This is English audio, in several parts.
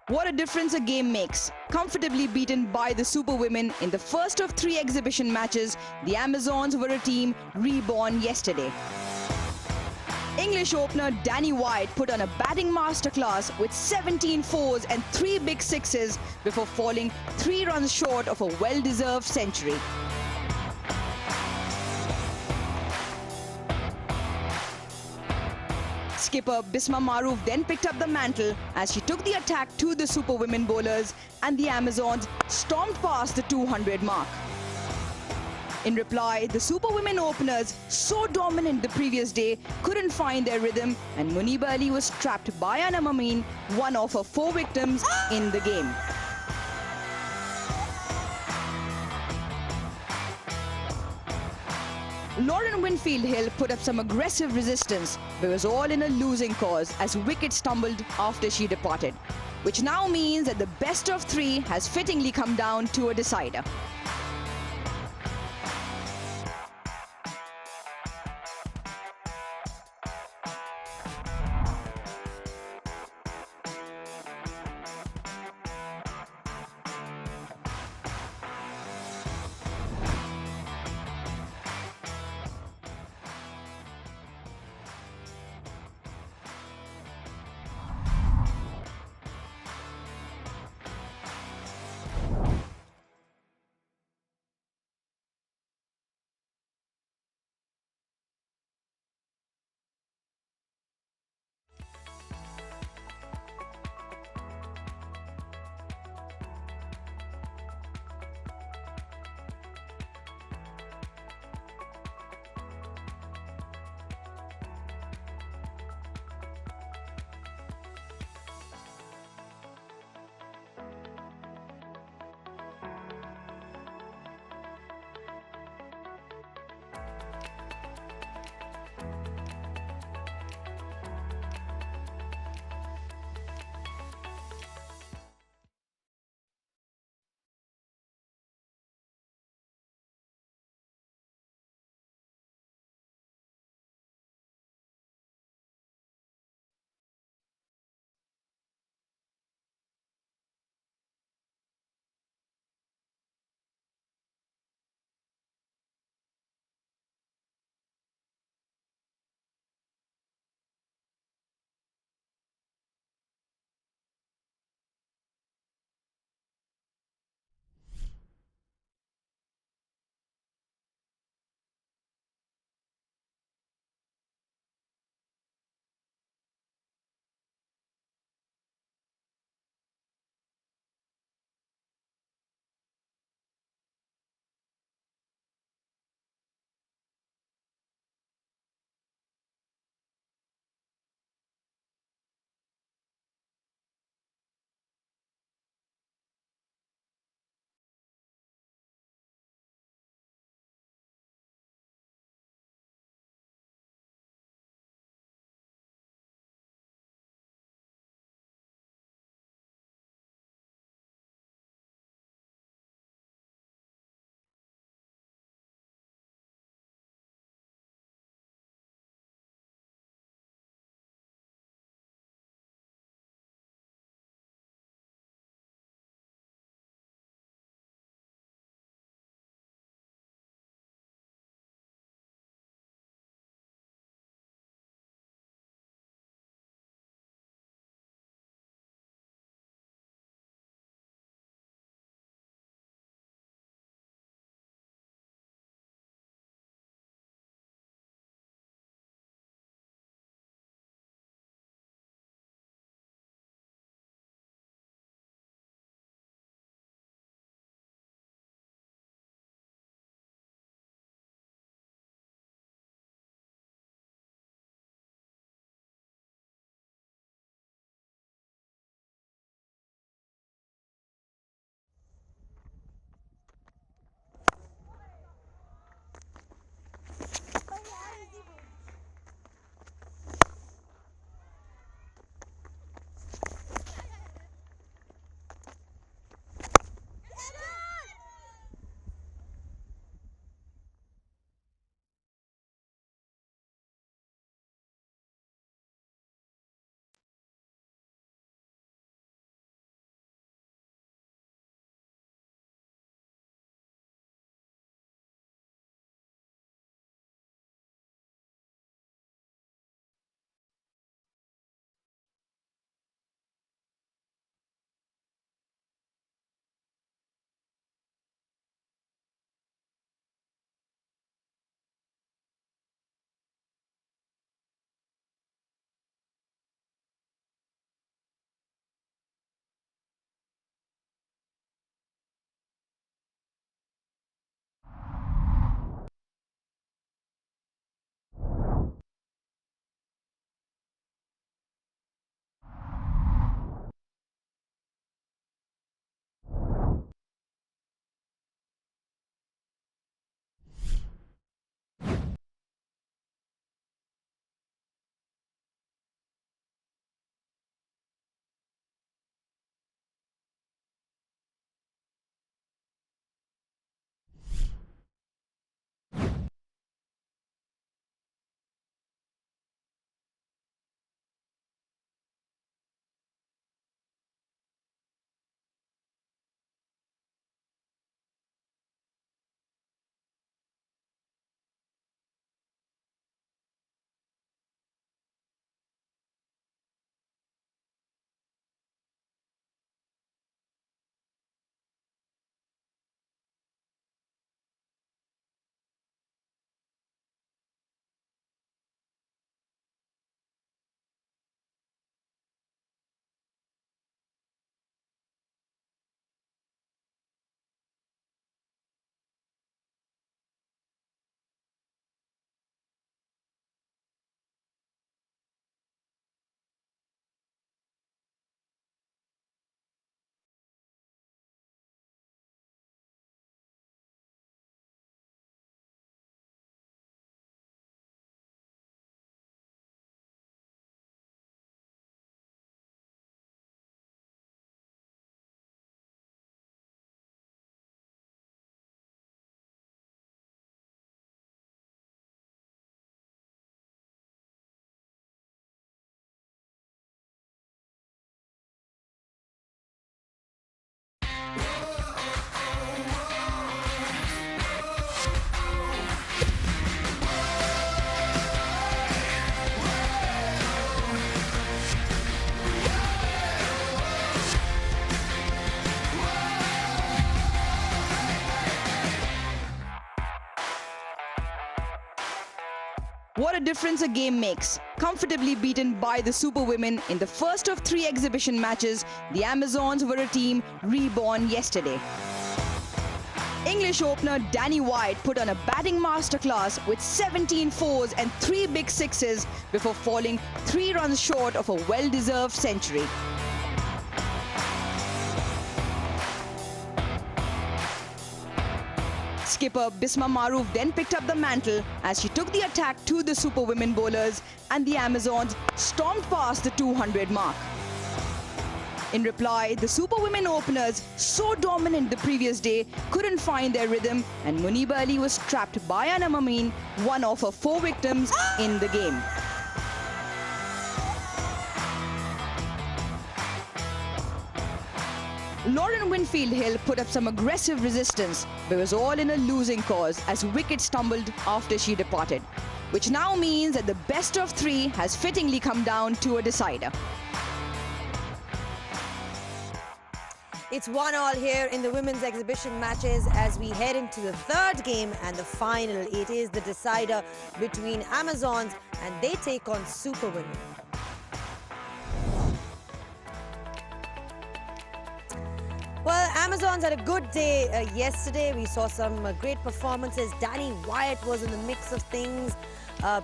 What a difference a game makes. Comfortably beaten by the Superwomen in the first of 3 exhibition matches, the Amazons were a team reborn yesterday. English opener Danny White put on a batting masterclass with 17 fours and 3 big sixes before falling 3 runs short of a well-deserved century. Skipper Bisma Maroof then picked up the mantle as she took the attack to the Superwomen bowlers, and the Amazons stormed past the 200 mark. In reply, the Superwomen openers, so dominant the previous day, couldn't find their rhythm, and Muniba Ali was trapped by Anam Amin, one of her 4 victims in the game. Lauren Winfield Hill put up some aggressive resistance, but was all in a losing cause as wickets stumbled after she departed, which now means that the best of 3 has fittingly come down to a decider. What a difference a game makes. Comfortably beaten by the Superwomen in the first of 3 exhibition matches, the Amazons were a team reborn yesterday. English opener Danny White put on a batting masterclass with 17 fours and 3 big sixes before falling 3 runs short of a well-deserved century. Skipper Bisma Maroof then picked up the mantle as she took the attack to the Superwomen bowlers, and the Amazons stormed past the 200 mark. In reply, the Superwomen openers, so dominant the previous day, couldn't find their rhythm, and Muniba Ali was trapped by Anam Amin, one of her 4 victims in the game. Lauren Winfield-Hill put up some aggressive resistance, but was all in a losing cause as wicket stumbled after she departed, which now means that the best of 3 has fittingly come down to a decider. It's 1-1 here in the women's exhibition matches as we head into the 3rd game and the final. It is the decider between Amazons and they take on Superwomen. Well, Amazons had a good day yesterday. We saw some great performances. Danny White was in the mix of things.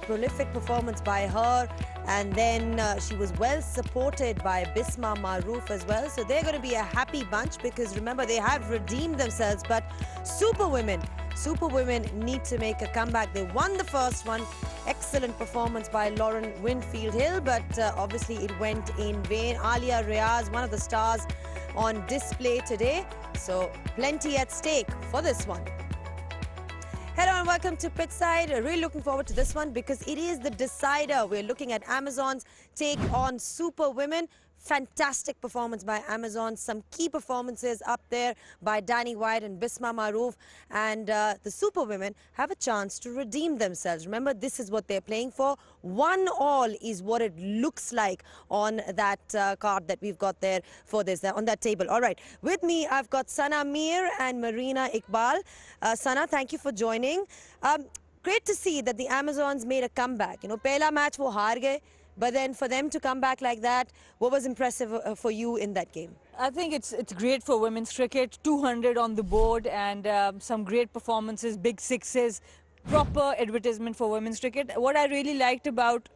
Prolific performance by her. And then she was well supported by Bisma Maroof as well. So they're going to be a happy bunch because remember, they have redeemed themselves. But Superwomen need to make a comeback. They won the first one. Excellent performance by Lauren Winfield-Hill, but obviously it went in vain. Alia Riaz, one of the stars on display today. So plenty at stake for this one. Hello and welcome to Pitside. Really looking forward to this one because it is the decider. We're looking at Amazons take on Superwomen. Fantastic performance by Amazons. Some key performances up there by Danny White and Bisma Maroof. And the Superwomen have a chance to redeem themselves. Remember, this is what they're playing for. 1-1 is what it looks like on that card that we've got there for this, on that table. All right. With me, I've got Sana Mir and Marina Iqbal. Sana, thank you for joining. Great to see that the Amazons made a comeback. You know, pehla match wo haar gaye. But then for them to come back like that, what was impressive for you in that game? I think it's great for women's cricket. 200 on the board and some great performances, big sixes. Proper advertisement for women's cricket. What I really liked about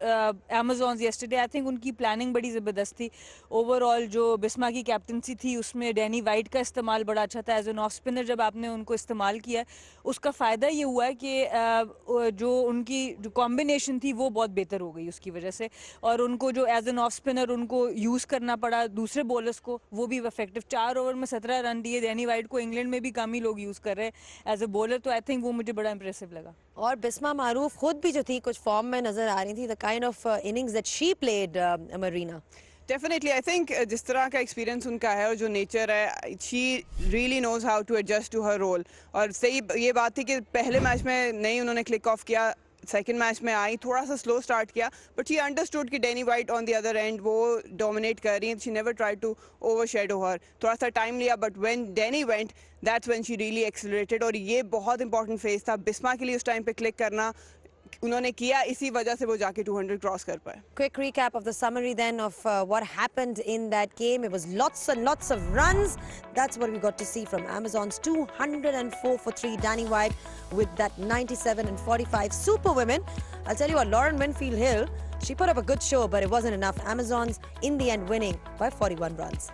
Amazons yesterday, I think उनकी planning बड़ी ज़बरदस्त थी. Overall जो बिस्मा की captaincy थी उसमें Danny white का इस्तेमाल बड़ा अच्छा था. As an off spinner जब आपने उनको इस्तेमाल किया उसका फ़ायदा ये हुआ है कि जो उनकी जो combination थी वो बहुत बेहतर हो गई उसकी वजह से, और उनको जो as an off spinner उनको use करना पड़ा दूसरे bowlers को, वो भी effective. 4 ओवर में 17 रन दिए. डैनी वाइट को इंग्लैंड में भी कम ही लोग यूज़ कर रहे हैं as a bowler, तो I think वो मुझे बड़ा impressive लगा. और बिस्मा मारूफ खुद भी जो थी कुछ फॉर्म में नजर आ रही थी. The kind of innings that she played Marina. Definitely I think जिस तरह का एक्सपीरियंस उनका है और जो नेचर है, she really knows how to adjust to her role. और सही ये बात थी कि पहले मैच में नहीं उन्होंने क्लिक ऑफ किया, सेकंड मैच में आई थोड़ा सा स्लो स्टार्ट किया, बट शी अंडरस्टूड कि Danni Wyatt on the other end वो डोमिनेट कर रही हैं. She never try to overshadow her. थोड़ा सा टाइम लिया, but when Danni went that's when she really accelerated. और ये बहुत इंपॉर्टेंट फेज था बिस्मा के लिए उस टाइम पे क्लिक करना. उन्होंने किया, इसी वजह से वो जाके 200 क्रॉस कर पाए. Quick recap of the summary then of what happened in that game. It was lots and lots of runs. That's what we got to see from Amazons. 204 for 3. Danny White with that 97 and 45. Superwomen, I'll tell you what, Lauren Winfield-Hill, she put up a good show, but it wasn't enough. Amazons in the end winning by 41 runs.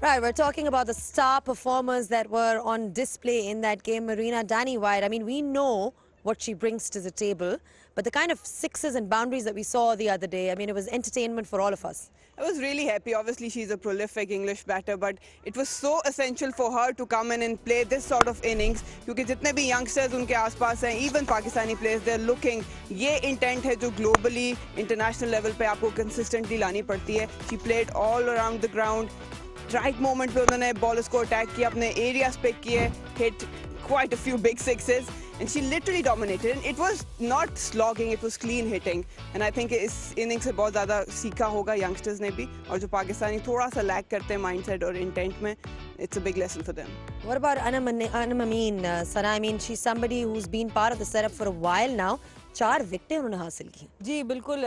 Right, we're talking about the star performers that were on display in that game. Marina, Danny White, I mean, we know what she brings to the table, but the kind of sixes and boundaries that we saw the other day, I mean, it was entertainment for all of us. I was really happy. Obviously, she's a prolific English batter, but it was so essential for her to come in and play this sort of innings. क्योंकि जितने भी youngsters उनके आसपास हैं, even Pakistani players, they're looking. ये intent है जो globally, international level पे आपको consistently लानी पड़ती है. She played all around the ground. Right moment पे उन्होंने बॉलर्स को अटैक किया, अपने एरियाज पिक किए, hit quite a few big sixes, and she literally dominated. And it was not slogging, it was clean hitting. And I think इस innings से बहुत ज़्यादा सीखा होगा youngsters ने भी, और जो पाकिस्तानी थोड़ा सा लैग करते हैं mindset और intent में, it's a big lesson for them. What about Anam Sana? I mean, she's somebody who's been part of the setup for a while now. 4 विकेटें उन्होंने हासिल की। जी बिल्कुल,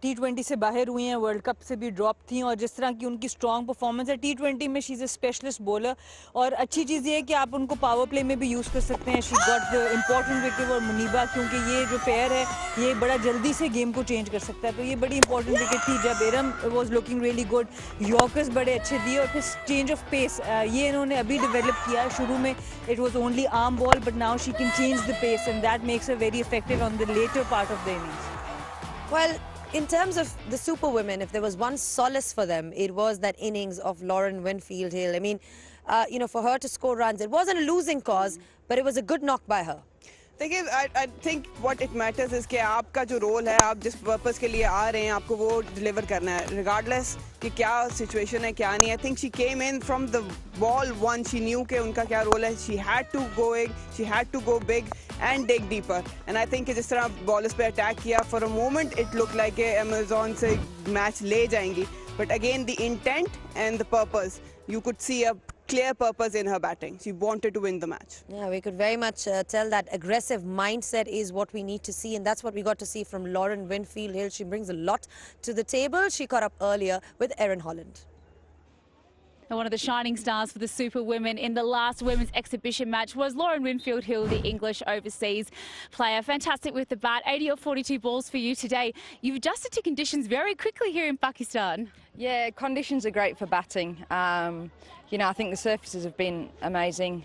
T20 से बाहर हुई हैं, वर्ल्ड कप से भी ड्रॉप थी और जिस तरह की उनकी स्ट्रॉन्ग परफॉर्मेंस है T20 में, she is a specialist bowler. और अच्छी चीज़ ये है कि आप उनको पावर प्ले में भी यूज़ कर सकते हैं। She got the important wicket और मुनीबा, क्योंकि ये जो पेयर है ये बड़ा जल्दी से गेम को चेंज कर सकता है, तो ये बड़ी इंपॉर्टेंट विकेट थी जब एरम was looking really good. Yorkers बड़े अच्छे दिए और फिर चेंज ऑफ पेस ये इन्होंने अभी डेवलप किया है। शुरू में it was only arm ball, but now she can change the pace and that makes her very effective on the later part of the innings. Well, in terms of the super women, if there was one solace for them, it was that innings of Lauren Winfield Hill. I mean, you know, for her to score runs, it wasn't a losing cause, but it was a good knock by her. देखिए, I think what it matters is कि आपका जो role है, आप जिस purpose के लिए आ रहे हैं, आपको वो डिलीवर करना है, regardless कि क्या सिचुएशन है, क्या नहीं। I think she came in from the ball one, she knew कि उनका क्या रोल है, she had to go big, she had to go big and dig deeper. And I think कि जिस तरह बॉलर्स पे अटैक किया, for a moment it looked like कि Amazon से मैच ले जाएंगी, but again the intent and the purpose, you could see a clear purpose in her batting. She wanted to win the match. Yeah, we could very much tell that aggressive mindset is what we need to see, and that's what we got to see from Lauren Winfield Hill. She brings a lot to the table. She caught up earlier with Erin Holland. And one of the shining stars for the Super Women in the last women's exhibition match was Lauren Winfield Hill, the English overseas player. Fantastic with the bat. 80 or 42 balls for you today. You've adjusted to conditions very quickly here in Pakistan. Yeah, conditions are great for batting. You know, I think the surfaces have been amazing.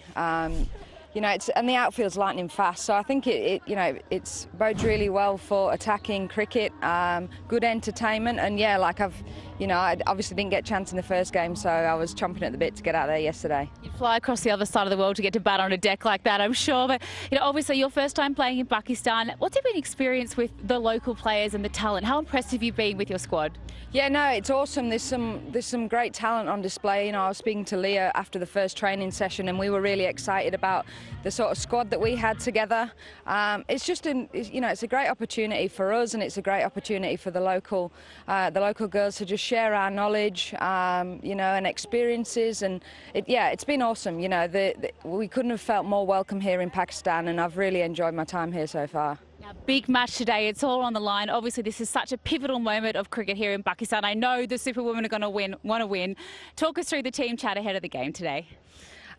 You know, and the outfield's lightning fast, so I think it's bodes really well for attacking cricket. Good entertainment, and yeah, like I obviously didn't get a chance in the first game, so I was chomping at the bit to get out there yesterday. You'd fly across the other side of the world to get to bat on a deck like that, I'm sure. But you know, obviously your first time playing in Pakistan. What's it been experience with the local players and the talent? How impressed have you been with your squad? Yeah, no, it's awesome. There's some great talent on display. You know, I was speaking to Leah after the first training session, and we were really excited about the sort of squad that we had together. It's just it's a great opportunity for us, and it's a great opportunity for the local girls to just share our knowledge, you know, and experiences. And it's been awesome. You know, we couldn't have felt more welcome here in Pakistan, and I've really enjoyed my time here so far. Now, big match today, it's all on the line. Obviously, this is such a pivotal moment of cricket here in Pakistan. I know the Superwomen are going to want to win. Talk us through the team chat ahead of the game today.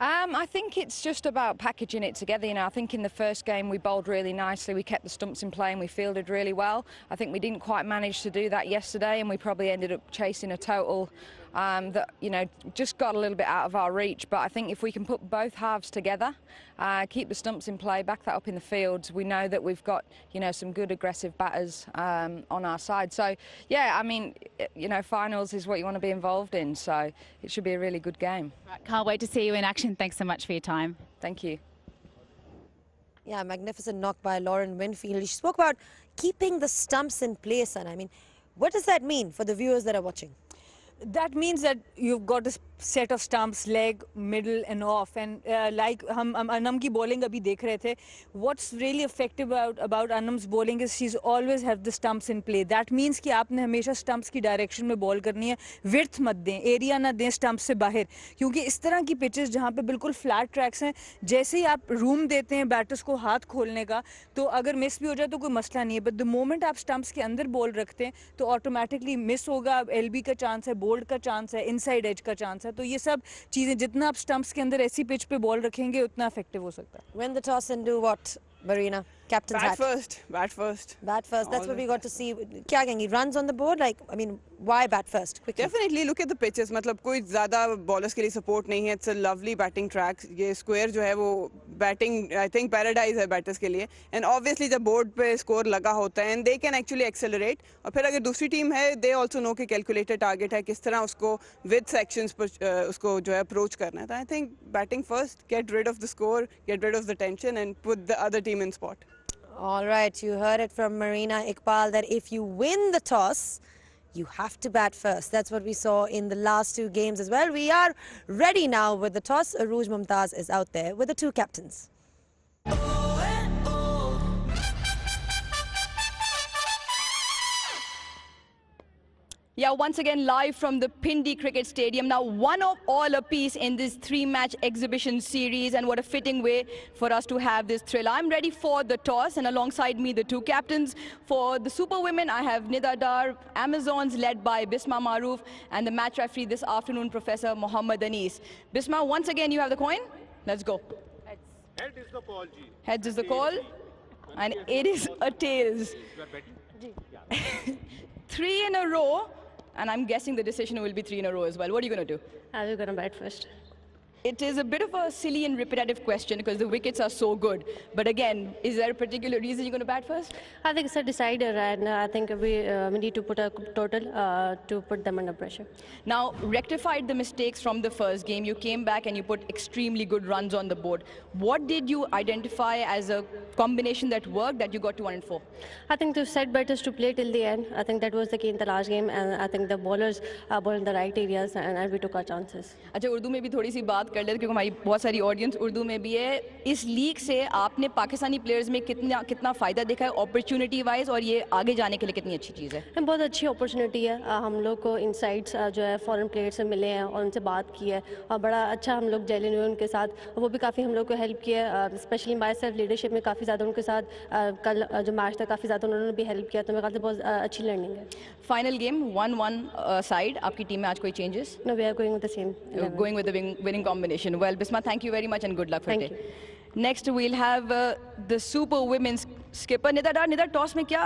I think it's just about packaging it together. You know, I think in the first game we bowled really nicely. We kept the stumps in play and we fielded really well. I think we didn't quite manage to do that yesterday, and we probably ended up chasing a total that, you know, just got a little bit out of our reach. But I think if we can put both halves together, keep the stumps in play, back that up in the fields, we know that we've got, you know, some good aggressive batters on our side. So, yeah, I mean, you know, finals is what you want to be involved in. So it should be a really good game. Right, can't wait to see you in action. Thanks so much for your time. Thank you. Yeah, magnificent knock by Lauren Winfield. She spoke about keeping the stumps in place, and I mean, what does that mean for the viewers that are watching? That means that you've got a set of stumps, leg, middle and off, and like हम Anam की bowling अभी देख रहे थे. What's really effective about Anam's bowling is she's always have the stumps in play. That means कि आपने हमेशा stumps की direction में ball करनी है. Width मत दें, area ना दें stumps से बाहर, क्योंकि इस तरह की pitches जहाँ पे बिल्कुल flat tracks हैं, जैसे ही आप room देते हैं batters को हाथ खोलने का, तो अगर miss भी हो जाए तो कोई मसला नहीं है. But the moment आप stumps के अंदर ball रखते हैं, तो automatically miss होगा, LB का chance है, bold का chance है, inside edge का chance है. तो ये सब चीजें जितना आप स्टंप्स के अंदर ऐसी पिच पे बॉल रखेंगे उतना इफेक्टिव हो सकता है. Win the toss and do what, Marina? Captain's hat. Bat first. Bat first. That's what we got to see. क्या कहेंगी? Runs on the board? Like, I mean, why bat first? Quickly. Definitely look at the pitches. मतलब कोई ज़्यादा bowlers के लिए support नहीं है. It's a lovely batting track. ये square जो है वो batting, I think paradise है batters के लिए. And obviously जब board पे score लगा होता है, and they can actually accelerate. और फिर अगर दूसरी team है, they also know कि calculated target है, किस तरह उसको with sections पर उसको जो है approach करना है. I think batting first, get rid of the score, get rid of the tension, and put the other team in spot. All right, you heard it from Marina Iqbal that if you win the toss, you have to bat first. That's what we saw in the last two games as well. We are ready now with the toss. Arooj Mumtaz is out there with the two captains. Yeah, once again live from the Pindi Cricket Stadium. Now, one of all apiece in this three-match exhibition series, and what a fitting way for us to have this thrill. I'm ready for the toss, and alongside me, the two captains. For the Super Women, I have Nida Dar, Amazons led by Bisma Maroof, and the match referee this afternoon, Professor Mohammad Anis. Bisma, once again, you have the coin. Let's go. Head is the call, G. Heads is the call, and it is a tails. Three in a row. And I'm guessing the decision will be three in a row as well. What are you going to do? Are you going to bat first? It is a bit of a silly and repetitive question because the wickets are so good. But again, is there a particular reason you're going to bat first? I think it's a decider, and I think we need to put a total to put them under pressure. Now, rectified the mistakes from the first game. You came back and you put extremely good runs on the board. What did you identify as a combination that worked that you got to 104? I think to set batters to play till the end. I think that was the key in the last game, and I think the bowlers bowled in the right areas, and we took our chances. अच्छा उर्दू में भी थोड़ी सी बात कर लेते क्योंकि हमारी बहुत सारी ऑडियंस उर्दू में भी है. इस लीग से आपने पाकिस्तानी प्लेयर्स में कितना फ़ायदा देखा है अपॉर्चुनिटी वाइज और ये आगे जाने के लिए कितनी अच्छी चीज़ है? बहुत अच्छी अपॉर्चुनिटी है. हम लोग को इनसाइट्स जो है फॉरेन प्लेयर्स से मिले हैं और उनसे बात की है और बड़ा अच्छा हम लोग जेलिन हुए उनके साथ. वो भी काफ़ी हम लोग को हेल्प किया है, स्पेशली माई सेल्फ लीडरशिप में काफ़ी ज़्यादा उनके साथ कल जो मैच था काफ़ी ज़्यादा उन्होंने भी हेल्प किया. तो मेरे ख्याल से बहुत अच्छी लर्निंग है. Final game 1-1 side. आपकी टीम में आज कोई changes? No, we are going with the same. Going with the winning combination. Well, Bisma, thank you very much and good luck for Thank today. Next, we'll have the Super Women's skipper Nida toss में क्या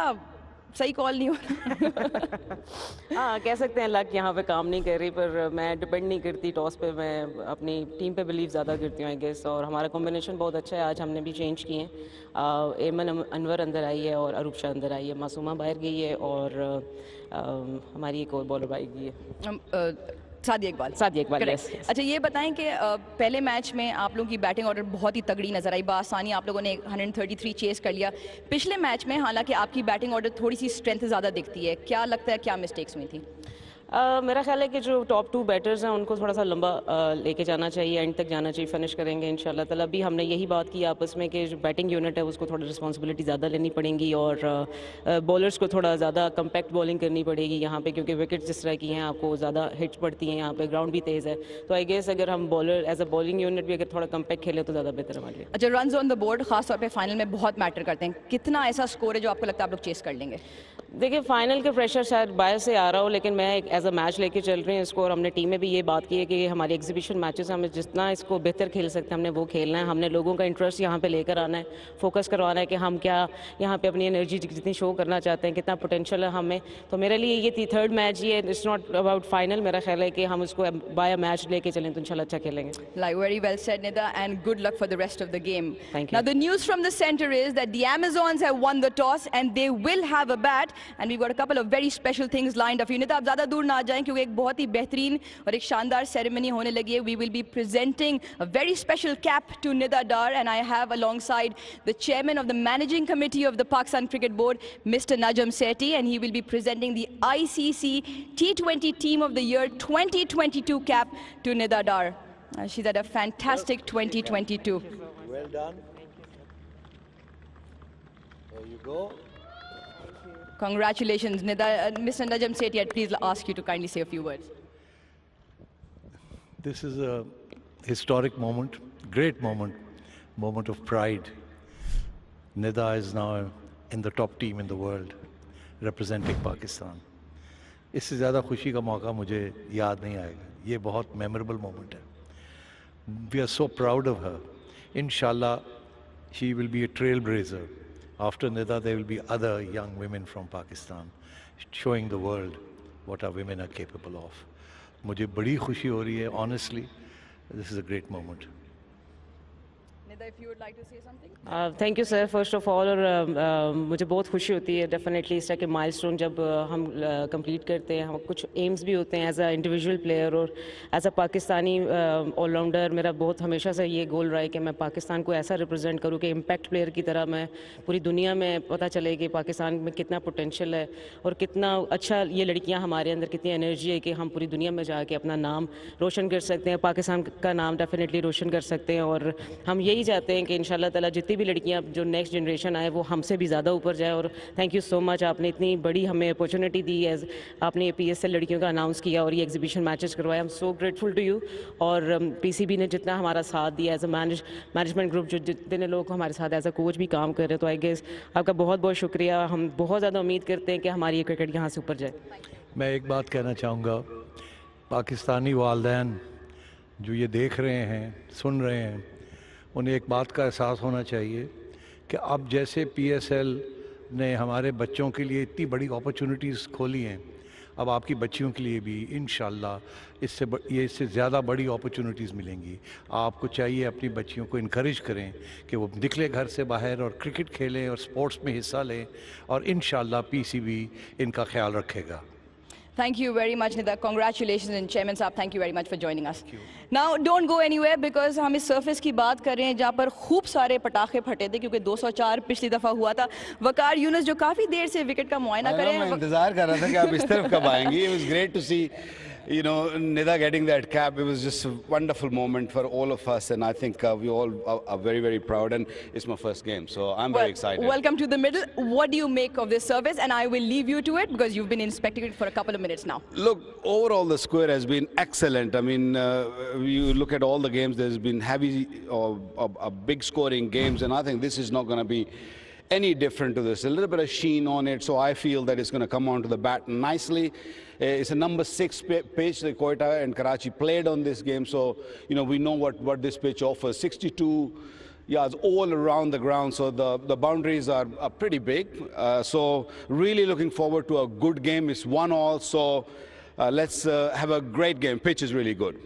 सही call नहीं हो रहा? हाँ, कह सकते हैं लक यहाँ पे काम नहीं कर रही, पर मैं डिपेंड नहीं करती टॉस पे. मैं अपनी टीम पे बिलीव ज़्यादा करती हूँ आई गेस, और हमारा कॉम्बिनेशन बहुत अच्छा है. आज हमने भी चेंज किए हैं. एमन अनवर अंदर आई है और अरूपशा अंदर आई है. मासूमा बाहर गई है और हमारी एक और बॉलर बाहर गई है. सादिया इकबाल. yes. अच्छा ये बताएं कि पहले मैच में आप लोगों की बैटिंग ऑर्डर बहुत ही तगड़ी नजर आई. बासानी आप लोगों ने 133 चेस कर लिया. पिछले मैच में हालांकि आपकी बैटिंग ऑर्डर थोड़ी सी स्ट्रेंथ ज़्यादा दिखती है. क्या लगता है क्या मिस्टेक्स हुई थी? मेरा ख्याल है कि जो टॉप 2 बैटर्स हैं उनको थोड़ा सा लंबा लेके जाना चाहिए, एंड तक जाना चाहिए. फिनिश करेंगे इंशाल्लाह ताला. अभी हमने यही बात की आपस में कि जो बैटिंग यूनिट है उसको थोड़ा रिस्पॉन्सिबिलिटी ज़्यादा लेनी पड़ेगी और बॉलर्स को थोड़ा ज़्यादा कम्पैक्ट बॉलिंग करनी पड़ेगी यहाँ पे, क्योंकि विकेट्स जिस तरह की हैं आपको ज़्यादा हिट्स पड़ती हैं यहाँ पे. ग्राउंड भी तेज़ है, तो आई गेस अगर हम bowler as a bowling unit भी अगर थोड़ा कम्पैक्ट खेले तो ज़्यादा बेहतर हमारे लिए. अच्छा, रन ऑन द बोर्ड खासतौर पे फाइनल में बहुत मैटर करते हैं. कितना ऐसा स्कोर है जो आपको लगता है आप लोग चेस कर लेंगे? देखिए, फाइनल का प्रेशर शायद बाहर से आ रहा हो, लेकिन मैं एज अ मैच लेके चल रही हूँ इसको. और हमने टीम में भी ये बात की है कि हमारे एग्जीबिशन मैचेस हमें जितना इसको बेहतर खेल सकते हैं हमने वो खेलना है. हमने लोगों का इंटरेस्ट यहाँ पे लेकर आना है, फोकस करवाना है कि हम क्या यहाँ पे अपनी एनर्जी जितनी शो करना चाहते हैं, कितना पोटेंशियल है हमें. तो मेरे लिए ये थर्ड मैच ये इट्स नॉट अबाउट फाइनल. मेरा ख्याल है कि हम उसको बाय मैच लेके चलें तो इंशाल्लाह अच्छा खेलेंगे. Like very well said, Nida, and good luck for the rest of the game. Thank you. Now the news from the center is that the Amazons have won the toss and they will have a bat, and we've got a couple of very special things lined up. Nida, आप ज़्यादा दूर ना जाएं क्योंकि एक बहुत ही बेहतरीन और एक शानदार सेरेमनी होने लगी है. We will be presenting a very special cap to Nida Dar, and I have alongside the chairman of the managing committee of the Pakistan Cricket Board, Mr. Najam Sethi, and he will be presenting the ICC T20 Team of the Year 2022 cap to Nida Dar. She's had a fantastic 2022. Well done. There you go. Congratulations, Nida. Mr. Najam Sethi, I'd please ask you to kindly say a few words. This is a historic moment, great moment, moment of pride. Nida is now in the top team in the world, representing Pakistan. इससे ज़्यादा खुशी का मौका मुझे याद नहीं आएगा. ये बहुत memorable moment है. We are so proud of her. Inshallah, she will be a trailblazer. After Nida, there will be other young women from Pakistan showing the world what our women are capable of. मुझे बड़ी खुशी हो रही है, honestly. This is a great moment. Nida, if you would like to say something. Thank you sir first of all. और मुझे बहुत खुशी होती है डेफिनेटली इस तरह के माइलस्टोन जब हम कंप्लीट करते हैं. हम कुछ एम्स भी होते हैं एज अ इंडिविजुअल प्लेयर और एज अ पाकिस्तानी ऑलराउंडर. मेरा बहुत हमेशा से ये गोल रहा है कि मैं पाकिस्तान को ऐसा रिप्रेजेंट करूँ कि इम्पैक्ट प्लेयर की तरह मैं पूरी दुनिया में पता चले कि पाकिस्तान में कितना पोटेंशियल है और कितना अच्छा ये लड़कियाँ हमारे अंदर कितनी एनर्जी है कि हम पूरी दुनिया में जाके अपना नाम रोशन कर सकते हैं. पाकिस्तान का नाम डेफिनेटली रोशन कर सकते हैं और हम यही चाहते हैं कि इंशाल्लाह ताला जितनी भी लड़कियां जो नेक्स्ट जनरेशन आए वो हमसे भी ज़्यादा ऊपर जाए। और थैंक यू सो मच, आपने इतनी बड़ी हमें अपॉर्चुनिटी दी, एज आपने PSL लड़कियों का अनाउंस किया और ये एग्जीबिशन मैचेस करवाए। I am so grateful to you. और PCB ने जितना हमारा साथ दिया एज अ मैनेजमेंट ग्रुप, जो जितने लोग हमारे साथ एज अ कोच भी काम कर रहे हैं, तो आई गेस आपका बहुत बहुत शुक्रिया। हम बहुत ज़्यादा उम्मीद करते हैं कि हमारी ये क्रिकेट यहाँ से ऊपर जाए। मैं एक बात कहना चाहूँगा, पाकिस्तानी वालदैन जो ये देख रहे हैं, सुन रहे हैं, उन्हें एक बात का एहसास होना चाहिए कि अब जैसे PSL ने हमारे बच्चों के लिए इतनी बड़ी अपॉर्चुनिटीज़ खोली हैं, अब आपकी बच्चियों के लिए भी इंशाल्लाह इससे ज़्यादा बड़ी अपॉर्चुनिटीज़ मिलेंगी। आपको चाहिए अपनी बच्चियों को इनकरेज करें कि वो निकले घर से बाहर और क्रिकेट खेलें और स्पोर्ट्स में हिस्सा लें, और इंशाल्लाह PCB इनका ख्याल रखेगा। Thank you very much, Nida. Congratulations, and Chairman Saab, thank you very much for joining us. Now, don't go anywhere because हम इस surface की बात कर रहे हैं जहाँ पर खूब सारे पटाखे फटे थे, क्योंकि 204 पिछली दफ़ा हुआ था। वकार यूनुस जो काफ़ी देर से विकेट का मुआयना कर रहे हैं। मैं इंतजार कर रहा था कि आप इस तरफ कब आएंगी। It was great to see, you know, Nida getting that cap. It was just a wonderful moment for all of us, and I think we all are very, very proud. And it's my first game, so I'm very excited. Welcome to the middle. What do you make of this service? And I will leave you to it because you've been inspecting it for a couple of minutes now. Look, overall the score has been excellent. I mean, you look at all the games, there's been heavy big scoring games, and I think this is not going to be any different to this. A little bit of sheen on it, so I feel that it's going to come onto the bat nicely. It's a number 6 pitch that Quetta and Karachi played on this game, so you know we know what this pitch offers. 62 yards all around the ground, so the boundaries are pretty big. So really looking forward to a good game. It's 1-1, so let's have a great game. Pitch is really good.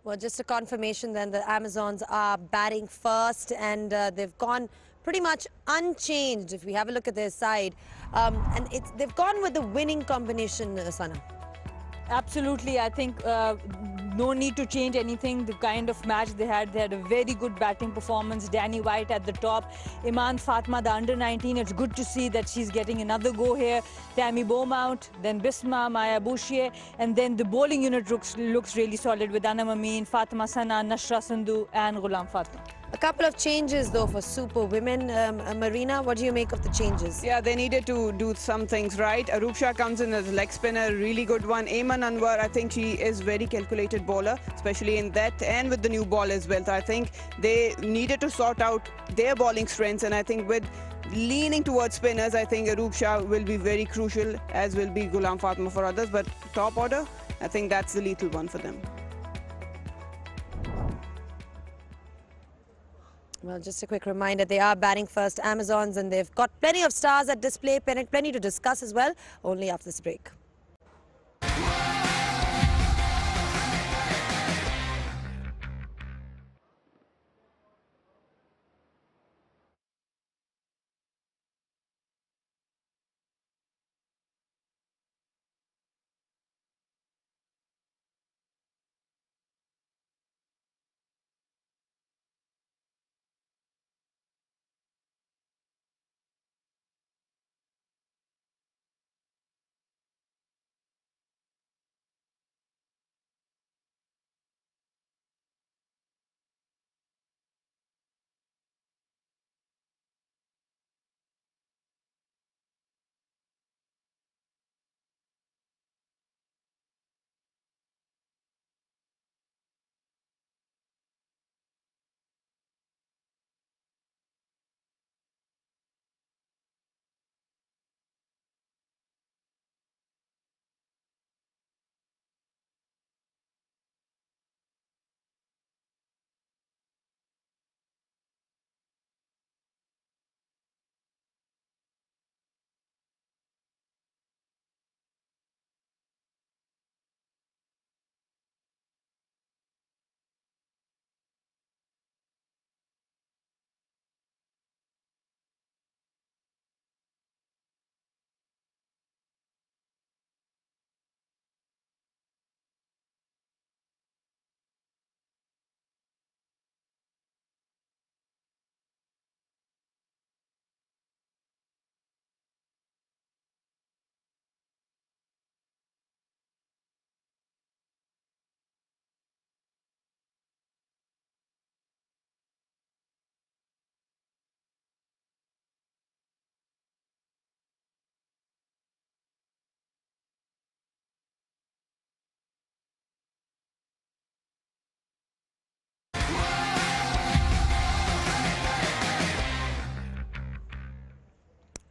Well, just a confirmation then, the Amazons are batting first, and they've gone pretty much unchanged if we have a look at their side. And they've gone with the winning combination, Sana. Absolutely. I think no need to change anything. The kind of match they had a very good batting performance. Danny White at the top. Iman Fatma, the under-19. It's good to see that she's getting another go here. Tammy Beaumont, then Bisma, Maya Bouchier, and then the bowling unit looks really solid with Anam Amin, Fatima Sana, Nashra Sandhu, and Ghulam Fatma. A couple of changes, though, for Super Women. Marina, what do you make of the changes? Yeah, they needed to do some things right. Arupsha comes in as a leg spinner, really good one. Ayman Anwar, I think she is very calculated bowler, especially in that and with the new ball as well. So I think they needed to sort out their bowling strengths, and I think with leaning towards spinners, I think Arupsha will be very crucial, as will be Ghulam Fatma for others. But top order, I think that's the lethal one for them. Well, just a quick reminder, they are batting first, Amazons, and they've got plenty of stars at display, plenty to discuss as well, only after this break.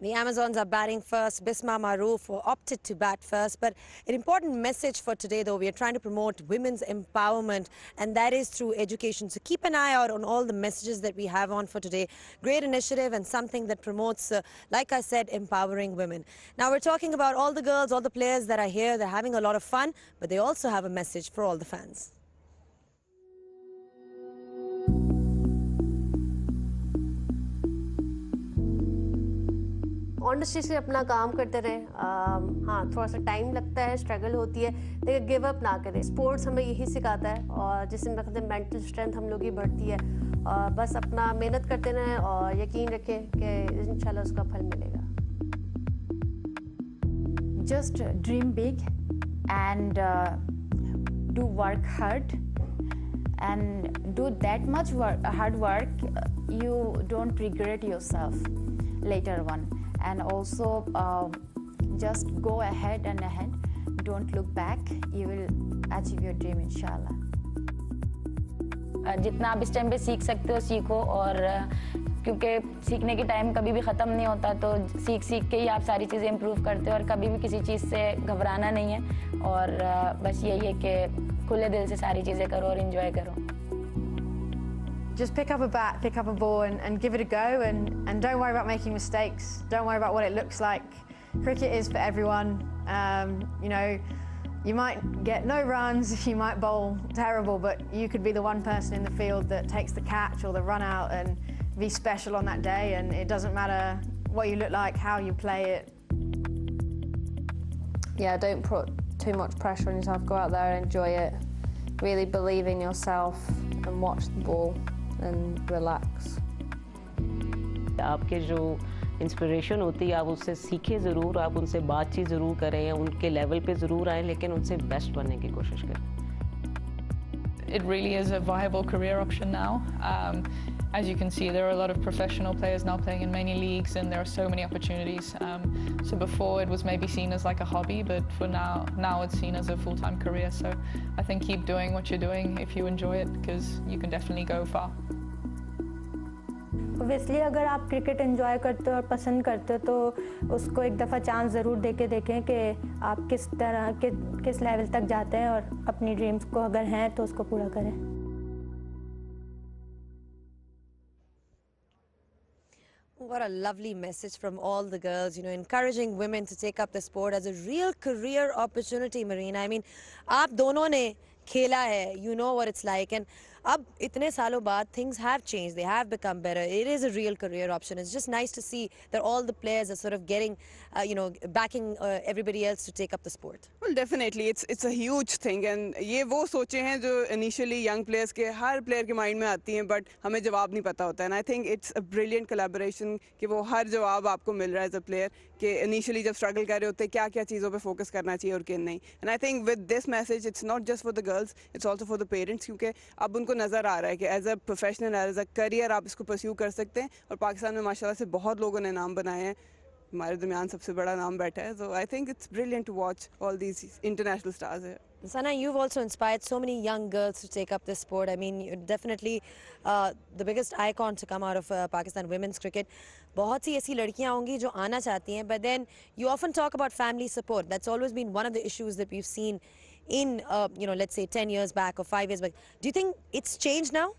The Amazons are batting first. Bisma Maroof opted to bat first. But an important message for today, though, we are trying to promote women's empowerment, and that is through education. So keep an eye out on all the messages that we have on for today. Great initiative and something that promotes, like I said, empowering women. Now we're talking about all the girls, all the players that are here. They're having a lot of fun, but they also have a message for all the fans. Honesty से अपना काम करते रहे। हाँ, थोड़ा सा time लगता है, स्ट्रगल होती है, लेकिन गिव अप ना करें। स्पोर्ट्स हमें यही सिखाता है और जिससे मैं कहते हैं मेंटल स्ट्रेंथ हम लोग की बढ़ती है। और बस अपना मेहनत करते रहें और यकीन रखें कि इंशाल्लाह उसका फल मिलेगा। Just dream big and do work hard and do that much hard work. You don't regret yourself later on. And also just go ahead and ahead. Don't look back. You will achieve your dream, inshallah. जितना आप इस time पे सीख सकते हो सीखो, और क्योंकि सीखने की टाइम कभी भी ख़त्म नहीं होता, तो सीख के ही आप सारी चीज़ें इम्प्रूव करते हो और कभी भी किसी चीज़ से घबराना नहीं है। और बस यही है कि खुले दिल से सारी चीज़ें करो और इन्जॉय करो। Just pick up a bat, pick up a ball and give it a go, and don't worry about making mistakes. Don't worry about what it looks like. Cricket is for everyone. You know, you might get no runs, you might bowl terrible, but you could be the one person in the field that takes the catch or the run out and be special on that day, and it doesn't matter what you look like, how you play it. Yeah, don't put too much pressure on yourself. Go out there and enjoy it. Really believe in yourself and watch the ball and relax. आपके जो inspiration होती है आप उससे सीखें ज़रूर, आप उनसे बातचीत ज़रूर करें, उनके लेवल पे ज़रूर आएँ, लेकिन उनसे बेस्ट बनने की कोशिश करें। It really is a viable career option now. As you can see, there are a lot of professional players now playing in many leagues, and there are so many opportunities. So before it was maybe seen as like a hobby, but for now it's seen as a full-time career. So I think keep doing what you're doing if you enjoy it, because you can definitely go far. Obviously, अगर आप cricket enjoy करते हो और पसंद करते हो तो उसको एक दफ़ा चांस ज़रूर दे के देखें कि आप किस तरह के किस लेवल तक जाते हैं, और अपनी ड्रीम्स को अगर हैं तो उसको पूरा करें। What a lovely message from all the girls, you know, encouraging women to take up the sport as a real career opportunity, Marina. I mean, आप दोनों ने खेला है, you know what it's like, and अब इतने सालों बाद things have changed, they have become better. It is a real career option. It's just nice to see that all the players are sort of getting, you know, backing everybody else to take up the sport. Well, definitely, it's a huge thing, and ये वो सोचें हैं जो initially young players के हर player के mind में आती हैं, but हमें जवाब नहीं पता होता है. And I think it's a brilliant collaboration कि वो हर जवाब आपको मिल रहा है as a player कि initially जब struggle कर रहे होते हैं क्या चीज़ों पे focus करना चाहिए और किन नहीं. And I think with this message, it's not just for the girls, it's also for the parents, क्योंकि अब उनको नज़र आ रहा है कि as a professional as a career आप इसको परस्यू कर सकते हैं, और पाकिस्तान में माशाल्लाह से बहुत लोगों ने नाम बनाए हैं, हमारे दरमियान सबसे बड़ा नाम बैठा है. So I think it's brilliant to watch all these international stars here. Sana, you've also inspired so many young girls to take up this sport. I mean, you're definitely the biggest icon to come out of Pakistan women's cricket. बहुत सी ऐसी लड़कियां होंगी जो आना चाहती हैं, but then you often talk about family support. That's always been one of the issues that we've seen in, you know, let's say 10 years back or 5 years back. Do you think it's changed now?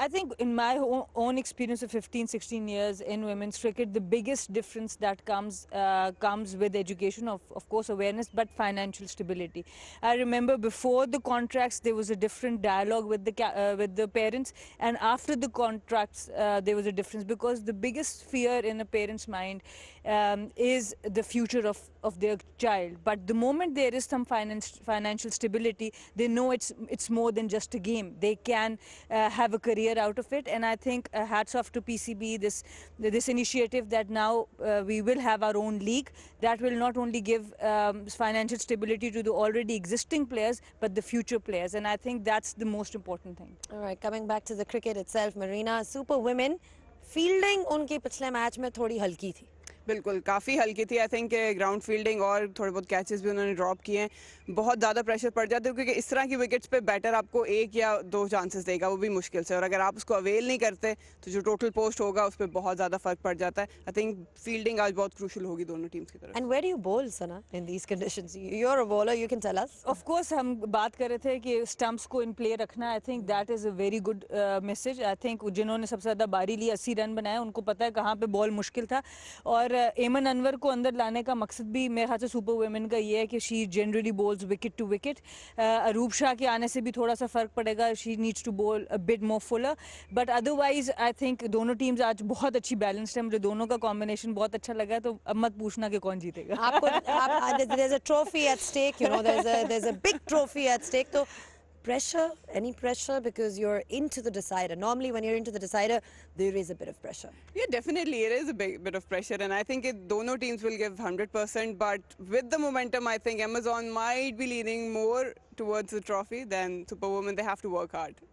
I think in my own experience of 15, 16 years in women's cricket, the biggest difference that comes with education, of course awareness, but financial stability. I remember before the contracts there was a different dialogue with the parents, and after the contracts there was a difference, because the biggest fear in a parent's mind is the future of their child. But the moment there is some financial stability, they know it's more than just a game. They can have a career out of it, and I think hats off to PCB, this initiative that now we will have our own league that will not only give financial stability to the already existing players but the future players, and I think that's the most important thing. All right, coming back to the cricket itself, Marina, Super Women, fielding उनके पिछले match में थोड़ी हल्की थी. बिल्कुल काफ़ी हल्की थी। आई थिंक ग्राउंड फील्डिंग और थोड़े बहुत कैचेस भी उन्होंने ड्रॉप किए हैं। बहुत ज़्यादा प्रेशर पड़ जाता है क्योंकि इस तरह की विकेट्स पे बैटर आपको 1 या 2 चांसेस देगा, वो भी मुश्किल से, और अगर आप उसको अवेल नहीं करते तो जो टोटल पोस्ट होगा उस पर बहुत ज़्यादा फ़र्क पड़ जाता है। आई थिंक फील्डिंग आज बहुत क्रूशल होगी दोनों टीम्स की तरफ। And where do you bowl, Sana, in these conditions? You're a bowler, you can tell us. Of course, हम बात कर रहे थे कि स्टम्प्स को इन प्ले रखना. I think that is a very good message. I think जिन्होंने सबसे ज़्यादा बारी ली 80 रन बनाए उनको पता है कहाँ पे बॉल मुश्किल था. और एमन अनवर को अंदर लाने का मकसद भी मेरे ख्याल से सुपर वुमेन का ये है कि she generally bowls wicket to wicket. Arup Shah के आने से भी थोड़ा सा फ़र्क पड़ेगा. She needs to bowl a bit more fuller. But otherwise I think दोनों टीम्स आज बहुत अच्छी बैलेंस्ड है. मुझे दोनों का कॉम्बिनेशन बहुत अच्छा लगा. तो अब मत पूछना कि कौन जीतेगा. There's a trophy at stake, you know, there's a big trophy at stake. So pressure, any pressure, because you're into the decider. Normally when you're into the decider, there is a bit of pressure. Yeah, definitely it is a bit of pressure, and I think dono teams will give 100%, but with the momentum, I think Amazon might be leaning more towards the trophy than Superwoman. They have to work hard.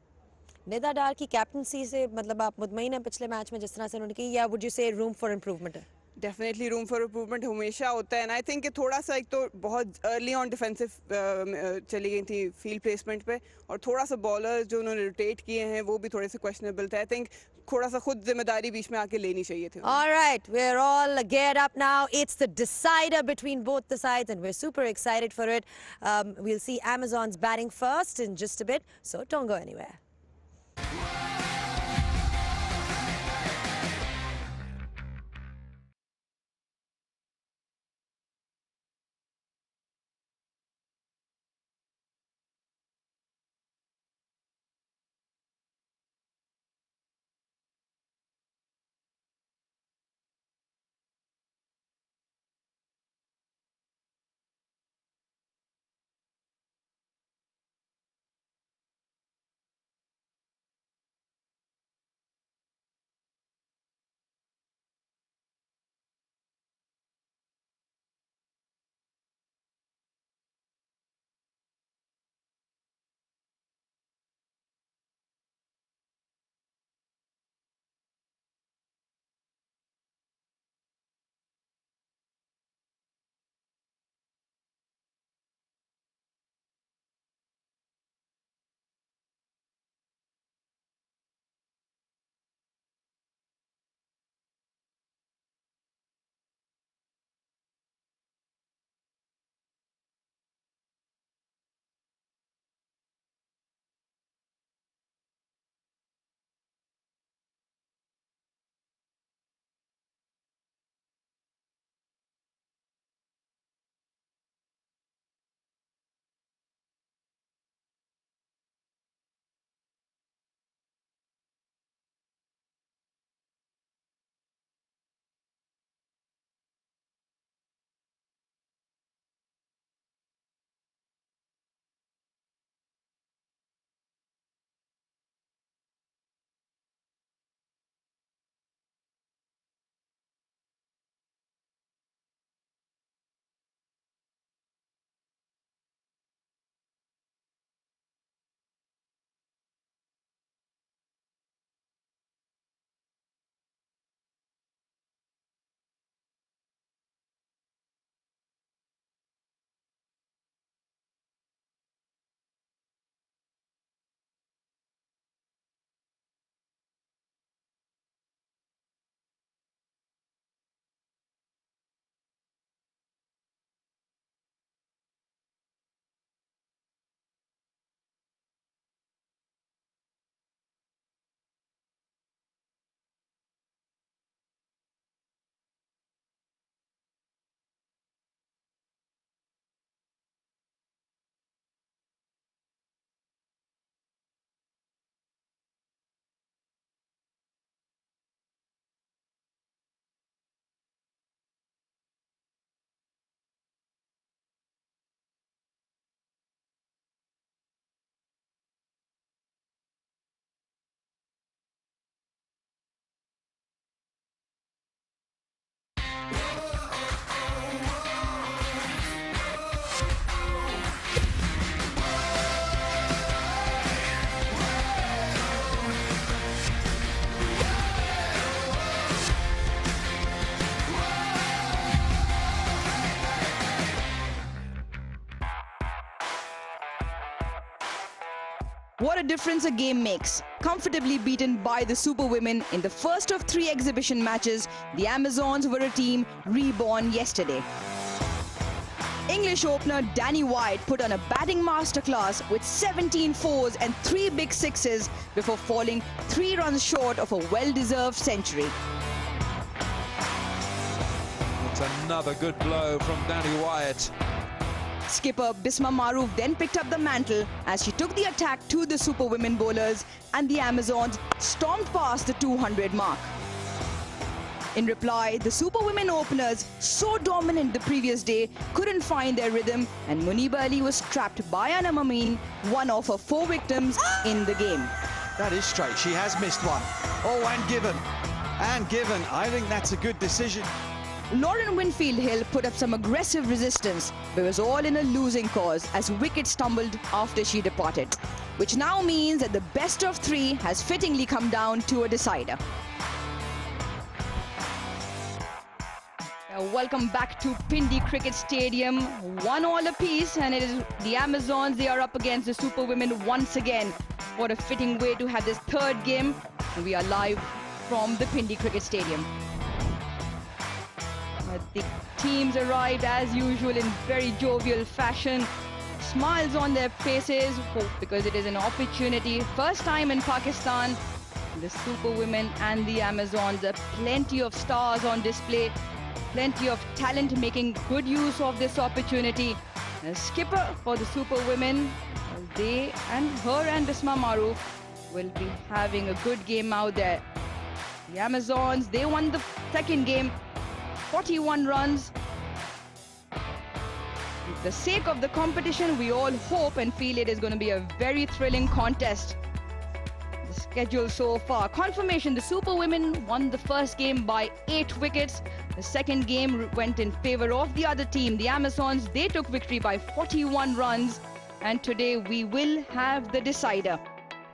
Nida डार की captaincy से मतलब आप मुतमईन हैं पिछले match में जिस तरह से उन्होंने की, या वुड यू से रूम फॉर इम्प्रूवमेंट है? डेफिनेटली रूम फॉर इम्प्रूवमेंट हमेशा होता है, एंड आई थिंक कि थोड़ा सा एक तो बहुत अर्ली ऑन डिफेंसिव चली गई थी फील्ड प्लेसमेंट पे, और थोड़ा सा बॉलर जो उन्होंने रोटेट किए हैं वो भी थोड़े से क्वेश्चनेबल थे. आई थिंक थोड़ा सा खुद जिम्मेदारी बीच में आके लेनी चाहिए थी. All right, we're all geared up now. It's the decider between both the sides, and we're super excited for it. We'll see Amazon's batting first in just a bit, so don't go anywhere. What a difference a game makes. Comfortably beaten by the Superwomen in the first of 3 exhibition matches, the Amazons were a team reborn yesterday. English opener Danny Wyatt put on a batting masterclass with 17 fours and 3 big sixes before falling 3 runs short of a well-deserved century. It's another good blow from Danny Wyatt. Skipper Bisma Maroof then picked up the mantle as she took the attack to the Superwomen bowlers, and the Amazons stormed past the 200 mark. In reply, the Superwomen openers, so dominant the previous day, couldn't find their rhythm, and Muniba Ali was trapped by Anam Amin, one of her 4 victims in the game. That is straight. She has missed one. Oh, and given. And given. I think that's a good decision. Lauren Winfield Hill put up some aggressive resistance, but was all in a losing cause as wicket stumbled after she departed, which now means that the best of 3 has fittingly come down to a decider. Welcome back to Pindi Cricket Stadium. 1-1 apiece, and it is the Amazons. They are up against the Superwomen once again. What a fitting way to have this 3rd game. And we are live from the Pindi Cricket Stadium. The teams arrived as usual in very jovial fashion. Smiles on their faces because it is an opportunity. First time in Pakistan. The Superwomen and the Amazons. There are plenty of stars on display. Plenty of talent making good use of this opportunity. A skipper for the Superwomen, they and Bisma Maroof will be having a good game out there. The Amazons, they won the 2nd game, 41 runs. For the sake of the competition, we all hope and feel it is going to be a very thrilling contest. The schedule so far. Confirmation, the Superwomen won the 1st game by 8 wickets. The 2nd game went in favor of the other team. The Amazons, they took victory by 41 runs. And today we will have the decider.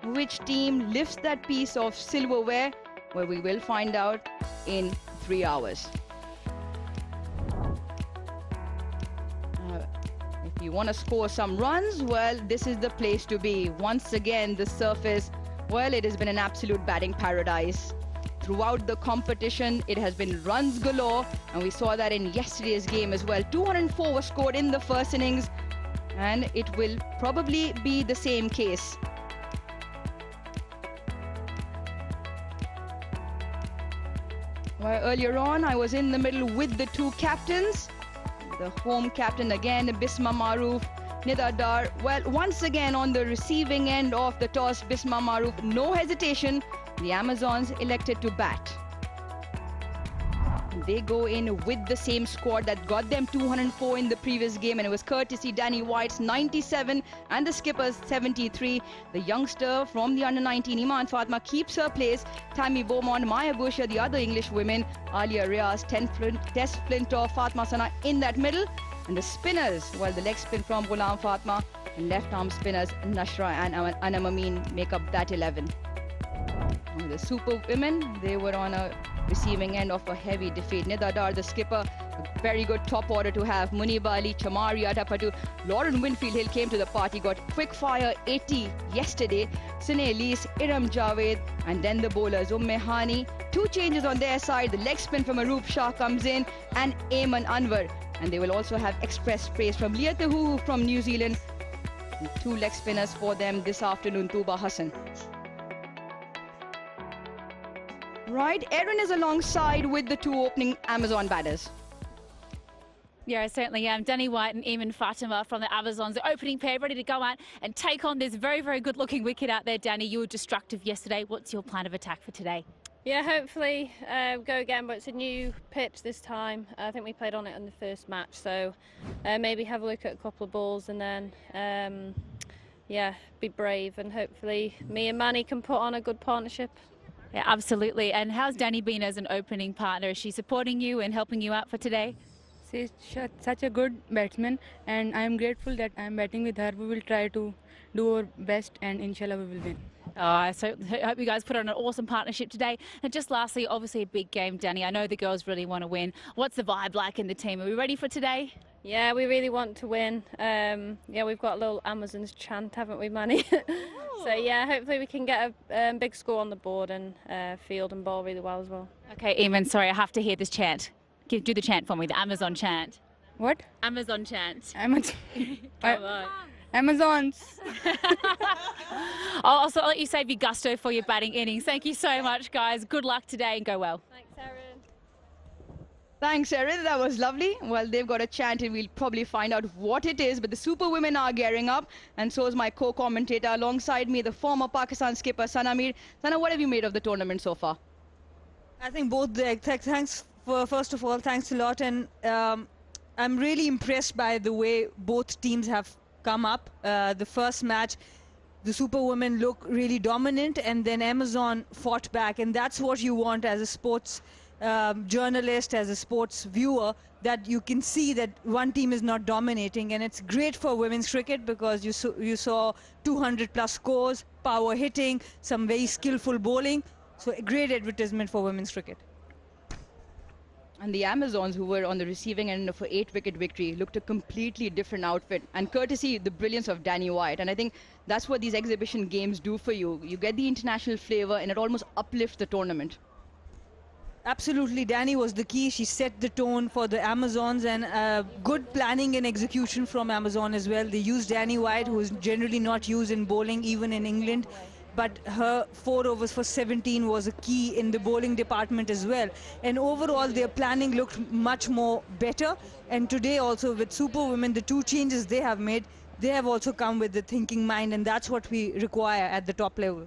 Which team lifts that piece of silverware? Well, we will find out in 3 hours. If you want to score some runs, well, this is the place to be. Once again, the surface, well, it has been an absolute batting paradise. Throughout the competition, it has been runs galore, and we saw that in yesterday's game as well. 204 was scored in the 1st innings, and it will probably be the same case. Well, earlier on, I was in the middle with the 2 captains. The home captain again, Bisma Maroof, Nida Dar. Well, once again on the receiving end of the toss, Bisma Maroof, no hesitation. The Amazons elected to bat. They go in with the same squad that got them 204 in the previous game, and it was courtesy Danny Wyatt's 97 and the skipper's 73. The youngster from the under-19, Iman Fatma, keeps her place. Tammy Beaumont, Maya Busha, the other English women, Alia Riaz, Tess Flintoff, Fatma Sana in that middle. And the spinners, well, the leg spin from Ghulam Fatma, and left-arm spinners Nashra and Anam Amin make up that 11. The Superwomen, they were on a receiving end of a heavy defeat. Nida Dar, the skipper, a very good top order to have. Muniba Ali, Chamari Atapatu, Lauren Winfield Hill came to the party, got quick fire 80 yesterday. Sine Elise, Iram Javed, and then the bowlers Umme Hani. 2 changes on their side. The leg spin from Aroop Shah comes in, and Ayman Anwar. And they will also have express praise from Leah Tahu from New Zealand. And 2 leg spinners for them this afternoon, Tuba Hassan. Right, Erin is alongside with the 2 opening Amazon batters. Yeah, I certainly am. Danny Wyatt and Eamon Fatima from the Amazons, the opening pair, ready to go out and take on this very, very good-looking wicket out there. Danny, you were destructive yesterday. What's your plan of attack for today? Yeah, hopefully go again, but it's a new pitch this time. I think we played on it in the first match, so maybe have a look at a couple of balls and then, yeah, be brave, and hopefully me and Manny can put on a good partnership. Yeah, absolutely. And how's Danny been as an opening partner? Is she supporting you and helping you out for today? She's such a good batsman, and I am grateful that I am batting with her. We will try to do our best, and inshallah we will win. So I hope you guys put on an awesome partnership today. And just lastly, obviously a big game, Danny. I know the girls really want to win. What's the vibe like in the team? Are we ready for today? Yeah, we really want to win. Yeah, we've got a little Amazons chant, haven't we, Manny? So yeah, hopefully we can get a big score on the board and field and ball really well as well. Okay, Eamon, sorry, I have to hear this chant. Do the chant for me, the Amazon chant. What? Amazon chant. Amazon. Come on. Amazons. I'll also let you save your gusto for your batting innings. Thank you so much, guys. Good luck today and go well. Thanks, Erin. Thanks, Erin. That was lovely. Well, they've got a chant and we'll probably find out what it is. But the Super Women are gearing up. And so is my co-commentator alongside me, the former Pakistan skipper, Sana Mir. Sana, what have you made of the tournament so far? I think both thanks for, first of all, thanks a lot. And I'm really impressed by the way both teams have come up. The first match, the Super Women look really dominant, and then Amazon fought back. And that's what you want as a sports journalist, as a sports viewer, that you can see that one team is not dominating. And it's great for women's cricket because you saw 200 plus scores, power hitting, some very skillful bowling. So a great advertisement for women's cricket. And the Amazons, who were on the receiving end of an 8-wicket victory, looked a completely different outfit. And courtesy, the brilliance of Danny Wyatt. And I think that's what these exhibition games do for you. You get the international flavor and it almost uplifts the tournament. Absolutely, Danny was the key. She set the tone for the Amazons, and good planning and execution from Amazon as well. They used Danny Wyatt, who is generally not used in bowling, even in England. But her 4 overs for 17 was a key in the bowling department as well. And overall, their planning looked much more better. And today also with Super Women, the 2 changes they have made, they have also come with the thinking mind, and that's what we require at the top level.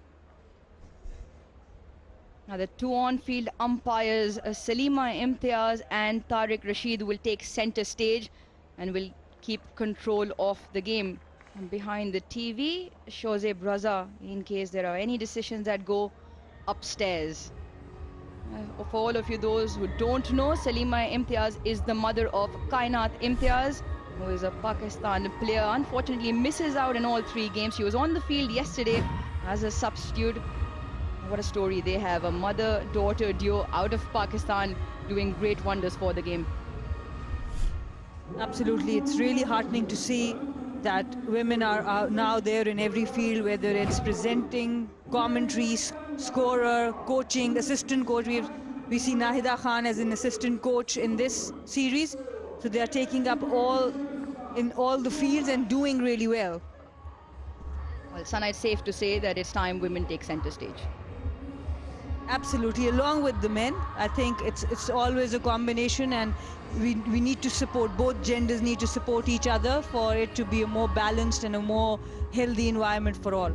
Now the 2 on-field umpires, Salima Imtiaz and Tariq Rashid, will take center stage and will keep control of the game. And behind the TV, Shoaib Raza, in case there are any decisions that go upstairs. For all of you those who don't know, Salima Imtiaz is the mother of Kainat Imtiaz, who is a Pakistan player. Unfortunately misses out in all 3 games. She was on the field yesterday as a substitute. What a story they have, a mother-daughter duo out of Pakistan doing great wonders for the game. Absolutely, it's really heartening to see that women are now there in every field, whether it's presenting, commentary, scorer, coaching, assistant coach. We see Nahida Khan as an assistant coach in this series. So they are taking up in all the fields and doing really well. Well, Sana, it's safe to say that it's time women take center stage. Absolutely, along with the men. I think it's always a combination, and we need to support, both genders need to support each other for it to be a more balanced and a more healthy environment for all.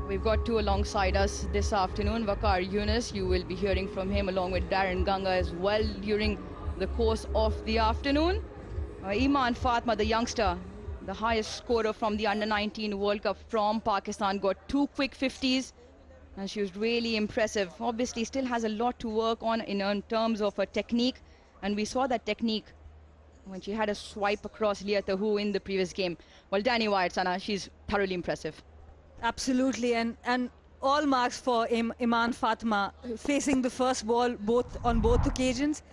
We've got 2 alongside us this afternoon. Waqar Yunus, you will be hearing from him along with Darren Ganga as well during the course of the afternoon. Iman Fatma, the youngster, the highest scorer from the Under-19 World Cup from Pakistan, got 2 quick 50s. And she was really impressive. Obviously, still has a lot to work on in terms of her technique. And we saw that technique when she had a swipe across Leah Tahu in the previous game. Well, Danny Wyatt, Sana, she's thoroughly impressive. Absolutely, and all marks for Iman Fatma, facing the first ball on both occasions.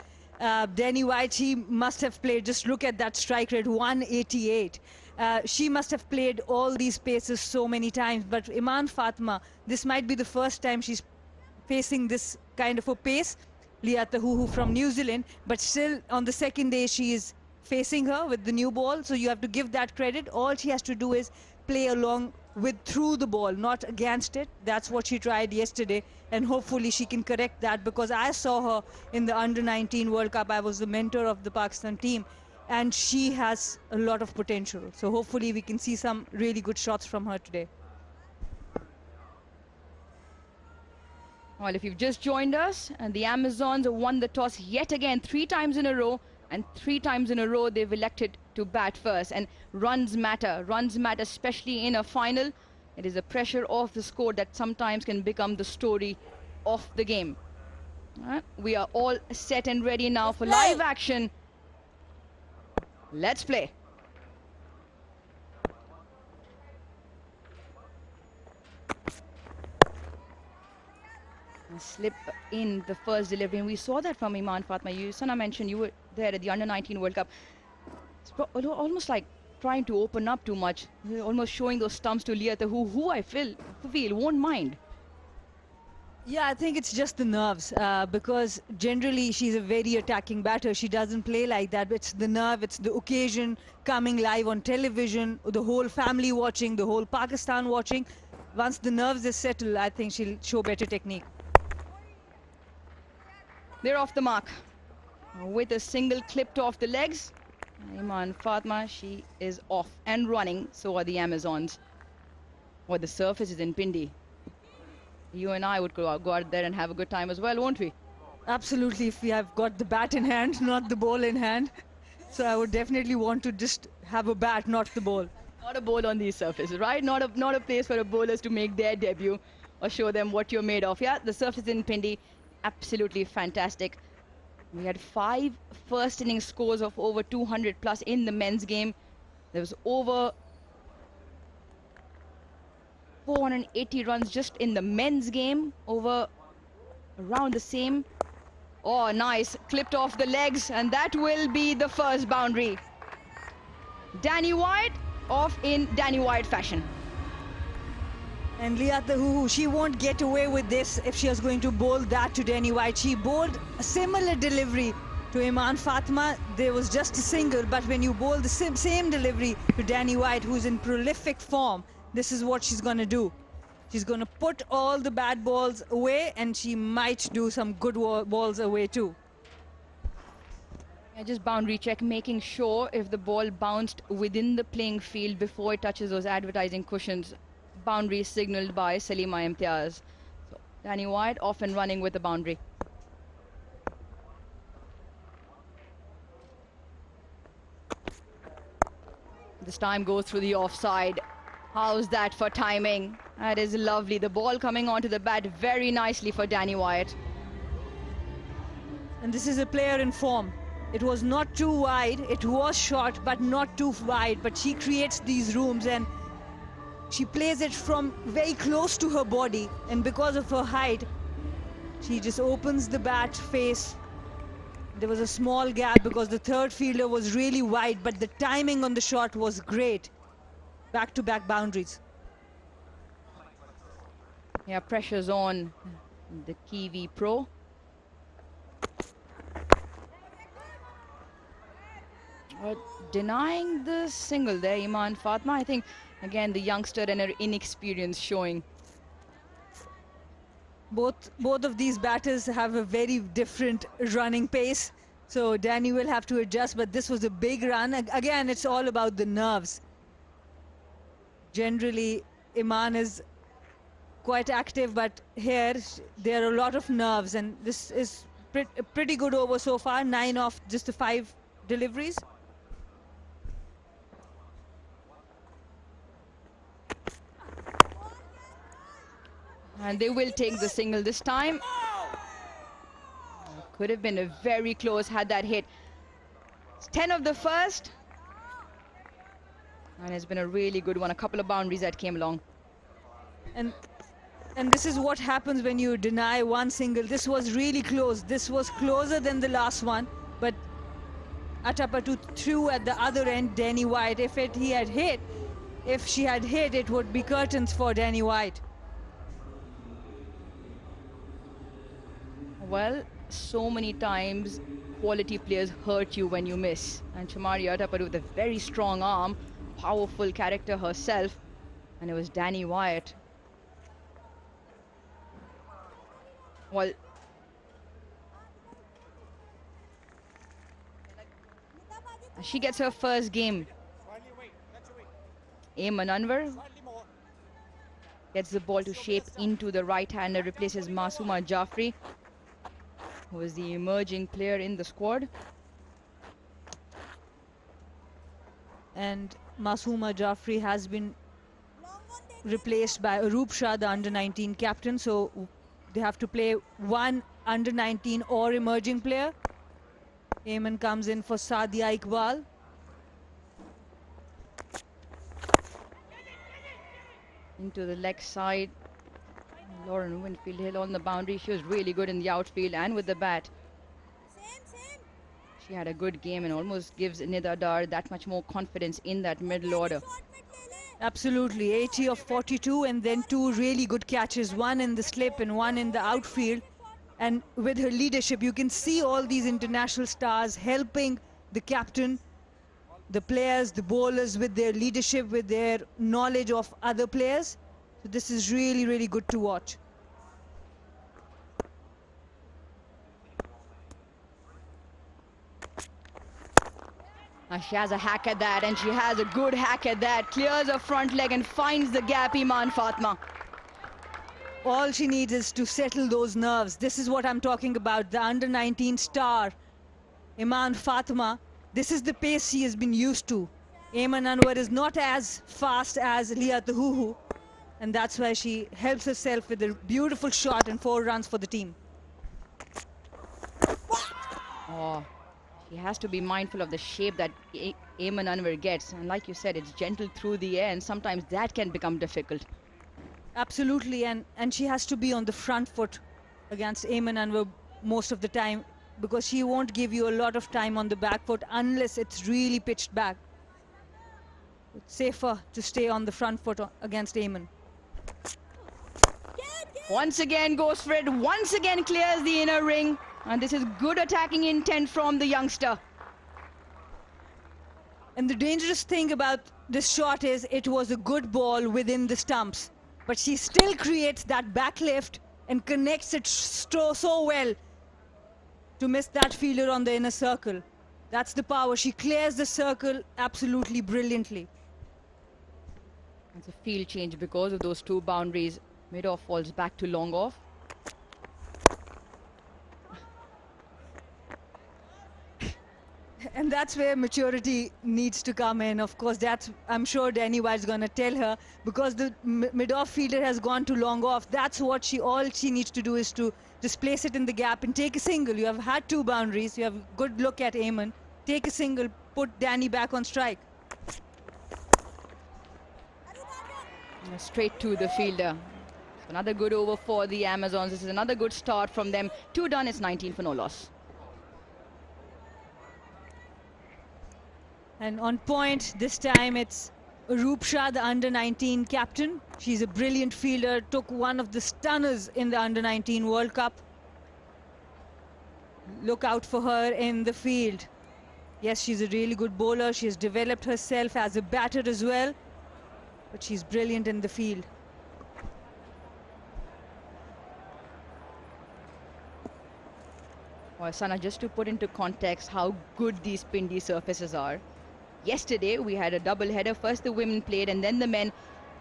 Danny Wyatt, she must have played, just look at that strike rate, 188. She must have played all these paces so many times, but Iman Fatma, this might be the first time she's facing this kind of a pace. Leah Tahu from New Zealand, but still on the second day she is facing her with the new ball, so you have to give that credit. All she has to do is play along through the ball, not against it. That's what she tried yesterday, and hopefully she can correct that, because I saw her in the Under-19 World Cup. I was the mentor of the Pakistan team, and she has a lot of potential. So hopefully we can see some really good shots from her today. Well, if you've just joined us, and the Amazons won the toss yet again 3 times in a row, and 3 times in a row they've elected to bat first. And runs matter, especially in a final. It is the pressure of the score that sometimes can become the story of the game. We are all set and ready now for live action. Let's play. slip in the first delivery, and we saw that from Iman Fatma. Sana mentioned you were there at the Under-19 World Cup. It's almost like trying to open up too much, almost showing those stumps to Liata, who I feel won't mind. Yeah, I think it's just the nerves because generally she's a very attacking batter. She doesn't play like that, but it's the nerve, it's the occasion, coming live on television, the whole family watching, the whole Pakistan watching. Once the nerves are settled, I think she'll show better technique. They're off the mark with a single clipped off the legs. Iman Fatma, she is off and running. So are the Amazons. Or the surface is in Pindi. You and I would go out there and have a good time as well, won't we? Absolutely, if we have got the bat in hand, not the ball in hand. So I would definitely want to just have a bat, not the ball. Not a ball on these surfaces, right? Not a place for a bowlers to make their debut or show them what you're made of. Yeah, the surface in Pindi, absolutely fantastic. We had 5 first innings scores of over 200 plus in the men's game. There was over 480 runs just in the men's game, over around the same. Oh, nice, clipped off the legs, and that will be the first boundary. Danny White off in Danny White fashion. And Liata, she won't get away with this if she was going to bowl that to Danny White. She bowled a similar delivery to Iman Fatma. There was just a single, but when you bowl the same delivery to Danny White, who's in prolific form, this is what she's going to do. She's going to put all the bad balls away, and she might do some good balls away too. Yeah, just boundary check, making sure if the ball bounced within the playing field before it touches those advertising cushions. Boundary signaled by Salima Imtiaz. So Danny White off and running with the boundary. This time goes through the offside. How's that for timing? That is lovely. The ball coming onto the bat very nicely for Danny White. And this is a player in form. It was not too wide. It was short, but not too wide. But she creates these rooms, and she plays it from very close to her body, and because of her height, she just opens the bat face. There was a small gap because the third fielder was really wide, but the timing on the shot was great. Back-to-back boundaries. Yeah, pressure's on the Kiwi pro. Denying the single there, Iman Fatma. I think, again, the youngster and her inexperience showing. Both of these batters have a very different running pace. So Danny will have to adjust, but this was a big run. Again, it's all about the nerves. Generally, Iman is quite active, but here there are a lot of nerves, and this is a pretty good over so far. 9 off just the 5 deliveries. And they will take the single this time. Could have been a very close had that hit. It's 10 of the first. And it's been a really good one. A couple of boundaries that came along. And this is what happens when you deny one single. This was really close. This was closer than the last one. But Atapatu threw at the other end Danny White. If she had hit, it would be curtains for Danny White. Well, so many times quality players hurt you when you miss. And Chamari Atapadu with a very strong arm, powerful character herself. And it was Danny White. Well, she gets her first game. Ayman Anwar gets the ball to shape into the right-hander, replaces Masooma Jafri, who is the emerging player in the squad. And Masooma Jafri has been replaced by Aroop Shah, the under-19 captain. So they have to play one under-19 or emerging player. Ayman comes in for Sadia Iqbal. Into the leg side. Lauren Winfield Hill on the boundary. She was really good in the outfield and with the bat. She had a good game and almost gives Nida Dar that much more confidence in that middle order. Absolutely, 80 of 42 and then two really good catches, one in the slip and one in the outfield. And with her leadership, you can see all these international stars helping the captain, the players, the bowlers with their leadership, with their knowledge of other players. So this is really, really good to watch. She has a hack at that, and she has a good hack at that. Clears her front leg and finds the gap, Iman Fatma. All she needs is to settle those nerves. This is what I'm talking about. The under-19 star, Iman Fatma. This is the pace she has been used to. Ayman Anwar is not as fast as Leah Tahuhu, and that's why she helps herself with a beautiful shot and 4 runs for the team. Oh, she has to be mindful of the shape that Ayman Anwar gets. And like you said, it's gentle through the air, and sometimes that can become difficult. Absolutely, and she has to be on the front foot against Ayman Anwar most of the time, because she won't give you a lot of time on the back foot unless it's really pitched back. It's safer to stay on the front foot against Ayman. Once again goes for it, once again clears the inner ring. And this is good attacking intent from the youngster. And the dangerous thing about this shot is it was a good ball within the stumps. But she still creates that back lift and connects it so well to miss that fielder on the inner circle. That's the power. She clears the circle absolutely brilliantly. It's a field change because of those 2 boundaries. Mid-off falls back to long off. And that's where maturity needs to come in. Of course, that's, I'm sure Danny White's going to tell her, because the mid-off fielder has gone to long off. That's what all she needs to do is to just place it in the gap and take a single. You have had 2 boundaries. You have a good look at Ayman. Take a single, put Danny back on strike. Straight to the fielder. So another good over for the Amazons. This is another good start from them. 2 done, it's 19 for no loss. And on point, this time it's Roopsha, the under-19 captain. She's a brilliant fielder, took one of the stunners in the under-19 World Cup. Look out for her in the field. Yes, she's a really good bowler. She has developed herself as a batter as well, but she's brilliant in the field. Well, Sana, just to put into context how good these Pindi surfaces are. Yesterday, we had a double header. First the women played and then the men.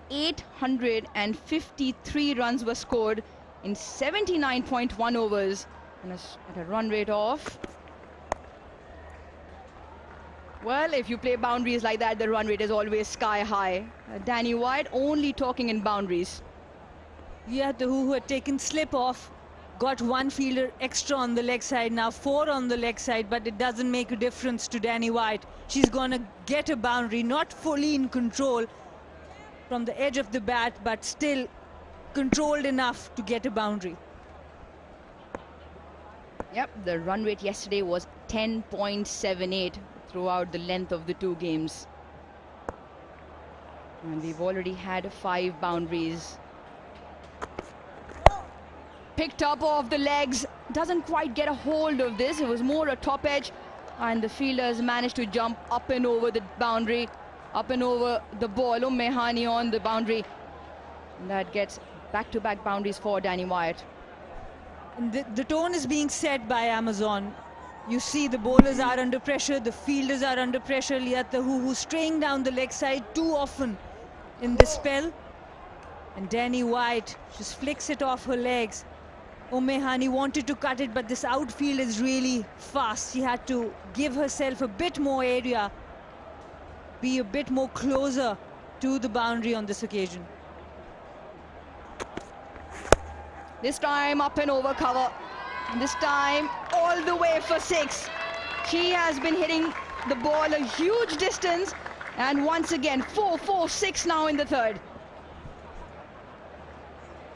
853 runs were scored in 79.1 overs. And at a run rate of... Well, if you play boundaries like that, the run rate is always sky high. Danny White only talking in boundaries. Yeah, who had taken slip off. Got 1 fielder extra on the leg side, now 4 on the leg side, but it doesn't make a difference to Danny White. She's going to get a boundary, not fully in control from the edge of the bat, but still controlled enough to get a boundary. Yep, the run rate yesterday was 10.78 throughout the length of the 2 games. And we've already had 5 boundaries. Picked up off the legs, doesn't quite get a hold of this. It was more a top edge, and the fielders managed to jump up and over the boundary, up and over the ball. Mehani on the boundary. And that gets back-to-back boundaries for Danny White. And the tone is being set by Amazon. You see the bowlers are under pressure, the fielders are under pressure. Leah Tahuhu straying down the leg side too often in this spell. And Danny White just flicks it off her legs. Mehani wanted to cut it, but this outfield is really fast. She had to give herself a bit more area, be a bit more closer to the boundary on this occasion. This time up and over cover. And this time all the way for 6. She has been hitting the ball a huge distance. And once again, 4, 4, 6 now in the 3rd.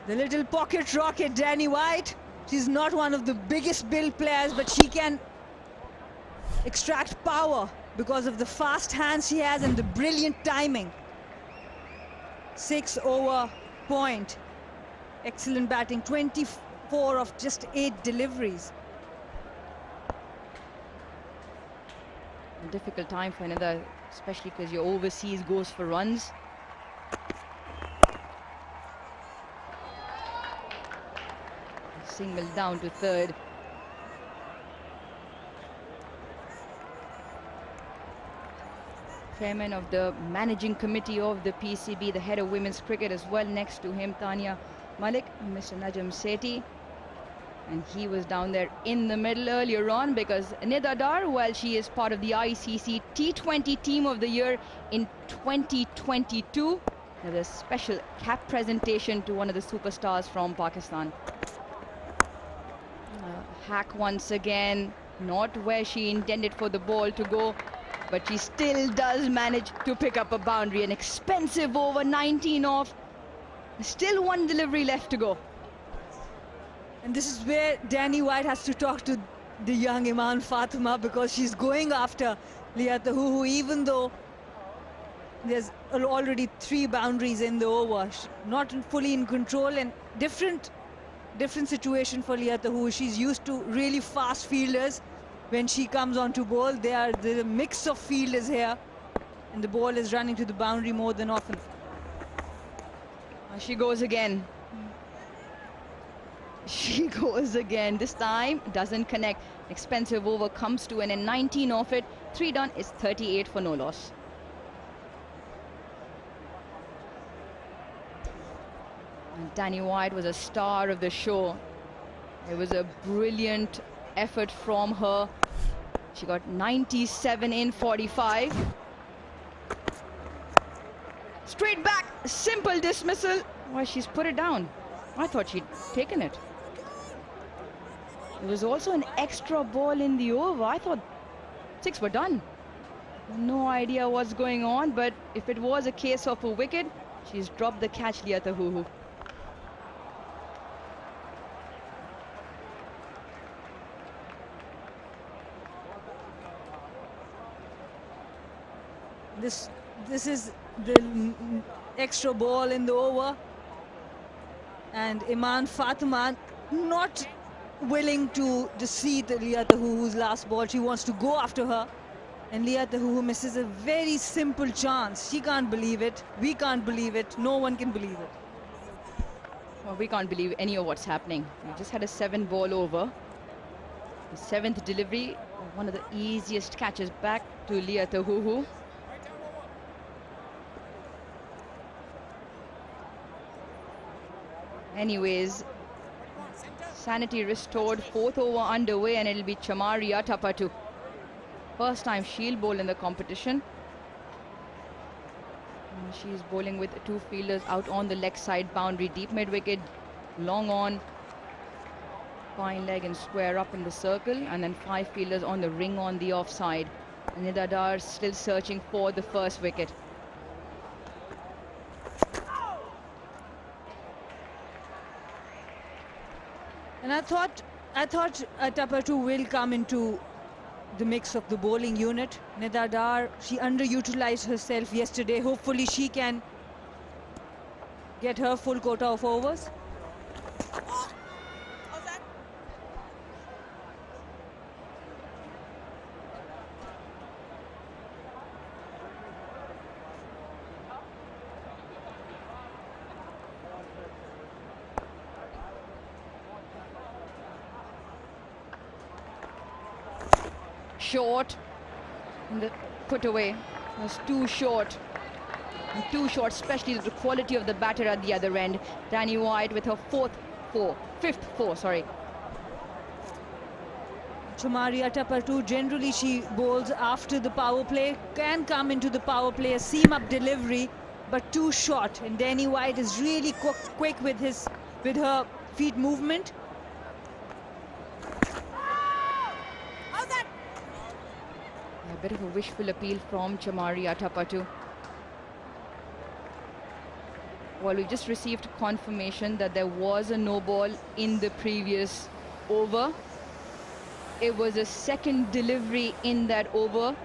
The little pocket rocket, Danny White. She's not one of the biggest build players, but she can extract power because of the fast hands she has and the brilliant timing. 6 over point. Excellent batting, 24 of just 8 deliveries. A difficult time for another, especially because your overseas goes for runs. Single down to third. Chairman of the managing committee of the PCB, the head of women's cricket as well, next to him, Tanya Malik, Mr. Najam Sethi. And he was down there in the middle earlier on because Nida Dar, well, she is part of the ICC T20 Team of the Year in 2022. There's a special cap presentation to one of the superstars from Pakistan. Hack once again, not where she intended for the ball to go, but she still does manage to pick up a boundary. An expensive over, 19 off. Still one delivery left to go. And this is where Danny White has to talk to the young Iman Fatima, because she's going after Leah Tahuhu, even though there's already 3 boundaries in the over. Not fully in control, and different situation for Leah Tahuhu. She's used to really fast fielders. When she comes on to bowl, there's a mix of fielders here, and the ball is running to the boundary more than often. She goes again. She goes again. This time doesn't connect. Expensive over comes to an end. 19 off it. 3 done is 38 for no loss. And Danny White was a star of the show. It was a brilliant effort from her. She got 97 in 45. Straight back, simple dismissal. Why, she's put it down. I thought she'd taken it. There was also an extra ball in the over. I thought 6 were done. No idea what's going on, but if it was a case of a wicket, she's dropped the catch, Leah Tahuhu. This is the extra ball in the over, and Iman Fatima not willing to decede Leah Tahuhu's last ball. She wants to go after her, and Leah Tahuhu misses a very simple chance. She can't believe it. We can't believe it. No one can believe it. Well, we can't believe any of what's happening. We just had a 7-ball over. The 7th delivery, one of the easiest catches back to Leah Tahuhu. Anyways, sanity restored, 4th over underway, and it'll be Chamaria Tapatu. First time she'll bowl in the competition. And she's bowling with 2 fielders out on the leg side boundary, deep mid wicket, long on, fine leg and square up in the circle, and then 5 fielders on the ring on the offside. And Nida Dar still searching for the first wicket. And I thought Tapatu will come into the mix of the bowling unit. Nida Dar, she underutilized herself yesterday. Hopefully she can get her full quota of overs. Short, and the put away was too short. And too short, especially the quality of the batter at the other end. Danny White with her fifth four, sorry. Chamaria Tapatu, generally she bowls after the power play, can come into the power play, a seam-up delivery, but too short. And Danny White is really quick with her feet movement. A bit of a wishful appeal from Chamaria Tapatu. Well, we just received confirmation that there was a no ball in the previous over. It was a second delivery in that over.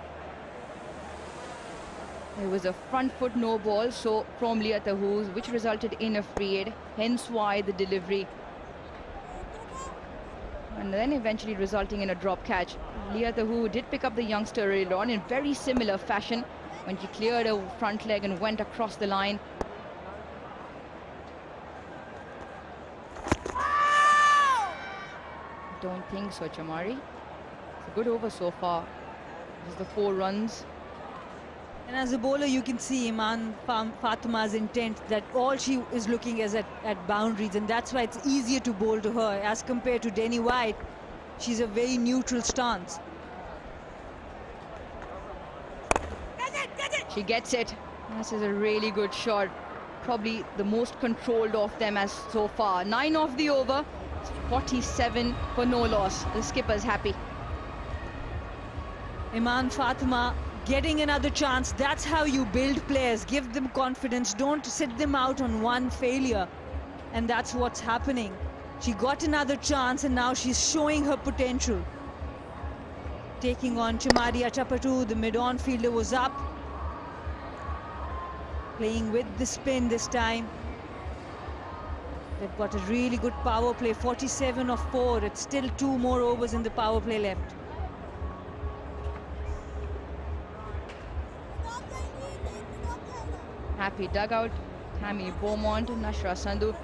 It was a front foot no ball, so from Leah Tahoos, which resulted in a free hit, hence why the delivery. And then eventually resulting in a drop catch. Leah Tahoo did pick up the youngster earlier on in very similar fashion when she cleared her front leg and went across the line. Don't think so, Chamari. It's a good over so far. Just the 4 runs. And as a bowler, you can see Iman Fatima's intent that all she is looking is at boundaries, and that's why it's easier to bowl to her as compared to Denny White. She's a very neutral stance. She gets it. This is a really good shot. Probably the most controlled of them as so far. 9 off the over. 47 for no loss. The skipper's happy. Iman Fatima getting another chance. That's how you build players. Give them confidence. Don't sit them out on one failure. And that's what's happening. She got another chance and now she's showing her potential. Taking on Chamari Achapatu, the mid-on fielder was up. Playing with the spin this time. They've got a really good power play, 47 of 4. It's still 2 more overs in the power play left. Happy dugout. Tammy Beaumont, Nashra Sandhu.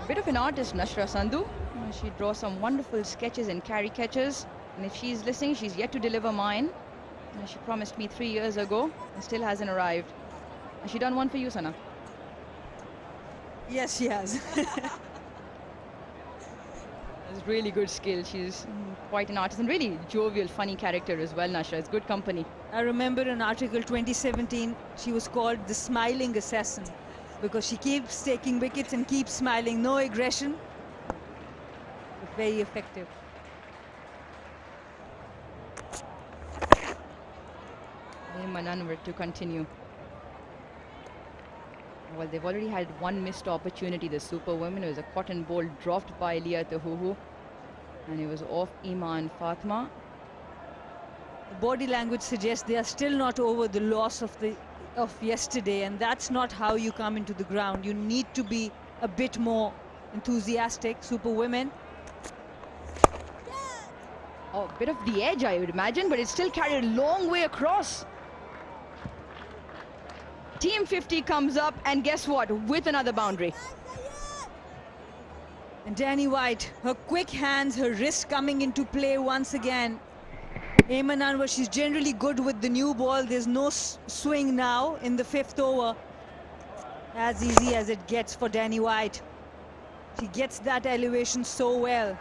Bit of an artist, Nashra Sandhu. She draws some wonderful sketches and carry catches. And if she's listening, she's yet to deliver mine. She promised me 3 years ago and still hasn't arrived. Has she done one for you, Sana? Yes, she has. It's really good skill. She's quite an artist and really jovial, funny character as well, Nashra. It's good company. I remember an article 2017, she was called the smiling assassin because she keeps taking wickets and keeps smiling. No aggression, but very effective. Mananwar to continue. Well, they've already had one missed opportunity, the Super Women. It was a cotton ball dropped by Leah Tahuhu, and it was off Iman Fatima. The body language suggests they are still not over the loss of yesterday, and that's not how you come into the ground. You need to be a bit more enthusiastic. Super Women. Oh, a bit of the edge, I would imagine, but it still carried a long way across. Team 50 comes up, and guess what? With another boundary. And Danny White, her quick hands, her wrist coming into play once again. Ayman Anwar, she's generally good with the new ball. There's no swing now in the 5th over. As easy as it gets for Danny White. She gets that elevation so well.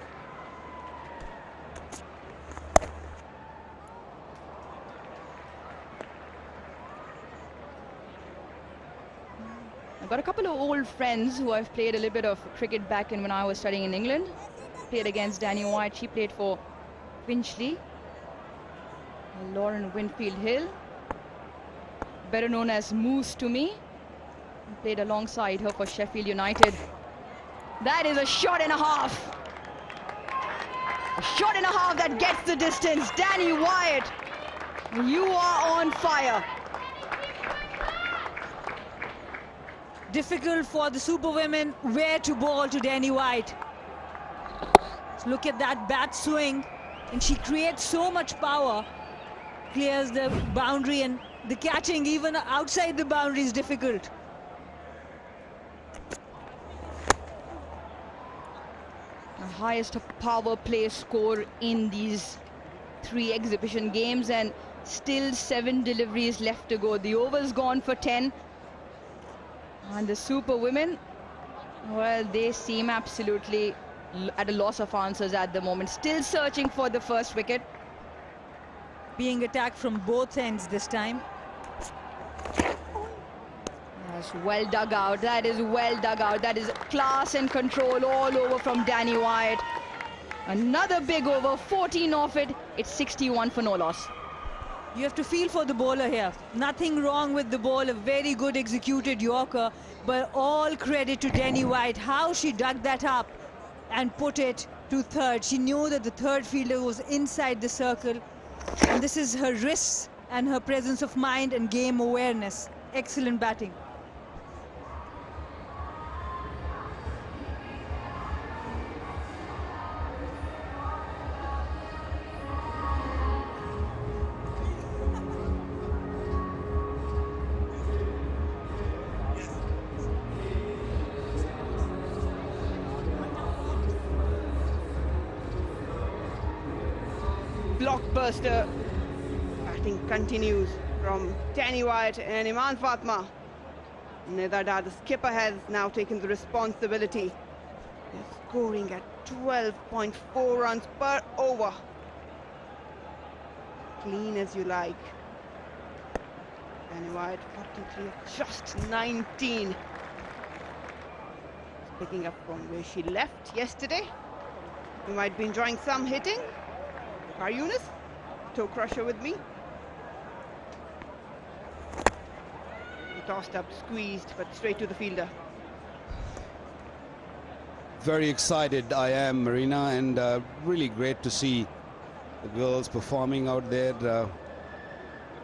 I've got a couple of old friends who I've played a little bit of cricket back in when I was studying in England. Played against Danny White. She played for Finchley. Lauren Winfield Hill, better known as Moose to me. Played alongside her for Sheffield United. That is a shot and a half. A shot and a half that gets the distance. Danny White, you are on fire. Difficult for the Super Women where to bowl to Danny White. So look at that bat swing, and she creates so much power. Clears the boundary, and the catching even outside the boundary is difficult. The highest power play score in these 3 exhibition games, and still 7 deliveries left to go. The over's gone for 10. And the Super Women, well, they seem absolutely at a loss of answers at the moment. Still searching for the first wicket. Being attacked from both ends this time. That's well dug out. That is well dug out. That is class and control all over from Danny White. Another big over, 14 off it. It's 61 for no loss. You have to feel for the bowler here. Nothing wrong with the ball, a very good executed Yorker, but all credit to Denny White, how she dug that up and put it to third. She knew that the third fielder was inside the circle, and this is her wrists and her presence of mind and game awareness. Excellent batting. Blockbuster batting continues from Danny White and Iman Fatma. Nida Dar, the skipper, has now taken the responsibility. They're scoring at 12.4 runs per over. Clean as you like. Danny White, 43 of just 19. Picking up from where she left yesterday. You might be enjoying some hitting. Yunus, toe crusher with me. Tossed up, squeezed, but straight to the fielder. Very excited I am, Marina, and really great to see the girls performing out there.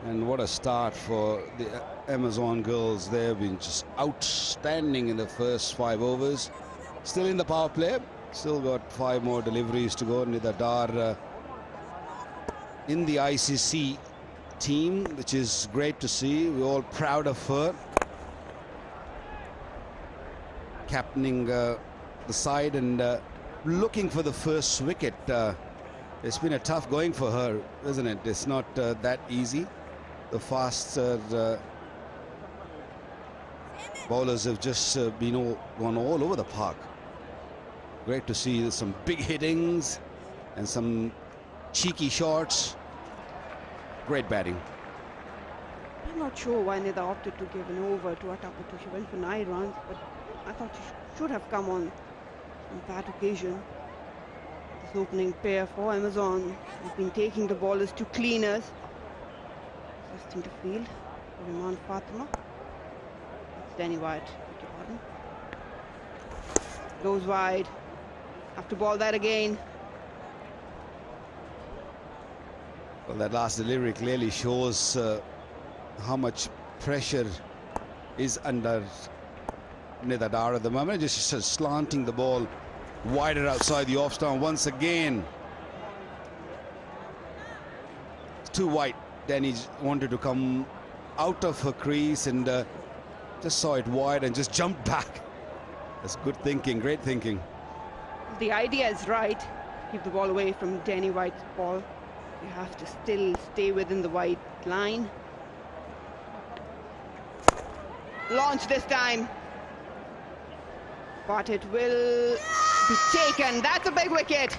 And what a start for the Amazon girls. They have been just outstanding in the first 5 overs. Still in the power play. Still got 5 more deliveries to go. Nida Dar in the ICC team, which is great to see. We're all proud of her. Captaining the side and looking for the first wicket. It's been a tough going for her, isn't it? It's not that easy. The fast bowlers have just gone all over the park. Great to see some big hittings and some cheeky shots. Great batting. I'm not sure why Nida opted to give an over to Atapatu. She went for 9 runs, but I thought she should have come on that occasion. This opening pair for Amazon have been taking the ballers to cleaners. First thing to field for Iman Fatima. That's Danny White. Goes wide. Have to ball that again. Well, that last delivery clearly shows how much pressure is under Nida Dar at the moment. Just slanting the ball wider outside the off stump once again. It's too wide. Danny wanted to come out of her crease and just saw it wide and just jumped back. That's good thinking, great thinking. The idea is right. Keep the ball away from Danny White's ball. You have to still stay within the white line. Launch this time. But it will be taken. That's a big wicket.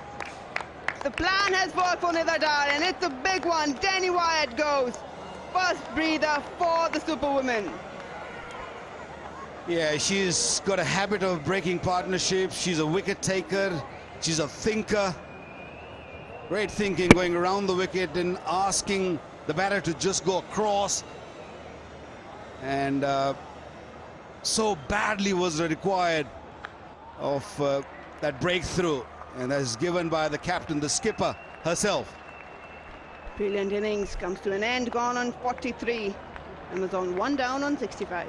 The plan has worked for Nida Dar, and it's a big one. Danny White goes. First breather for the Superwomen. Yeah, she's got a habit of breaking partnerships. She's a wicket taker. She's a thinker. Great thinking, going around the wicket and asking the batter to just go across. And so badly was required of that breakthrough. And that is given by the captain, the skipper herself. Brilliant innings comes to an end, gone on 43. Amazon 1 down on 65.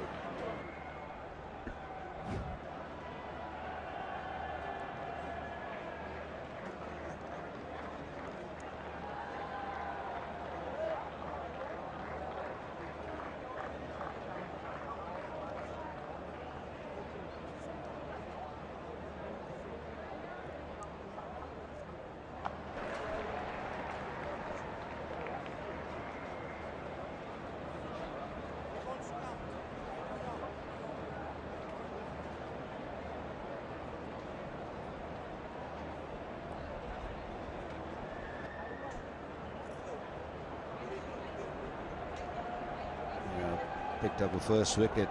Picked up a first wicket,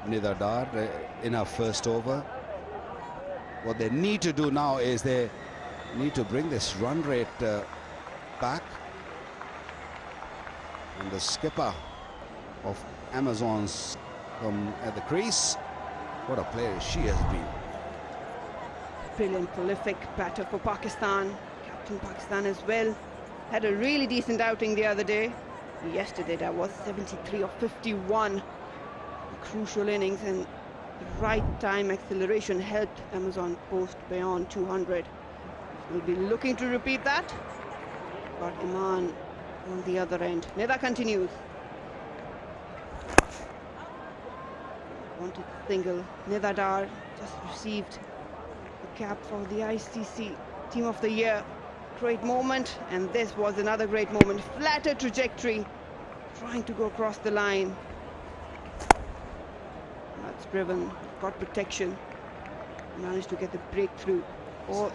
Nida Dar, in her first over. What they need to do now is they need to bring this run rate back. And the skipper of Amazons at the crease. What a player she has been. Brilliant, prolific batter for Pakistan. Captain Pakistan as well. Had a really decent outing the other day. Yesterday that was 73 of 51. A crucial innings, and the right time acceleration helped Amazon post beyond 200. We'll be looking to repeat that. Got Iman on the other end. Nida continues. Wanted single. Nida Dar just received the cap for the ICC Team of the Year. Great moment, and this was another great moment. Flatter trajectory, trying to go across the line. That's driven, got protection, managed to get the breakthrough. Oh.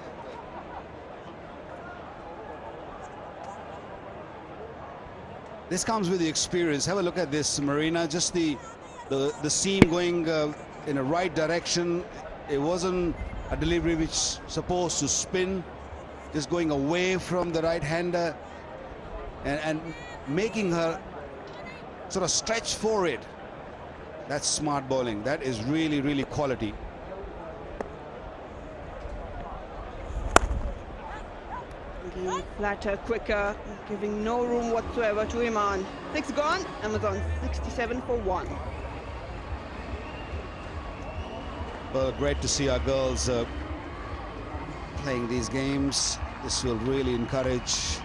This comes with the experience. Have a look at this, Marina. Just the seam going in a right direction. It wasn't a delivery which supposed to spin, just going away from the right-hander and making her sort of stretch for it. That's smart bowling. That is really, really quality. Again, flatter, quicker, giving no room whatsoever to Iman. 6 gone, Amazon 67 for 1. Well, great to see our girls playing these games. This will really encourage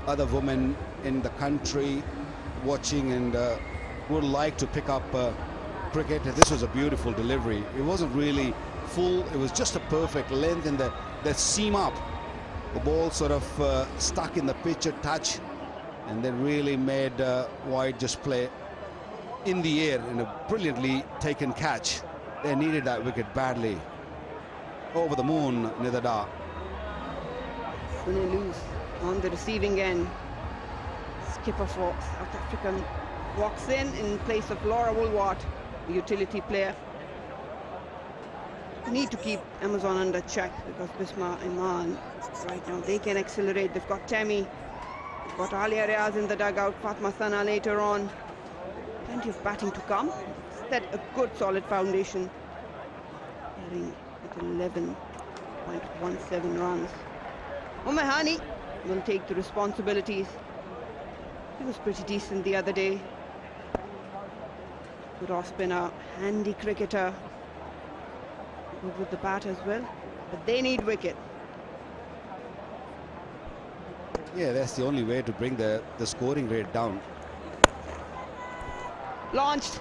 other women in the country watching and would like to pick up cricket. This was a beautiful delivery. It wasn't really full. It was just a perfect length, and the seam up. The ball sort of stuck in the pitch a touch, and then really made White just play in the air in a brilliantly taken catch. They needed that wicket badly. Over the moon, Nidada. Sunil loose on the receiving end. Skipper for South African walks in place of Laura Woolwart, the utility player. Need to keep Amazon under check because Bisma Iman right now they can accelerate. They've got Tammy, they've got Alia Riaz in the dugout, Fatma Sana later on. Plenty of batting to come. Set a good solid foundation. Heading at 11.17 runs. Umehani will take the responsibilities. He was pretty decent the other day. Good off spinner, handy cricketer. Good with the bat as well. But they need wicket. Yeah, that's the only way to bring the scoring rate down. Launched.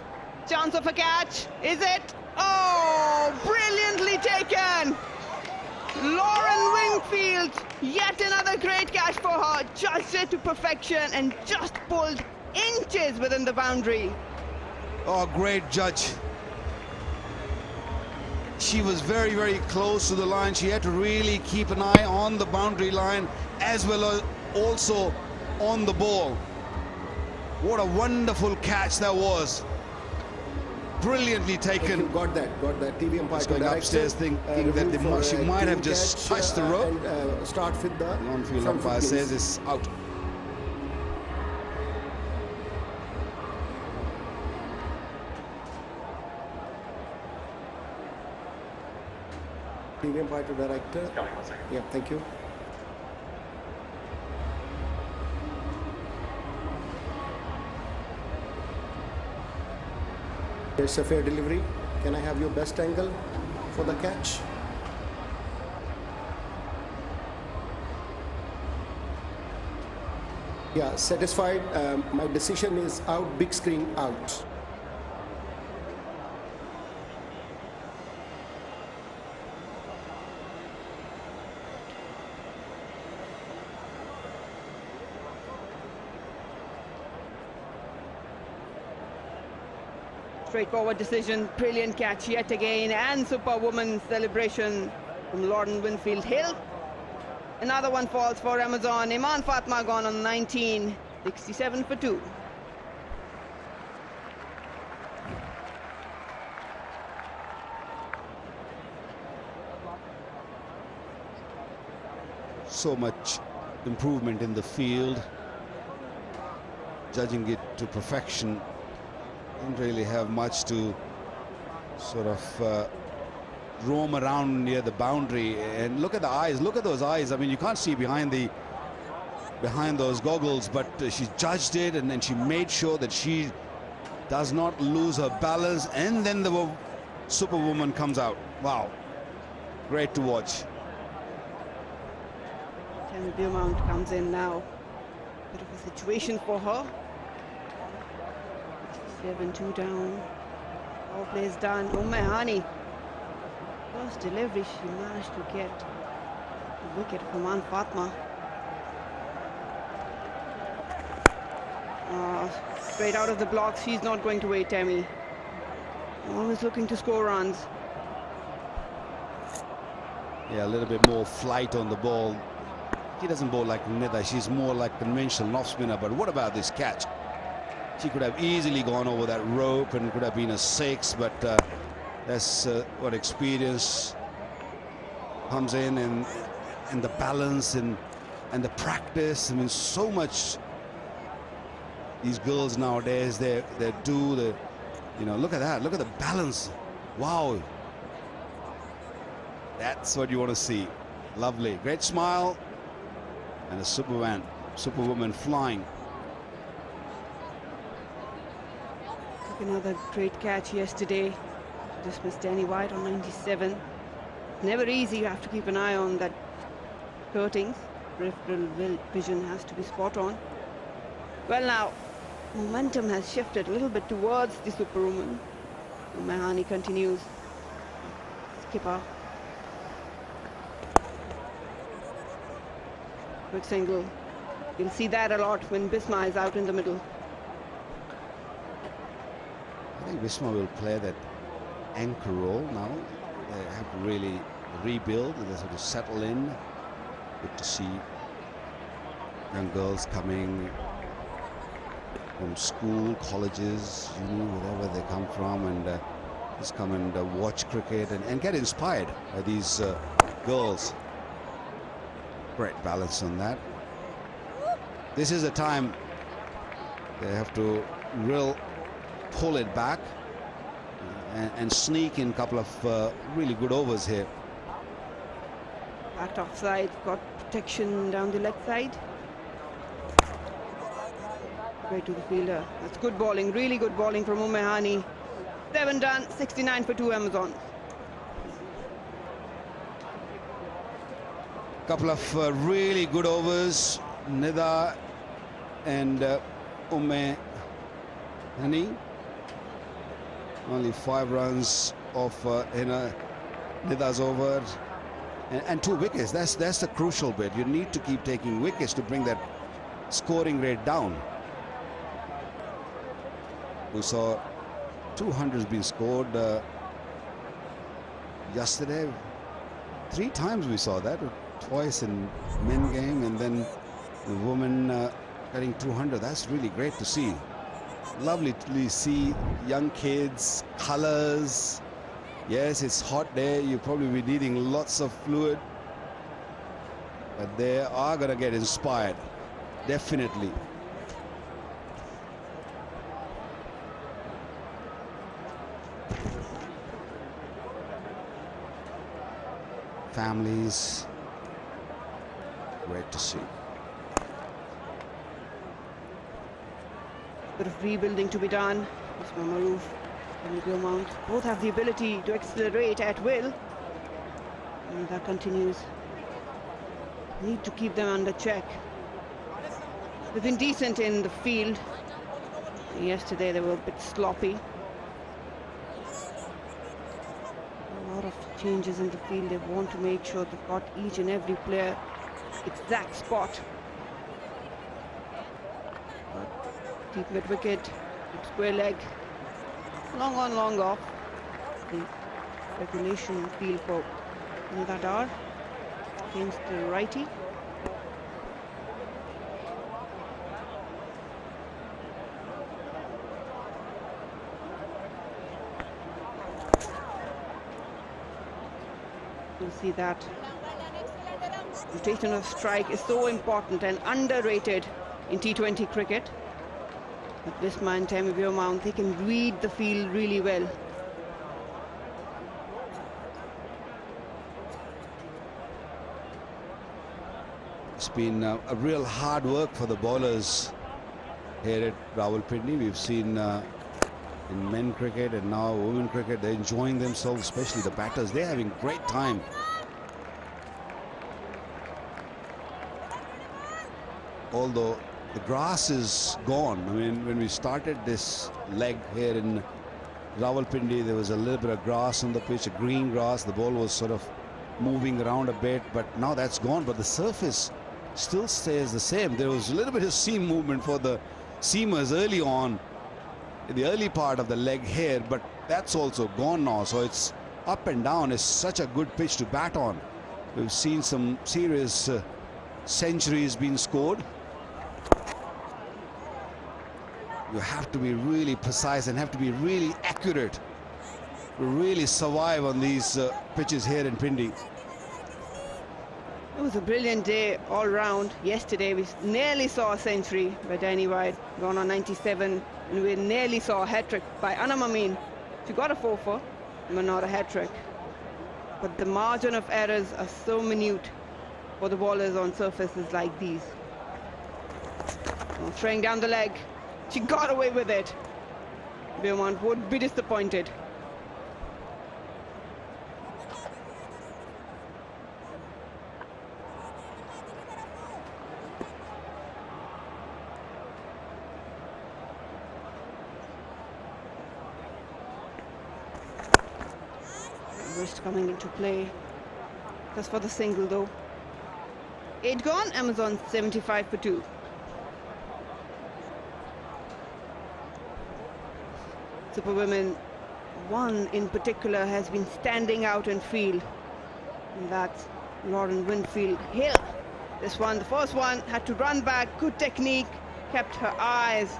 Chance of a catch. Is it? Oh, brilliantly taken. Lauren Wingfield. Yet another great catch for her. Judged it to perfection and just pulled inches within the boundary. Oh, great judge. She was very, very close to the line. She had to really keep an eye on the boundary line as well as also on the ball. What a wonderful catch that was. Brilliantly taken. Got that. TV umpire going upstairs thinking that she might have just touched the rope. And, start with the on-field umpire says it's out. TV umpire to director. Yeah, thank you. It's a fair delivery. Can I have your best angle for the catch? Yeah, satisfied. My decision is out, big screen out. Straightforward decision, brilliant catch yet again, and superwoman celebration from Lauren Winfield Hill. Another one falls for Amazon. Iman Fatma gone on 19, 67 for 2. So much improvement in the field. judging it to perfection. Didn't really have much to sort of roam around near the boundary. And look at the eyes. Look at those eyes. I mean, you can't see behind those goggles, but she judged it, and then she made sure that she does not lose her balance. And then the Superwoman comes out. Wow, great to watch. Tammy Beaumont comes in now. Bit of a situation for her. 7-2 down. All plays done. Hani. First delivery, she managed to get the wicket from Ann Fatma. Straight out of the blocks, she's not going to wait, Tammy. Always looking to score runs. Yeah, a little bit more flight on the ball. She doesn't bowl like Nida, she's more like conventional off spinner. But what about this catch? She could have easily gone over that rope and could have been a 6, but that's what experience comes in, and the balance and the practice. I mean, so much these girls nowadays they do the, you know, look at that, look at the balance. Wow, that's what you want to see. Lovely, great smile, and a superwoman flying. Another great catch yesterday. Just missed Danny White on 97. Never easy, you have to keep an eye on that coatings. Peripheral vision has to be spot on. Well, now momentum has shifted a little bit towards the Superwoman. Mahani continues. Skipper. Quick single. You'll see that a lot when Bisma is out in the middle. I think Bisma will play that anchor role now. They have to really rebuild, and they have to settle in. Good to see young girls coming from school, colleges, uni, wherever they come from, and just come and watch cricket and get inspired by these girls. Great balance on that. This is a time they have to pull it back and sneak in a couple of really good overs here. Backed offside, got protection down the left side. Right to the fielder. That's good bowling, really good bowling from Mahani. 7 done, 69 for 2 Amazons. Couple of really good overs. Nida and Hani. Only 5 runs off Nida's over, and 2 wickets. That's the crucial bit. You need to keep taking wickets to bring that scoring rate down. We saw 200s being scored yesterday. 3 times we saw that. Twice in men game, and then the woman getting 200. That's really great to see. Lovely to see young kids, colors. Yes, it's hot there. You'll probably be needing lots of fluid, but they are going to get inspired, definitely. Families, great to see. Bit of rebuilding to be done. Bisma Maroof and Beaumont both have the ability to accelerate at will, and that continues. Need to keep them under check. They've been decent in the field. Yesterday they were a bit sloppy. A lot of changes in the field. They want to make sure they've got each and every player exact spot. Deep mid wicket, deep square leg, long on, long off. The regulation field for Nadar against the righty. You'll see that rotation of strike is so important and underrated in T20 cricket. But Visma and Temibio Mount, they can read the field really well. It's been a real hard work for the bowlers here at Rawalpindi. We've seen in men cricket and now women cricket, they're enjoying themselves, especially the batters. They're having great time. Although the grass is gone. I mean, when we started this leg here in Rawalpindi, there was a little bit of grass on the pitch, a green grass. The ball was sort of moving around a bit, but now that's gone. But the surface still stays the same. There was a little bit of seam movement for the seamers early on, in the early part of the leg here, but that's also gone now. So it's up and down. It's such a good pitch to bat on. We've seen some serious centuries being scored. You have to be really precise and have to be really accurate to really survive on these pitches here in Pindi. It was a brilliant day all round. Yesterday we nearly saw a century by Danny White, gone on 97, and we nearly saw a hat-trick by Anam Amin. She got a 4-4, but not a hat-trick. But the margin of errors are so minute for the bowlers on surfaces like these. Throwing down the leg. She got away with it. Beaumont would be disappointed. Wrist coming into play. Just for the single though. 8 gone, Amazon 75 for 2. Super Women, one in particular has been standing out in field, and that's Lauren Winfield Hill. This one, the first one, had to run back, good technique, kept her eyes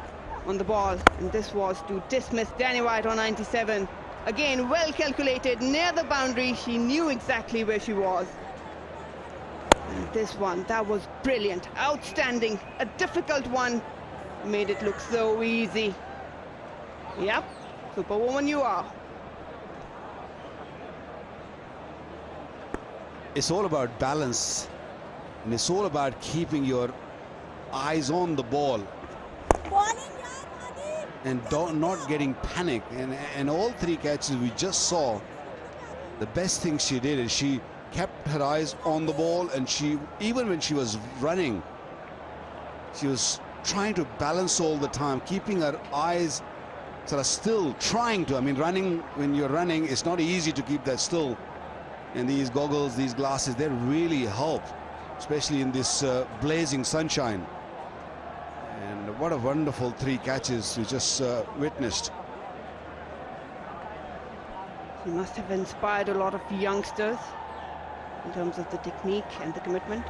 on the ball, and this was to dismiss Danny White on 97. Again, well calculated, near the boundary, she knew exactly where she was. And this one, that was brilliant, outstanding, a difficult one, made it look so easy. Yep. Superwoman you are. It's all about balance, and it's all about keeping your eyes on the ball and not getting panicked. And all 3 catches we just saw, the best thing she did is she kept her eyes on the ball, and she, even when she was running, she was trying to balance all the time, keeping her eyes sort of still, trying to. I mean, running, when you're running, it's not easy to keep that still. And these goggles, these glasses, they really help, especially in this blazing sunshine. And what a wonderful 3 catches we just witnessed. She must have inspired a lot of youngsters in terms of the technique and the commitment.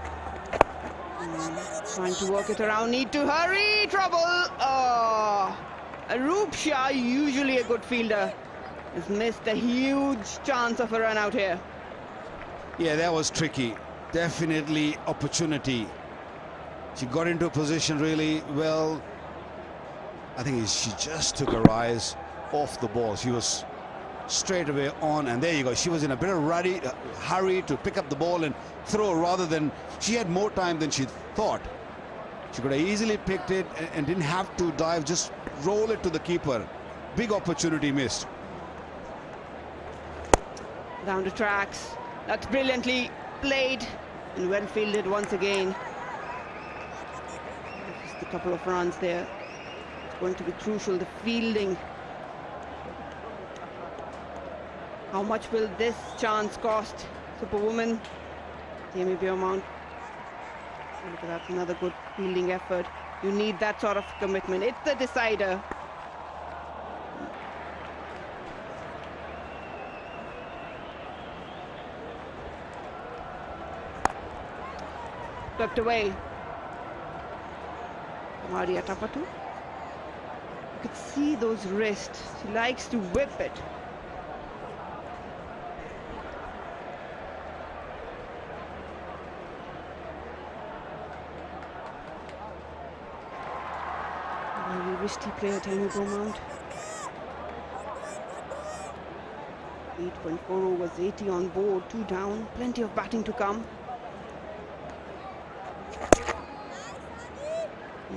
Trying to work it around, need to hurry, trouble. Oh. Aroop Shah, usually a good fielder, has missed a huge chance of a run out here. Yeah, that was tricky. Definitely opportunity. She got into a position really well. I think she just took her eyes off the ball. She was straight away on, and there you go. She was in a bit of hurry to pick up the ball and throw, rather than, she had more time than she thought. She could have easily picked it and didn't have to dive, just roll it to the keeper. Big opportunity missed. Down the tracks. That's brilliantly played and well fielded once again. Just a couple of runs there. It's going to be crucial, the fielding. How much will this chance cost Superwoman? Jamie Beaumont. Look at that, another good fielding effort. You need that sort of commitment. It's the decider. Swept away. Maria Tapatu. You could see those wrists. She likes to whip it. We Wristy player, Tainu Beaumont. 8.4 overs, 80 on board, 2 down, plenty of batting to come.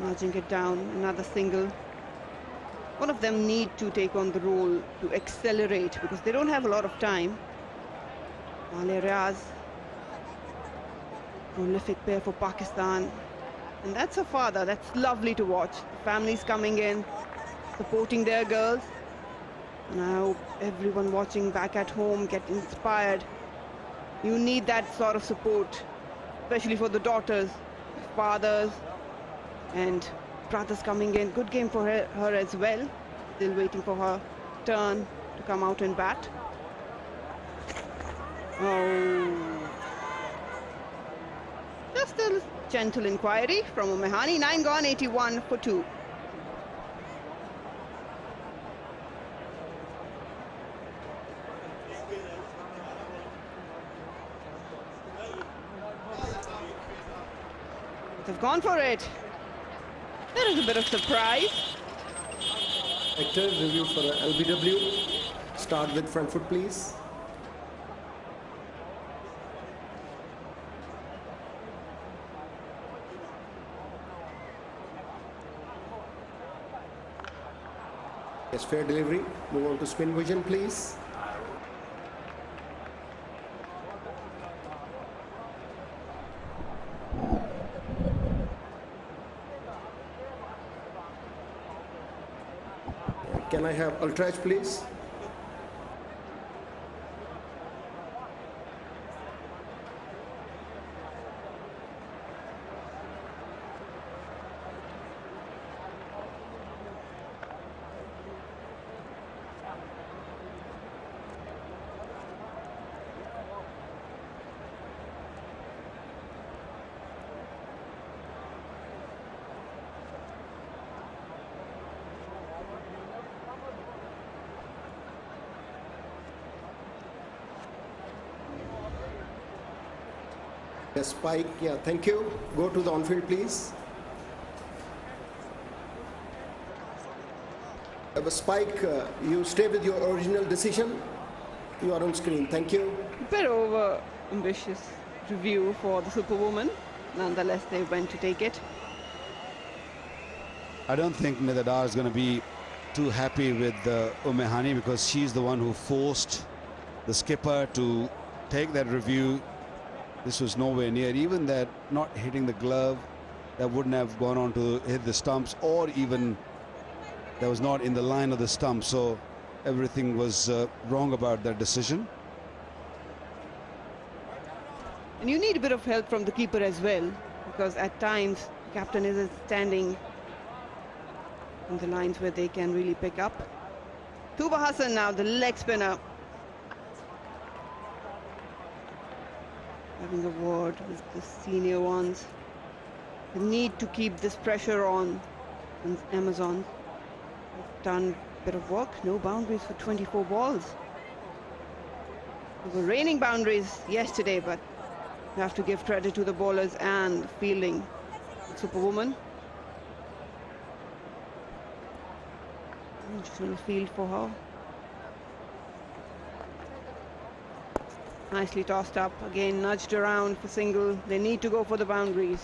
Nudging it down, another single. One of them need to take on the role to accelerate because they don't have a lot of time. Wale Riaz, prolific pair for Pakistan. And that's a father, that's lovely to watch. The families coming in, supporting their girls. And I hope everyone watching back at home get inspired. You need that sort of support, especially for the daughters, fathers, and brothers coming in. Good game for her as well. Still waiting for her turn to come out and bat. Oh. Just a gentle inquiry from Umehani. 9 gone, 81 for 2. They've gone for it. There is a bit of surprise. Hector, review for LBW. Start with front foot, please. Yes, fair delivery. Move on to spin vision, please. Can I have ultra-edge, please? Yes, Spike, yeah, thank you. Go to the on-field, please. Spike, you stay with your original decision. You are on screen, thank you. Bit over ambitious review for the Superwoman. Nonetheless, they went to take it. I don't think Nidadar is going to be too happy with Umehani because she's the one who forced the skipper to take that review. This was nowhere near. Even that not hitting the glove, that wouldn't have gone on to hit the stumps, or even that was not in the line of the stump. So everything was wrong about that decision. And you need a bit of help from the keeper as well, because at times the captain isn't standing in the lines where they can really pick up. Tuba Hassan now, the leg spinner. Having a word with the senior ones. The need to keep this pressure on Amazon. They've done a bit of work. No boundaries for 24 balls. There were raining boundaries yesterday, but you have to give credit to the bowlers and fielding. Superwoman. Original field for her. Nicely tossed up, again nudged around for single. They need to go for the boundaries.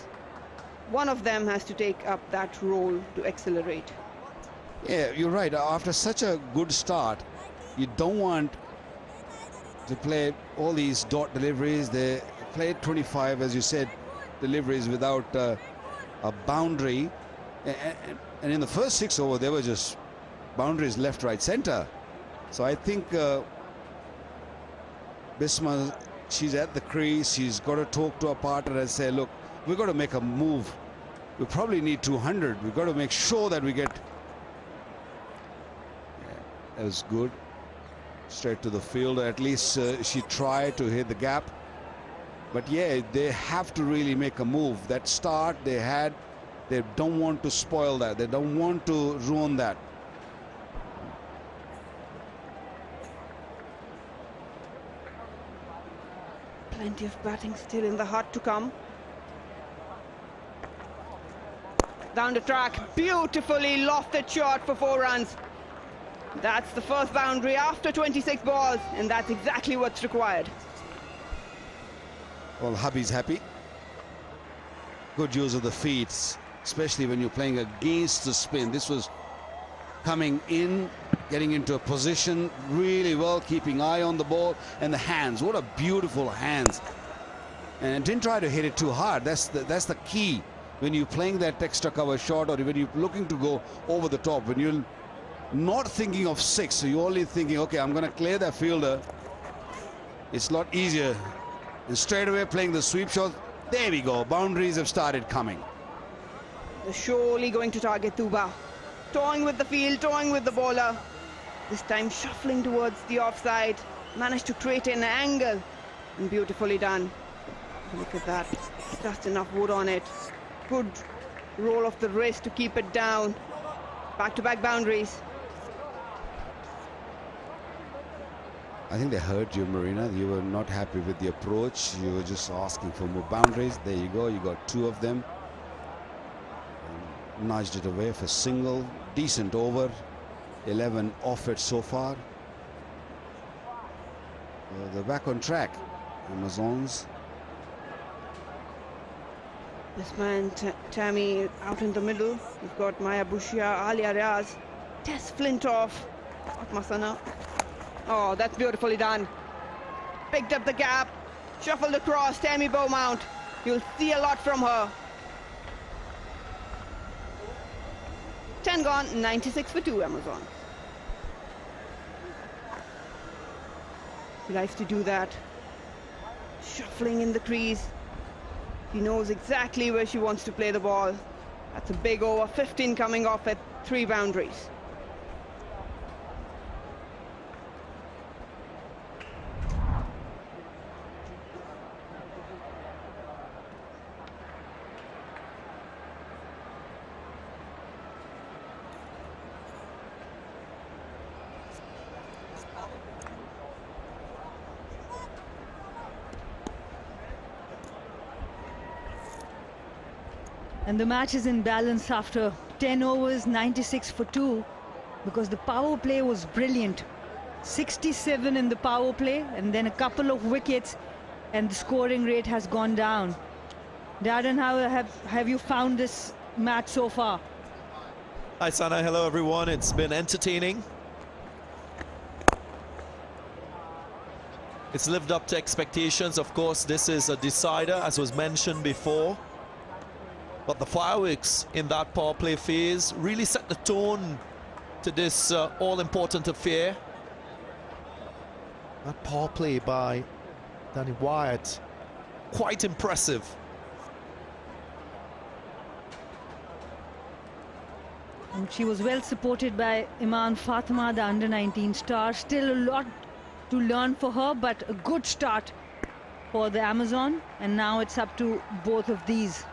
One of them has to take up that role to accelerate. Yeah, you're right. After such a good start, you don't want to play all these dot deliveries. They played 25, as you said, deliveries without a boundary. And in the first 6 overs, they were just boundaries left, right, center. So I think Bisma, she's at the crease. She's got to talk to her partner and say, look, we've got to make a move. We probably need 200. We've got to make sure that we get... Yeah, that was good. Straight to the field. At least she tried to hit the gap. But yeah, they have to really make a move. That start they had, they don't want to spoil that. They don't want to ruin that. Plenty of batting still in the heart to come. Down the track, beautifully lofted shot for 4 runs. That's the first boundary after 26 balls, and that's exactly what's required. Well, hubby's happy. Good use of the feet, especially when you're playing against the spin. This was coming in, getting into a position really well, keeping eye on the ball, and the hands. What a beautiful hands. And didn't try to hit it too hard. That's the key when you're playing that extra cover shot, or when you're looking to go over the top. When you're not thinking of 6, so you're only thinking, okay, I'm going to clear that fielder. It's a lot easier. And straight away playing the sweep shot. There we go. Boundaries have started coming. They're surely going to target Tuba. Toying with the field, toying with the bowler. This time shuffling towards the offside. Managed to create an angle. And beautifully done. Look at that. Just enough wood on it. Good roll of the wrist to keep it down. Back-to-back boundaries. I think they heard you, Marina. You were not happy with the approach. You were just asking for more boundaries. There you go. You got 2 of them. Nudged it away for single. Decent over. 11 off it so far. They're back on track. Amazons. This man, Tammy, out in the middle. You've got Maya Bushia, Alia Riaz, Tess Flintoff, Masana. Oh, that's beautifully done. Picked up the gap, shuffled across, Tammy Beaumont. You'll see a lot from her. 10 gone, 96 for 2, Amazon. He likes to do that. Shuffling in the crease. He knows exactly where she wants to play the ball. That's a big over, 15 coming off at 3 boundaries. And the match is in balance after 10 overs, 96 for 2, because the power play was brilliant. 67 in the power play, and then a couple of wickets, and the scoring rate has gone down. Darren, how have you found this match so far? Hi, Sana. Hello, everyone. It's been entertaining. It's lived up to expectations. Of course, this is a decider, as was mentioned before. But the fireworks in that power play phase really set the tone to this all-important affair. That power play by Danny Wyatt, quite impressive. And she was well supported by Iman Fatima, the under-19 star. Still a lot to learn for her, but a good start for the Amazon. And now it's up to both of these.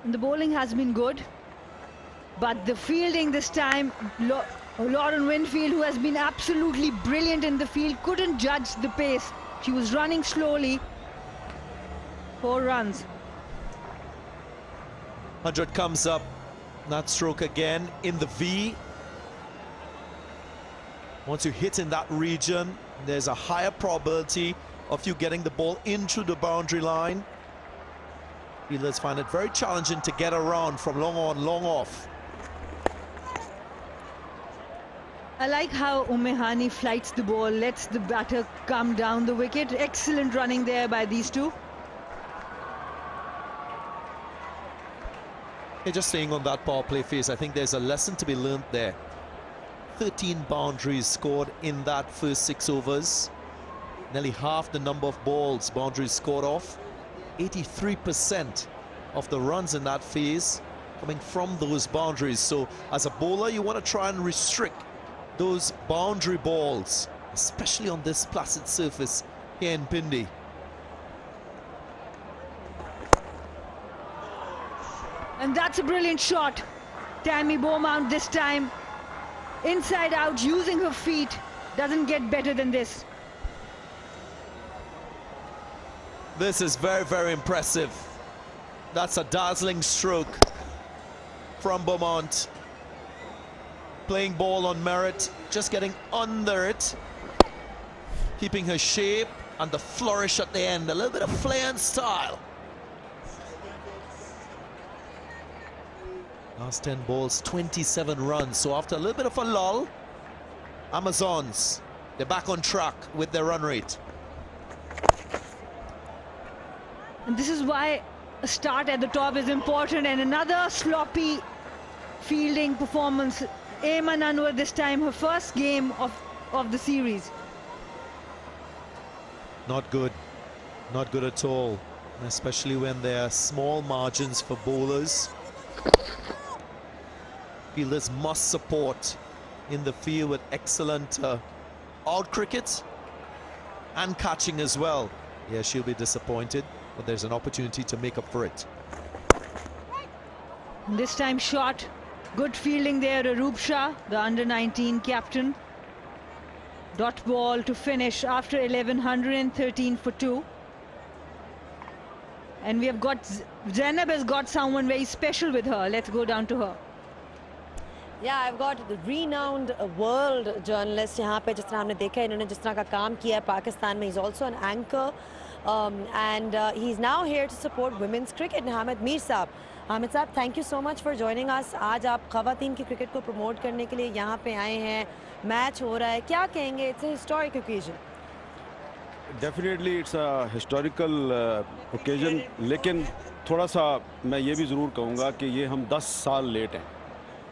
The bowling has been good, but the fielding this time, Lauren Winfield, who has been absolutely brilliant in the field, couldn't judge the pace. She was running slowly. 4 runs. 100 comes up, that stroke again in the V. Once you hit in that region, there's a higher probability of you getting the ball into the boundary line. Fielders find it very challenging to get around from long on, long off. I like how Umehani flights the ball, lets the batter come down the wicket. Excellent running there by these two. Hey, just staying on that power play phase, I think there's a lesson to be learned there. 13 boundaries scored in that first 6 overs. Nearly half the number of balls boundaries scored off. 83% of the runs in that phase coming from those boundaries. So as a bowler, you want to try and restrict those boundary balls, especially on this placid surface here in Pindi. And that's a brilliant shot. Tammy Beaumont this time inside out, using her feet. Doesn't get better than this. This is very, very impressive. That's a dazzling stroke from Beaumont. Playing ball on merit, just getting under it. Keeping her shape and the flourish at the end. A little bit of flair and style. Last 10 balls, 27 runs. So after a little bit of a lull, Amazons, they're back on track with their run rate. And this is why a start at the top is important. And another sloppy fielding performance. Ayman Anwar this time, her first game of the series. Not good. Not good at all. Especially when there are small margins for bowlers. Fielders must support in the field with excellent out cricket and catching as well. Yeah, she'll be disappointed, but there's an opportunity to make up for it. This time shot. Good fielding there, Aroop Shah, the under-19 captain. Dot ball to finish after 1113 for 2. And we have got, Zainab has got someone very special with her. Let's go down to her. Yeah, I've got the renowned world journalist यहाँ पे जिस तरह हमने देखा है इन्होंने जिस तरह का काम किया है पाकिस्तान में. He's also an anchor and he's now here to support women's cricket. Hamid Mir साहब, Hamid साहब, thank you so much for joining us. आज आप ख़वातीन की क्रिकेट को प्रमोट करने के लिए यहाँ पे आए हैं. मैच हो रहा है, क्या कहेंगे? It's a historic occasion. Definitely it's a historical occasion. लेकिन थोड़ा सा मैं ये भी ज़रूर कहूँगा कि ये हम 10 साल लेट हैं.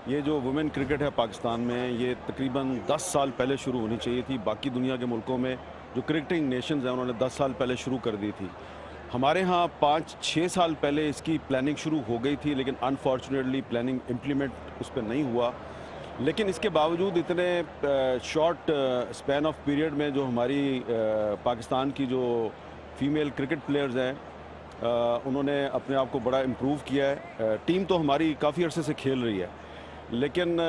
ये जो वुमेन क्रिकेट है पाकिस्तान में, ये तकरीबन 10 साल पहले शुरू होनी चाहिए थी. बाकी दुनिया के मुल्कों में जो क्रिकेटिंग नेशंस हैं उन्होंने 10 साल पहले शुरू कर दी थी. हमारे यहाँ 5-6 साल पहले इसकी प्लानिंग शुरू हो गई थी, लेकिन अनफॉर्चुनेटली प्लानिंग इम्प्लीमेंट उस पर नहीं हुआ. लेकिन इसके बावजूद इतने शॉर्ट स्पैन ऑफ पीरियड में जो हमारी पाकिस्तान की जो फीमेल क्रिकेट प्लेयर्स हैं उन्होंने अपने आप को बड़ा इम्प्रूव किया है. टीम तो हमारी काफ़ी अरसे से खेल रही है, लेकिन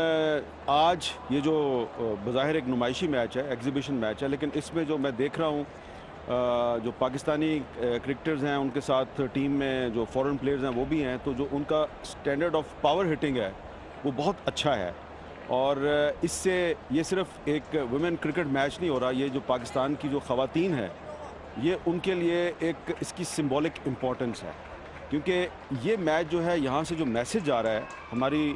आज ये जो बज़ाहिर एक नुमाइशी मैच है, एग्जीबिशन मैच है, लेकिन इसमें जो मैं देख रहा हूँ जो पाकिस्तानी क्रिकेटर्स हैं उनके साथ टीम में जो फॉरेन प्लेयर्स हैं वो भी हैं, तो जो उनका स्टैंडर्ड ऑफ पावर हिटिंग है वो बहुत अच्छा है. और इससे ये सिर्फ एक वुमेन क्रिकेट मैच नहीं हो रहा, ये जो पाकिस्तान की जो ख़वातीन है ये उनके लिए एक इसकी सिंबॉलिक इम्पोर्टेंस है. क्योंकि ये मैच जो है यहाँ से जो मैसेज आ रहा है हमारी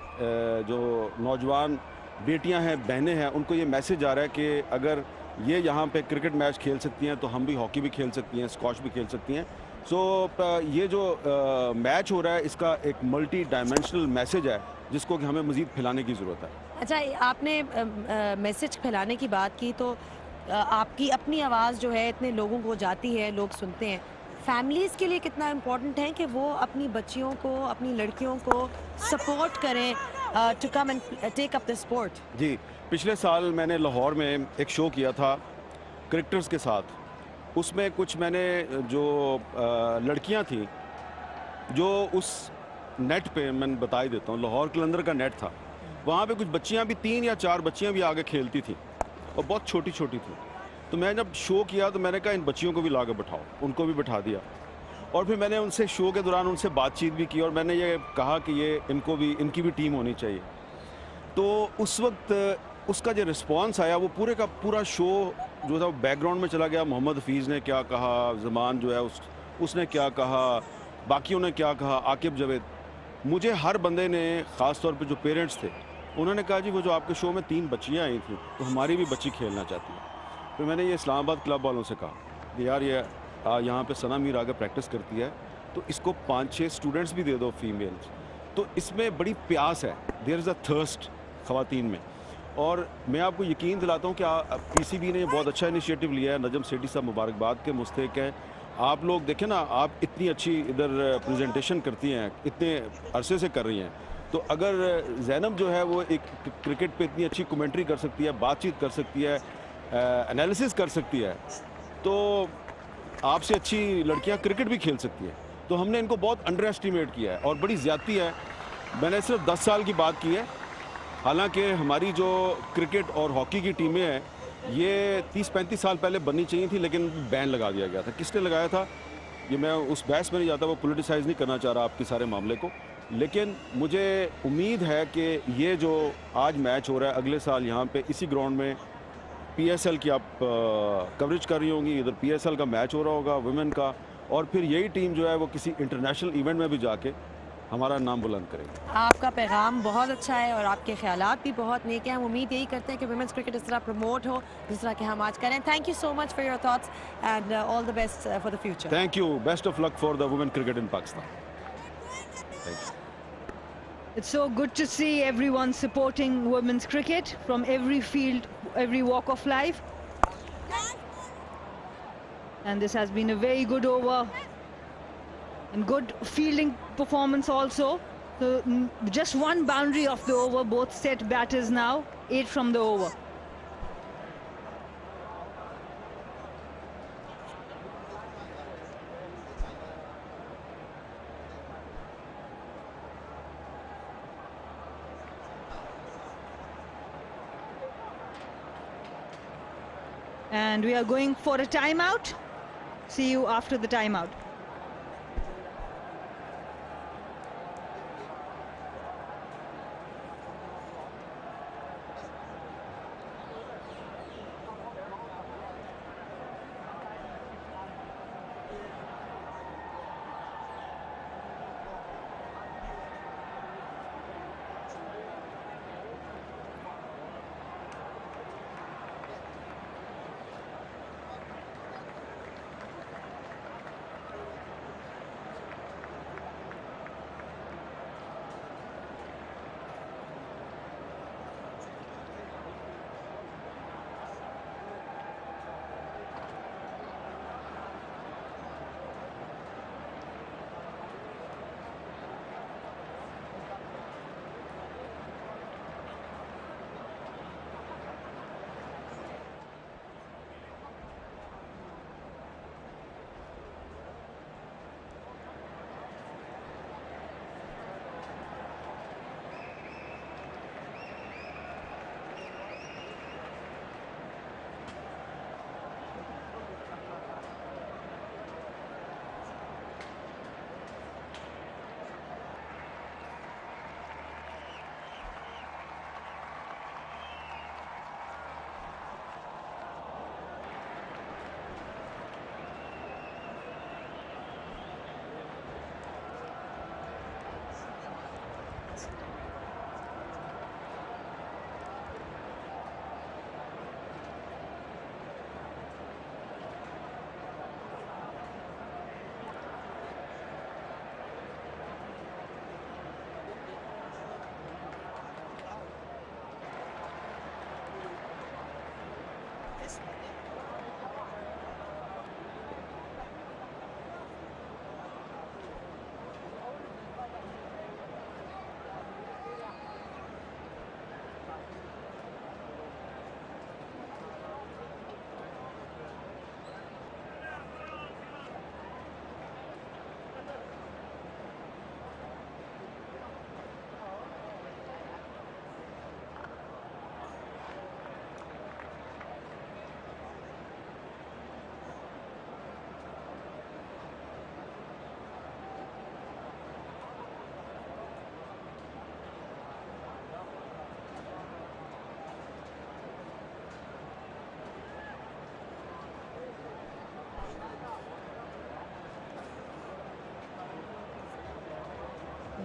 जो नौजवान बेटियां हैं, बहनें हैं, उनको ये मैसेज आ रहा है कि अगर ये यहाँ पे क्रिकेट मैच खेल सकती हैं तो हम भी हॉकी भी खेल सकती हैं, स्क्वॉश भी खेल सकती हैं. सो ये जो मैच हो रहा है इसका एक मल्टी डायमेंशनल मैसेज है जिसको कि हमें मज़ीद फैलाने की ज़रूरत है. अच्छा, आपने मैसेज फैलाने की बात की, तो आपकी अपनी आवाज़ जो है इतने लोगों को जाती है, लोग सुनते हैं. फैमिलीज़ के लिए कितना इम्पोर्टेंट है कि वो अपनी बच्चियों को, अपनी लड़कियों को सपोर्ट करें to come and take up the sport? जी, पिछले साल मैंने लाहौर में एक शो किया था क्रिकेटर्स के साथ. उसमें कुछ मैंने जो लड़कियां थी जो उस नेट पे, मैं बता ही देता हूँ, लाहौर कलंदर का नेट था, वहाँ पे कुछ बच्चियाँ भी 3 या 4 बच्चियाँ भी आगे खेलती थी और बहुत छोटी छोटी थी. तो मैं जब शो किया तो मैंने कहा इन बच्चियों को भी ला के बैठाओ, उनको भी बैठा दिया. और फिर मैंने उनसे शो के दौरान उनसे बातचीत भी की और मैंने ये कहा कि ये इनकी भी टीम होनी चाहिए. तो उस वक्त उसका जो रिस्पांस आया वो पूरे का पूरा शो जो था बैकग्राउंड में चला गया. मोहम्मद हफीज़ ने क्या कहा, ज़मान जो है उसने क्या कहा, बाकियों ने क्या कहा, आकिब जावेद. मुझे हर बंदे ने, ख़ास तौर पे जो पेरेंट्स थे, उन्होंने कहा जी वो जो आपके शो में 3 बच्चियाँ आई थी तो हमारी भी बच्ची खेलना चाहती है. फिर मैंने ये इस्लामाबाद क्लब वालों से कहा कि यार ये यहाँ पे सना मीर आगे प्रैक्टिस करती है तो इसको 5-6 स्टूडेंट्स भी दे दो फीमेल्स. तो इसमें बड़ी प्यास है, देयर इज़ अ थर्स्ट ख़वातीन में. और मैं आपको यकीन दिलाता हूँ कि पीसीबी ने बहुत अच्छा इनिशिएटिव लिया है. नजम सेठी साहब मुबारकबाद के मुस्तहिक हैं. आप लोग देखें ना, आप इतनी अच्छी इधर प्रेजेंटेशन करती हैं, इतने अरसे से कर रही हैं, तो अगर ज़ैनब जो है वो एक क्रिकेट पे इतनी अच्छी कमेंट्री कर सकती है, बातचीत कर सकती है, एनालिसिस कर सकती है, तो आपसे अच्छी लड़कियां क्रिकेट भी खेल सकती है. तो हमने इनको बहुत अंडर एस्टिमेट किया है और बड़ी ज़्यादती है. मैंने सिर्फ 10 साल की बात की है, हालांकि हमारी जो क्रिकेट और हॉकी की टीमें हैं ये 30-35 साल पहले बननी चाहिए थी, लेकिन बैन लगा दिया गया था. किसने लगाया था? ये मैं उस बहस में नहीं जाता, वो पॉलिटिसाइज नहीं करना चाह रहा आपके सारे मामले को, लेकिन मुझे उम्मीद है कि ये जो आज मैच हो रहा है, अगले साल यहाँ पे इसी ग्राउंड में PSL की आप कवरेज कर रही होंगी, इधर PSL का मैच हो रहा होगा वुमेन का, और फिर यही टीम जो है वो किसी इंटरनेशनल इवेंट में भी जाके हमारा नाम बुलंद करेगी। आपका पैगाम बहुत अच्छा है और आपके ख्यालात भी बहुत नेक हैं। हम उम्मीद यही करते हैं कि वुमेन्स क्रिकेट इस तरह प्रमोट हो जिस तरह के हम आज करें। Thank you so much for your thoughts and all the best for the future. Thank you, best of luck for the women cricket in Pakistan. Thank you. It's so good to see everyone supporting women's cricket from every field, every walk of life. And this has been a very good over and good fielding performance also. So just one boundary of the over, both set batters now, 8 from the over. And we are going for a timeout. See you after the timeout.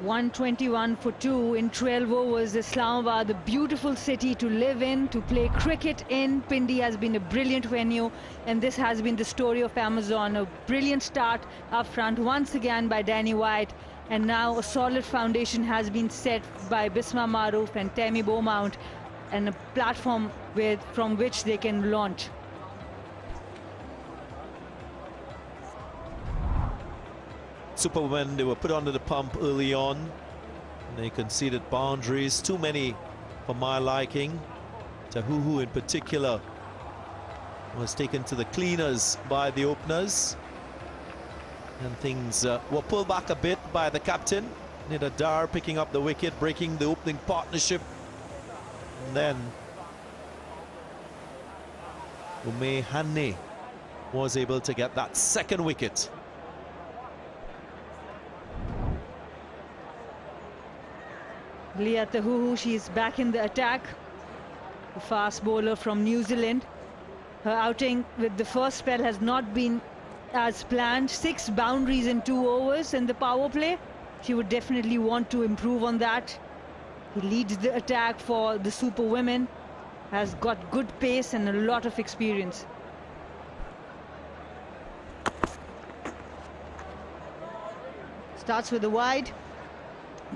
$121 for 2 in 12 overs. Islamabad, a beautiful city to live in, to play cricket in. Pindi has been a brilliant venue, and this has been the story of Amazon. A brilliant start up front once again by Danny White, and now a solid foundation has been set by Bisma Maroof and Tammy Beaumont, and a platform from which they can launch. Superwomen, they were put under the pump early on. They conceded boundaries, too many for my liking. Tahuhu in particular was taken to the cleaners by the openers. And things were pulled back a bit by the captain. Nida Dar picking up the wicket, breaking the opening partnership. And then Ume Hanne was able to get that second wicket. Leah Tahuhu, she's back in the attack. The fast bowler from New Zealand. Her outing with the first spell has not been as planned. 6 boundaries in 2 overs in the power play. She would definitely want to improve on that. He leads the attack for the Super Women. Has got good pace and a lot of experience. Starts with a wide.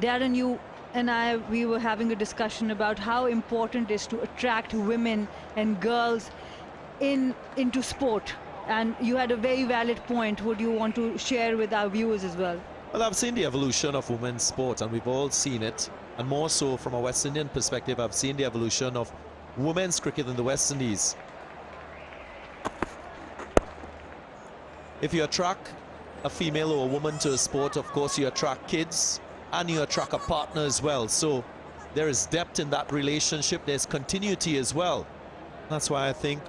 Darren, you and we were having a discussion about how important it is to attract women and girls into sport. And you had a very valid point. Would you want to share with our viewers as well? Well, I've seen the evolution of women's sport, and we've all seen it. And more so from a West Indian perspective, I've seen the evolution of women's cricket in the West Indies. If you attract a female or a woman to a sport, of course you attract kids and you attract a partner as well. So there is depth in that relationship. There's continuity as well. That's why I think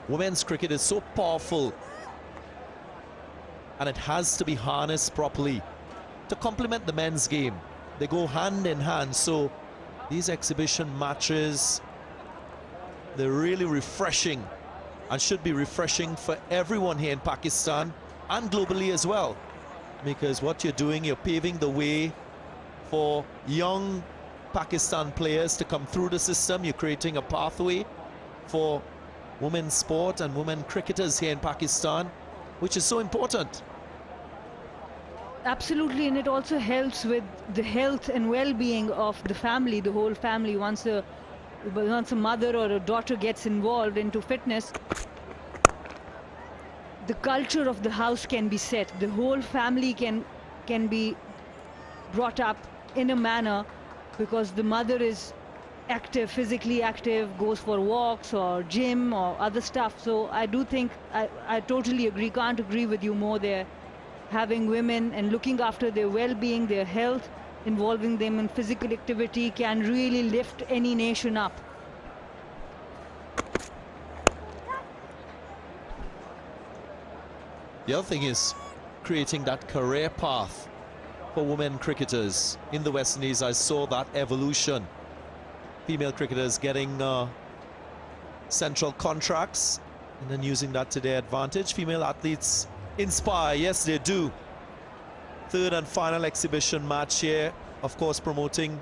women's cricket is so powerful, and it has to be harnessed properly to complement the men's game. They go hand in hand. So these exhibition matches, they're really refreshing and should be refreshing for everyone here in Pakistan and globally as well, because what you're doing, you're paving the way for young Pakistan players to come through the system. You're creating a pathway for women's sport and women cricketers here in Pakistan, which is so important. Absolutely, and it also helps with the health and well-being of the family, the whole family. Once a mother or a daughter gets involved into fitness, the culture of the house can be set. The whole family can be brought up in a manner, because the mother is active, physically active, goes for walks or gym or other stuff. So I do think I totally agree, can't agree with you more there. Having women and looking after their well-being, their health, involving them in physical activity can really lift any nation up. The other thing is creating that career path for women cricketers in the West Indies. I saw that evolution. Female cricketers getting central contracts and then using that to their advantage. Female athletes inspire, yes they do. Third and final exhibition match here, of course promoting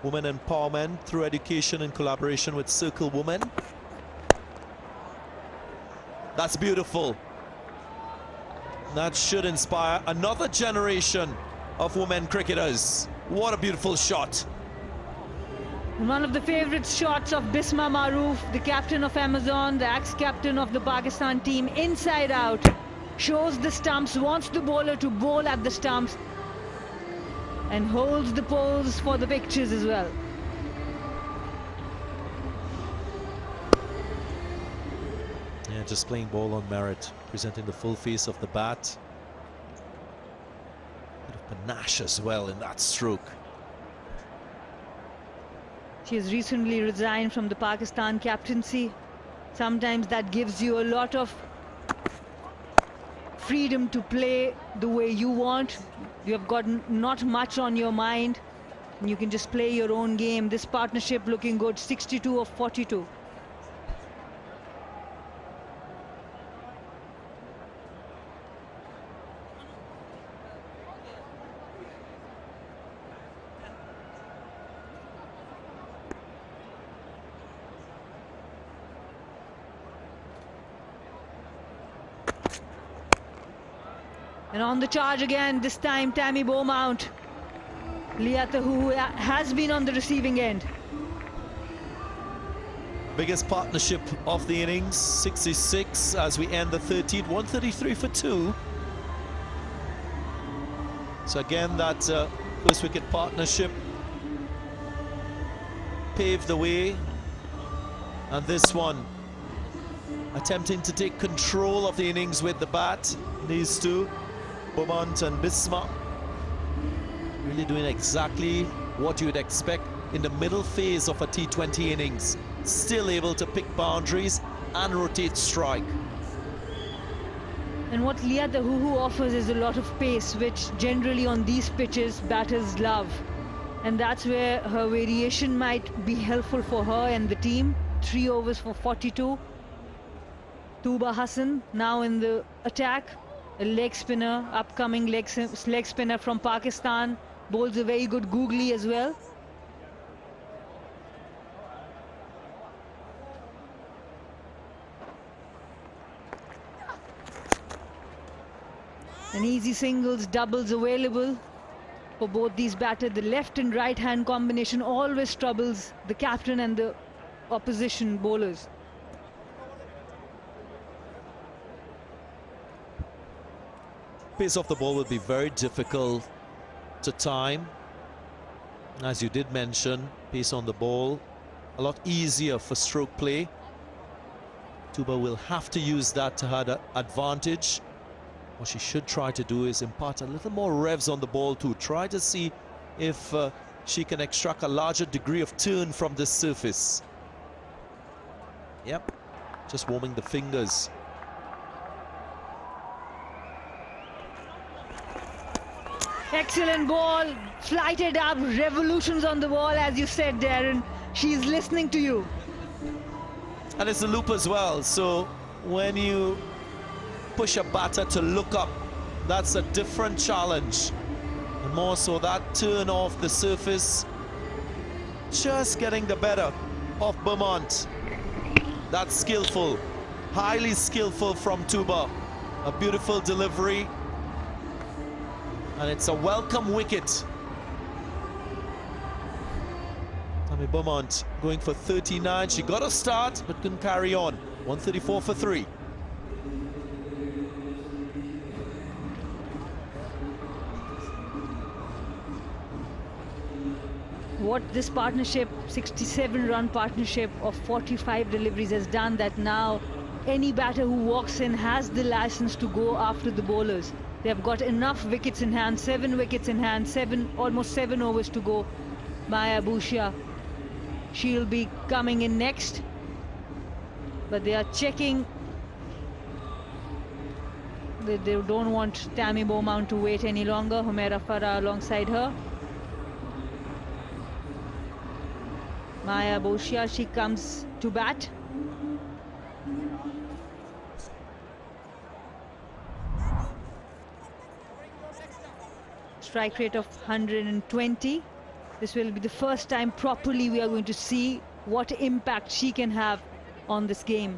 women empowerment through education in collaboration with Circle Women. That's beautiful. That should inspire another generation of women cricketers. What a beautiful shot. One of the favorite shots of Bisma Maroof, the captain of Amazon, the ex-captain of the Pakistan team, inside out, shows the stumps, wants the bowler to bowl at the stumps, and holds the pose for the pictures as well. Yeah, just playing ball on merit, presenting the full face of the bat. Bit of panache as well in that stroke. She has recently resigned from the Pakistan captaincy. Sometimes that gives you a lot of freedom to play the way you want. You have got not much on your mind, and you can just play your own game. This partnership looking good, 62 of 42. And on the charge again, this time Tammy Beaumont. Leah Tahuhu has been on the receiving end. Biggest partnership of the innings, 66 as we end the 13th, 133 for 2. So again, that first wicket partnership paved the way. And this one, attempting to take control of the innings with the bat. These two, Beaumont and Bisma, really doing exactly what you would expect in the middle phase of a T20 innings. Still able to pick boundaries and rotate strike. And what Leah Tahuhu offers is a lot of pace, which generally on these pitches batters love. And that's where her variation might be helpful for her and the team. 3 overs for 42. Tuba Hassan now in the attack. A leg spinner, upcoming leg spinner from Pakistan. Bowls a very good googly as well. And easy singles, doubles available for both these batters. The left and right hand combination always troubles the captain and the opposition bowlers. Pace of the ball will be very difficult to time. As you did mention, pace on the ball a lot easier for stroke play. Tuba will have to use that to her advantage. What she should try to do is impart a little more revs on the ball to try to see if she can extract a larger degree of turn from this surface. Yep, just warming the fingers. Excellent ball, flighted up, revolutions on the ball, as you said, Darren. She's listening to you. And it's a loop as well, so when you push a batter to look up, that's a different challenge. And more so that turn off the surface, just getting the better of Beaumont. That's skillful, highly skillful from Tuba. A beautiful delivery. And it's a welcome wicket. Tammy Beaumont going for 39. She got a start, but couldn't carry on. 134 for 3. What this partnership, 67-run partnership of 45 deliveries has done, that now any batter who walks in has the license to go after the bowlers. They have got enough wickets in hand, 7 wickets in hand, almost 7 overs to go. Maya Bhutia, she'll be coming in next. But they are checking. They don't want Tammy Beaumont to wait any longer. Humaira Farah alongside her. Maya Bhutia, she comes to bat. Strike rate of 120. This will be the first time properly we are going to see what impact she can have on this game.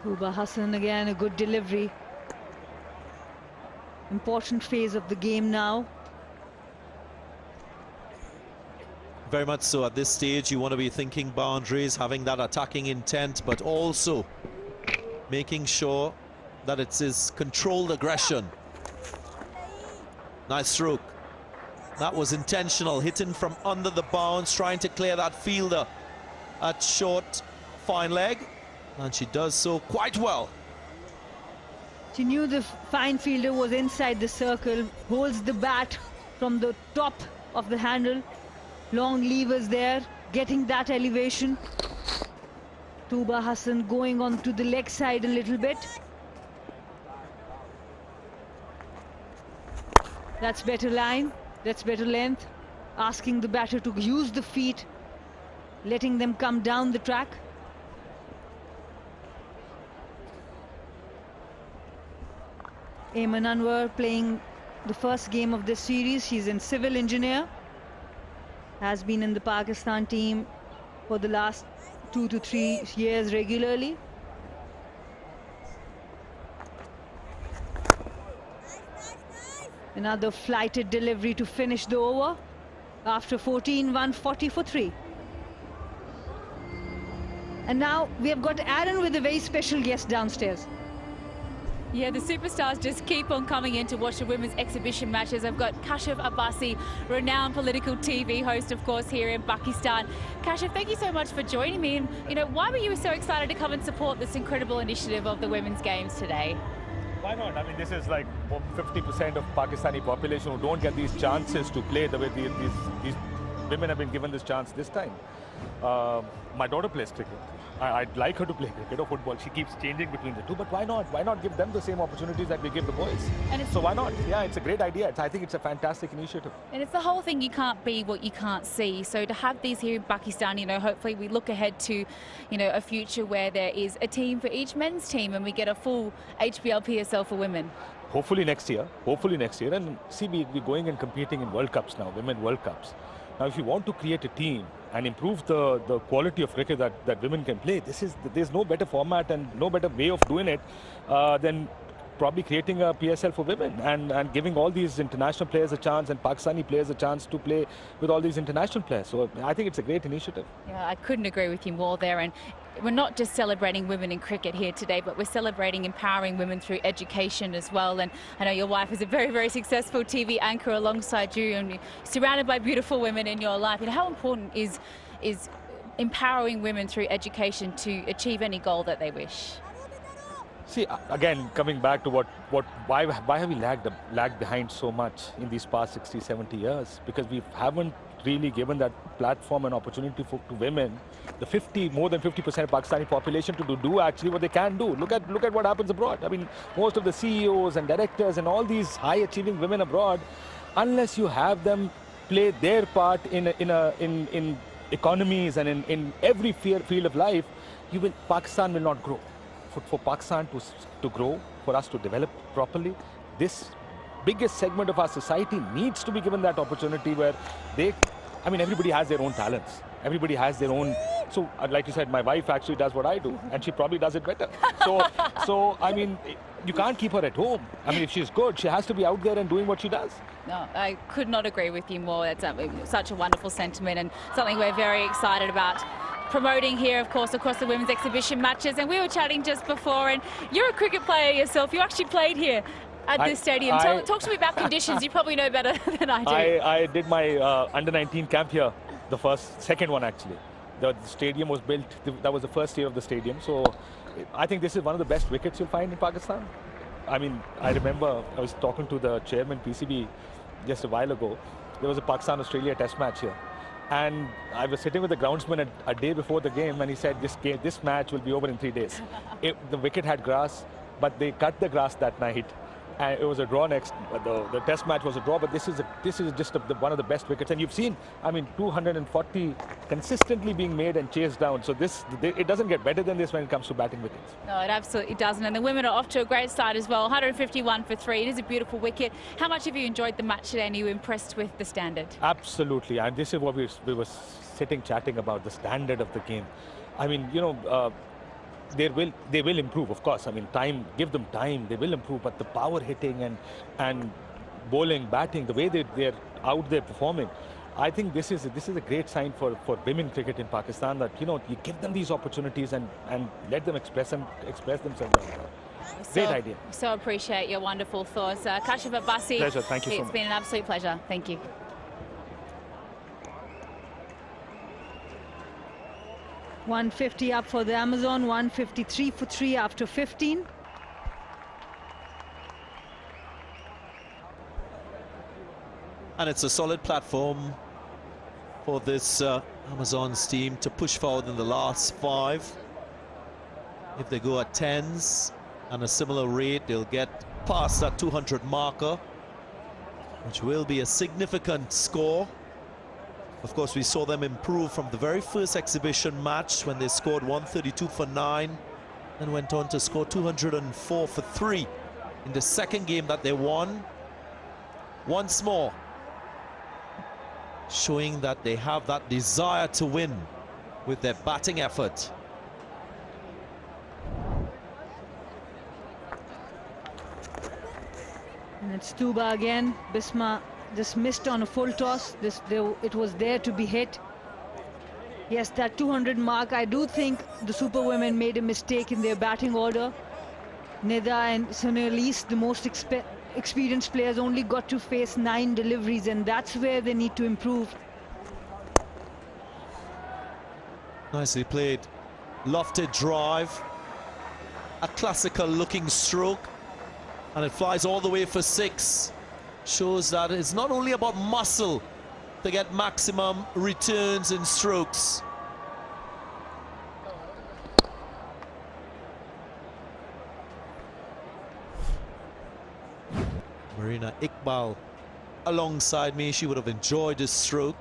Tuba Hassan again, a good delivery. Important phase of the game now. Very much so. At this stage, you want to be thinking boundaries, having that attacking intent, but also making sure that it's his controlled aggression. Nice stroke. That was intentional, hitting from under the bounce, trying to clear that fielder at short, fine leg. And she does so quite well. She knew the fine fielder was inside the circle, holds the bat from the top of the handle. Long levers there, getting that elevation. Tuba Hassan going on to the leg side a little bit. That's better line, that's better length. Asking the batter to use the feet, letting them come down the track. Ayman Anwar playing the first game of this series. She's in civil engineer. Has been in the Pakistan team for the last 2 to 3 years regularly. Another flighted delivery to finish the over. After 14, 140 for 3. And now we have got Aaron with a very special guest downstairs. Yeah, the superstars just keep on coming in to watch the women's exhibition matches. I've got Kashif Abbasi, renowned political TV host, of course, here in Pakistan. Kashif, thank you so much for joining me. And, you know, why were you so excited to come and support this incredible initiative of the women's games today? Why not? I mean, this is like 50% of Pakistani population who don't get these chances to play the way these women have been given this chance this time. My daughter plays cricket. I'd like her to play cricket or football. She keeps changing between the two, but why not? Why not give them the same opportunities that we give the boys? So why not? Yeah, it's a great idea. I think it's a fantastic initiative. And it's the whole thing, you can't be what you can't see. So to have these here in Pakistan, you know, hopefully we look ahead to, you know, a future where there is a team for each men's team and we get a full HBL PSL for women. Hopefully next year. And see, we're going and competing in World Cups now, Women World Cups. Now, if you want to create a team and improve the quality of cricket that women can play, there's no better format and no better way of doing it than probably creating a PSL for women and giving all these international players a chance and Pakistani players a chance to play with all these international players. So I think it's a great initiative. Yeah, I couldn't agree with you more there. And we're not just celebrating women in cricket here today, but we're celebrating empowering women through education as well. And I know your wife is a very, very successful TV anchor alongside you, and you're surrounded by beautiful women in your life. And how important is empowering women through education to achieve any goal that they wish? See, again, coming back to why have we lagged behind so much in these past 60, 70 years? Because we haven't really given that platform and opportunity to women, more than 50% of Pakistani population, to do actually what they can do. Look at what happens abroad. I mean, most of the CEOs and directors and all these high-achieving women abroad, unless you have them play their part in economies and in every field of life, Pakistan will not grow. For Pakistan to grow, for us to develop properly, this biggest segment of our society needs to be given that opportunity where everybody has their own talents. Everybody has their own. So, like you said, my wife actually does what I do, and she probably does it better. So I mean, you can't keep her at home. I mean, if she's good, she has to be out there and doing what she does. No, I could not agree with you more. That's such a wonderful sentiment and something we're very excited about promoting here, of course, across the women's exhibition matches. And we were chatting just before, and you're a cricket player yourself. You actually played here at this stadium. Talk to me about conditions. You probably know better than I do. I did my under-19 camp here, the second one actually. The stadium was built, that was the first year of the stadium. So I think this is one of the best wickets you'll find in Pakistan. I mean, I remember I was talking to the chairman, PCB, just a while ago. There was a Pakistan-Australia test match here. And I was sitting with the groundsman a day before the game, and he said, this match will be over in 3 days. The wicket had grass, but they cut the grass that night. And it was a draw next. The test match was a draw, but this is just one of the best wickets. And you've seen, 240 consistently being made and chased down. So it doesn't get better than this when it comes to batting wickets. No, it absolutely doesn't. And the women are off to a great start as well. 151 for 3. It is a beautiful wicket. How much have you enjoyed the match today, and are you impressed with the standard? Absolutely. And this is what we were sitting chatting about, the standard of the game. I mean, they will improve, of course. I mean, give them time, they will improve. But the power hitting and bowling, batting, the way they're out there performing, I think this is a great sign for women cricket in Pakistan, that you give them these opportunities and let them express themselves. Great idea. So appreciate your wonderful thoughts, Kashif Abbasi. Pleasure. Thank you so much. It's been an absolute pleasure. Thank you. 150 up for the Amazon, 153 for 3 after 15. And it's a solid platform for this Amazons team to push forward in the last 5. If they go at 10s and a similar rate, they'll get past that 200 marker, which will be a significant score. Of course, we saw them improve from the very first exhibition match when they scored 132 for 9 and went on to score 204 for 3 in the second game that they won. Once more, showing that they have that desire to win with their batting effort. And it's Tuba again. Bisma just missed on a full toss. It was there to be hit. Yes, that 200 mark, I do think the Super Women made a mistake in their batting order. Nida and Sunil, the most experienced players, only got to face 9 deliveries, and that's where they need to improve. Nicely played. Lofted drive. A classical looking stroke. And it flies all the way for 6. Shows that it's not only about muscle to get maximum returns in strokes. Marina Iqbal alongside me. She would have enjoyed this stroke.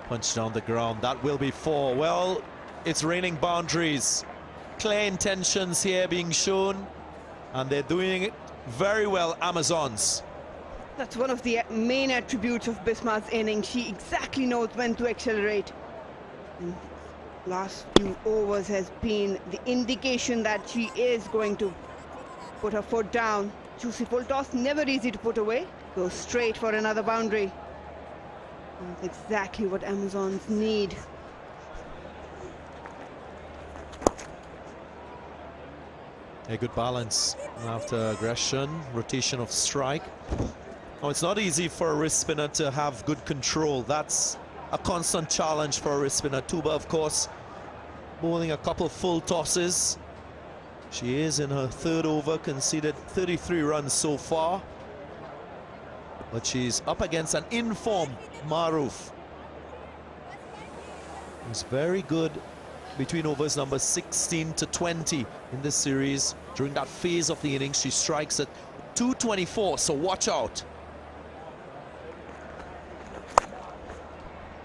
Punch down the ground. That will be 4. Well, it's raining boundaries. Clear intentions here being shown. And they're doing it very well, Amazons. That's one of the main attributes of Bismar's innings. She exactly knows when to accelerate. And last few overs has been the indication that she is going to put her foot down. Juicy full toss, never easy to put away. Goes straight for another boundary. And that's exactly what Amazons need. A good balance after aggression, rotation of strike. Oh, it's not easy for a wrist spinner to have good control. That's a constant challenge for a wrist spinner. Tuba, of course, bowling a couple full tosses. She is in her 3rd over, conceded 33 runs so far. But she's up against an informed Maruf. Who's very good between overs number 16 to 20 in this series. During that phase of the innings, she strikes at 224, so watch out.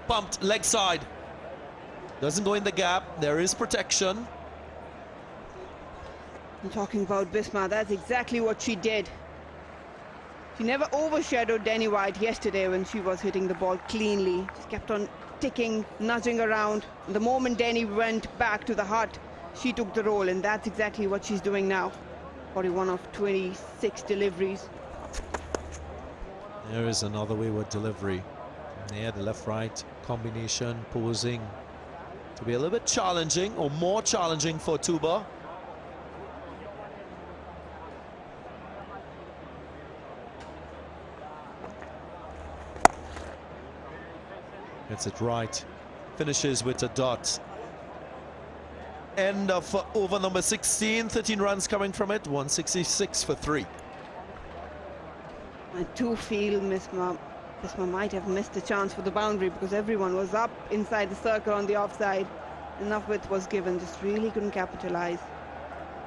Bumped leg side. Doesn't go in the gap. There is protection. I'm talking about Bismar. That's exactly what she did. She never overshadowed Danny White yesterday when she was hitting the ball cleanly. Just kept on ticking, nudging around. And the moment Danny went back to the hut, she took the role, and that's exactly what she's doing now. 41 of 26 deliveries. There is another wayward delivery. Yeah, the left-right combination posing to be a little bit challenging, or more challenging for Tuba. Gets it right. Finishes with a dot. End of over number 16. 13 runs coming from it. 166 for 3. I do feel Bismar might have missed a chance for the boundary because everyone was up inside the circle on the offside. Enough width was given, just really couldn't capitalize.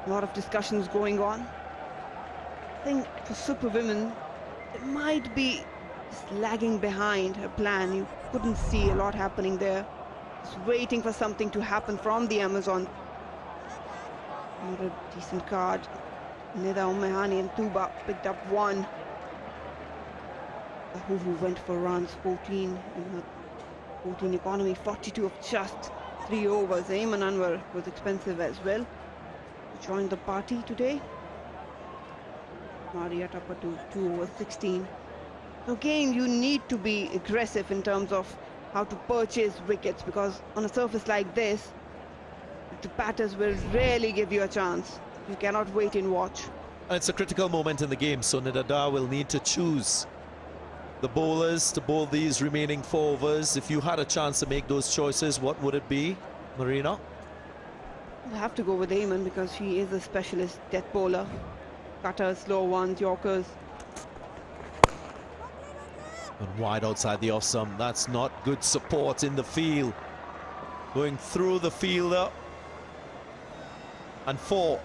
A lot of discussions going on. I think for Super Women, it might be just lagging behind her plan. You couldn't see a lot happening there. Just waiting for something to happen from the Amazon. Not a decent card. Nida Umehani and Tuba picked up 1. Who went for runs, 14 in her 14 economy, 42 of just 3 overs. Ayman Anwar was expensive as well. Joined the party today. Maria Tapper to 2 over 16. Again, you need to be aggressive in terms of how to purchase wickets, because on a surface like this, the batters will rarely give you a chance. You cannot wait and watch. It's a critical moment in the game, so Nidada will need to choose the bowlers to bowl these remaining 4 overs. If you had a chance to make those choices, what would it be, Marina? I'll have to go with Ayman because she is a specialist death bowler. Cutters, slow ones, Yorkers. And wide outside the off stump. That's not good support in the field. Going through the fielder. And 4.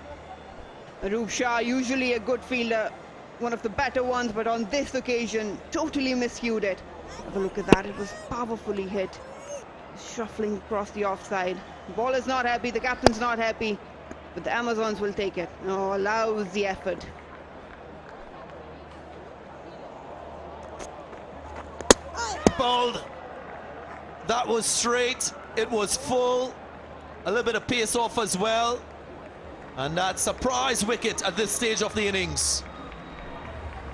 Arup Shah, usually a good fielder, one of the better ones, but on this occasion, totally miscued it. Have a look at that, it was powerfully hit. Shuffling across the offside. The bowler's not happy, the captain's not happy, but the Amazons will take it. Oh, allows the effort. Bowled. That was straight, it was full. A little bit of pace off as well. And that surprise wicket at this stage of the innings.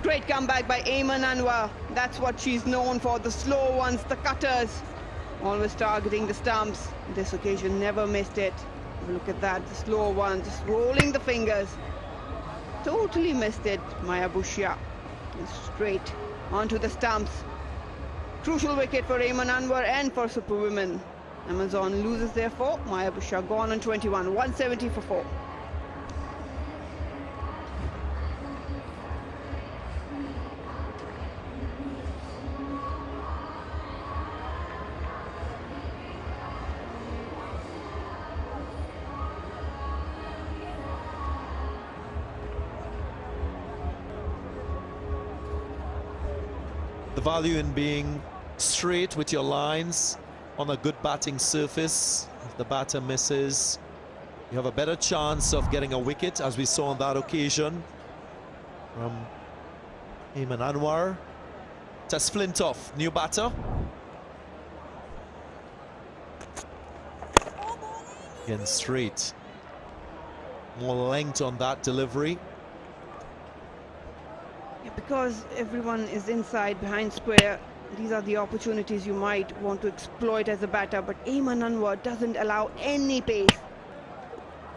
Great comeback by Ayman Anwar. That's what she's known for, the slow ones, the cutters. Always targeting the stumps. This occasion never missed it. Look at that, the slow one, just rolling the fingers. Totally missed it, Maya Bushya. Straight onto the stumps. Crucial wicket for Ayman Anwar and for Super Women. Amazon loses their 4. Maya Busha gone on 21. 170 for 4. The value in being straight with your lines on a good batting surface. If the batter misses, you have a better chance of getting a wicket, as we saw on that occasion from Ayman Anwar. Tess Flintoff, new batter. Again, straight. More length on that delivery. Because everyone is inside behind square, these are the opportunities you might want to exploit as a batter, but Ayman Anwar doesn't allow any pace.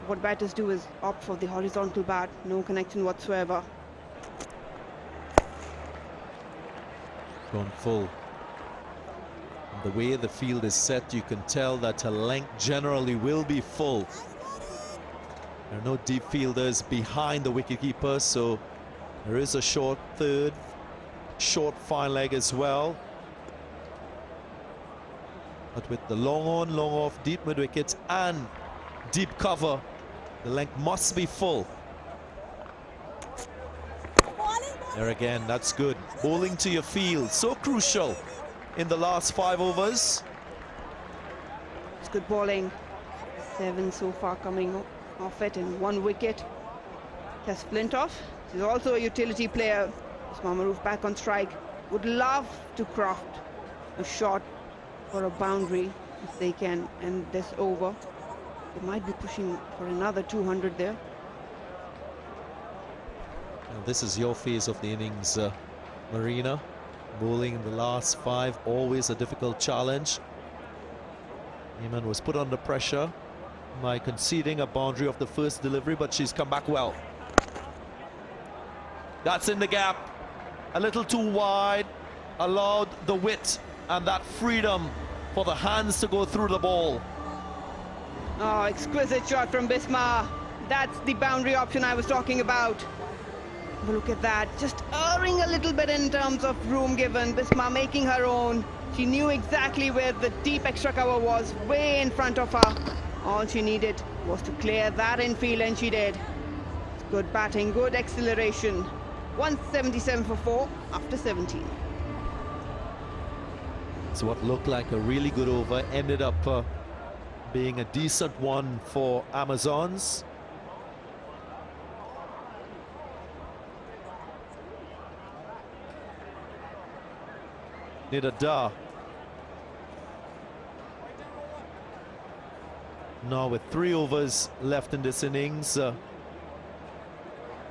What batters do is opt for the horizontal bat, no connection whatsoever. Gone full. And the way the field is set, you can tell that her length generally will be full. There are no deep fielders behind the wicketkeeper, so there is a short third, short fine leg as well. But with the long on, long off, deep mid wicket and deep cover, the length must be full. There again, that's good. Bowling to your field, so crucial in the last 5 overs. It's good bowling. 7 so far coming off it in 1 wicket. Tess Flintoff, she's also a utility player. Usman Maroof back on strike. Would love to craft a shot for a boundary if they can end this over. They might be pushing for another 200 there. Well, this is your phase of the innings, Marina. Bowling in the last 5, always a difficult challenge. Ayman was put under pressure by conceding a boundary of the first delivery, but she's come back well. That's in the gap, a little too wide, allowed the width and that freedom for the hands to go through the ball. Oh, exquisite shot from Bisma. That's the boundary option I was talking about. But look at that, just erring a little bit in terms of room given. Bisma making her own. She knew exactly where the deep extra cover was, way in front of her. All she needed was to clear that infield, and she did. It's good batting, good acceleration. 177 for 4 after 17. So what looked like a really good over ended up being a decent one for Amazons. Nidada. Now with 3 overs left in this innings,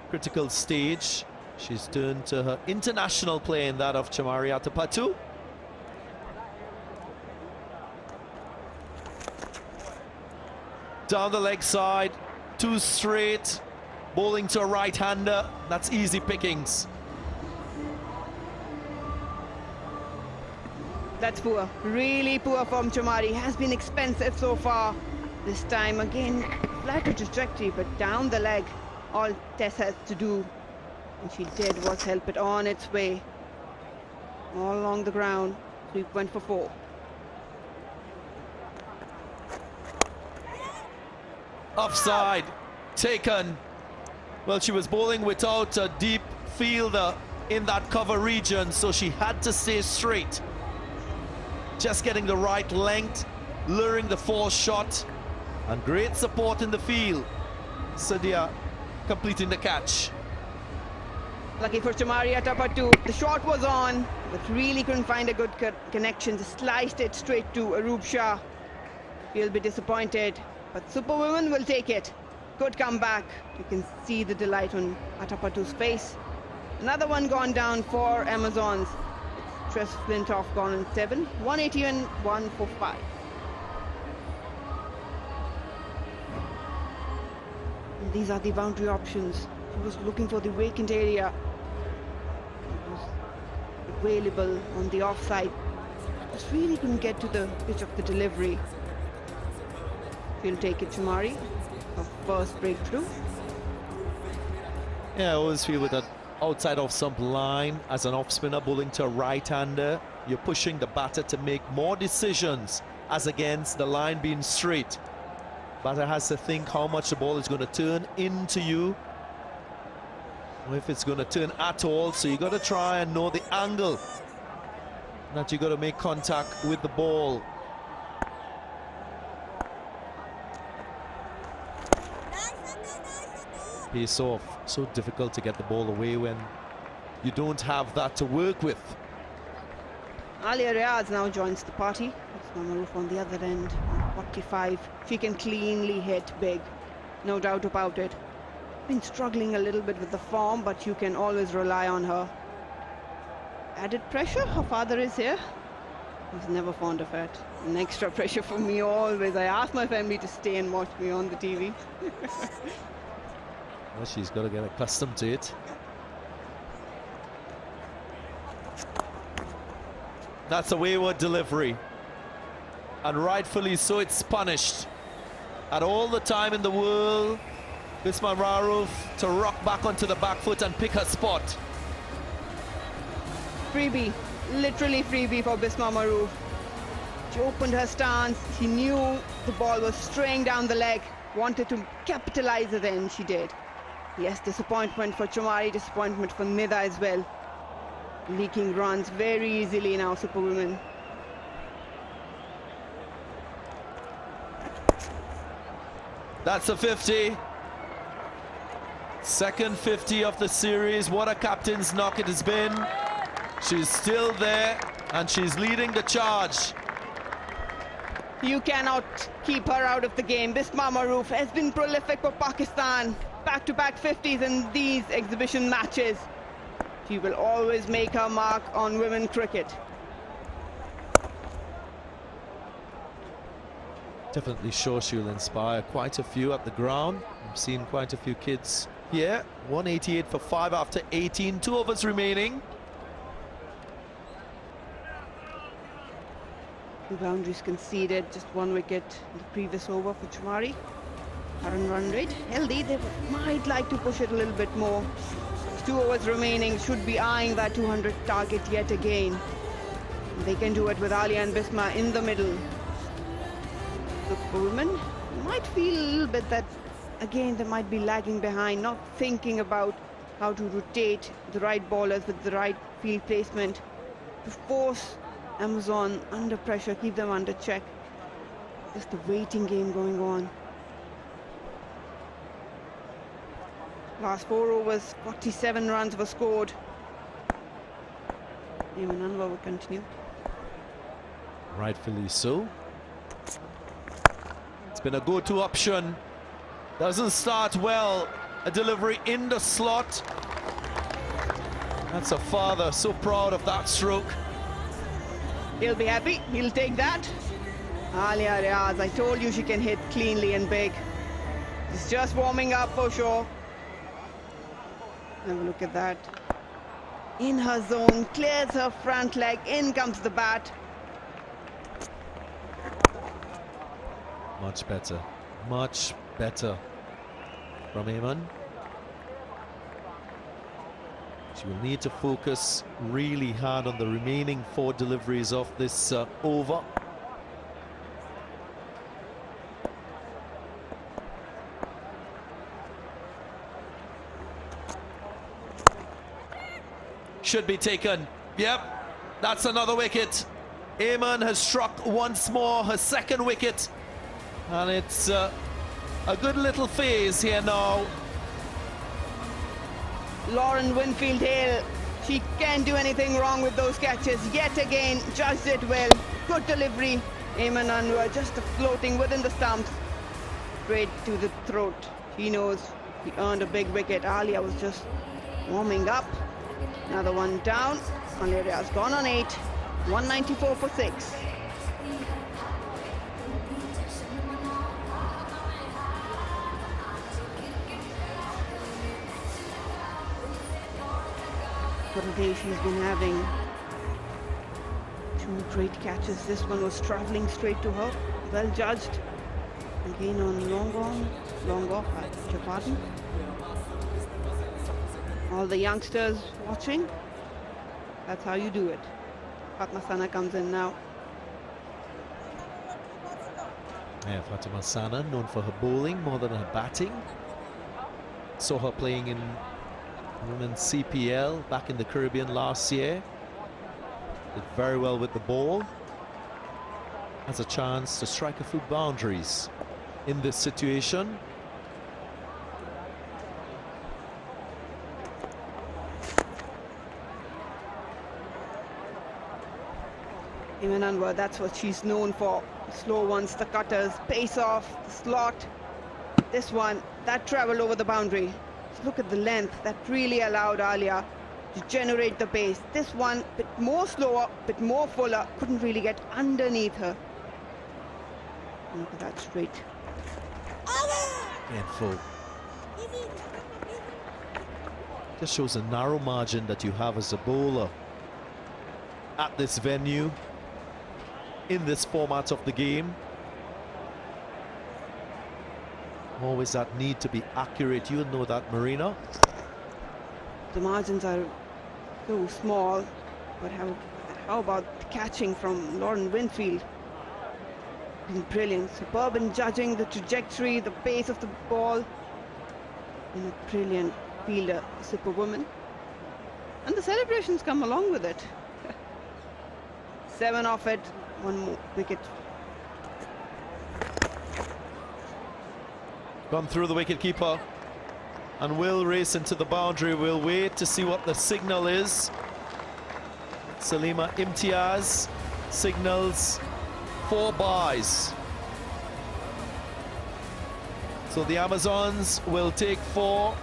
critical stage. She's turned to her international play in that of Chamari Atapatu. Down the leg side, 2 straight, bowling to a right-hander. That's easy pickings. That's poor, really poor from Chamari. Has been expensive so far. This time again, flatter trajectory, but down the leg. All Tess has to do, and she did, was help it on its way. All along the ground, sweep went for 4. Offside, taken. Well, she was bowling without a deep fielder in that cover region, so she had to stay straight. Just getting the right length, luring the 4 shot, and great support in the field. Sadia completing the catch. Lucky for Chamari Atapatu, the shot was on, but really couldn't find a good connection. Just sliced it straight to Aroop Shah. He'll be disappointed, but Superwoman will take it. Good comeback. You can see the delight on Atapatu's face. Another one gone down for Amazons. Tess Flintoff gone in 7. 181 for 5. And these are the boundary options. He was looking for the vacant area. It was available on the offside. Just really couldn't get to the pitch of the delivery. She'll take it to Mari. Her first breakthrough. Yeah, I always feel with that outside off stump line as an off spinner bowling to a right-hander, you're pushing the batter to make more decisions as against the line being straight. Batter has to think how much the ball is going to turn into you, or if it's going to turn at all. So you got to try and know the angle that you got to make contact with the ball. Pace off. So difficult to get the ball away when you don't have that to work with. Alia Riaz now joins the party. Bismillah on the other end, 45. She can cleanly hit big, no doubt about it. Been struggling a little bit with the form, but you can always rely on her. Added pressure, her father is here. He's never fond of it. An extra pressure for me always. I ask my family to stay and watch me on the TV. Well, she's got to get accustomed to it. That's a wayward delivery, and rightfully so. It's punished. At all the time in the world, Bisma Maruf to rock back onto the back foot and pick her spot. Freebie, literally freebie for Bisma Maruf. She opened her stance. She knew the ball was straying down the leg, wanted to capitalize it, and she did. Yes, disappointment for Chumari, disappointment for Nida as well. Leaking runs very easily now, Superwomen. That's a 50. Second 50 of the series. What a captain's knock it has been. She's still there, and she's leading the charge. You cannot keep her out of the game. Bisma Maruf has been prolific for Pakistan. Back-to-back 50s in these exhibition matches. She will always make her mark on women cricket. Definitely sure she'll inspire quite a few at the ground. I've seen quite a few kids here. 188 for 5 after 18. 2 overs remaining. 2 boundaries conceded, just 1 wicket in the previous over for Chumari. Current run rate healthy. They might like to push it a little bit more. 2 overs remaining, should be eyeing that 200 target yet again. They can do it with Alia and Bisma in the middle. Look for women, might feel a little bit that again they might be lagging behind, not thinking about how to rotate the right bowlers with the right field placement to force Amazon under pressure, keep them under check. Just a waiting game going on. Last 4 overs, 47 runs were scored. Eamon Anwar will continue. Rightfully so. It's been a go-to option. Doesn't start well. A delivery in the slot. That's a father, so proud of that stroke. He'll be happy, he'll take that. Alia Riaz, I told you she can hit cleanly and big. She's just warming up for sure. Have a look at that. In her zone, clears her front leg, in comes the bat. Much better from Eamon. She will need to focus really hard on the remaining 4 deliveries of this over. Should be taken. Yep, that's another wicket. Eamon has struck once more, her 2nd wicket. And it's a good little phase here now. Lauren Winfield-Hale, she can't do anything wrong with those catches. Yet again, judged it well. Good delivery. Eamon Anwar just floating within the stumps. Straight to the throat. He knows he earned a big wicket. Alia was just warming up. Another one down. Alia Riaz gone on 8. 194 for 6. What a day she's been having. 2 great catches. This one was traveling straight to her. Well judged. Again on long off, I beg your pardon. All the youngsters watching, that's how you do it. Fatma Sana comes in now. Yeah, Fatima Sana, known for her bowling more than her batting. Saw her playing in Women's CPL back in the Caribbean last year. Did very well with the ball. Has a chance to strike a few boundaries in this situation. Iman Anwar, that's what she's known for. Slow ones, the cutters, pace off, the slot. This one, that travelled over the boundary. Just look at the length. That really allowed Alia to generate the pace. This one, bit more slower, bit more fuller. Couldn't really get underneath her. Look at that straight. And full. Just shows a narrow margin that you have as a bowler at this venue, in this format of the game. Always that need to be accurate. You know that, Marina. The margins are so small, but how about the catching from Lauren Winfield? Been brilliant, superb in judging the trajectory, the pace of the ball, and a brilliant fielder, superwoman. And the celebrations come along with it. 7 off it, 1 more wicket. Gone through the wicket-keeper and will race into the boundary. We'll wait to see what the signal is. Salima Imtiaz signals 4 byes. So the Amazons will take 4.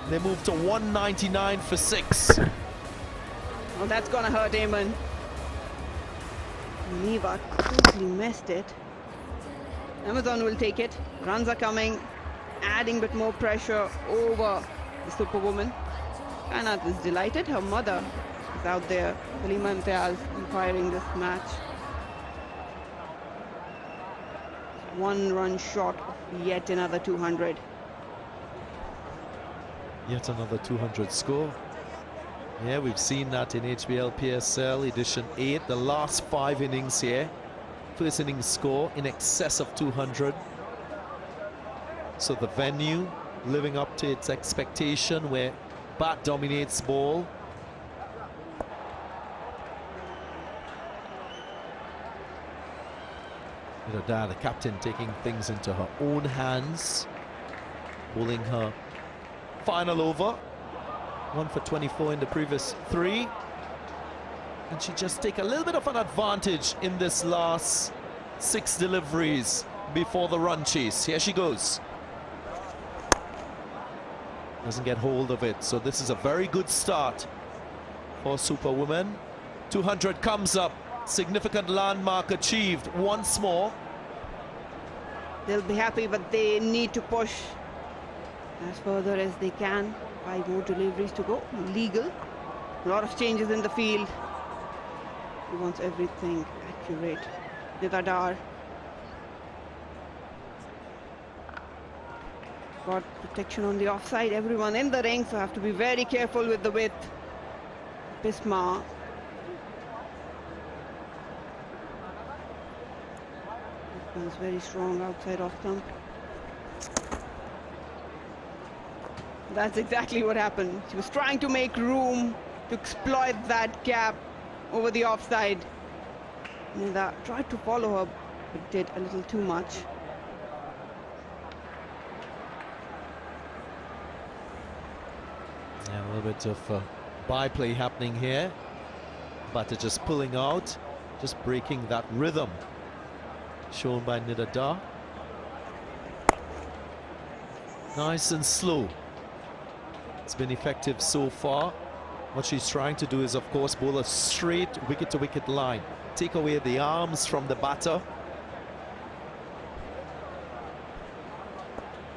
They move to 199 for 6. Oh, that's gonna hurt Eamon. Neva totally missed it. Amazon will take it. Runs are coming, adding a bit more pressure over the superwoman. Kanat is delighted. Her mother is out there. Salima Imtiaz umpiring this match. 1 run short of yet another 200. Yet another 200 score. Yeah, we've seen that in HBL PSL edition 8. The last 5 innings here. First innings score in excess of 200. So the venue living up to its expectation, where bat dominates ball. Nida, the captain, taking things into her own hands, bowling her final over. 1 for 24 in the previous 3. And she just take a little bit of an advantage in this last 6 deliveries before the run chase. Here she goes. Doesn't get hold of it. So this is a very good start for Superwoman. 200 comes up. Significant landmark achieved once more. They'll be happy, but they need to push as further as they can. 5 more deliveries to go. Legal. A lot of changes in the field. He wants everything accurate. Nidadar. Got protection on the offside. Everyone in the ring, so have to be very careful with the width. Bisma. This one's very strong outside off stump. That's exactly what happened. She was trying to make room to exploit that gap over the offside. Nida tried to follow her, but did a little too much. Yeah, a little bit of byplay happening here. But just pulling out, just breaking that rhythm shown by Nida. Nice and slow. It's been effective so far. What she's trying to do is, of course, bowl a straight wicket-to-wicket line. Take away the arms from the batter.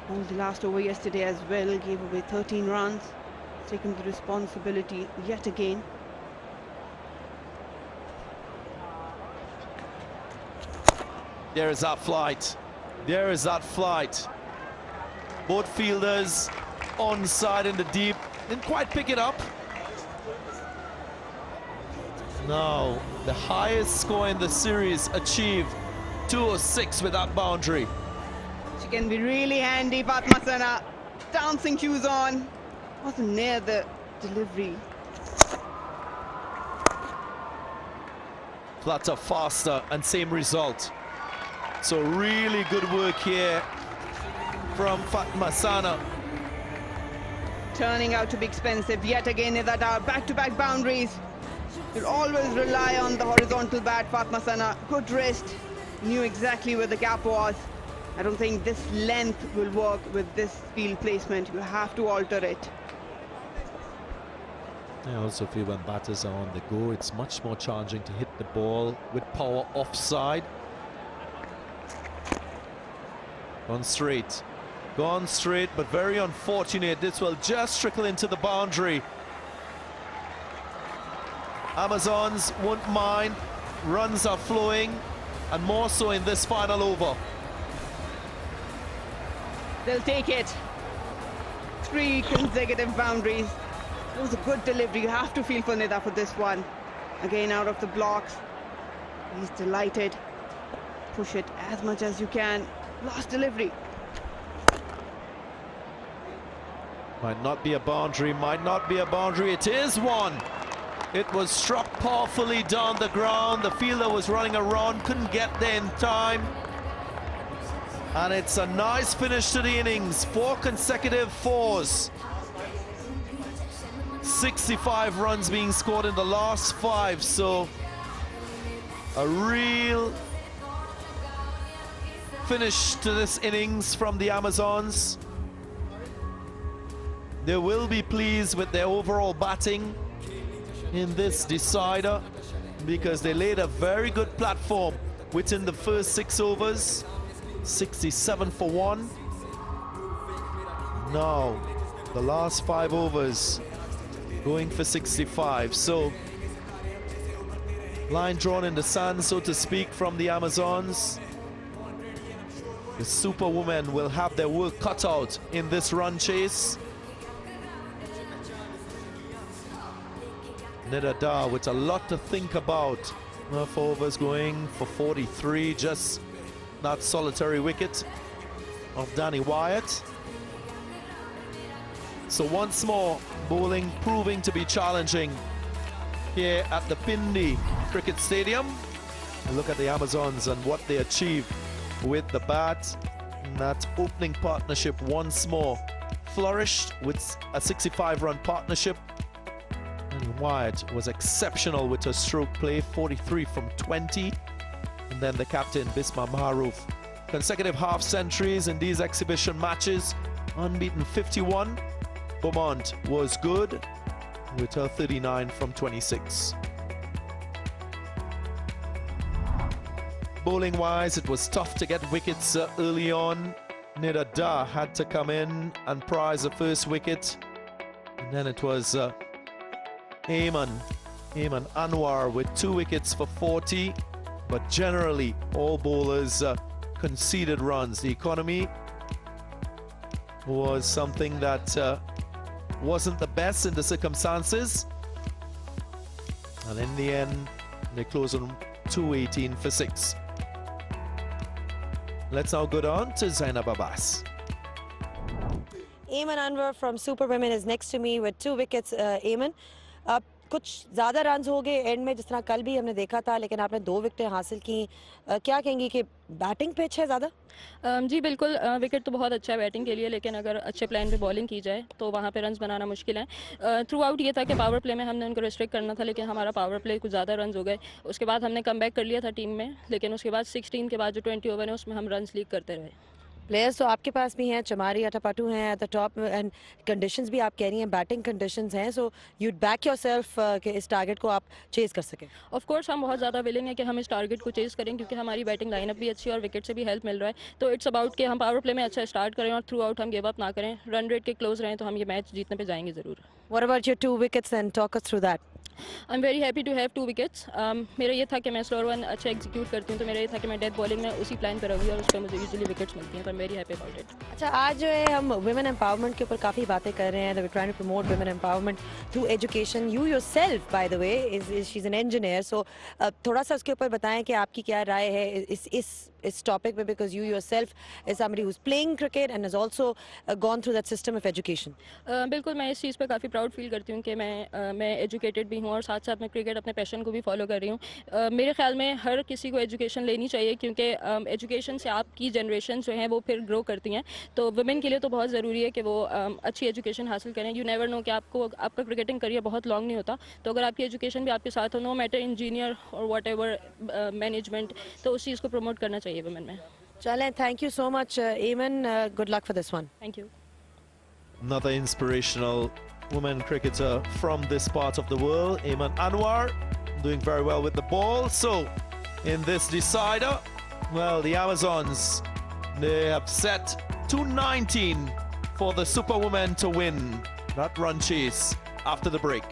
On the last over yesterday as well, gave away 13 runs. Taking the responsibility yet again. There is that flight. There is that flight. Both fielders onside in the deep. Didn't quite pick it up. Now, the highest score in the series achieved, 206 with that boundary. She can be really handy, Fatma Sana. Dancing shoes on. Wasn't near the delivery. Flatter, faster, and same result. So really good work here from Fatma Sana. Turning out to be expensive yet again. Nidada, back-to-back boundaries. You'll always rely on the horizontal bat, Fatma Sana. Good wrist. Knew exactly where the gap was. I don't think this length will work with this field placement. You have to alter it. I also feel when batters are on the go, it's much more challenging to hit the ball with power offside. Gone straight, but very unfortunate. This will just trickle into the boundary. Amazons won't mind. Runs are flowing, and more so in this final over. They'll take it. 3 consecutive boundaries. It was a good delivery. You have to feel for Nida for this one. Again, out of the blocks. He's delighted. Push it as much as you can. Last delivery. Might not be a boundary, might not be a boundary. It is one. It was struck powerfully down the ground. The fielder was running around, couldn't get there in time. And it's a nice finish to the innings. 4 consecutive 4s. 65 runs being scored in the last 5. So a real finish to this innings from the Amazons. They will be pleased with their overall batting in this decider because they laid a very good platform within the first 6 overs. 67 for 1. Now the last 5 overs going for 65. So line drawn in the sand, so to speak, from the Amazons. The Superwomen will have their work cut out in this run chase. Nidada with a lot to think about. 4 overs going for 43, just that solitary wicket of Danny Wyatt. So once more, bowling proving to be challenging here at the Pindi Cricket Stadium. And look at the Amazons and what they achieved with the bat. And that opening partnership once more flourished with a 65-run partnership. And Wyatt was exceptional with her stroke play, 43 from 20. And then the captain, Bisma Maharouf, consecutive half centuries in these exhibition matches, unbeaten 51. Beaumont was good with her 39 from 26. Bowling wise, it was tough to get wickets early on. Nidada had to come in and prize the first wicket. And then it was Ayman Anwar with 2 wickets for 40. But generally, all bowlers conceded runs. The economy was something that wasn't the best in the circumstances. And in the end, they closed on 218 for 6. Let's now go on to Zainab Abbas. Ayman Anwar from Super Women is next to me with 2 wickets. Ayman, कुछ ज़्यादा runs हो गए and में, जिस तरह कल भी हमने देखा था, लेकिन आपने 2 विकेटें हासिल की. क्या कहेंगी कि बैटिंग पिच है ज़्यादा? जी बिल्कुल, विकेट तो बहुत अच्छा है बैटिंग के लिए, लेकिन अगर अच्छे प्लान पे बॉलिंग की जाए तो वहाँ पे रन्स बनाना मुश्किल है. थ्रू आउट ये था कि पावर प्ले में हमने उनको रिस्ट्रिक्ट करना था, लेकिन हमारा पावर प्ले कुछ ज़्यादा रन्स हो गए. उसके बाद हमने कम बैक कर लिया था टीम में, लेकिन उसके बाद 16 के बाद जो 20 ओवर है उसमें हम रन्स लीक करते रहे. प्लेयर्स तो आपके पास भी हैं, चमारी अटापाटू हैं at the top, and conditions भी आप कह रही हैं बैटिंग कंडीशंस हैं, सो यूड बैक योरसेल्फ कि इस टारगेट को आप चेज कर सकें. ऑफ कोर्स हम बहुत ज़्यादा विलिंग है कि हम इस टारगेट को चेज करें, क्योंकि हमारी बैटिंग लाइनअप भी अच्छी है और विकेट से भी हेल्प मिल रहा है. तो इट्स अबाउट कि हम पावर प्ले में अच्छा स्टार्ट करें और थ्रू आउट हम गिव अप ना करें. रन रेट के क्लोज रहें तो हम ये मैच जीतने पर जाएंगे ज़रूर. What about your 2 wickets and talk us through that? I am very happy to have 2 wickets. मेरा ये था कि मैं स्लोअर वन अच्छा एग्जीक्यूट करती हूँ, तो मेरा ये था कि मैं डेथ बॉलिंग में उसी प्लान पर रहूँगी और उस पर मुझे यूजुअली विकेट्स मिलती हैं, तो आई am very happy about it. अच्छा, आज जो है हम वुमेन एम्पावरमेंट के ऊपर काफ़ी बातें कर रहे हैं। We trying to promote women empowerment through education. You yourself by the way she is an engineer, so थोड़ा सा उसके ऊपर बताएं कि आपकी क्या राय है इस टॉपिक पे, because you yourself is somebody who is playing cricket and has also gone through that system of education. बिल्कुल, मैं इस चीज़ पे काफ़ी प्राउड फील करती हूँ कि मैं एजुकेटेड भी हूँ और साथ साथ मैं क्रिकेट अपने पैशन को भी फॉलो कर रही हूँ। मेरे ख्याल में हर किसी को एजुकेशन लेनी चाहिए, क्योंकि एजुकेशन से आपकी जनरेशन जो हैं वो फिर ग्रो करती हैं। तो वुमेन के लिए तो बहुत ज़रूरी है कि वो अच्छी एजुकेशन हासिल करें। यू नेवर नो कि आपका क्रिकेटिंग करियर बहुत लॉन्ग नहीं होता, तो अगर आपकी एजुकेशन भी आपके साथ हो, नो मैटर इंजीनियर और वट एवर मैनेजमेंट, तो उस चीज़ को प्रमोट करना चाहिए वुमेन में। चलें, थैंक यू सो मच एमन, good luck for this one. Thank you. Another inspirational woman cricketer from this part of the world, Ayman Anwar, doing very well with the ball. So in this decider, well, the Amazons, they have set 219 for the Superwoman to win that run chase after the break.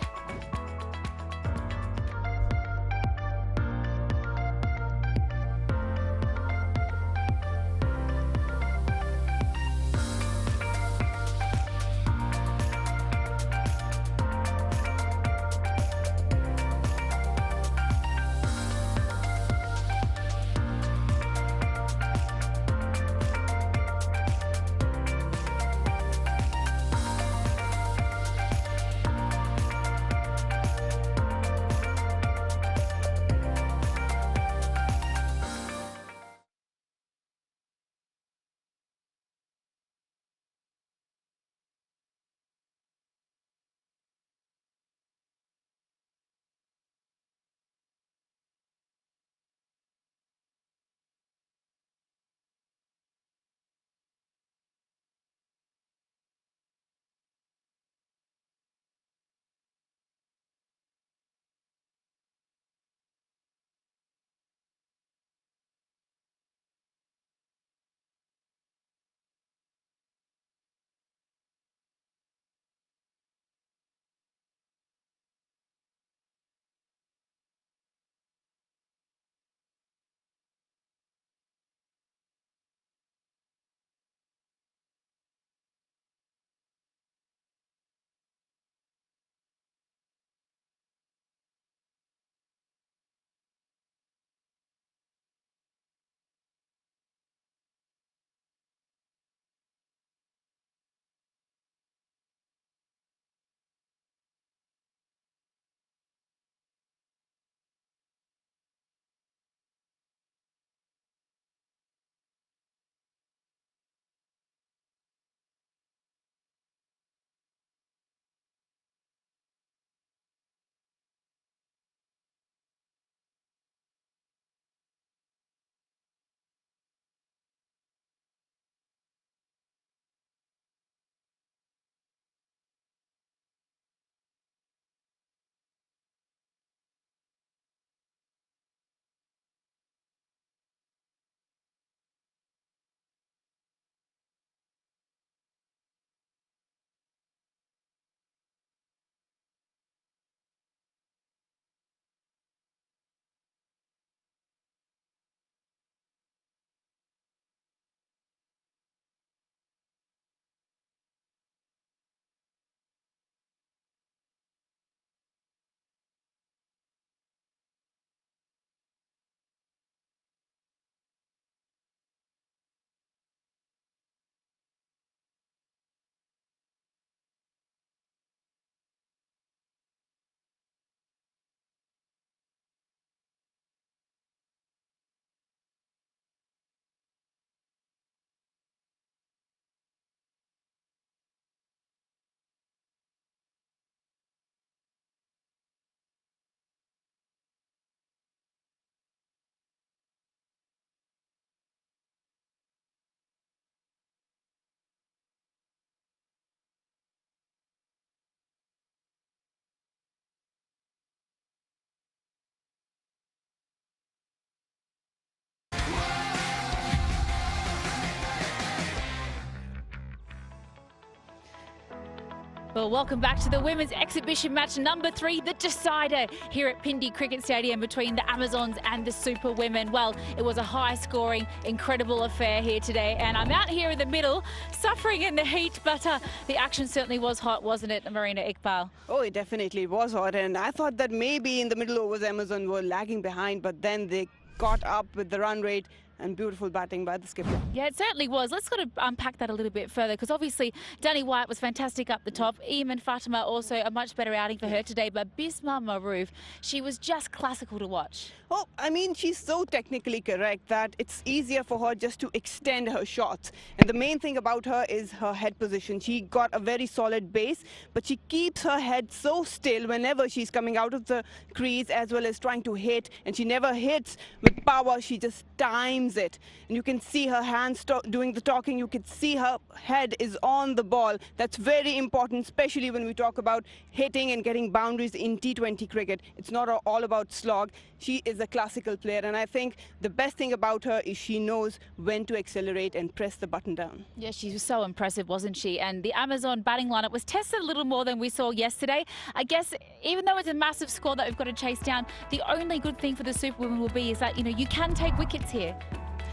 Well, welcome back to the women's exhibition match number 3, the decider here at Pindi Cricket Stadium between the Amazons and the Super Women. Well, it was a high-scoring, incredible affair here today, and I'm out here in the middle, suffering in the heat, but the action certainly was hot, wasn't it, Marina Iqbal? Oh, it definitely was hot, and I thought that maybe in the middle overs Amazon were lagging behind, but then they got up with the run rate and beautiful batting by the skipper. Yeah, it certainly was. Let's sort of unpack that a little bit further, because obviously Danny Wyatt was fantastic up the top. Eamon Fatima also a much better outing for her today, but Bisma Maroof, she was just classical to watch. Oh, I mean, she's so technically correct that it's easier for her just to extend her shots. And the main thing about her is her head position. She got a very solid base, but she keeps her head so still whenever she's coming out of the crease as well as trying to hit. And she never hits with power, she just times it. And you can see her hands doing the talking. You can see her head is on the ball. That's very important, especially when we talk about hitting and getting boundaries in T20 cricket. It's not all about slog. She is a classical player, and I think the best thing about her is she knows when to accelerate and press the button down. Yeah, she was so impressive, wasn't she? And the Amazon batting lineup was tested a little more than we saw yesterday. I guess even though it's a massive score that we've got to chase down, the only good thing for the Superwomen will be is that, you know, you can take wickets here.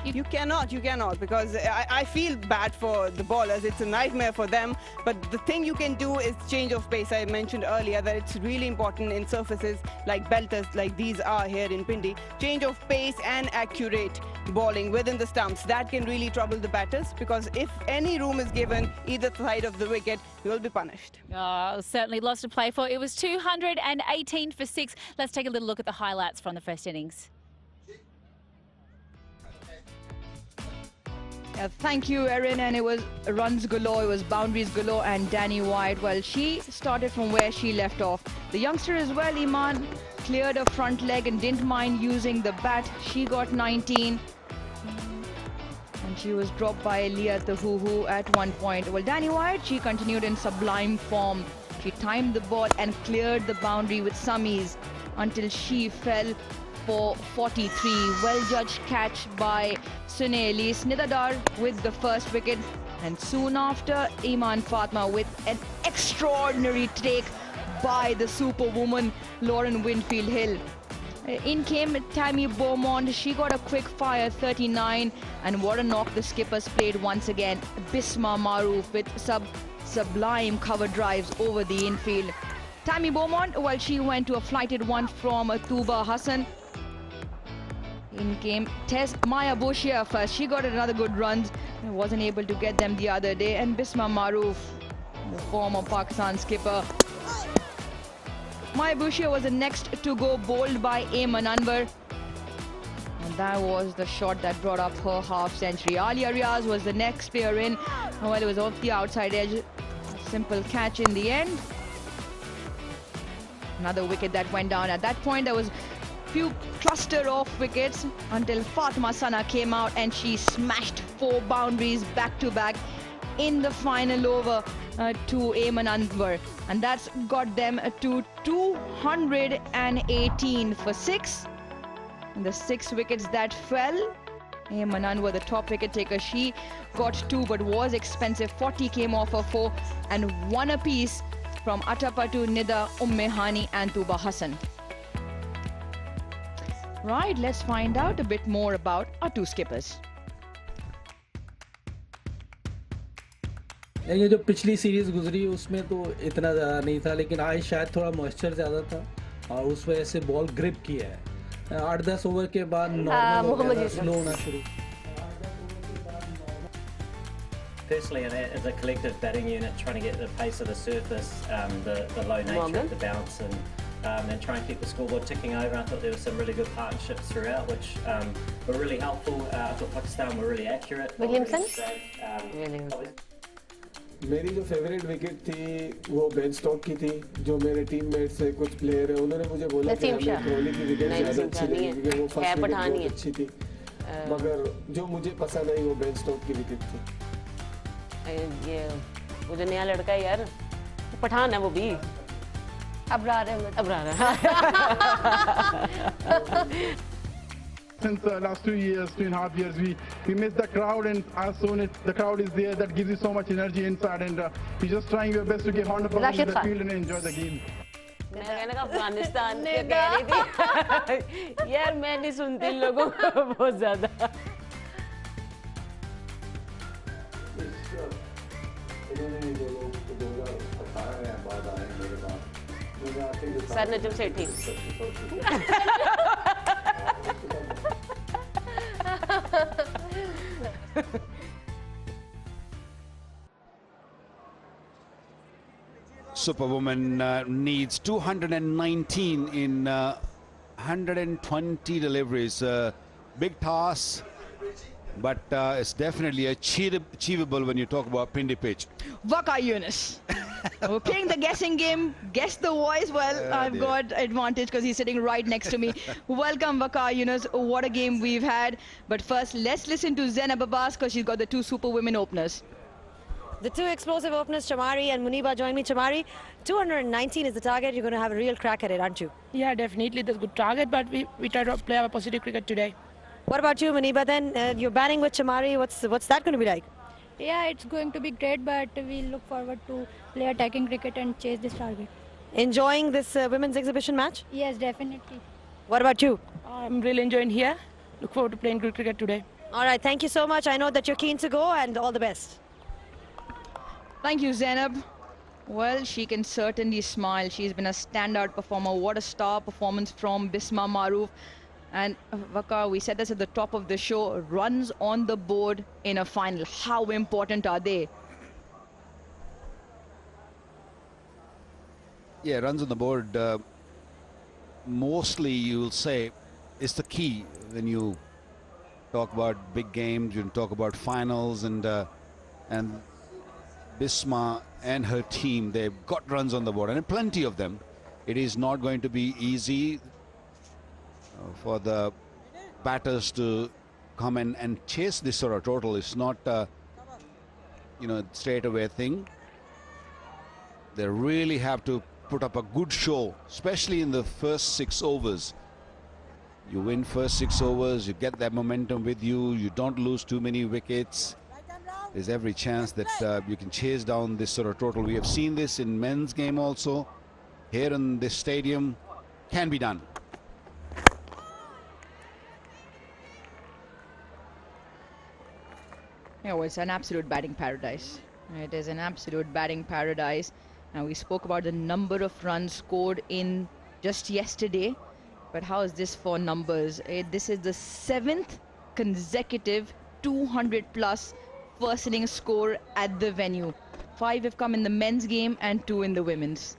You cannot, because I feel bad for the bowlers. It's a nightmare for them. But the thing you can do is change of pace. I mentioned earlier that it's really important in surfaces like belters, like these are here in Pindi. Change of pace and accurate bowling within the stumps. That can really trouble the batters, because if any room is given either side of the wicket, you will be punished. Oh, certainly lots to play for. It was 218 for 6. Let's take a little look at the highlights from the first innings. Thank you, Erin, and it was runs galore, it was boundaries galore, and Danny Wyatt, well, she started from where she left off. The youngster as well, Iman, cleared her front leg and didn't mind using the bat. She got 19, and she was dropped by Leah Tahuhu at one point. Well, Danny Wyatt, she continued in sublime form. She timed the ball and cleared the boundary with some ease until she fell for 43. Well-judged catch by Sunay Elise. Nidadar with the first wicket, and soon after Iman Fatma with an extraordinary take by the superwoman Lauren Winfield Hill. In came Tammy Beaumont. She got a quick fire 39, and what a knock the skippers played once again. Bisma Maroof with sublime cover drives over the infield. Tammy Beaumont, well, she went to a flighted one from Tuba Hassan. In came Maya Boshia first. She got another good runs, wasn't able to get them the other day. And Bisma Maroof, the former Pakistan skipper. Maya Boshia was the next to go, bowled by Ayman Anwar. And that was the shot that brought up her half century. Alia Riaz was the next player in. Well, it was off the outside edge. Simple catch in the end. Another wicket that went down. At that point, there was few cluster of wickets until Fatma Sana came out and she smashed 4 boundaries back to back in the final over to Ayman Anwar, and that's got them to 218 for 6. And the 6 wickets that fell, Ayman Anwar, the top wicket taker, she got 2 but was expensive. 40 came off her 4, and 1 apiece from Atapatu, Nida, Ummehani and Tuba Hassan. Right, let's find out a bit more about our 2 skippers. ये जो पिछली series गुजरी उसमें तो इतना ज़्यादा नहीं था, लेकिन आज शायद थोड़ा मॉइस्चर ज़्यादा था और उस वजह से बॉल ग्रिप की है. 8-10 ओवर के बाद नॉर्मल स्लो होना शुरू. Personally, as a collective batting unit, trying to get the pace of the surface, the low nature of the bounce, and try and keep the scoreboard ticking over. I thought there were some really good partnerships throughout, which were really helpful. I thought Pakistan were really accurate. Williamson? मेरी जो favourite wicket थी वो Ben stock की थी. जो मेरे teammate से कुछ प्लेयर है उन्होंने मुझे बोला कि हमें कोहली की विकेट ज़्यादा अच्छी लगी क्योंकि वो फर्स्ट विकेट बहुत अच्छी थी, मगर जो मुझे पसंद आई वो बेन स्टॉक की विकेट थी. ये वो जो नया लड़का है यार, पठान है वो भी. Abrar since the last 2.5 years. We miss the crowd, and as soon as the crowd is there, that gives you so much energy inside, and you're just trying your best to give 100% in the field and enjoy the game. मैंने अफगानिस्तान के कह रही थी यार मैं नहीं सुनती इन लोगों को बहुत ज़्यादा sir Najam Sethi Superwoman needs 219 in 120 deliveries. Big task, but it's definitely achievable when you talk about Pindi pitch. Waqar Younis. We're playing the guessing game. Guess the voice. Well, I've got advantage because he's sitting right next to me. Welcome, Waqar Younis. What a game we've had. But first, let's listen to Zainab Abbas because she's got the two super women openers. The two explosive openers, Chamari and Muniba, join me. Chamari, 219 is the target. You're going to have a real crack at it, aren't you? Yeah, definitely. That's a good target, but we try to play our positive cricket today. What about you, Muniba, then? You're batting with Chamari. What's that going to be like? Yeah, it's going to be great, but we look forward to play attacking cricket and chase this target. Enjoying this women's exhibition match? Yes, definitely. What about you? I'm really enjoying here. Look forward to playing good cricket today. All right, thank you so much. I know that you're keen to go, and all the best. Thank you, Zainab. Well, she can certainly smile. She's been a standout performer. What a star performance from Bisma Maroof. And Waqar, we said this at the top of the show, runs on the board in a final. How important are they? Yeah, runs on the board, mostly you'll say, is the key when you talk about big games, you talk about finals, and Bisma and her team, they've got runs on the board, and plenty of them. It is not going to be easy for the batters to come and chase this sort of total. It's not, straight away thing. They really have to put up a good show, especially in the first 6 overs. You win first 6 overs, you get that momentum with you, you don't lose too many wickets. There's every chance that you can chase down this sort of total. We have seen this in men's game also. Here in this stadium, can be done. Yeah, well, it's an absolute batting paradise. It is an absolute batting paradise. Now, we spoke about the number of runs scored in just yesterday. But how is this for numbers? This is the 7th consecutive 200-plus first innings score at the venue. 5 have come in the men's game and 2 in the women's.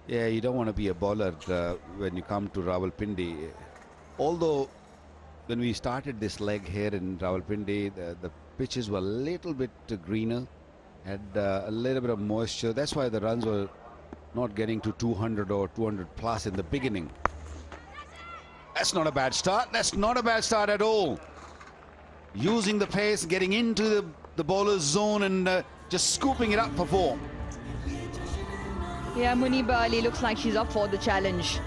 Yeah, you don't want to be a bowler when you come to Rawalpindi. Although, when we started this leg here in Rawalpindi, the pitches were a little bit greener, had a little bit of moisture. That's why the runs were not getting to 200 or 200 plus in the beginning. That's not a bad start. That's not a bad start at all. Using the pace, getting into the bowler's zone and just scooping it up for 4. Yeah, Muniba Ali looks like she's up for the challenge.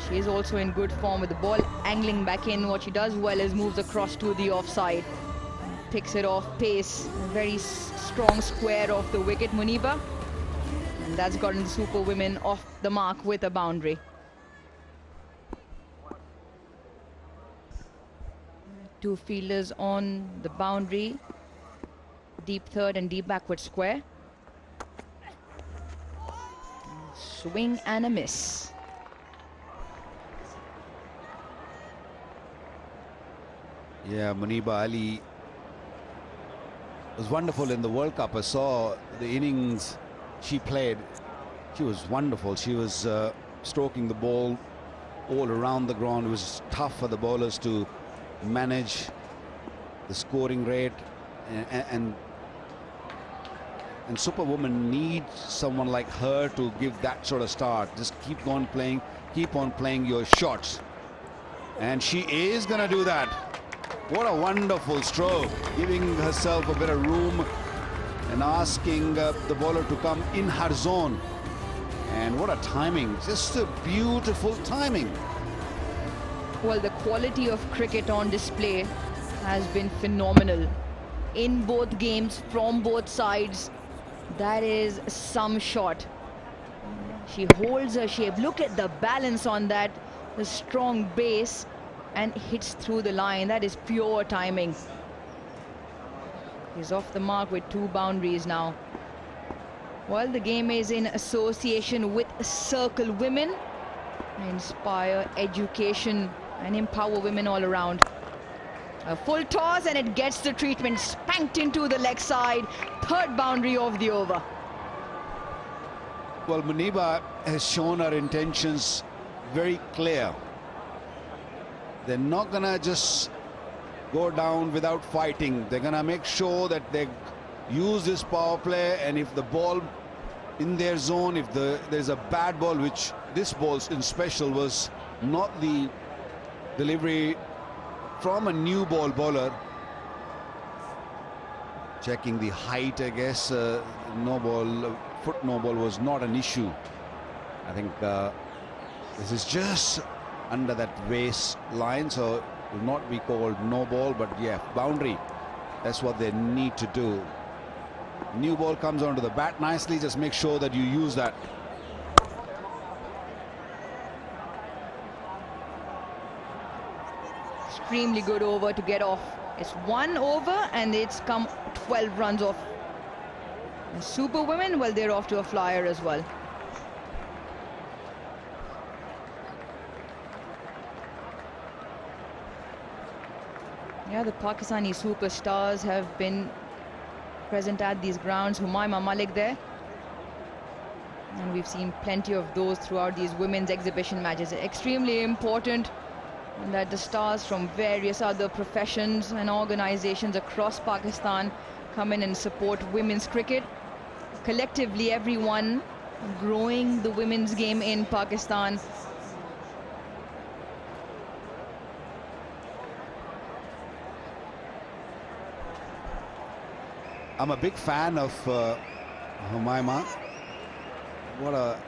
She is also in good form with the ball angling back in. What she does well is moves across to the offside. Picks it off pace. A very strong square off the wicket, Muniba. And that's gotten the Super Women off the mark with a boundary. Two fielders on the boundary. Deep third and deep backward square. Swing and a miss. Yeah, Muniba Ali was wonderful in the World Cup. I saw the innings she played. She was wonderful. She was stroking the ball all around the ground. It was tough for the bowlers to manage the scoring rate, and Superwoman needs someone like her to give that sort of start. Just keep on playing your shots, and she is going to do that. What a wonderful stroke, giving herself a bit of room and asking the bowler to come in her zone. And what a timing, just a beautiful timing. Well, the quality of cricket on display has been phenomenal. In both games, from both sides, that is some shot. She holds her shape. Look at the balance on that. The strong base and hits through the line. That is pure timing. He's off the mark with 2 boundaries now. Well, the game is in association with Circle Women. Inspire, education and empower women all around. A full toss and it gets the treatment. Spanked into the leg side. 3rd boundary of the over. Well, Muniba has shown her intentions very clear. They're not gonna just go down without fighting. They're gonna make sure that they use this power play, and if the ball in their zone, if there's a bad ball, which this ball in special was not the delivery from a new ball bowler. Checking the height, I guess, no ball, foot no ball was not an issue. I think this is just under that waist line, so it will not be called no ball, but yeah, boundary. That's what they need to do. New ball comes onto the bat nicely, just make sure that you use that. Extremely good over to get off. It's 1 over and it's come 12 runs off. And Super Women, well, they're off to a flyer as well. Yeah, the Pakistani superstars have been present at these grounds. Humayma Malik there. And we've seen plenty of those throughout these women's exhibition matches. Extremely important that the stars from various other professions and organizations across Pakistan come in and support women's cricket. Collectively, everyone growing the women's game in Pakistan. I'm a big fan of Humayma. What a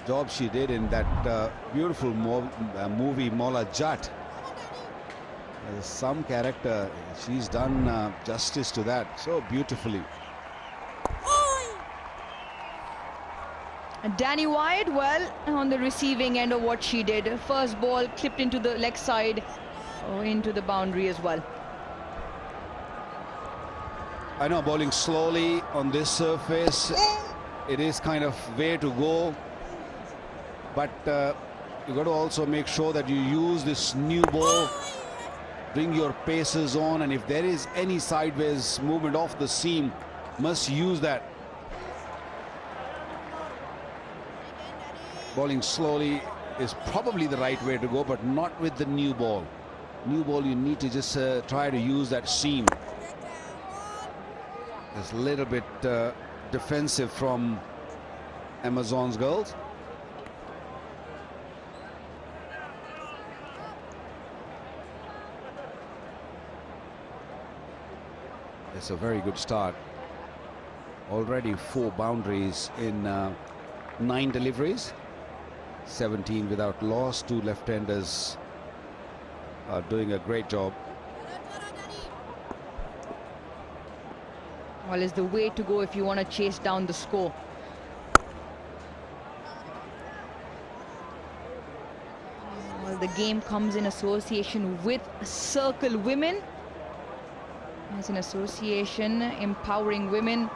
job she did in that beautiful movie Mola Jat. There's some character. She's done justice to that so beautifully. And Danny Wyatt, well, on the receiving end of what she did. First ball clipped into the leg side, into the boundary as well. I know bowling slowly on this surface, it is kind of way to go, but you got to also make sure that you use this new ball, bring your paces on, and if there is any sideways movement off the seam, must use that. Bowling slowly is probably the right way to go, but not with the new ball. New ball, you need to just try to use that seam. It's a little bit defensive from Amazon's girls. It's a very good start. Already 4 boundaries in 9 deliveries. 17 without loss. 2 left-handers are doing a great job. Well, is the way to go if you want to chase down the score. Well, the game comes in association with Circle Women. It's an association empowering women.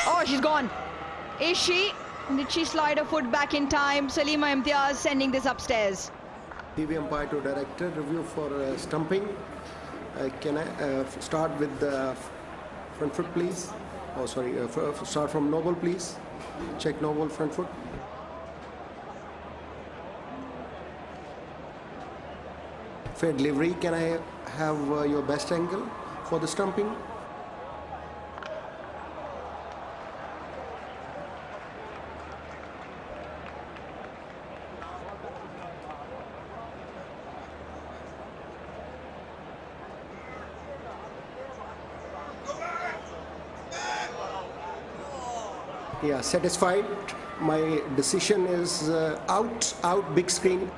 Oh, she's gone. Is she? Did she slide her foot back in time? Salima Imtiaz sending this upstairs. TV umpire to director, review for stumping. Can I start with the front foot, please? Oh, sorry, start from no ball, please. Check no ball, front foot. Fair delivery, can I have your best angle for the stumping? Yeah, satisfied. My decision is out, big screen.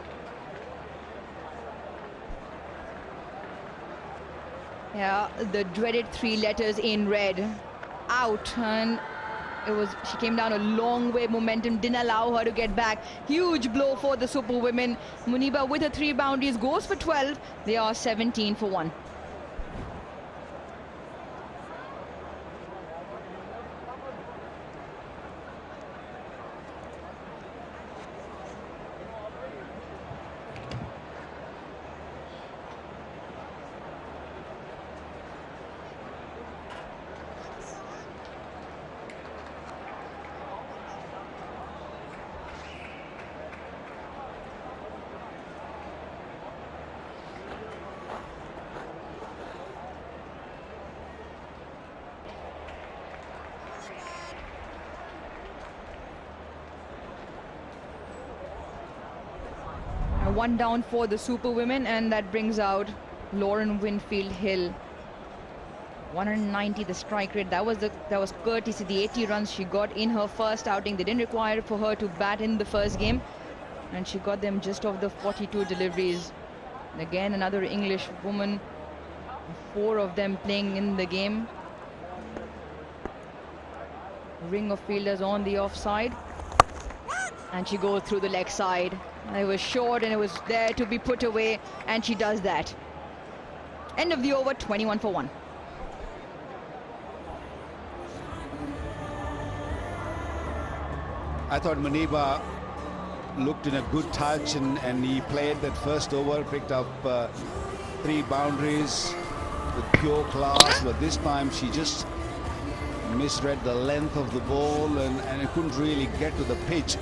Yeah, the dreaded 3 letters in red. Out, and she came down a long way. Momentum didn't allow her to get back. Huge blow for the Super Women. Muniba with her 3 boundaries goes for 12. They are 17 for 1. One down for the Super Women, and that brings out Lauren Winfield Hill. 190 the strike rate. That was courtesy the 80 runs she got in her first outing. They didn't require for her to bat in the first game, and she got them just off the 42 deliveries. And again, another English woman, 4 of them playing in the game. Ring of fielders on the offside, and she goes through the leg side. It was short and it was there to be put away, and she does that. End of the over, 21 for 1. I thought Muniba looked in a good touch, and he played that first over, picked up 3 boundaries with pure class, but this time she just misread the length of the ball and it couldn't really get to the pitch.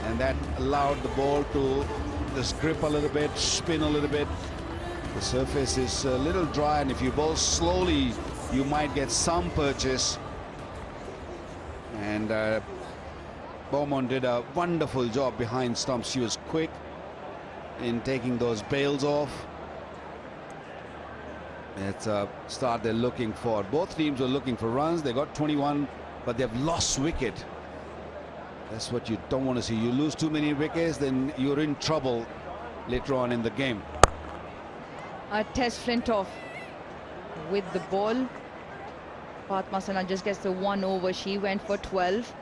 And that allowed the ball to just grip a little bit, spin a little bit. The surface is a little dry, and if you bowl slowly, you might get some purchase. And Beaumont did a wonderful job behind stumps. She was quick in taking those bails off. It's a start they're looking for. Both teams were looking for runs. They got 21, but they've lost wicket. That's what you don't want to see. You lose too many wickets, then you're in trouble later on in the game. Tess Flintoff with the ball. Fatma Sana just gets the 1 over. She went for 12.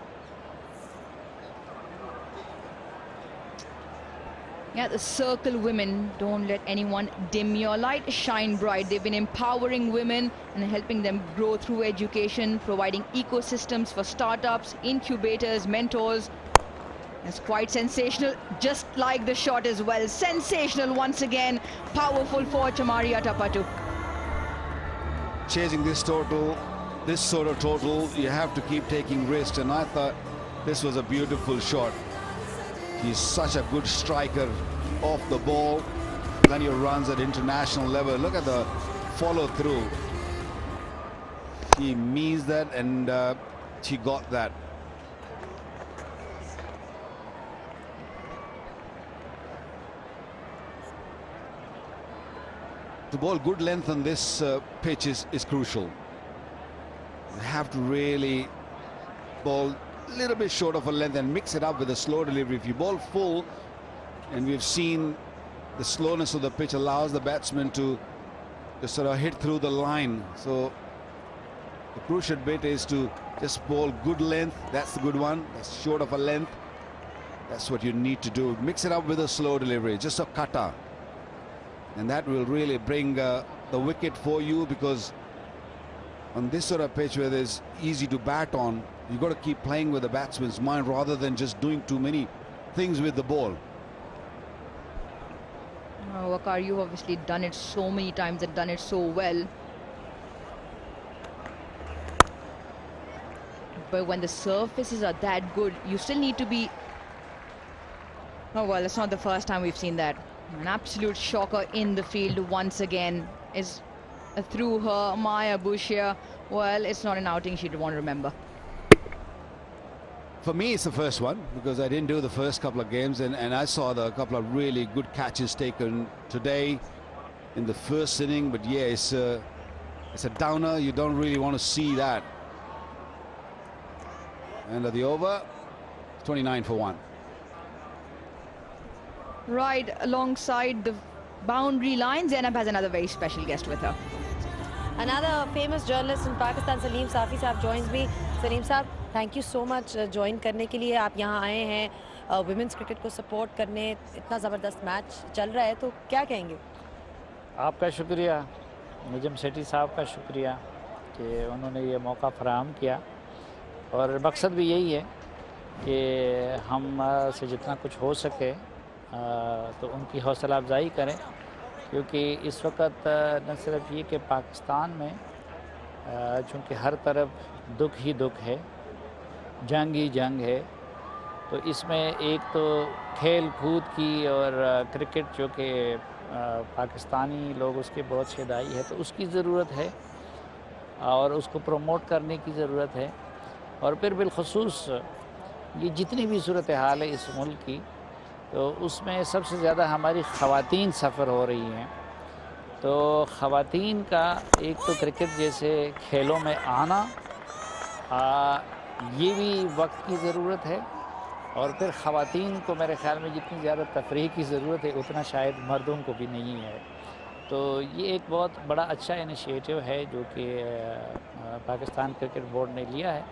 Yeah, the Circle women, don't let anyone dim your light, shine bright. They've been empowering women and helping them grow through education, providing ecosystems for startups, incubators, mentors. It's quite sensational, just like the shot as well. Sensational once again, powerful for Chamaria Tapatu. Chasing this total, this sort of total, you have to keep taking risks, and I thought this was a beautiful shot. He's such a good striker off the ball. Plenty of runs at international level. Look at the follow through. He means that, and she got that. To bowl good length on this pitch is crucial. You have to really bowl a little bit short of a length and mix it up with a slow delivery. If you bowl full, and we've seen the slowness of the pitch allows the batsman to sort of hit through the line. So the crucial bit is to just bowl good length. That's the good one. That's short of a length. That's what you need to do. Mix it up with a slow delivery, just a kata. And that will really bring the wicket for you, because on this sort of pitch where it's easy to bat on, you've got to keep playing with the batsman's mind rather than just doing too many things with the ball. Waqar, you've obviously done it so many times and done it so well. But when the surfaces are that good, you still need to be... Oh, well, it's not the first time we've seen that. An absolute shocker in the field once again is through her, Maya Bushia. Well, it's not an outing she'd want to remember. For me, it's the first one, because I didn't do the first couple of games, and I saw a couple of really good catches taken today in the first inning. But yeah, it's a downer. You don't really want to see that. End of the over. 29 for 1. Right alongside the boundary line, Zainab has another very special guest with her. Another famous journalist in Pakistan, Salim Safi साहब joins me. Salim साहब, thank you so much join करने के लिए. आप यहाँ आए हैं women's cricket को support करने. इतना ज़बरदस्त मैच चल रहा है, तो क्या कहेंगे? आपका शुक्रिया, नजम सेठी साहब का शुक्रिया कि उन्होंने ये मौका फराहम किया, और मकसद भी यही है कि हम से जितना कुछ हो सके तो उनकी हौसला अफजाई करें, क्योंकि इस वक्त न सिर्फ ये कि पाकिस्तान में चूँकि हर तरफ दुख ही दुख है, जंग ही जंग है, तो इसमें एक तो खेल कूद की और क्रिकेट जो कि पाकिस्तानी लोग उसके बहुत शदाई है, तो उसकी ज़रूरत है और उसको प्रमोट करने की ज़रूरत है। और फिर बिलखसूस ये जितनी भी सूरत हाल है इस मुल्क की, तो उसमें सबसे ज़्यादा हमारी ख़वातीन सफ़र हो रही हैं। तो ख़वातीन का एक तो क्रिकेट जैसे खेलों में आना, ये भी वक्त की ज़रूरत है, और फिर ख़वातीन को मेरे ख़्याल में जितनी ज़्यादा तफरीह की ज़रूरत है उतना शायद मर्दों को भी नहीं है। तो ये एक बहुत बड़ा अच्छा इनिशिएटिव है जो कि पाकिस्तान क्रिकेट बोर्ड ने लिया है,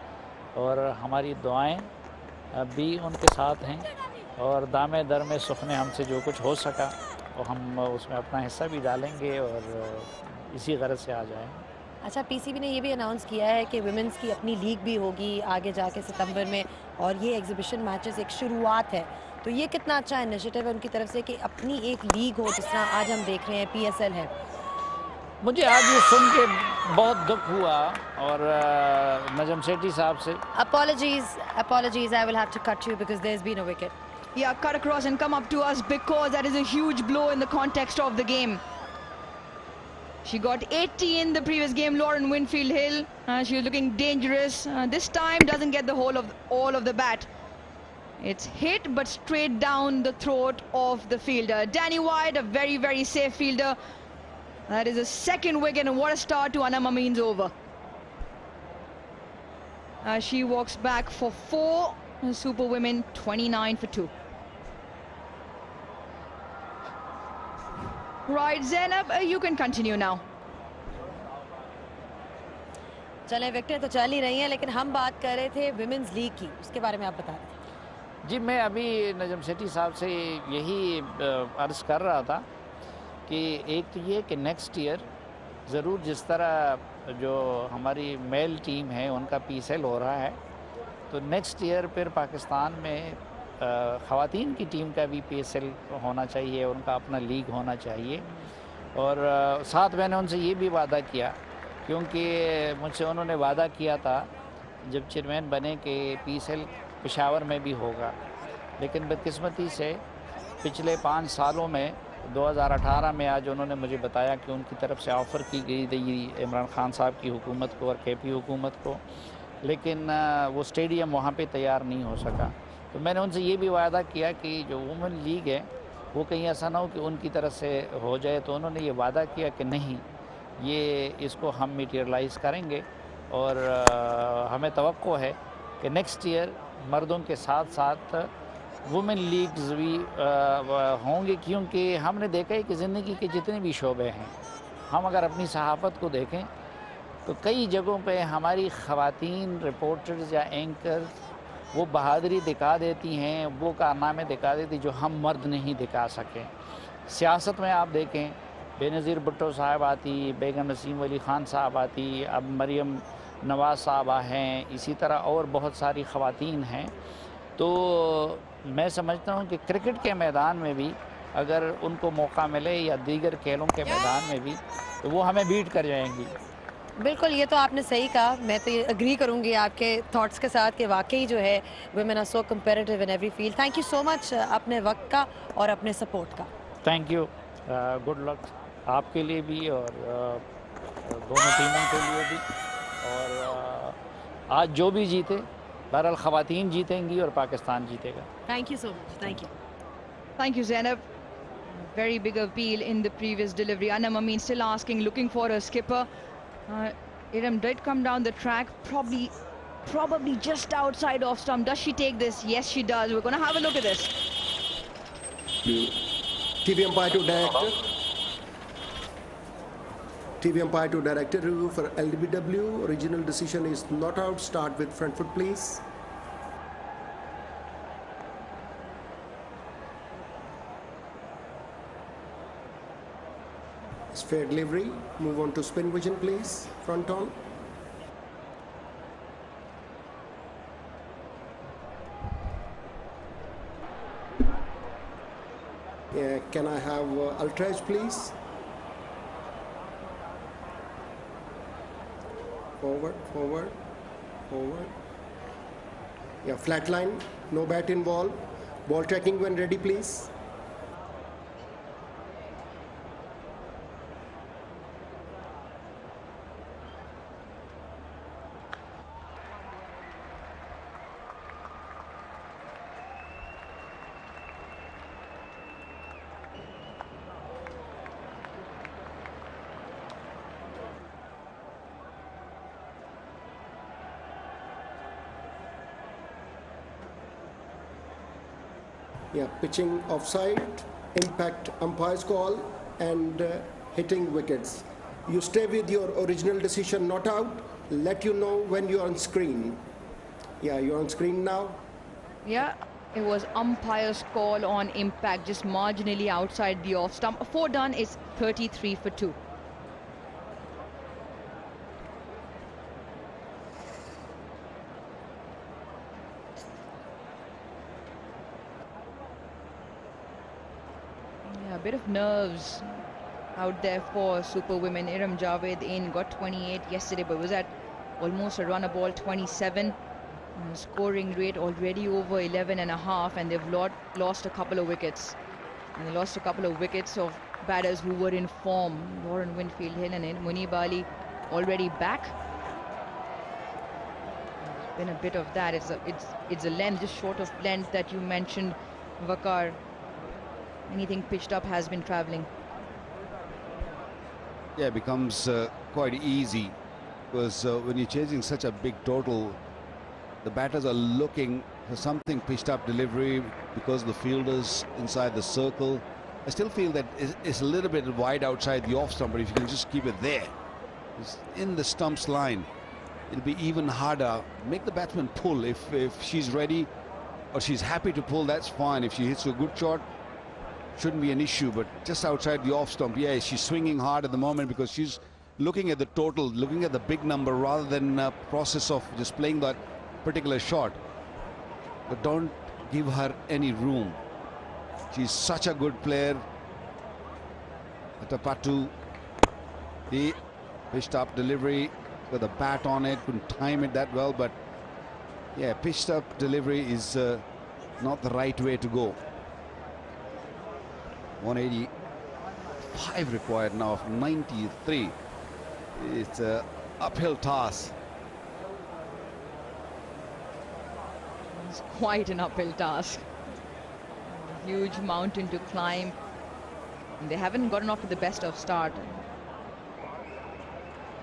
और हमारी दुआएं भी उनके साथ हैं, और दामे दर में सुखने हमसे जो कुछ हो सका तो हम उसमें अपना हिस्सा भी डालेंगे और इसी गरज से आ जाएंगे। अच्छा, पीसीबी ने ये भी अनाउंस किया है कि विमेंस की अपनी लीग भी होगी आगे जाके सितंबर में, और ये एग्जीबिशन मैचेस एक शुरुआत है, तो ये कितना अच्छा इनिशिएटिव है उनकी तरफ से कि अपनी एक लीग हो, जिस तरह आज हम देख रहे हैं PSL है। मुझे आज ये सुन के बहुत दुख हुआ, और नजम सेठी साहब से apologies, I will have to cut you because there's been a wicket. Yeah, cut across and come up to us, because that is a huge blow in the context of the game. She got 80 in the previous game, Lauren Winfield Hill. She was looking dangerous. This time doesn't get the whole of all of the bat. It's hit but straight down the throat of the fielder. Danny White, a very, very safe fielder. That is a second wicket, and what a start to Anna Mameen's over. She walks back for 4. Super Women 29 for 2. Right, Zainab, you can continue now. चले wicket तो चल ही रही हैं, लेकिन हम बात कर रहे थे विमेंस लीग की, उसके बारे में आप बता रहे थे। जी, मैं अभी नजम सेठी साहब से यही अर्ज़ कर रहा था कि एक तो ये कि नेक्स्ट ईयर ज़रूर जिस तरह जो हमारी मेल टीम है उनका PSL हो रहा है, तो नेक्स्ट ईयर फिर पाकिस्तान में ख़वातीन की टीम का भी PSL होना चाहिए, उनका अपना लीग होना चाहिए। और साथ मैंने उनसे ये भी वादा किया, क्योंकि मुझसे उन्होंने वादा किया था जब चेयरमैन बने कि PSL पेशावर में भी होगा, लेकिन बदकिस्मती से पिछले 5 सालों में 2018 में आज उन्होंने मुझे बताया कि उनकी तरफ से ऑफ़र की गई थी इमरान खान साहब की हुकूमत को और KP हुकूमत को, लेकिन वो स्टेडियम वहाँ पे तैयार नहीं हो सका। तो मैंने उनसे ये भी वादा किया कि जो वुमेन लीग है वो कहीं ऐसा ना हो कि उनकी तरफ से हो जाए, तो उन्होंने ये वादा किया कि नहीं, ये इसको हम मटीरियलाइज़ करेंगे, और हमें तवक्को है कि नेक्स्ट ईयर मर्दों के साथ साथ वुमेन लीग्स भी होंगे, क्योंकि हमने देखा है कि ज़िंदगी के जितने भी शोबे हैं, हम अगर अपनी सहाफ़त को देखें तो कई जगहों पे हमारी ख़वातीन रिपोर्टर्स या एंकर्स वो बहादुरी दिखा देती हैं, वो कारनामे दिखा देती जो हम मर्द नहीं दिखा सकें। सियासत में आप देखें, बेनज़ीर भुट्टो साहब आती, बेगम नसीम वली ख़ान साहब आती, अब मरियम नवाज़ साहबा हैं, इसी तरह और बहुत सारी ख़वातीन हैं। तो मैं समझता हूँ कि क्रिकेट के मैदान में भी अगर उनको मौका मिले या दीगर खेलों के मैदान में भी, तो वो हमें बीट कर जाएंगी। बिल्कुल, ये तो आपने सही कहा। मैं तो ये एग्री करूंगी आपके थॉट्स के साथ कि वाकई जो है women are so comparative in every field. Thank you so much अपने वक्त का और अपने सपोर्ट का। थैंक यू, गुड लक आपके लिए भी और दोनों टीमों के लिए भी। और आज जो भी जीते, बहरहाल ख़वातीन जीतेंगी और पाकिस्तान जीतेगा। Thank you so much. Thank you. Thank you, Zainab. Very big appeal in the previous delivery. Anna Mameen still asking, looking for a skipper. Iram did come down the track, probably Probably just outside off stump. Does she take this? Yes, she does. We're going to have a look at this. TV umpire to director. TV umpire to director. Review for LBW. Original decision is not out. Start with front foot, please. It's fair delivery. Move on to spin vision, please. Front on. Yeah, can I have ultra-edge, please? Forward, forward, forward. Yeah, flat line, no bat involved. Ball tracking when ready, please. Yeah, pitching offside, impact umpire's call, and hitting wickets. You stay with your original decision, not out. Let you know when you're on screen. Yeah, you're on screen now. Yeah, it was umpire's call on impact, just marginally outside the off stump. 4 done is 33 for 2. A bit of nerves out there for super women. Iram Javed got 28 yesterday, but was at almost a run a ball 27. Scoring rate already over 11.5, and they've lost a couple of wickets. And they lost a couple of wickets of batters who were in form. Lauren Winfield Hill and Munib Ali already back. There's been a bit of that. It's a length, just short of length that you mentioned, Vakar. Anything pitched up has been travelling. Yeah, it becomes quite easy because when you're chasing such a big total, the batters are looking for something pitched up delivery because the fielders inside the circle. I still feel that it's a little bit wide outside the off stump, but if you can just keep it there, it's in the stumps line, it'll be even harder. Make the batsman pull if she's ready or she's happy to pull, that's fine. If she hits a good shot, shouldn't be an issue, but just outside the off stump, yeah, she's swinging hard at the moment because she's looking at the total, looking at the big number rather than process of just playing that particular shot. But don't give her any room. She's such a good player. Atapatu, the pitched up delivery with a bat on it, couldn't time it that well, but yeah, pitched up delivery is not the right way to go. 185 required now of 93. It's an uphill task. It's quite an uphill task. A huge mountain to climb. And they haven't gotten off to the best of start.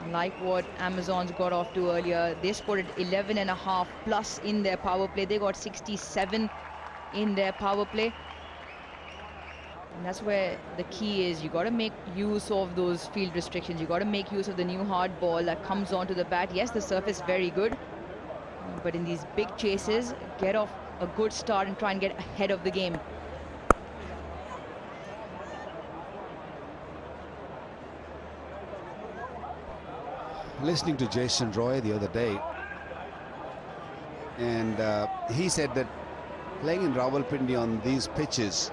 Like what Amazons got off to earlier, they scored 11.5 plus in their power play. They got 67 in their power play. And that's where the key is. You got to make use of those field restrictions. You got to make use of the new hard ball that comes onto the bat. Yes, the surface very good, but in these big chases, get off a good start and try and get ahead of the game. Listening to Jason Roy the other day, and he said that playing in Rawalpindi on these pitches,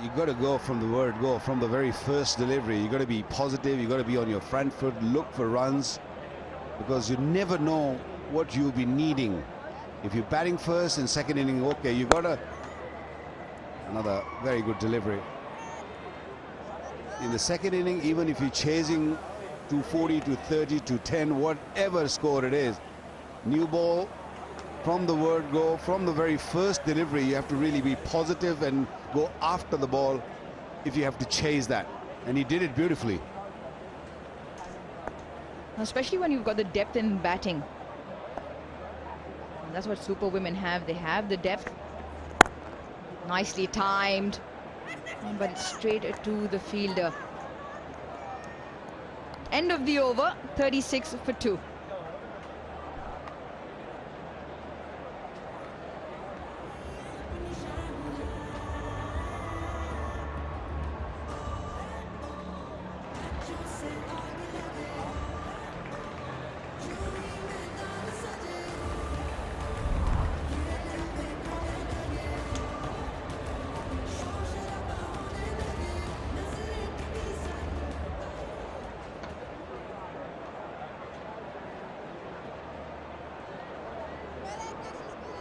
you got to go from the word go, from the very first delivery. You got to be positive, you got to be on your front foot, look for runs, because you never know what you'll be needing. If you're batting first and second inning, okay, you got to... Another very good delivery. In the second inning, even if you're chasing 240, 230, 210, whatever score it is, new ball, from the word go, from the very first delivery, you have to really be positive and go after the ball if you have to chase that. And he did it beautifully. Especially when you've got the depth in batting. And that's what super women have. They have the depth. Nicely timed. But straight to the fielder. End of the over, 36 for 2.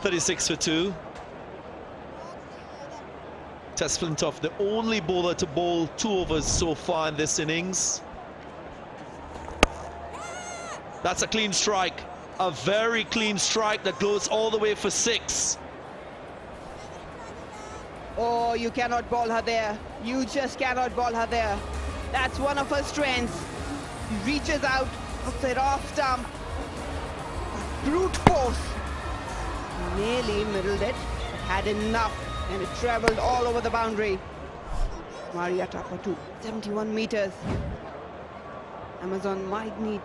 (36 for 2). Tess Flintoff, the only bowler to bowl 2 overs so far in this innings. That's a clean strike, a very clean strike that goes all the way for 6. Oh, you cannot bowl her there. You just cannot bowl her there. That's one of her strengths. She reaches out, puts it off stump. Brute force. Nearly middled it, but had enough, and it travelled all over the boundary. Maria Tapatu, 71 meters. Amazon might need.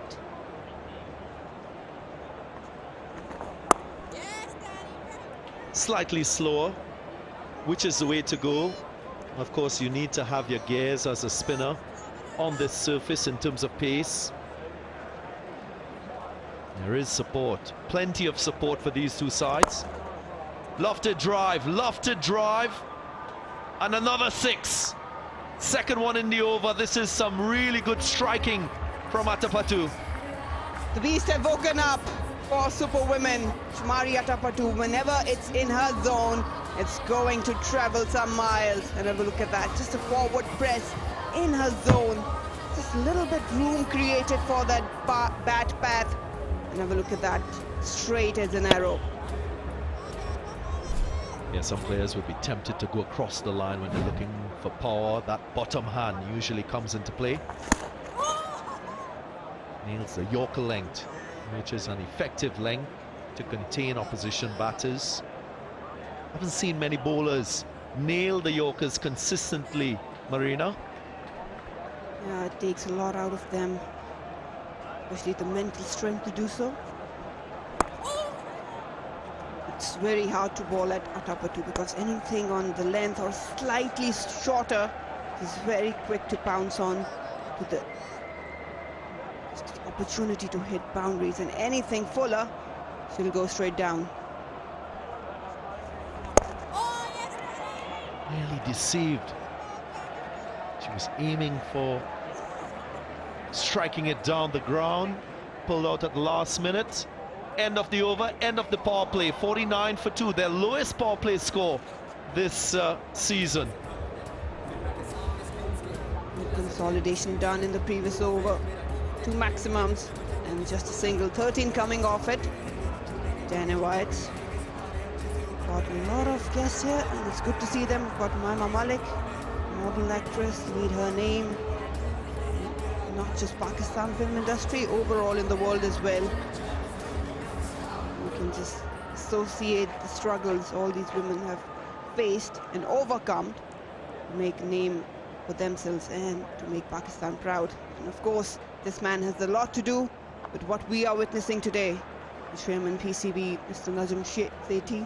Slightly slower, which is the way to go. Of course, you need to have your gears as a spinner on this surface in terms of pace. There is support, plenty of support for these two sides. Lofted drive, and another 6. Second one in the over. This is some really good striking from Atapatu. The beast have woken up for super women. Maria Tapatu, whenever it's in her zone, it's going to travel some miles. And have a look at that, just a forward press in her zone. Just a little bit room created for that bat path. And have a look at that, straight as an arrow. Yeah, some players would be tempted to go across the line when they're looking for power. That bottom hand usually comes into play. Nails the Yorker length, which is an effective length to contain opposition batters. Haven't seen many bowlers nail the Yorkers consistently, Marina. Yeah, it takes a lot out of them. Especially the mental strength to do so. It's very hard to bowl at Atapatu because anything on the length or slightly shorter is very quick to pounce on to the opportunity to hit boundaries, and anything fuller, she'll go straight down. Nearly deceived. She was aiming for striking it down the ground, pulled out at the last minute. End of the over, end of the power play. 49 for 2, their lowest power play score this season. Consolidation done in the previous over. 2 maximums and just a single. 13 coming off it. Dana Wyatt. Got a lot of guests here, and it's good to see them. Got Maima Malik, model actress, read her name. Not just Pakistan film industry, overall in the world as well. You can just associate the struggles all these women have faced and overcome to make a name for themselves and to make Pakistan proud. And of course, this man has a lot to do with what we are witnessing today. The chairman PCB, Mr. Najm Sethi,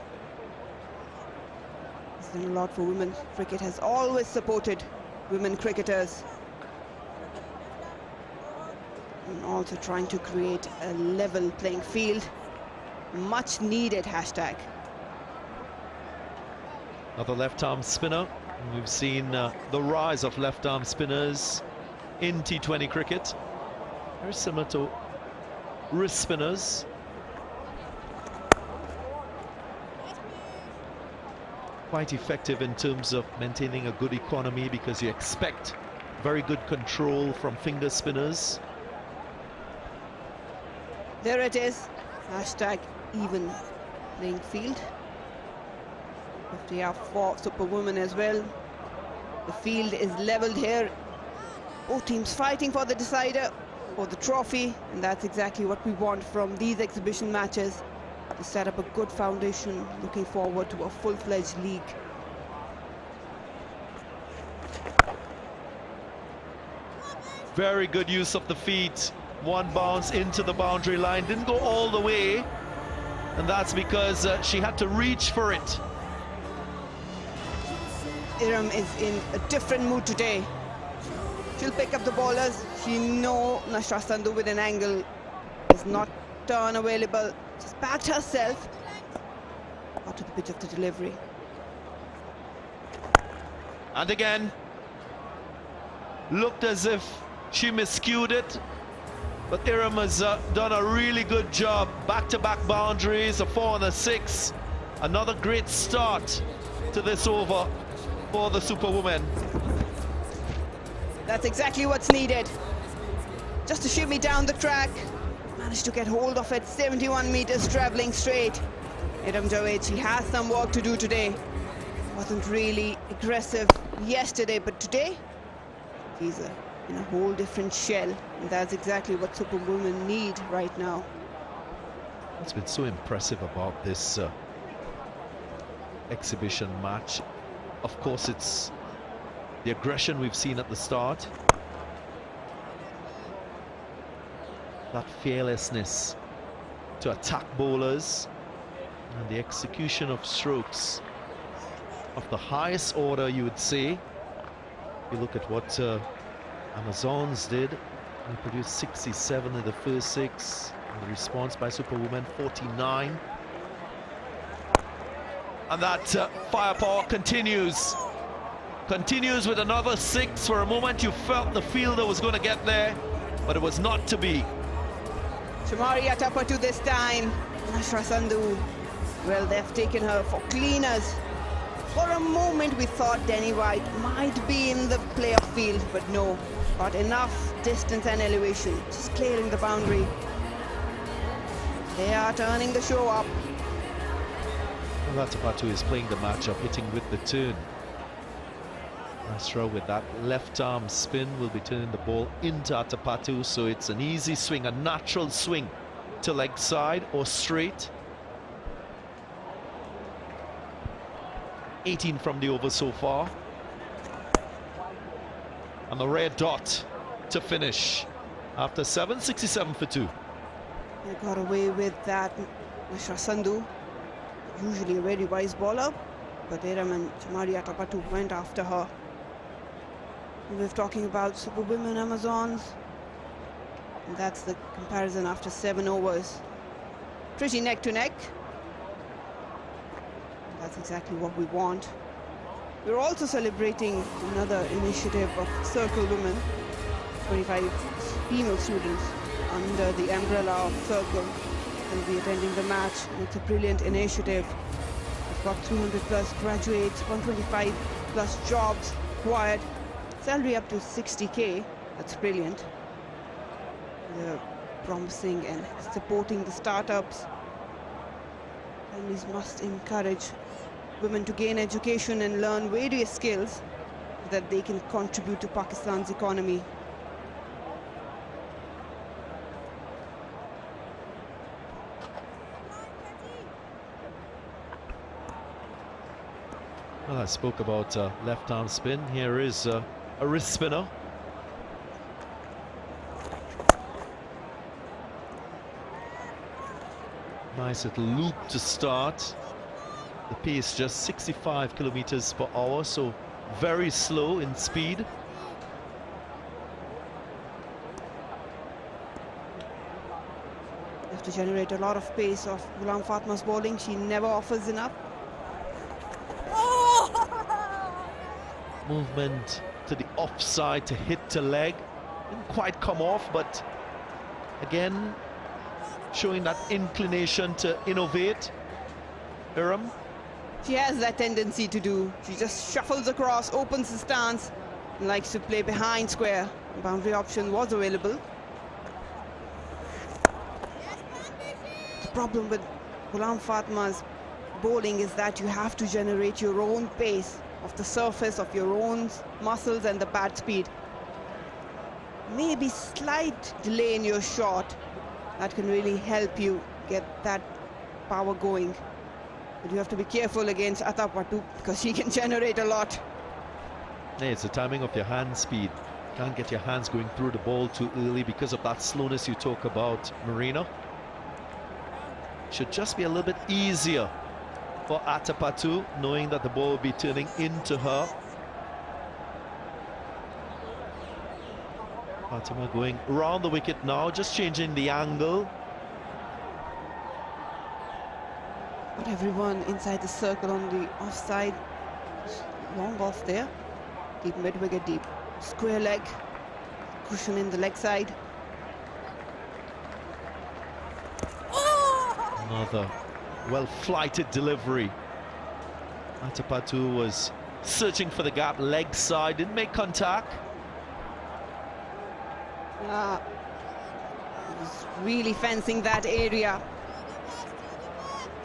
has done a lot for women. Cricket has always supported women cricketers. And also trying to create a level playing field. Much needed hashtag. Another left-arm spinner. We've seen the rise of left-arm spinners in T20 cricket. Very similar to wrist spinners. Quite effective in terms of maintaining a good economy because you expect very good control from finger spinners. There it is, hashtag even playing field. 50 up for Superwoman as well. The field is leveled here. Both teams fighting for the decider, for the trophy, and that's exactly what we want from these exhibition matches. to set up a good foundation, looking forward to a full-fledged league. Very good use of the feet. One bounce into the boundary line, didn't go all the way, and that's because she had to reach for it. Iram is in a different mood today. She'll pick up the ballers. She knows Nashra Sandhu with an angle is not turn available. Just backed herself. Got to the bit of the delivery. And again, looked as if she miscued it. But Iram has done a really good job. Back-to-back boundaries, a 4 and a 6. Another great start to this over for the Superwoman. That's exactly what's needed. Just to shimmy down the track. Managed to get hold of it, 71 meters traveling straight. Iram Javed, she has some work to do today. Wasn't really aggressive yesterday, but today she's in a whole different shell. And that's exactly what Superwomen need right now. What's been so impressive about this exhibition match, of course, it's the aggression we've seen at the start. That fearlessness to attack bowlers and the execution of strokes of the highest order, you would say. You look at what Amazons did. They produced 67 in the first 6. And the response by Superwoman, 49. And that firepower continues. Continues with another 6. For a moment you felt the fielder was going to get there, but it was not to be. Shamari Atapatu this time. Nashra Sandhu. Well, they've taken her for cleaners. For a moment we thought Danny White might be in the playoff field, but no. Got enough distance and elevation. Just clearing the boundary. They are turning the show up. Well, Atapatu is playing the matchup, hitting with the turn. Nashra with that left arm spin will be turning the ball into Atapatu, so it's an easy swing, a natural swing to leg side or straight. 18 from the over so far. And the red dot to finish after 7, 67 for 2. They got away with that. Nashra Sandhu, usually a very wise bowler, but Iram and Chamari Atapatu went after her. We're talking about Superwomen Amazons, and that's the comparison after 7 overs. Pretty neck to neck. That's exactly what we want. We're also celebrating another initiative of Circle Women, 25 female students under the umbrella of Circle will be attending the match, and it's a brilliant initiative. We've got 300 plus graduates, 125 plus jobs acquired, salary up to 60k. That's brilliant. They're promising and supporting the startups. Families must encourage women to gain education and learn various skills so that they can contribute to Pakistan's economy. Well, I spoke about left arm spin. Here is a wrist spinner. Nice little loop to start. The pace just 65 kilometers per hour, so very slow in speed. You have to generate a lot of pace of Ghulam Fatma's bowling. She never offers enough. Movement to the offside to hit to leg. Didn't quite come off, but again, showing that inclination to innovate. Iram. She has that tendency to do. She just shuffles across, opens the stance, and likes to play behind square. The boundary option was available. The problem with Ghulam Fatma's bowling is that you have to generate your own pace of the surface of your own muscles and the bat speed. Maybe slight delay in your shot that can really help you get that power going. But you have to be careful against Antipiracy because she can generate a lot. Yeah, it's the timing of your hand speed. Can't get your hands going through the ball too early because of that slowness you talk about, Marina. Should just be a little bit easier for Antipiracy, knowing that the ball will be turning into her. Fatima going around the wicket now, just changing the angle. But everyone inside the circle on the offside. Long off there. Deep mid-wicket, deep square leg. Cushion in the leg side. Another well-flighted delivery. Antipiracy was searching for the gap, leg side, didn't make contact. Yeah, was really fencing that area.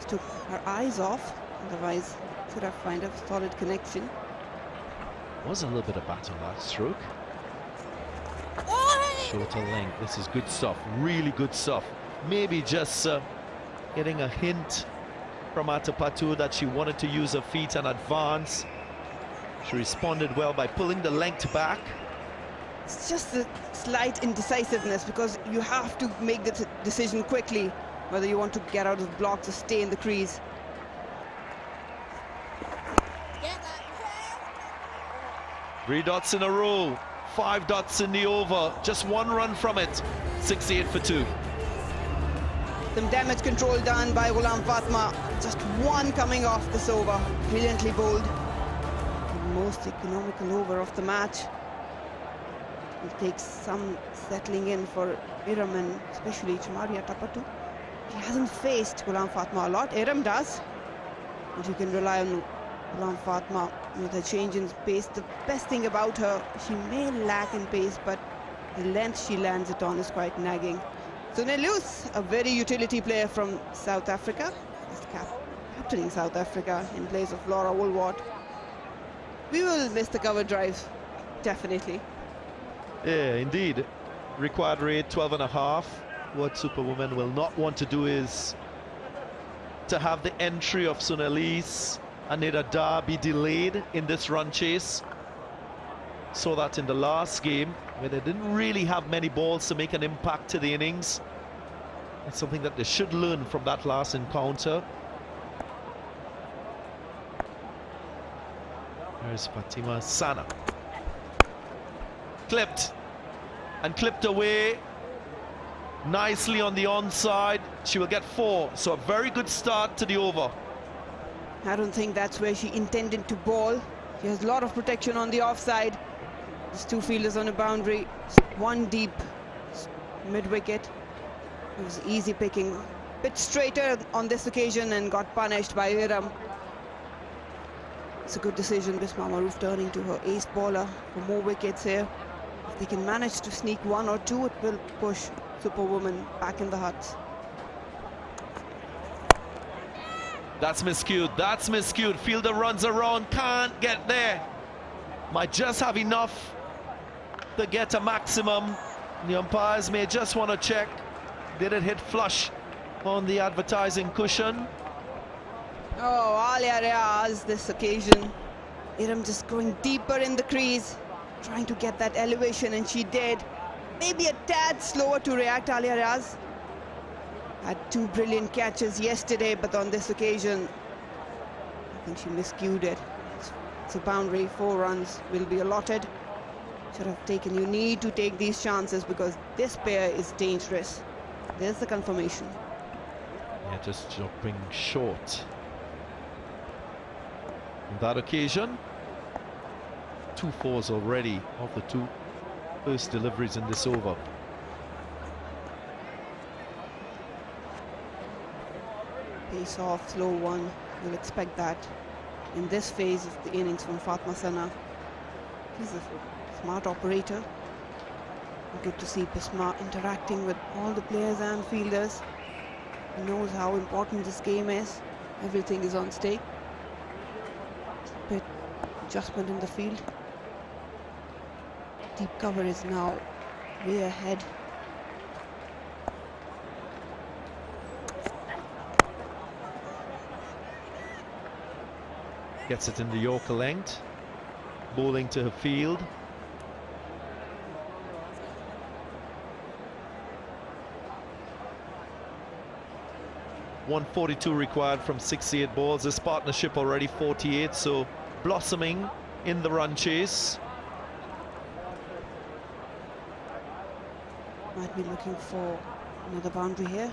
Took her eyes off, otherwise could have found a solid connection. Was a little bit of bat on that stroke. Shorter length, this is good stuff, really good stuff. Maybe just getting a hint from Antipiracy that she wanted to use her feet and advance. She responded well by pulling the length back. It's just a slight indecisiveness because you have to make the decision quickly whether you want to get out of blocks or stay in the crease. Three dots in a row, 5 dots in the over, just 1 run from it, 68 for 2. Some damage control done by Ghulam Fatma, just 1 coming off this over, brilliantly bowled. The most economical over of the match. It takes some settling in for Iram and especially Chamaria Tapatu. He hasn't faced Ghulam Fatma a lot. Iram does, but you can rely on Ghulam Fatma with a change in pace. The best thing about her, she may lack in pace, but the length she lands it on is quite nagging. Sunil Lewis, a very utility player from South Africa, is captaining South Africa in place of Laura Woolward. We will miss the cover drive, definitely. Yeah, indeed. Required rate 12.5. What Superwoman will not want to do is to have the entry of Sunelise and Nida Dar be delayed in this run chase. Saw that in the last game where they didn't really have many balls to make an impact to the innings. That's something that they should learn from that last encounter. There's Fatima Sana. Clipped and clipped away nicely on the onside. She will get 4, so a very good start to the over. I don't think that's where she intended to bowl. She has a lot of protection on the offside. There's 2 fielders on a boundary, 1 deep mid-wicket. It was easy picking, bit straighter on this occasion and got punished by Iram. It's a good decision. Bisma Maroof turning to her ace bowler for more wickets here. If they can manage to sneak 1 or 2, it will push Superwoman back in the huts. That's miscued, that's miscued. Fielder runs around, can't get there. Might just have enough to get a maximum. The umpires may just want to check. Did it hit flush on the advertising cushion? Oh, Alia Riaz this occasion. Iram just going deeper in the crease, trying to get that elevation, and she did. Maybe a tad slower to react, Alia Riaz. Had 2 brilliant catches yesterday, but on this occasion, I think she miscued it. It's a boundary, 4 runs will be allotted. Should have taken, you need to take these chances because this pair is dangerous. There's the confirmation. Yeah, just jumping short. On that occasion, 2 fours already of the 2 first deliveries in this over. Pace off, slow one. You'll expect that in this phase of the innings from Fatma Sana. He's a smart operator. Good to see Bisma interacting with all the players and fielders. He knows how important this game is. Everything is on stake. Bit adjustment in the field. Deep cover is now way ahead. Gets it in the Yorker length. Bowling to her field. .142 required from 68 balls. This partnership already 48, so blossoming in the run chase. Might be looking for another boundary here.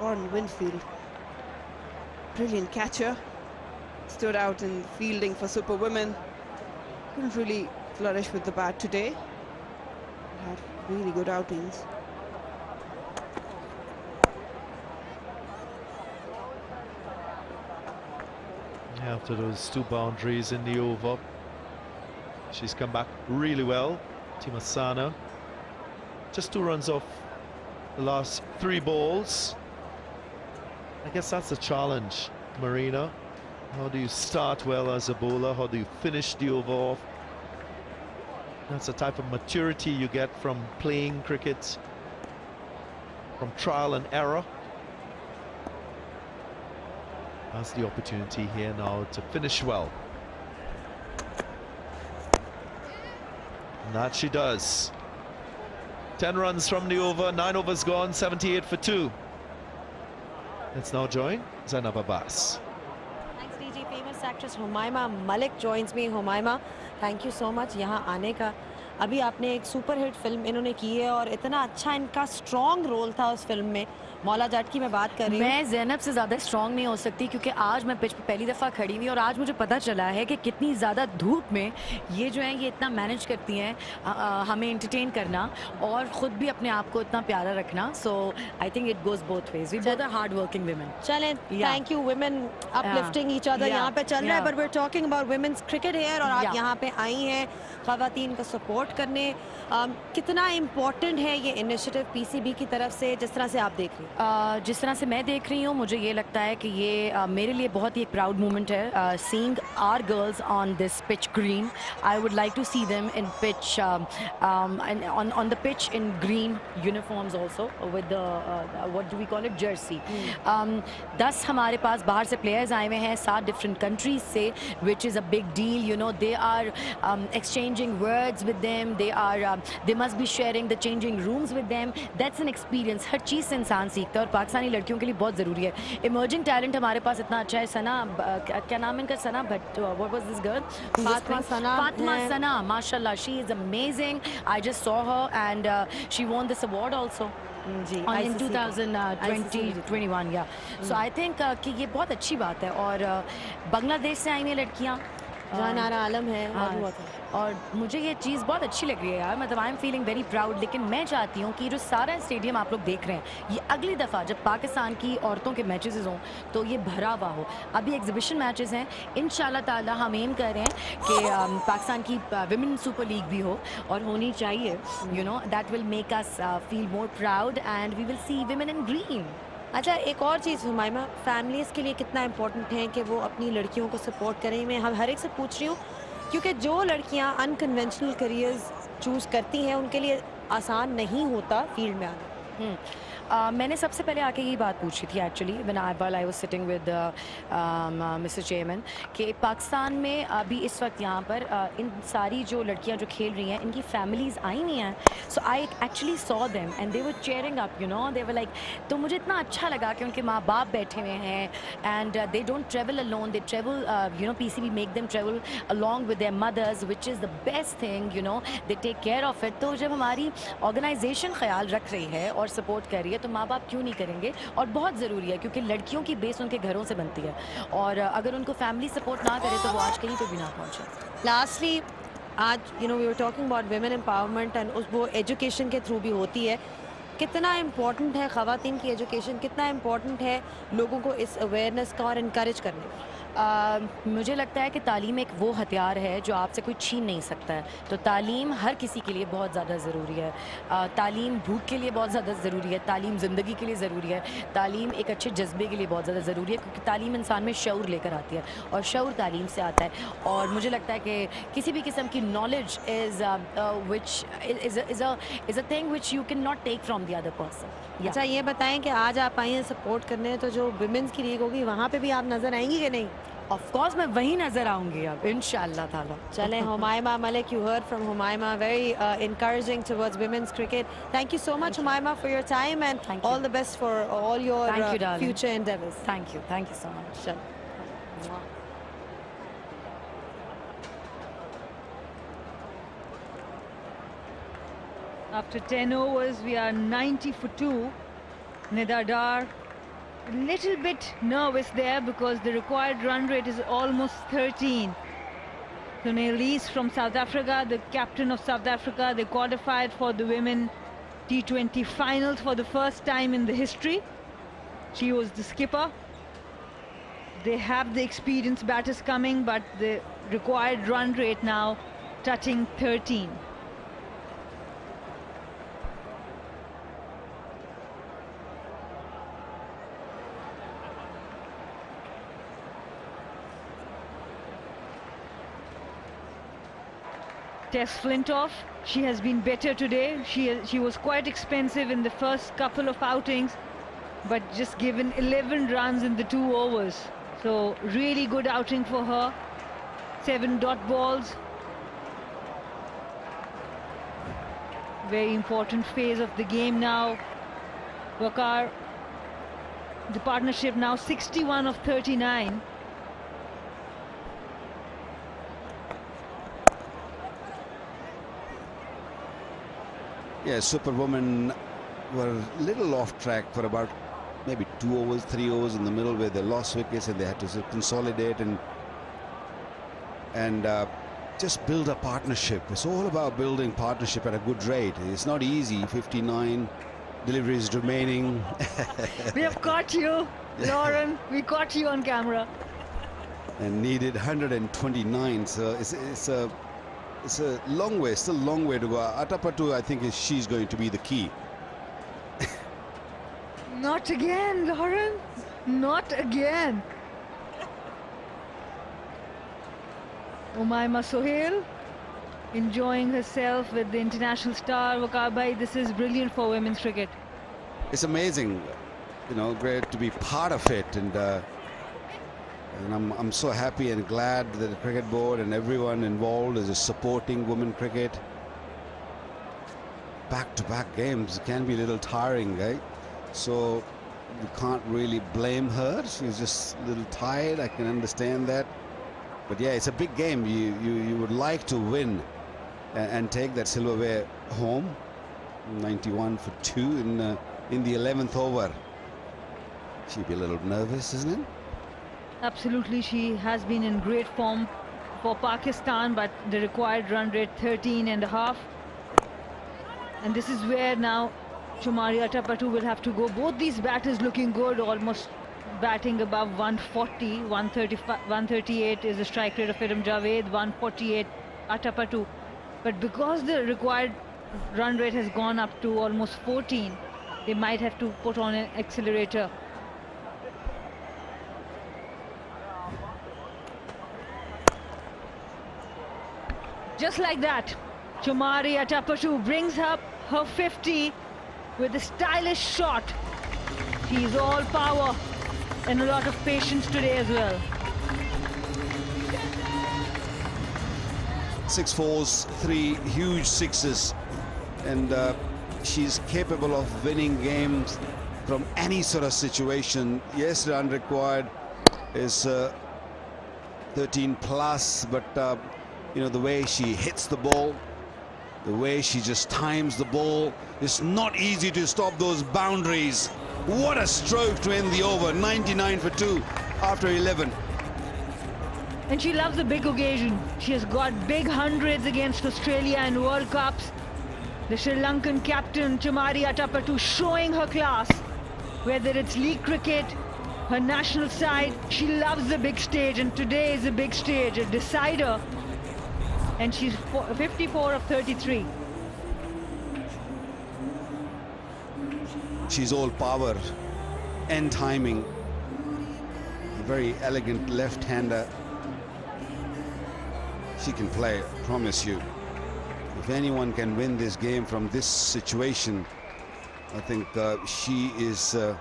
Lauren Winfield, brilliant catcher, stood out in fielding for Super Women. Couldn't really flourish with the bat today. Had really good outings. After those 2 boundaries in the over, she's come back really well. Timasana, just 2 runs off the last 3 balls. I guess that's the challenge, Marina. How do you start well as a bowler? How do you finish the over off? That's the type of maturity you get from playing cricket, from trial and error. That's the opportunity here now to finish well. And that she does. 10 runs from the over, 9 overs gone, 78 for 2. Let's now join Zainab Abbas. Thanks DG. Famous actress Humaima Malik joins me. Humaima, thank you so much यहाँ आने का. अभी आपने एक super hit film इन्होंने की है और इतना अच्छा इनका स्ट्रॉन्ग रोल था उस फिल्म में. मौला जाट की मैं बात कर रही हूँ. मैं ज़ैनब से ज़्यादा स्ट्रॉन्ग नहीं हो सकती क्योंकि आज मैं पिच पे पहली दफ़ा खड़ी हुई और आज मुझे पता चला है कि कितनी ज़्यादा धूप में ये जो है ये इतना मैनेज करती हैं हमें एंटरटेन करना और ख़ुद भी अपने आप को इतना प्यारा रखना. So I think it goes both ways. We both are hard working women. चलें, thank you. Women uplifting each other यहाँ पे चल रहा है, but we are talking about women's cricket here और आप यहाँ पे आई हैं ख़वातीन को सपोर्ट करने. कितना इम्पोर्टेंट है ये इनिशिएटिव पीसीबी की तरफ से जिस तरह से आप देख रही हैं? जिस तरह से मैं देख रही हूँ मुझे ये लगता है कि ये मेरे लिए बहुत ही एक प्राउड मोमेंट है. Seeing our girls on this pitch green, I would like to see them in pitch on the pitch in green uniforms also with what do we call it, jersey. 10 हमारे पास बाहर से players आए हुए हैं 7 different countries से, which is a big deal. You know, they are exchanging words with them, they must be sharing the changing rooms with them. That's an experience. हर चीज़ से इंसान सीखता है और पाकिस्तानी लड़कियों के लिए बहुत ज़रूरी है. इमर्जिंग टैलेंट हमारे पास इतना अच्छा है. सना, क्या नाम है इनका? सना Bhatt. What was this girl? Fatma Sana. Mashallah, she is amazing. I just saw her and she won this award also. in 2021. Yeah. So I think कि ये बहुत अच्छी बात है. और बांग्लादेश से आई हुई लड़कियाँ, नारा आलम है और मुझे ये चीज़ बहुत अच्छी लग रही है यार. मतलब I am feeling very proud. लेकिन मैं चाहती हूँ कि जो सारा स्टेडियम आप लोग देख रहे हैं ये अगली दफ़ा जब पाकिस्तान की औरतों के मैचेस हों तो ये भरा हुआ हो. अभी एग्जिबिशन मैचेस हैं, इंशाल्लाह ताला हम एम कर रहे हैं कि पाकिस्तान की विमेन सुपर लीग भी हो और होनी चाहिए. You know, that will make us feel more proud and we will see women in green. अच्छा, एक और चीज़ हुमायमा, फैमिलीज़ के लिए कितना इम्पोर्टेंट है कि वो अपनी लड़कियों को सपोर्ट करें. मैं हर एक से पूछ रही हूँ क्योंकि जो लड़कियाँ अनकन्वेंशनल करियर्स चूज़ करती हैं उनके लिए आसान नहीं होता फील्ड में आना. मैंने सबसे पहले आके ये बात पूछी थी actually when I was sitting with mister chairman कि पाकिस्तान में अभी इस वक्त यहाँ पर इन सारी जो लड़कियाँ जो खेल रही हैं इनकी फैमिलीज़ आई नहीं हैं. So I actually saw them and they were cheering up, you know, they were like. तो मुझे इतना अच्छा लगा कि उनके माँ बाप बैठे हुए हैं and they don't travel alone, they travel, you know, PCB make them travel along with their mothers, which is the best thing. You know, they take care of it. तो जब हमारी ऑर्गेनाइजेशन ख्याल रख रही है और सपोर्ट कर रही है तो माँ बाप क्यों नहीं करेंगे. और बहुत ज़रूरी है क्योंकि लड़कियों की बेस उनके घरों से बनती है और अगर उनको फैमिली सपोर्ट ना करे तो वो आज कहीं तो भी ना पहुँचे. लास्टली, आज you know we were talking about women empowerment and वो एजुकेशन के थ्रू भी होती है. कितना इम्पोर्टेंट है ख़वातीन की एजुकेशन, कितना इम्पोर्टेंट है लोगों को इस अवेयरनेस का और इनकरेज करने में? मुझे लगता है कि तालीम एक वो हथियार है जो आपसे कोई छीन नहीं सकता है. तो तालीम हर किसी के लिए बहुत ज़्यादा ज़रूरी है. तालीम भूख के लिए बहुत ज़्यादा ज़रूरी है, तालीम ज़िंदगी के लिए ज़रूरी है, तालीम एक अच्छे जज्बे के लिए बहुत ज़्यादा ज़रूरी है क्योंकि तालीम इंसान में शऊर लेकर आती है और शऊर तालीम से आता है. और मुझे लगता है कि किसी भी किस्म की knowledge is a thing which you can not take from the other person. अच्छा, ये बताएं कि आज आप आई हैं सपोर्ट करने, तो जो विमेंस की लीग होगी वहाँ पे भी आप नज़र आएंगी कि नहीं? Of course, मैं वहीं नजर आऊंगी अब, इंशाल्लाह ताला. Chale, Humayma Malik, you heard from Humayma, very encouraging towards women's cricket. Thank you so much, Humayma, for your time, and all the best for all your future endeavors. Thank you so much. Chalo. After 10 overs, we are 90 for 2. Nida Dar a little bit nervous there because the required run rate is almost 13. So Elise from South Africa, the captain of South Africa, they qualified for the women T20 finals for the first time in the history. She was the skipper. They have the experienced batters coming, but the required run rate now touching 13. Tess Flintoff, she has been better today. She was quite expensive in the first couple of outings, but just given 11 runs in the 2 overs. So really good outing for her. 7 dot balls. Very important phase of the game now. Waqar, the partnership now 61 of 39. Yeah, Superwomen were a little off track for about maybe 2 overs, 3 overs in the middle where they lost wickets and they had to sort of consolidate and just build a partnership. It's all about building partnership at a good rate. It's not easy. 59 deliveries remaining. We have caught you, Lauren. We caught you on camera. And needed 129. So it's a long way, still a long way to go. Atapattu, I think, she's going to be the key. Not again, Lauren. Not again. Umayma Sohail enjoying herself with the international star. Waqar bhai, this is brilliant for women's cricket. It's amazing, you know, great to be part of it, and I'm so happy and glad that the cricket board and everyone involved is supporting women cricket. Back-to-back games can be a little tiring, right? So you can't really blame her. She's just a little tired. I can understand that. But yeah, it's a big game. You would like to win and take that silverware home. 91 for 2 in the 11th over. She'd be a little nervous, isn't it? Absolutely, she has been in great form for Pakistan, but the required run rate 13.5. And this is where now Chumari Atapattu will have to go. Both these batters looking good, almost batting above 140. 138 is the strike rate of Idam Javed, 148 Atapattu. But because the required run rate has gone up to almost 14, they might have to put on an accelerator. Just like that, Chumari Atapattu brings up her 50 with a stylish shot. She's all power and a lot of patience today as well. 6 fours, 3 huge sixes, and she's capable of winning games from any sort of situation. Yes, the run required is 13 plus, but you know, the way she hits the ball, the way she just times the ball, it's not easy to stop those boundaries. What a stroke to end the over. 99 for 2 after 11. And she loves the big occasion. She has got big hundreds against Australia in World Cups. The Sri Lankan captain Chumari Atapattu showing her class, whether it's league cricket, her national side. She loves the big stage, and today is a big stage, a decider. And she's 54 of 33. She's all power and timing. A very elegant left-hander. She can play, I promise you. If anyone can win this game from this situation, I think she is the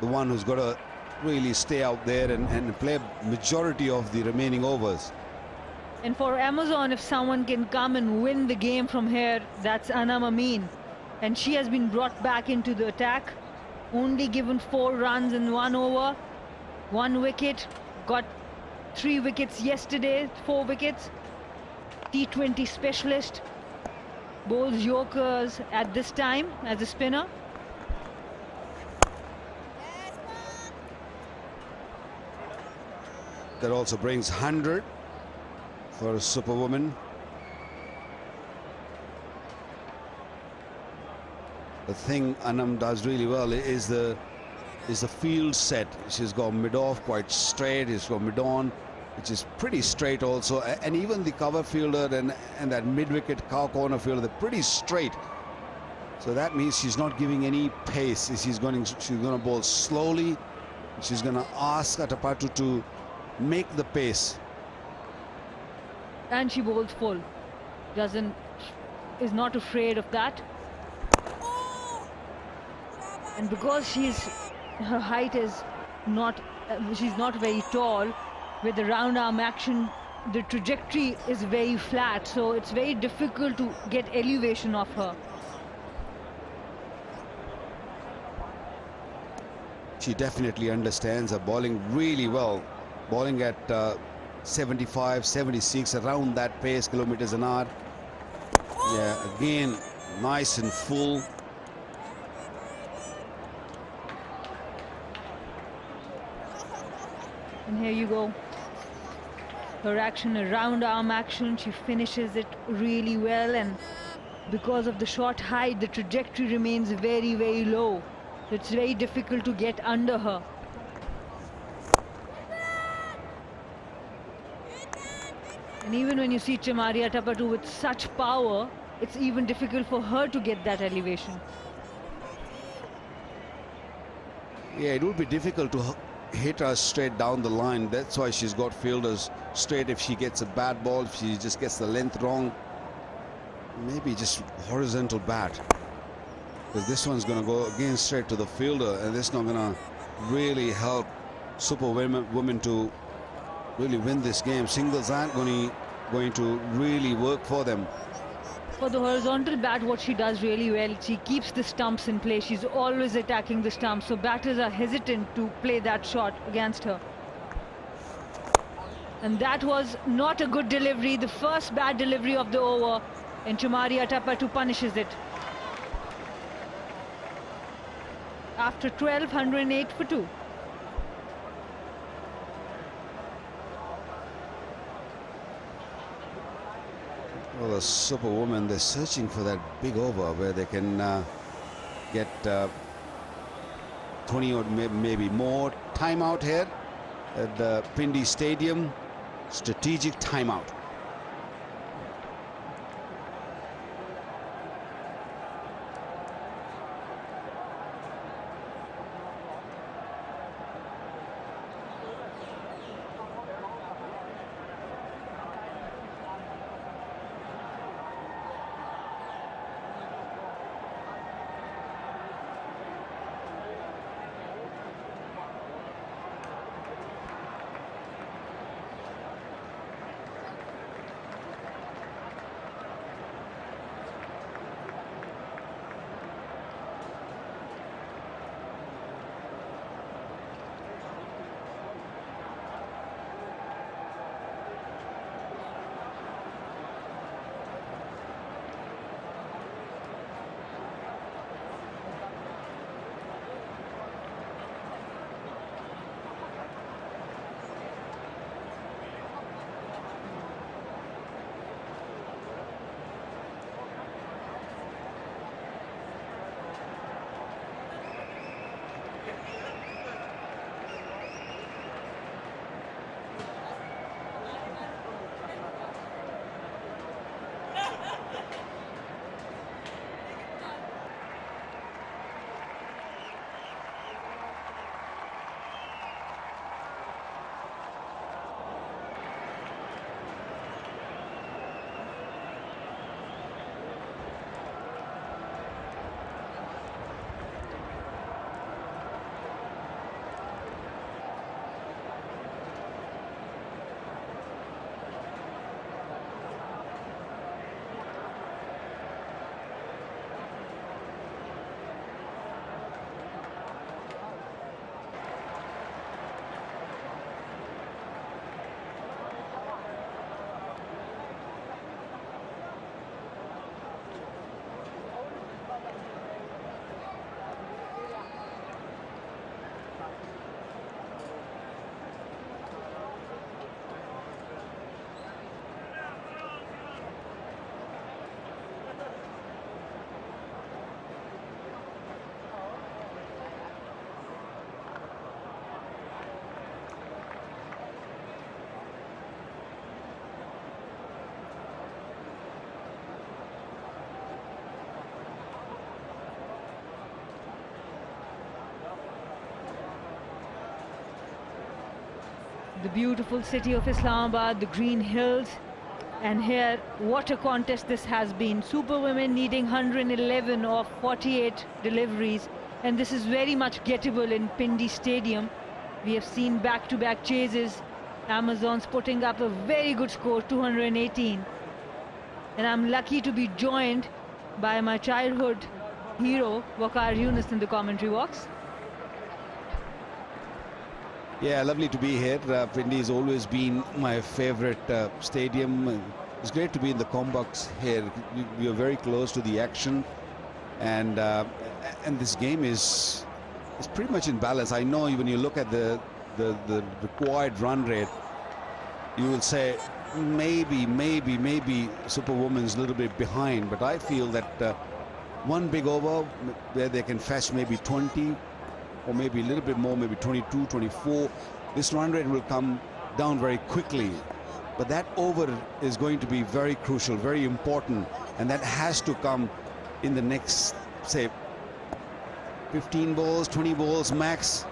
one who's got to really stay out there and play majority of the remaining overs. And for Amazon, if someone can come and win the game from here, that's Anam Amin. And she has been brought back into the attack. Only given 4 runs in 1 over. 1 wicket. Got 3 wickets yesterday, 4 wickets. T20 specialist. Bowls Yorkers at this time as a spinner. That also brings 100 for a superwoman. The thing Anam does really well is the field set. She's got mid-off quite straight. She's got mid-on, which is pretty straight also. And even the cover fielder and that mid-wicket cow corner fielder, they're pretty straight. So that means she's not giving any pace. She's going to bowl slowly. She's going to ask Atapattu to make the pace. And she bowls full. Is not afraid of that. And because her height is not, she's not very tall, with the round arm action, the trajectory is very flat, so it's very difficult to get elevation of her. She definitely understands her bowling really well. Bowling at 75, 76, around that pace, kilometers an hour. Yeah, again, nice and full. And here you go. Her action, a round arm action, she finishes it really well, and because of the short height, the trajectory remains very, very low. It's very difficult to get under her. And even when you see Chamaria Tapatu with such power, it's even difficult for her to get that elevation. Yeah, it would be difficult to hit her straight down the line. That's why she's got fielders straight. If she gets a bad ball, if she just gets the length wrong, maybe just horizontal bat. Because this one's going to go again straight to the fielder, and this is not going to really help Superwomen to really win this game. Singles aren't going to really work for them. For the horizontal bat, what she does really well, she keeps the stumps in play. She's always attacking the stumps, so batters are hesitant to play that shot against her. And that was not a good delivery, the first bad delivery of the over, and Chamaria Tapatu punishes it. After 12, 108 for 2. Well, the Superwoman, they're searching for that big over where they can get 20 or maybe more. Timeout here at the Pindi Stadium. Strategic timeout. The beautiful city of Islamabad, the green hills. And here, what a contest this has been. Super women needing 111 of 48 deliveries. And this is very much gettable in Pindi Stadium. We have seen back-to-back chases. Amazons putting up a very good score, 218. And I'm lucky to be joined by my childhood hero, Waqar Yunus, in the commentary box. Yeah, lovely to be here. Pindi has always been my favorite stadium. It's great to be in the Combox here. We are very close to the action, and this game is pretty much in balance. I know when you look at the required run rate, you will say maybe Superwoman's a little bit behind, but I feel that one big over where they can fetch maybe 20 or maybe a little bit more, maybe 22, 24, this run rate will come down very quickly. But that over is going to be very crucial, very important, and that has to come in the next, say, 15 balls, 20 balls max.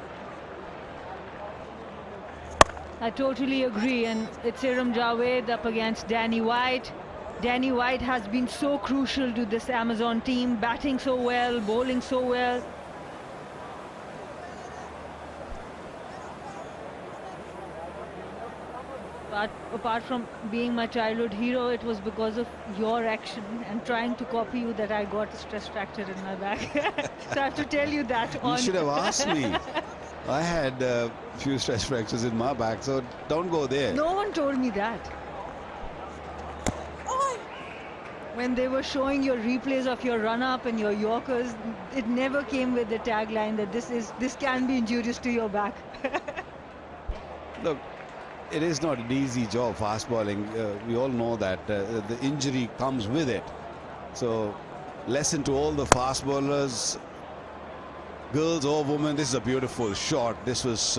I totally agree, and it's Iram Javed up against Danny White. Danny White has been so crucial to this Amazon team, batting so well, bowling so well. But apart from being my childhood hero, it was because of your action and trying to copy you that I got a stress fracture in my back. So I have to tell you that. You should have asked me. I had a few stress fractures in my back, so don't go there. No one told me that. When they were showing your replays of your run-up and your Yorkers, it never came with the tagline that this can be injurious to your back. Look, it is not an easy job, fast bowling. We all know that the injury comes with it. So, lesson to all the fast bowlers, girls or women, this is a beautiful shot. This was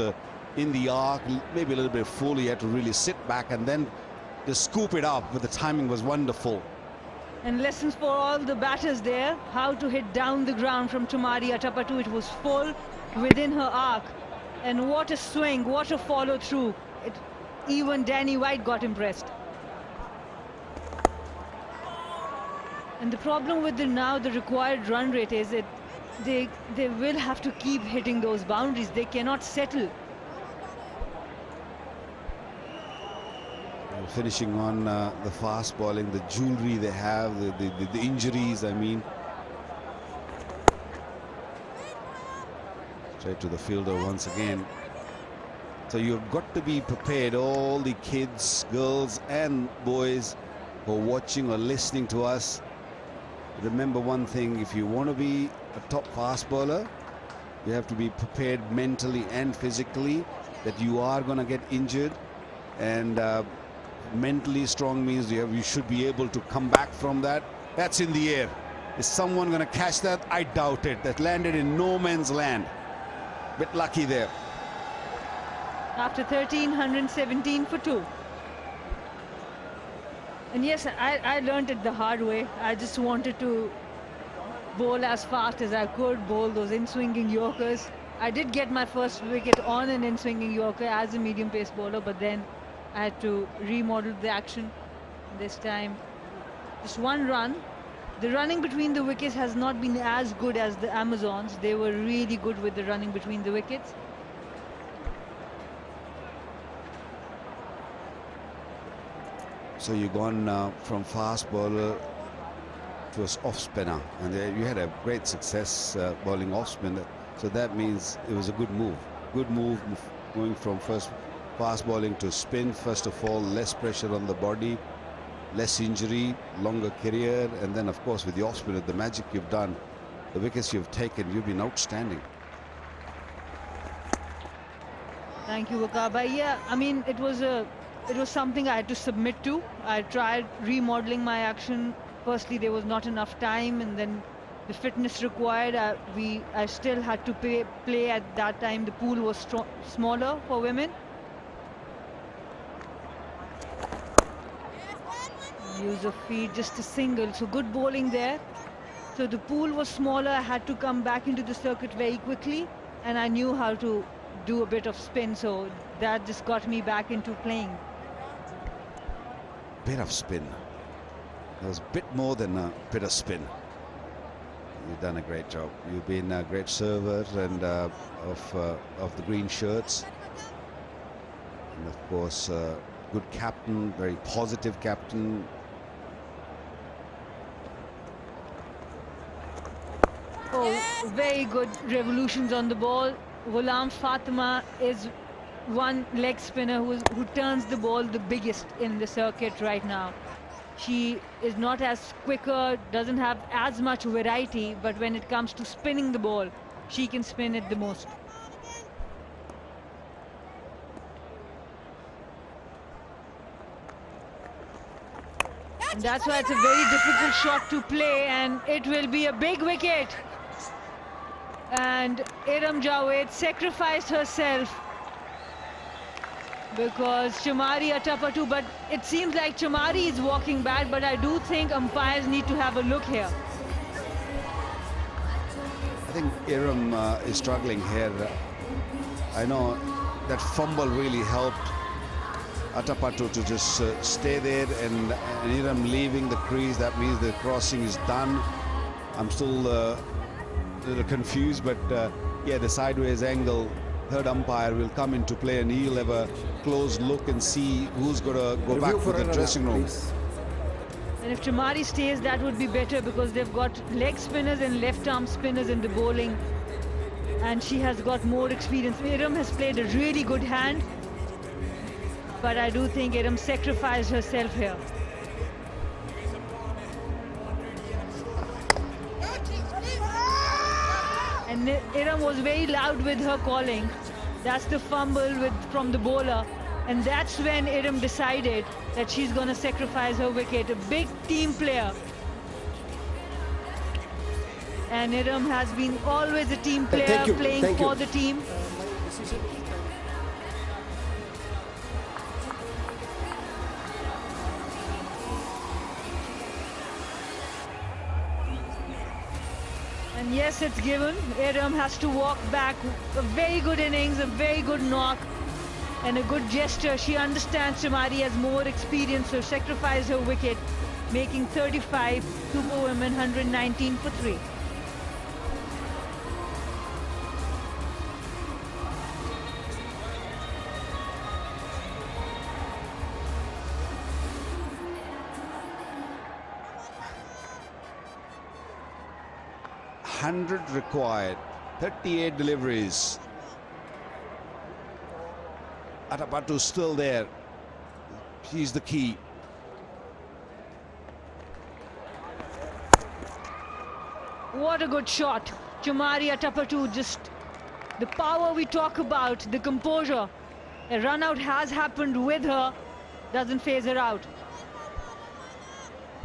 in the arc, maybe a little bit full. You had to really sit back and then just scoop it up, but the timing was wonderful. And lessons for all the batters there, how to hit down the ground from Tumari Atapattu. It was full within her arc. And what a swing, what a follow through. Even Danny White got impressed. And the problem with the required run rate is that they will have to keep hitting those boundaries. They cannot settle. Finishing on the fast bowling, the jewelry they have, the injuries, I mean. Straight to the fielder once again. So you've got to be prepared, all the kids, girls and boys who are watching or listening to us. Remember one thing, if you want to be a top fast bowler, you have to be prepared mentally and physically that you are going to get injured. And mentally strong means you should be able to come back from that. That's in the air. Is someone going to catch that? I doubt it. That landed in no man's land. Bit lucky there. After 13, 117 for 2. And yes, I learned it the hard way. I just wanted to bowl as fast as I could, bowl those in-swinging Yorkers. I did get my first wicket on an in-swinging Yorker as a medium pace bowler, but then I had to remodel the action this time. Just one run. The running between the wickets has not been as good as the Amazons. They were really good with the running between the wickets. So you've gone from fast bowler to an off spinner, and you had a great success bowling off spinner. So that means it was a good move. Good move going from fast bowling to spin. First of all, less pressure on the body, less injury, longer career, and then of course with the off spinner, the magic you've done, the wickets you've taken, you've been outstanding. Thank you, Waqar. Yeah, I mean, it was something I had to submit to. I tried remodeling my action. Firstly, there was not enough time, and then the fitness required. I still had to play at that time. The pool was smaller for women. Use of feet, just a single. So good bowling there. So the pool was smaller. I had to come back into the circuit very quickly, and I knew how to do a bit of spin. So that just got me back into playing. Bit of spin. That was a bit more than a bit of spin. You've done a great job. You've been a great server and of the green shirts. And of course, good captain, very positive captain. Oh, very good revolutions on the ball. Ghulam Fatima is one leg spinner who turns the ball the biggest in the circuit right now. She is not as quicker, doesn't have as much variety, but when it comes to spinning the ball, she can spin it the most. And that's why it's a very difficult shot to play, and it will be a big wicket. And Iram Javed sacrificed herself because Chamari Atapattu, but it seems like Chamari is walking back, but I do think umpires need to have a look here. I think Iram is struggling here. I know that fumble really helped Atapattu to just stay there, and Iram leaving the crease. That means the crossing is done. I'm still a little confused, but yeah, the sideways angle, third umpire will come into play, and he'll have a close look and see who's going to go back to the dressing room. And if Chamari stays, that would be better because they've got leg spinners and left arm spinners in the bowling, and she has got more experience. Iram has played a really good hand, but I do think Iram sacrificed herself here. And Iram was very loud with her calling. That's the fumble from the bowler. And that's when Iram decided that she's going to sacrifice her wicket. A big team player. And Iram has been always a team player, playing for the team. And yes, it's given. Iram has to walk back. A very good innings, a very good knock, and a good gesture. She understands Chamari has more experience, so sacrificed her wicket, making 35, Superwomen 119 for 3. Required, 38 deliveries. Atapattu still there. She's the key. What a good shot. Chamari Atapattu, just the power we talk about, the composure. A run out has happened with her, doesn't phase her out.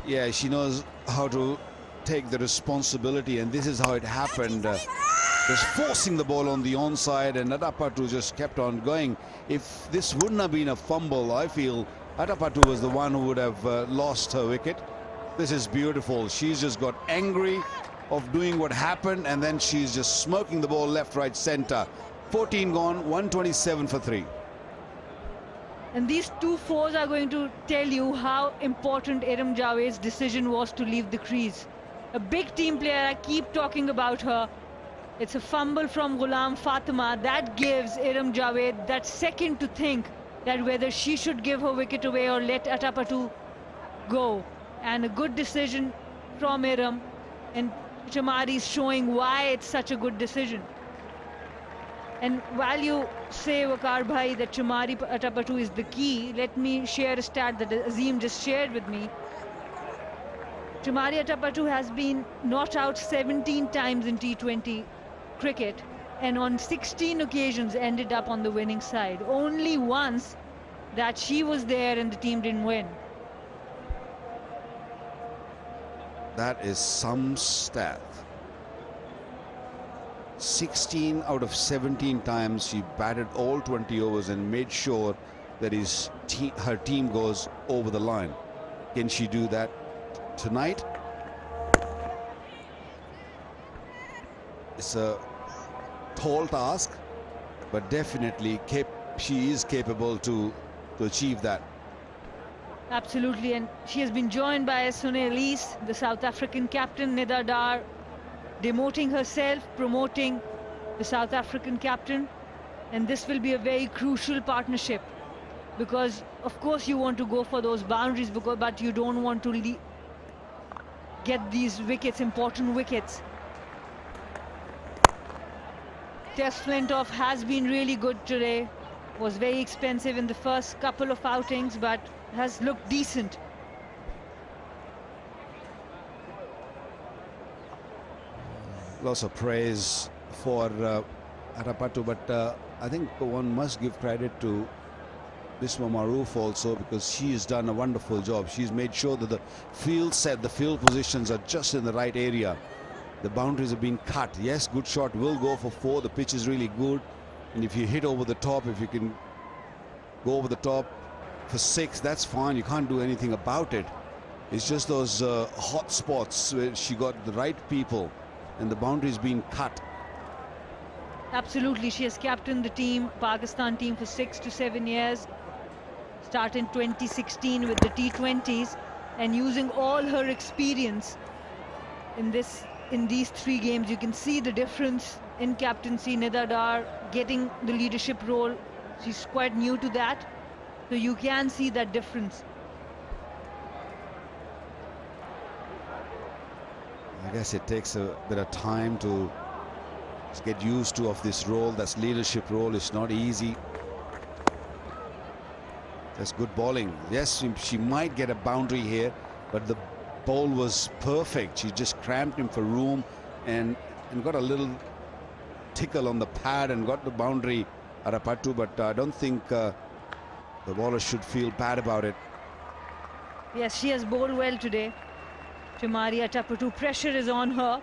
Yeah, she knows how to take the responsibility, and this is how it happened. Just forcing the ball on the onside, and Atapattu just kept on going. If this wouldn't have been a fumble, I feel Atapattu was the one who would have lost her wicket. This is beautiful. She's just got angry of doing what happened, and then she's just smoking the ball left, right, center. 14 gone, 127 for 3. And these 2 fours are going to tell you how important Iram Javed's decision was to leave the crease. A big team player, I keep talking about her. It's a fumble from Ghulam Fatima that gives Iram Javed that second to think that whether she should give her wicket away or let Atapattu go. And a good decision from Iram, and Chamari is showing why it's such a good decision. And while you say, Waqar Bhai, that Chamari Atapattu is the key, let me share a stat that Azim just shared with me. Chamari Atapattu has been not out 17 times in T20 cricket, and on 16 occasions ended up on the winning side. Only once that she was there and the team didn't win. That is some stat. 16 out of 17 times she batted all 20 overs and made sure that her team goes over the line. Can she do that tonight? It's a tall task, but definitely she is capable to achieve that. Absolutely, and she has been joined by Sunil Elise, the South African captain, Nida Dar, demoting herself, promoting the South African captain, and this will be a very crucial partnership because, of course, you want to go for those boundaries, but you don't want to get these wickets, important wickets. Tess Flintoff has been really good today. Was very expensive in the first couple of outings, but has looked decent. Lots of praise for Atapattu, but I think one must give credit to Bisma Maroof also, because she has done a wonderful job. She's made sure that the field set, the field positions are just in the right area. The boundaries have been cut. Yes, good shot will go for 4. The pitch is really good. And if you hit over the top, if you can go over the top for 6, that's fine. You can't do anything about it. It's just those hot spots where she got the right people and the boundaries being cut. Absolutely, she has captained the team, Pakistan team, for 6 to 7 years. Started in 2016 with the T20s, and using all her experience in these 3 games, you can see the difference in captaincy. Nida Dar getting the leadership role, she's quite new to that, so you can see that difference. I guess it takes a bit of time to get used to of this role. That's leadership role. It's not easy. That's good bowling. Yes, she might get a boundary here, but the ball was perfect. She just cramped him for room and got a little tickle on the pad and got the boundary, Atapattu, but I don't think the bowler should feel bad about it. Yes, she has bowled well today. Chamari Atapattu, pressure is on her.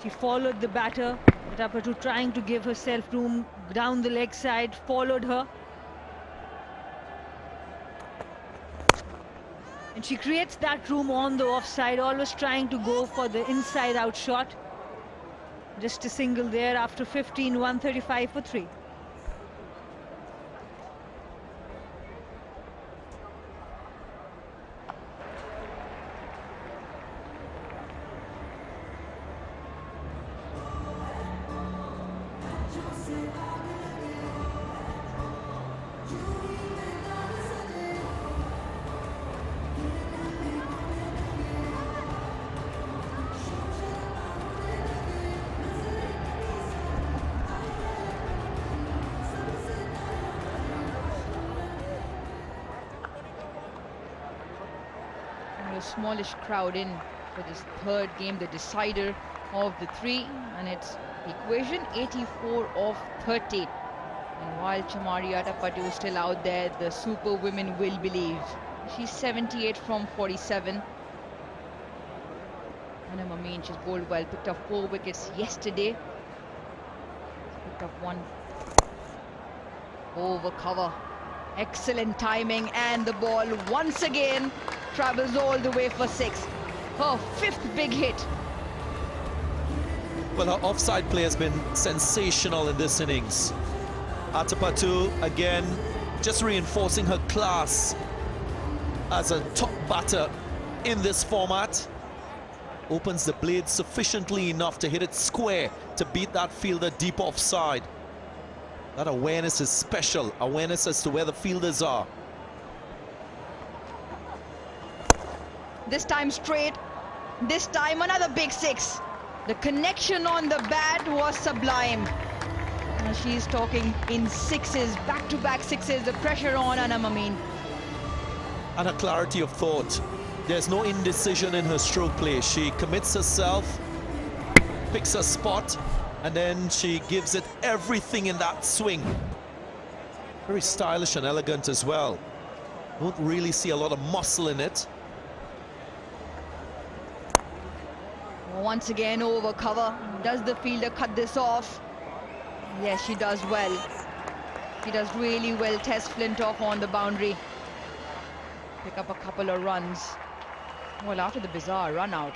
She followed the batter. Atapattu trying to give herself room down the leg side, followed her. And she creates that room on the offside, always trying to go for the inside out shot. Just a single there after 15, 135 for 3. Smallish crowd in for this 3rd game, the decider of the 3, and it's equation 84 of 30. And while Chamari Atapattu is still out there, the super women will believe. She's 78 from 47. Anam Amin, she's bowled well, picked up 4 wickets yesterday. Picked up 1 over cover. Excellent timing, and the ball once again travels all the way for 6. Her 5th big hit. Well, her offside play has been sensational in this innings. Atapattu, again, just reinforcing her class as a top batter in this format. Opens the blade sufficiently enough to hit it square to beat that fielder deep offside. That awareness is special, awareness as to where the fielders are. This time straight, this time another big 6. The connection on the bat was sublime. And she's talking in 6s, back-to-back 6s, the pressure on Anam Amin. And her clarity of thought. There's no indecision in her stroke play. She commits herself, picks her spot, and then she gives it everything in that swing. Very stylish and elegant as well. Don't really see a lot of muscle in it. Once again over cover. Does the fielder cut this off? Yes, she does well. She does really well. Tess Flintoff on the boundary. Pick up a couple of runs. Well, after the bizarre run out,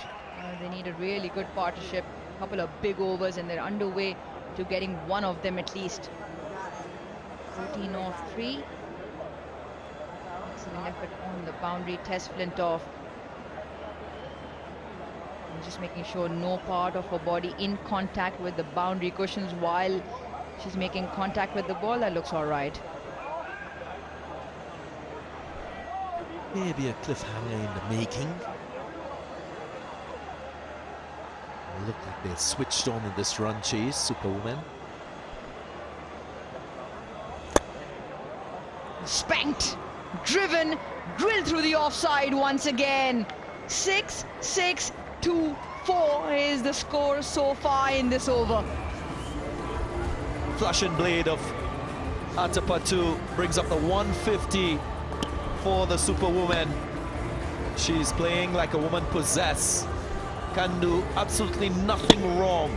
they need a really good partnership. A couple of big overs and they're underway to getting one of them at least. 14 off 3. Excellent effort on the boundary. Tess Flintoff. Just making sure no part of her body in contact with the boundary cushions while she's making contact with the ball. That looks all right. Maybe a cliffhanger in the making. Look like they're switched on in this run chase, Superwoman. Spanked, driven, drilled through the offside once again. 6-6, 2-4 is the score so far in this over. Flush and blade of Antipiracy brings up the 150 for the Superwoman. She's playing like a woman possessed. Can do absolutely nothing wrong.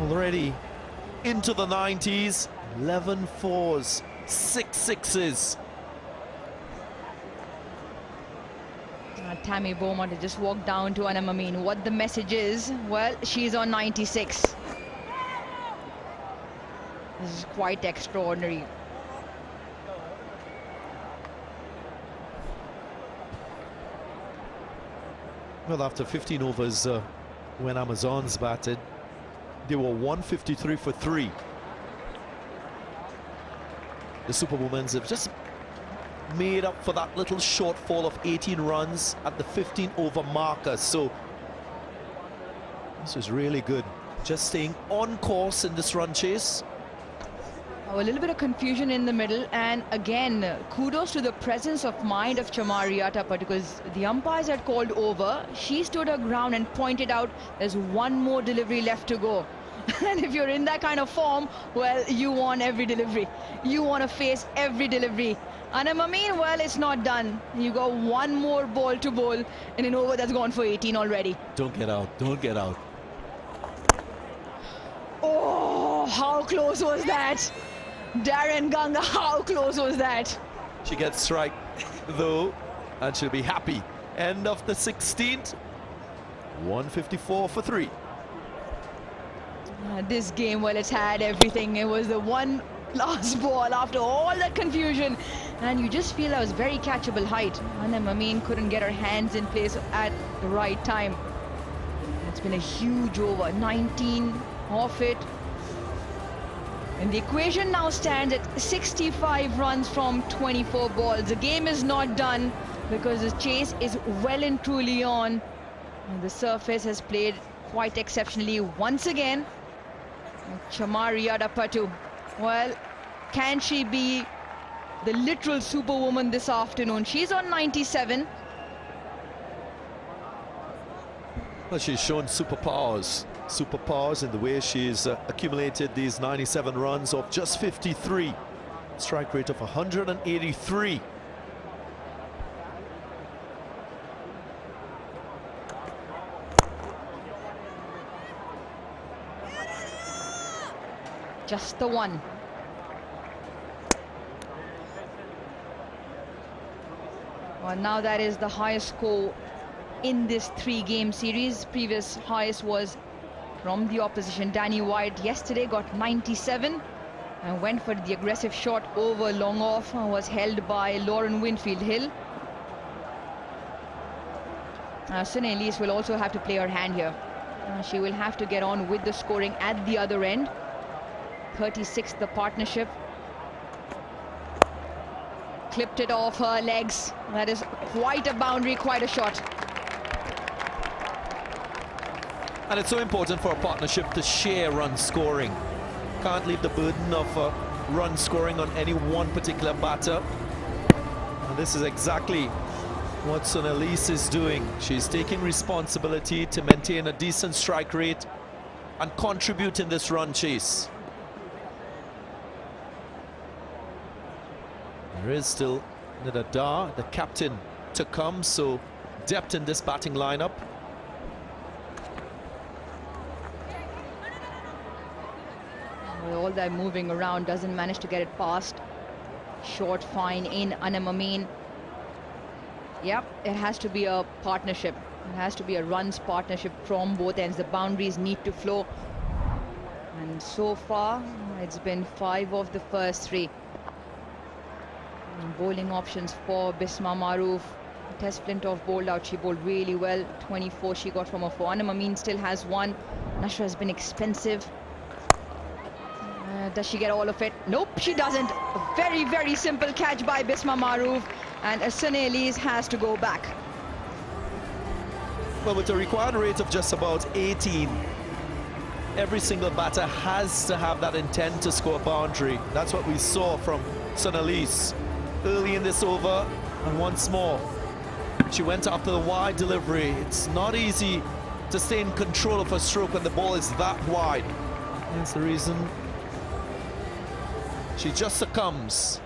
Already into the 90s, 11 fours, 6 sixes. Tammy Beaumont has just walked down to Anna Mameen. What the message is? Well, she's on 96. This is quite extraordinary. Well, after 15 overs when Amazons batted, they were 153 for 3. The Superwomans have just made up for that little shortfall of 18 runs at the 15 over marker. So this is really good. Just staying on course in this run chase. A little bit of confusion in the middle, and again kudos to the presence of mind of Chamari Atapa, because the umpires had called over. She stood her ground and pointed out there's one more delivery left to go. And if you're in that kind of form, well, you want every delivery. You want to face every delivery. Anna Mameen, well, it's not done. You got one more ball to bowl in an over that's gone for 18 already. Don't get out, don't get out. Oh, how close was that? Darren Ganga, how close was that? She gets strike though, and she'll be happy. End of the 16th, 154 for 3. This game, well, it's had everything. It was the one last ball after all that confusion, and you just feel that was very catchable height. Anna Mameen couldn't get her hands in place at the right time. It's been a huge over, 19 off it. And the equation now stands at 65 runs from 24 balls. The game is not done because the chase is well and truly on. And the surface has played quite exceptionally once again. Chamari Atapa, well, can she be the literal superwoman this afternoon? She's on 97. Well, she's shown superpowers in the way she's accumulated these 97 runs of just 53. Strike rate of 183. Just the one. Well, now that is the highest score in this 3-game series. Previous highest was from the opposition. Danny White yesterday got 97 and went for the aggressive shot over long off. Was held by Lauren Winfield Hill. Sunny Elise will also have to play her hand here. She will have to get on with the scoring at the other end. 36th the partnership. Clipped it off her legs. That is quite a boundary, quite a shot. And it's so important for a partnership to share run scoring. Can't leave the burden of run scoring on any one particular batter. And this is exactly what Sunelise is doing. She's taking responsibility to maintain a decent strike rate and contribute in this run chase. There is still Nidada, the captain, to come, so depth in this batting lineup. All that moving around doesn't manage to get it past. Short fine in Anna Mameen. Yep, it has to be a partnership. It has to be a runs partnership from both ends. The boundaries need to flow. And so far, it's been 5 of the first 3. Bowling options for Bisma Maroof. Test Flintoff bowled out. She bowled really well. 24 she got from her forearm. Amin still has one. Nashra has been expensive. Does she get all of it? Nope, she doesn't. A very, very simple catch by Bisma Maroof. And Sunny Elise has to go back. Well, with a required rate of just about 18, every single batter has to have that intent to score a boundary. That's what we saw from Sunny Elise early in this over. And once more, she went after the wide delivery. It's not easy to stay in control of her stroke when the ball is that wide. That's the reason she just succumbs.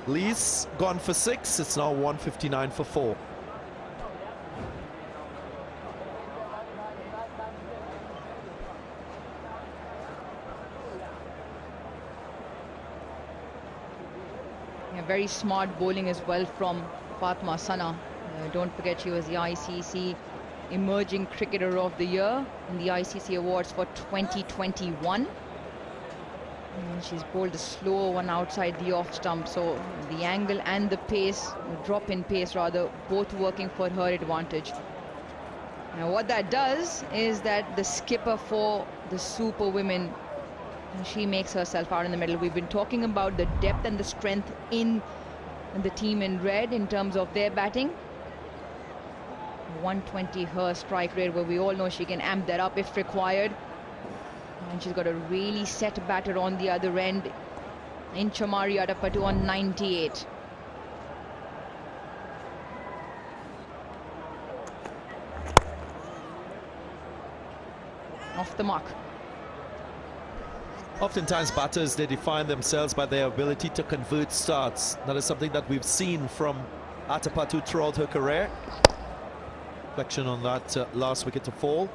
Lee's gone for 6. It's now 159 for 4. Yeah, very smart bowling as well from Fatma Sana. Don't forget she was the ICC Emerging Cricketer of the Year in the ICC Awards for 2021. And she's bowled a slower one outside the off stump, so the angle and the pace, drop in pace rather, both working for her advantage. Now what that does is that the skipper for the Super Women, she makes herself out in the middle. We've been talking about the depth and the strength in the team in red in terms of their batting. 120 her strike rate, where we all know she can amp that up if required. And she's got a really set batter on the other end in Chamari Adapatu on 98. Off the mark. Oftentimes batters, they define themselves by their ability to convert starts. That is something that we've seen from Adapatu throughout her career. Reflection on that last wicket to fall.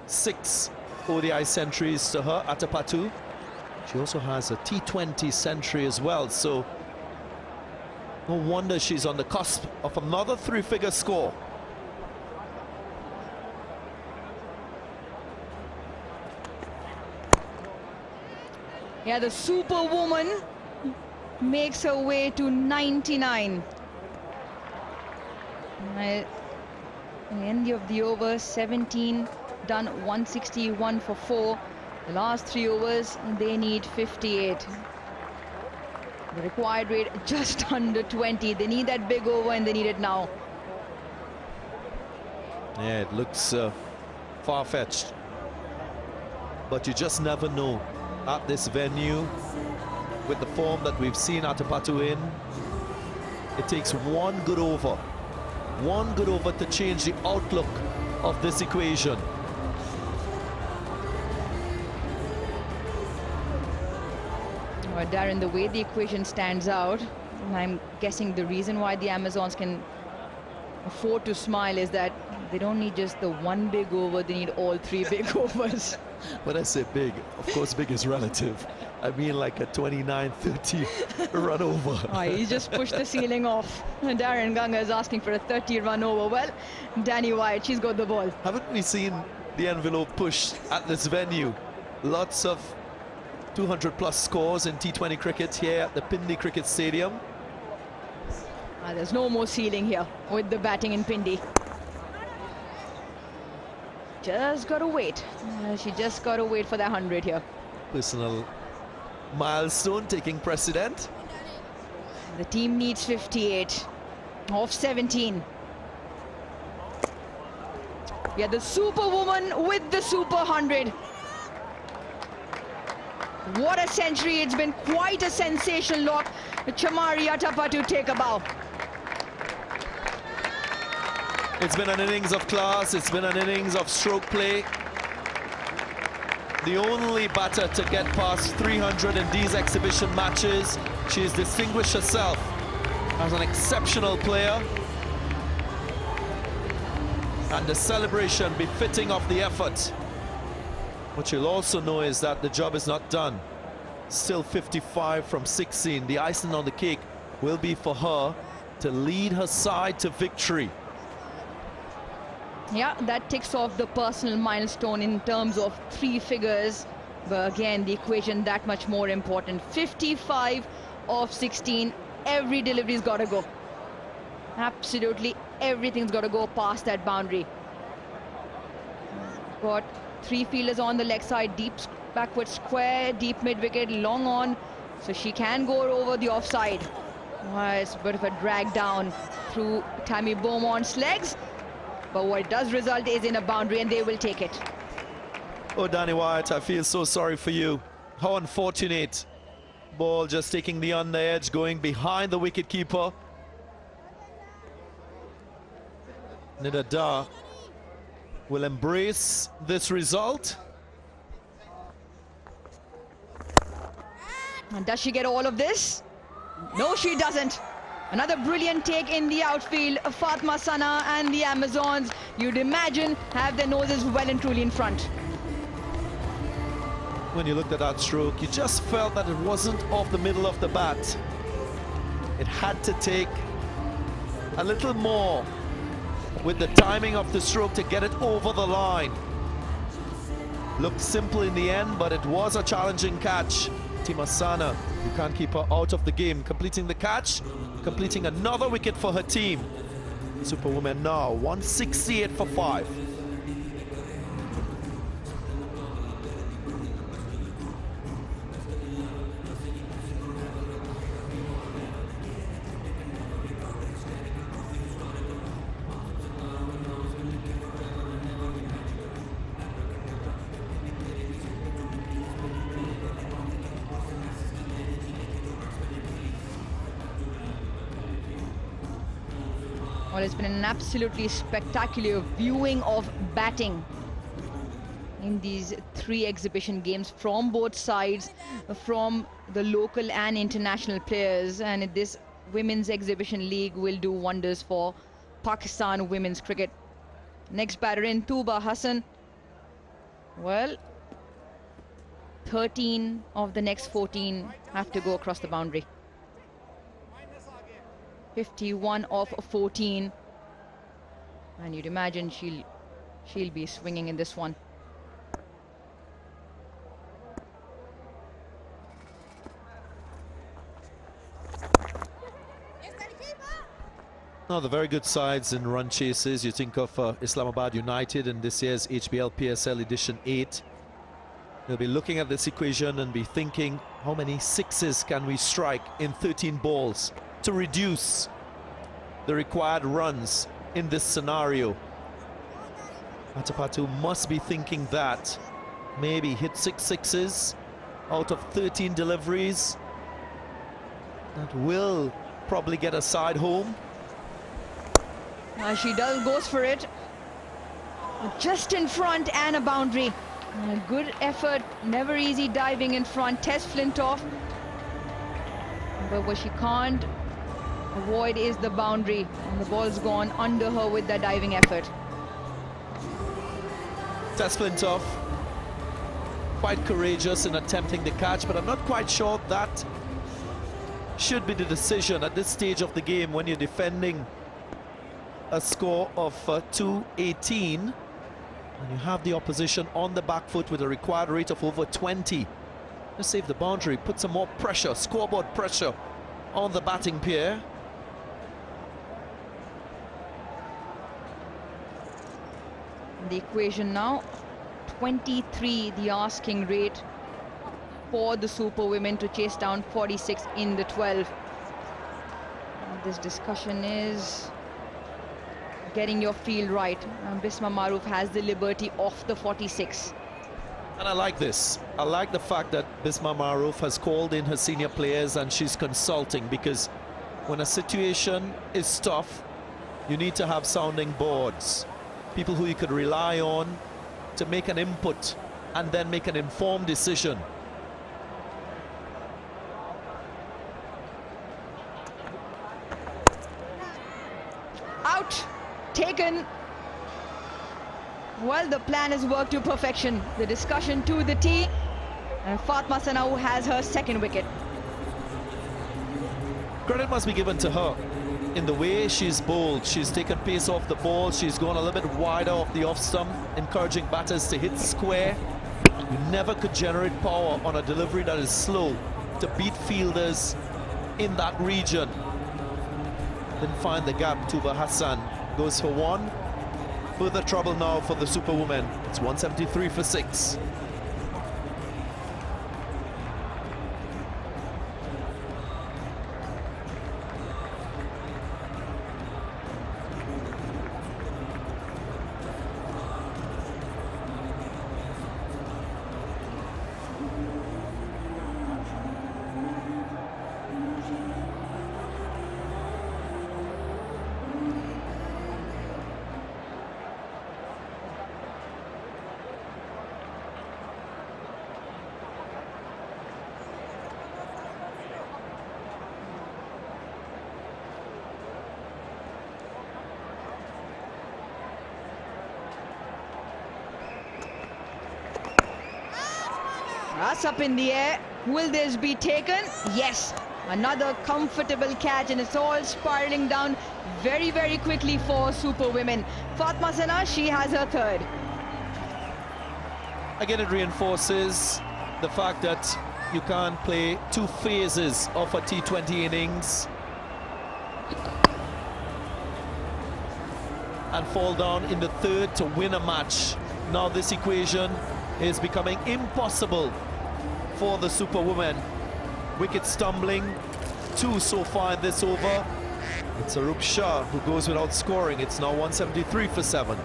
6 ODI centuries to her, Adapatu. She also has a T20 century as well, so no wonder she's on the cusp of another 3-figure score. Yeah, the Superwoman makes her way to 99. At the end of the over, 17 done, 161 for 4. The last 3 overs, they need 58. The required rate just under 20. They need that big over and they need it now. Yeah, it looks far-fetched, but you just never know at this venue with the form that we've seen Adapatu in. It takes one good over to change the outlook of this equation. Well, Darren, the way the equation stands out, and I'm guessing the reason why the Amazons can afford to smile is that they don't need just the one big over, they need all 3 big overs. When I say big, of course big is relative. I mean like a 29-30 run over. Oh, he just pushed the ceiling off. Darren Ganga is asking for a 30 run over. Well, Danny Wyatt, she's got the ball. Haven't we seen the envelope push at this venue? Lots of 200+ scores in T20 cricket here at the Pindi Cricket Stadium. There's no more ceiling here with the batting in Pindi. Just got to wait. She just got to wait for that 100 here. Personal milestone taking precedent. The team needs 58 off 17. Yeah, the Superwoman with the Super 100. What a century. It's been quite a sensational look. Chamari Adapatu take a bow. It's been an innings of class. It's been an innings of stroke play. The only batter to get past 300 in these exhibition matches. She's distinguished herself as an exceptional player. And the celebration befitting of the effort. What you'll also know is that the job is not done. Still 55 from 16. The icing on the cake will be for her to lead her side to victory. Yeah, that ticks off the personal milestone in terms of 3 figures. But again, the equation that much more important. 55 of 16. Every delivery's got to go. Absolutely everything's got to go past that boundary. Got 3 fielders on the leg side, deep backward square, deep mid-wicket, long on, so she can go over the offside. It's a bit of a drag down through Tammy Beaumont's legs, but what it does result is in a boundary, and they will take it. Oh, Danny Wyatt, I feel so sorry for you. How unfortunate. Ball just taking the under edge, going behind the wicket-keeper. Nida Dar will embrace this result. And does she get all of this? No, she doesn't. Another brilliant take in the outfield. Fatma Sana and the Amazons, you'd imagine, have their noses well and truly in front. When you looked at that stroke, you just felt that it wasn't off the middle of the bat. It had to take a little more with the timing of the stroke to get it over the line. Looked simple in the end, but it was a challenging catch. Timasana, you can't keep her out of the game, completing the catch, completing another wicket for her team. Superwoman now 168 for 5. Well, it's been an absolutely spectacular viewing of batting in these 3 exhibition games from both sides, from the local and international players, and this women's exhibition league will do wonders for Pakistan women's cricket. Next batter in, Tuba Hassan. Well, 13 of the next 14 have to go across the boundary. 51 of 14, and you'd imagine she'll be swinging in this one. Now, the very good sides in run chases. You think of Islamabad United in this year's HBL PSL Edition 8. They'll be looking at this equation and be thinking, how many sixes can we strike in 13 balls to reduce the required runs in this scenario? Matapatu must be thinking that. Maybe hit 6 sixes out of 13 deliveries. That will probably get a side home. She goes for it. Just in front and a boundary. Good effort, never easy diving in front. Tess Flintoff. But what she can't avoid is the boundary, and the ball's gone under her with that diving effort. Tess Flintoff, quite courageous in attempting the catch, but I'm not quite sure that should be the decision at this stage of the game when you're defending a score of 218 and you have the opposition on the back foot with a required rate of over 20. Let's save the boundary, put some more pressure, scoreboard pressure on the batting pair. The equation now, 23 the asking rate for the Super Women to chase down 46 in the 12. And this discussion is getting your field right. Bisma Maroof has the liberty off the 46. And I like this. I like the fact that Bisma Maroof has called in her senior players and she's consulting, because when a situation is tough, you need to have sounding boards. People who you could rely on to make an input and then make an informed decision. Out, taken. Well, the plan has worked to perfection. The discussion to the tee, and Fatma Sana has her second wicket. Credit must be given to her in the way she's bowled. She's taken pace off the ball. She's gone a little bit wider off the off stump, encouraging batters to hit square. You never could generate power on a delivery that is slow to beat fielders in that region. Didn't find the gap. Tuba Hassan goes for one. Further trouble now for the Superwoman. It's 173 for 6. That's up in the air. Will this be taken? Yes. Another comfortable catch, and it's all spiraling down very, very quickly for Superwomen. Fatma Sana, she has her third. Again, it reinforces the fact that you can't play two phases of a T20 innings and fall down in the third to win a match. Now this equation is becoming impossible for the Superwoman. Wicket stumbling, 2 so far in this over. It's Arup Shah who goes without scoring. It's now 173 for 7.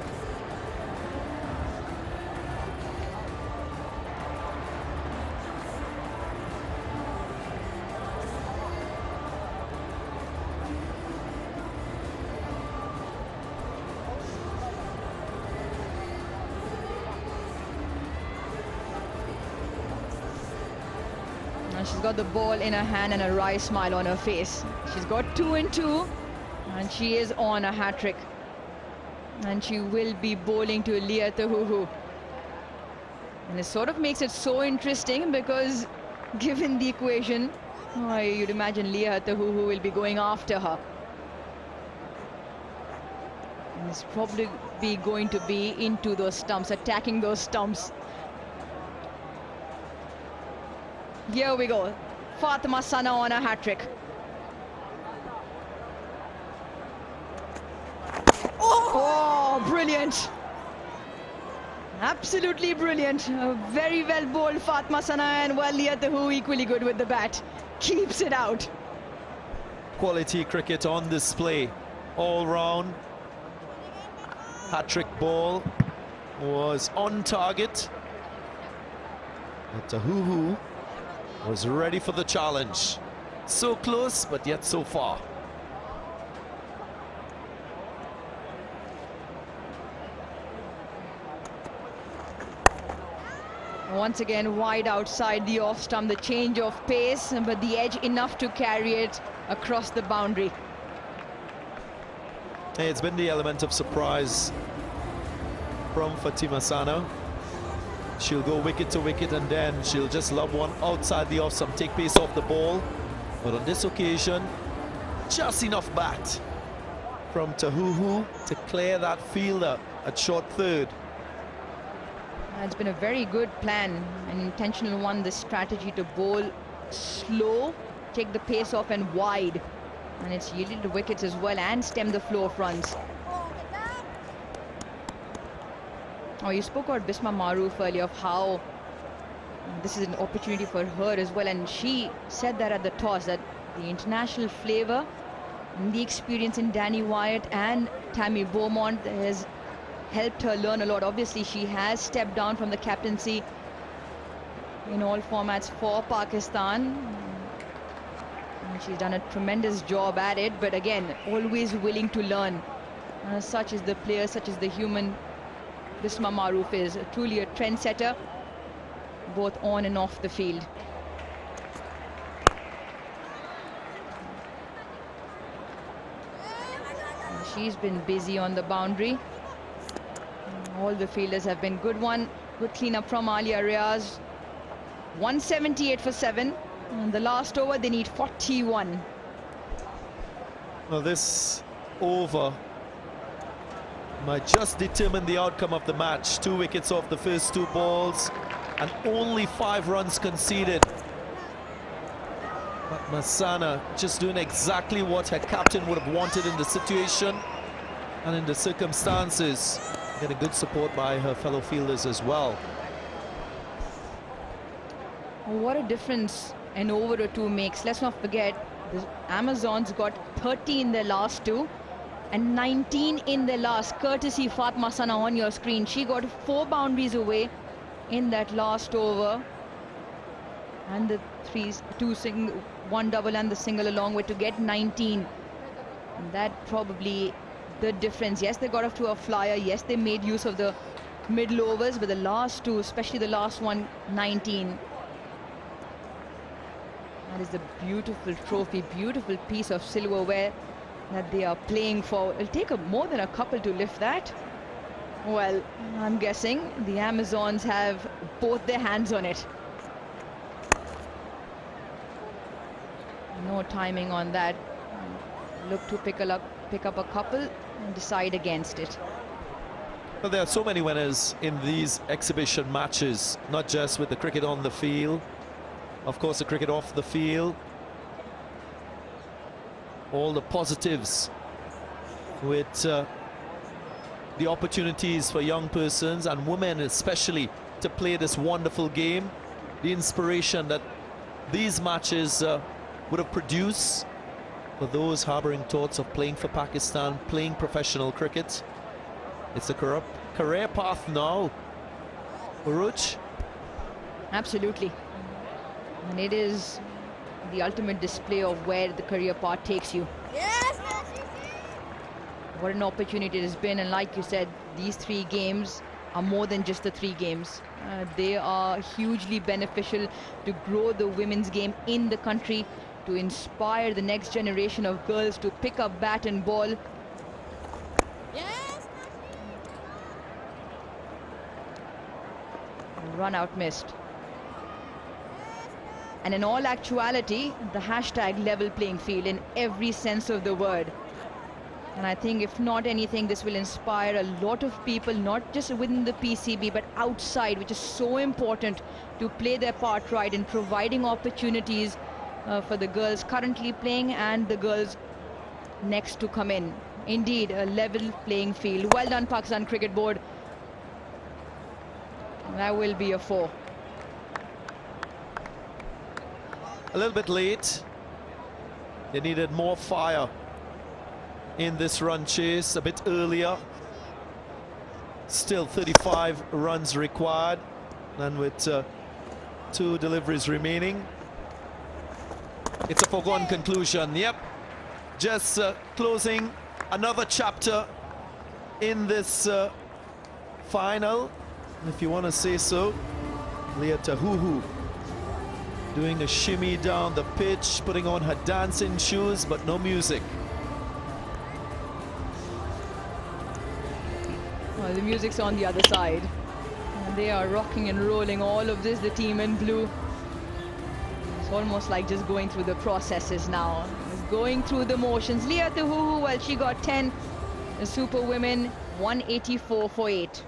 She's got the ball in her hand and a wry smile on her face. She's got 2 and 2, and she is on a hat-trick. And she will be bowling to Leah Tahuhu. And it sort of makes it so interesting because given the equation, you'd imagine Leah Tahuhu will be going after her. And it's probably going to be into those stumps, attacking those stumps. Here we go. Fatma Sana on a hat-trick. Oh, brilliant. Absolutely brilliant. Very well bowled, Fatma Sana, and Leah Tahuhu equally good with the bat. Keeps it out. Quality cricket on display all round. Hat-trick ball was on target. But Tahuhu was ready for the challenge. So close, but yet so far. Once again, wide outside the off stump, the change of pace, but the edge enough to carry it across the boundary. Hey, it's been the element of surprise from Fatima Sana. She'll go wicket to wicket and then she'll just lob one outside the off stump, take pace off the ball. But on this occasion, just enough bat from Tahuhu to clear that fielder at short third. It's been a very good plan, an intentional one, this strategy to bowl slow, take the pace off and wide. And it's yielded the wickets as well and stem the flow of runs. Oh, you spoke about Bisma Maroof earlier, of how this is an opportunity for her as well, and she said that at the toss, that the international flavour and the experience in Danny Wyatt and Tammy Beaumont has helped her learn a lot. Obviously, she has stepped down from the captaincy in all formats for Pakistan. And she's done a tremendous job at it, but again, always willing to learn. Such is the player, such is the human. Bisma Maroof is truly a trendsetter, both on and off the field. She's been busy on the boundary. All the fielders have been good one. Good cleanup from Alia Riaz. 178 for 7. And the last over, they need 41. Well, this over might just determine the outcome of the match. 2 wickets off the first 2 balls and only 5 runs conceded. But Masana just doing exactly what her captain would have wanted in the situation and in the circumstances. Getting good support by her fellow fielders as well. What a difference an over or two makes. Let's not forget, the Amazons got 30 in their last two and 19 in their last, courtesy Fatma Sana on your screen. She got 4 boundaries away in that last over. And the one double and the single along with to get 19. And that probably the difference. Yes, they got off to a flyer. Yes, they made use of the middle overs, but the last two, especially the last one, 19. That is the beautiful trophy, beautiful piece of silverware that they are playing for. It'll take more than a couple to lift that. Well, I'm guessing the Amazons have both their hands on it. No timing on that. Look to pick up a couple and decide against it. Well, there are so many winners in these exhibition matches, not just with the cricket on the field, of course the cricket off the field. All the positives with the opportunities for young persons and women especially to play this wonderful game. The inspiration that these matches would have produced for those harboring thoughts of playing for Pakistan, playing professional cricket. It's a career path now, Uruj. Absolutely. And it is the ultimate display of where the career path takes you. Yes! What an opportunity it has been. And like you said, these 3 games are more than just the 3 games. They are hugely beneficial to grow the women's game in the country, to inspire the next generation of girls to pick up bat and ball. Yes. Run out missed. And in all actuality, the hashtag level playing field in every sense of the word. And I think if not anything, this will inspire a lot of people, not just within the PCB, but outside, which is so important, to play their part right in providing opportunities for the girls currently playing and the girls next to come in. Indeed, a level playing field. Well done, Pakistan Cricket Board. That will be a 4. A little bit late. They needed more fire in this run chase a bit earlier. Still 35 runs required, and with 2 deliveries remaining, it's a foregone conclusion. Yep, just closing another chapter in this final, if you want to say so. Leah Tahuhu doing a shimmy down the pitch, putting on her dancing shoes, but no music. Well, the music's on the other side. And they are rocking and rolling all of this, the team in blue. It's almost like just going through the processes now. It's going through the motions. Leah Tahuhu, well, she got 10. The Super Women, 184 for 8.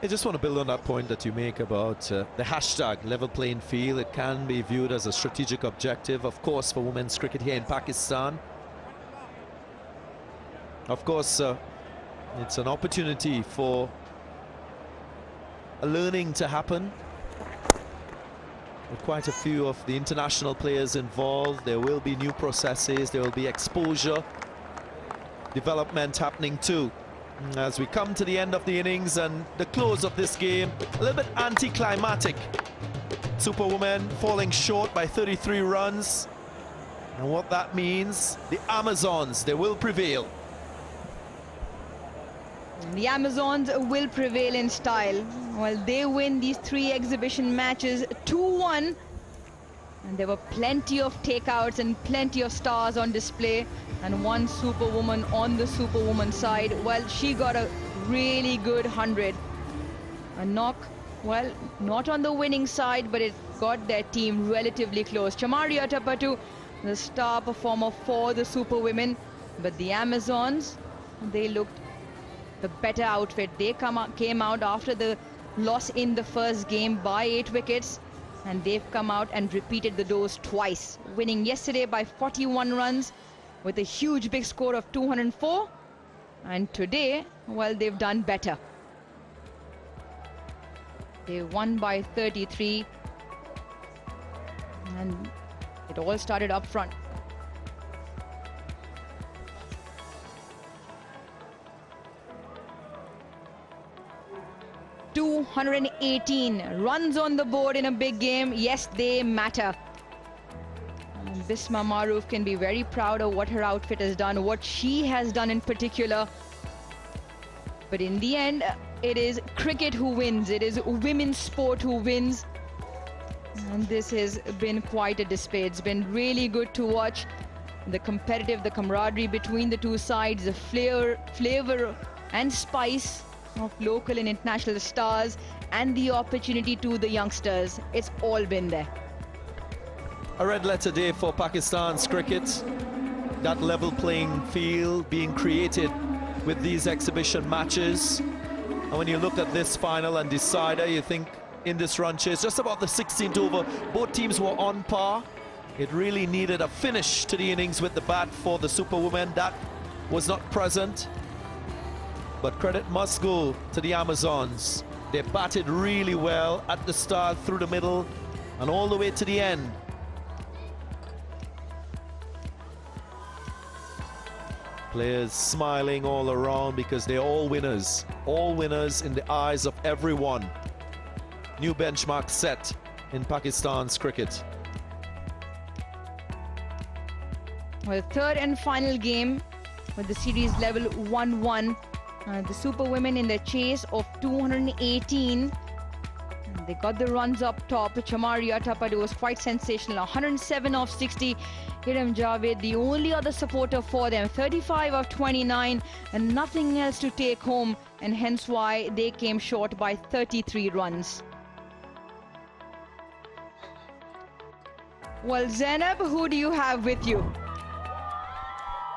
I just want to build on that point that you make about the hashtag level playing field. It can be viewed as a strategic objective, of course, for women's cricket here in Pakistan. Of course, it's an opportunity for a learning to happen. With quite a few of the international players involved, there will be new processes, there will be exposure, development happening too. As we come to the end of the innings and the close of this game, a little bit anticlimactic. Superwoman falling short by 33 runs. And what that means, the Amazons, they will prevail. The Amazons will prevail in style. Well, they win these 3 exhibition matches 2-1. And there were plenty of takeouts and plenty of stars on display. And one Superwoman on the Superwoman side. Well, she got a really good 100. A knock, well, not on the winning side, but it got their team relatively close. Chamaria Tapatu, the star performer for the Superwomen. But the Amazons, they looked the better outfit. They came out after the loss in the first game by 8 wickets, and they've come out and repeated the dose twice, winning yesterday by 41 runs with a huge big score of 204, and today, well, they've done better. They won by 33, and it all started up front. $218 runs on the board in a big game. Yes, they matter. And Bisma Maroof can be very proud of what her outfit has done, what she has done in particular. But in the end, it is cricket who wins. It is women's sport who wins. And this has been quite a display. It's been really good to watch. The competitive, the camaraderie between the two sides, the flavor and spice of local and international stars, and the opportunity to the youngsters. It's all been there. A red letter day for Pakistan's cricket. That level playing field being created with these exhibition matches. And when you look at this final and decider, you think in this run chase, just about the 16th over, both teams were on par. It really needed a finish to the innings with the bat for the Superwomen. That was not present. But credit must go to the Amazons. They batted really well at the start, through the middle, and all the way to the end. Players smiling all around because they're all winners in the eyes of everyone. New benchmark set in Pakistan's cricket. Well, third and final game with the series level 1-1. The Superwomen in the chase of 218. They got the runs up top. Chamari Attappadu was quite sensational. 107 of 60. Hiram Javed, the only other supporter for them. 35 of 29, and nothing else to take home, and hence why they came short by 33 runs. Well, Zainab, who do you have with you?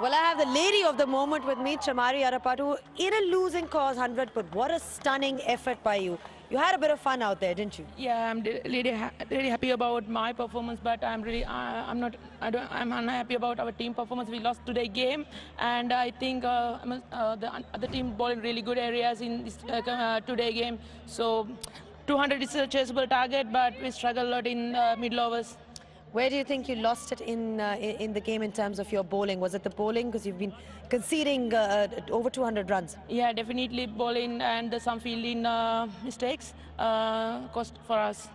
Well, I have the lady of the moment with me, Chamari Attappadu, in a losing cause 100, but what a stunning effort by you. You had a bit of fun out there, didn't you? Yeah, I'm really happy about my performance, but I'm unhappy about our team performance. We lost today's game, and I think the other team bowled in really good areas in this today game. So 200 is a chaseable target, but we struggled a lot in middle overs. Where do you think you lost it in the game in terms of your bowling? Was it the bowling? Because you've been conceding over 200 runs. Yeah, definitely bowling and some fielding mistakes cost for us.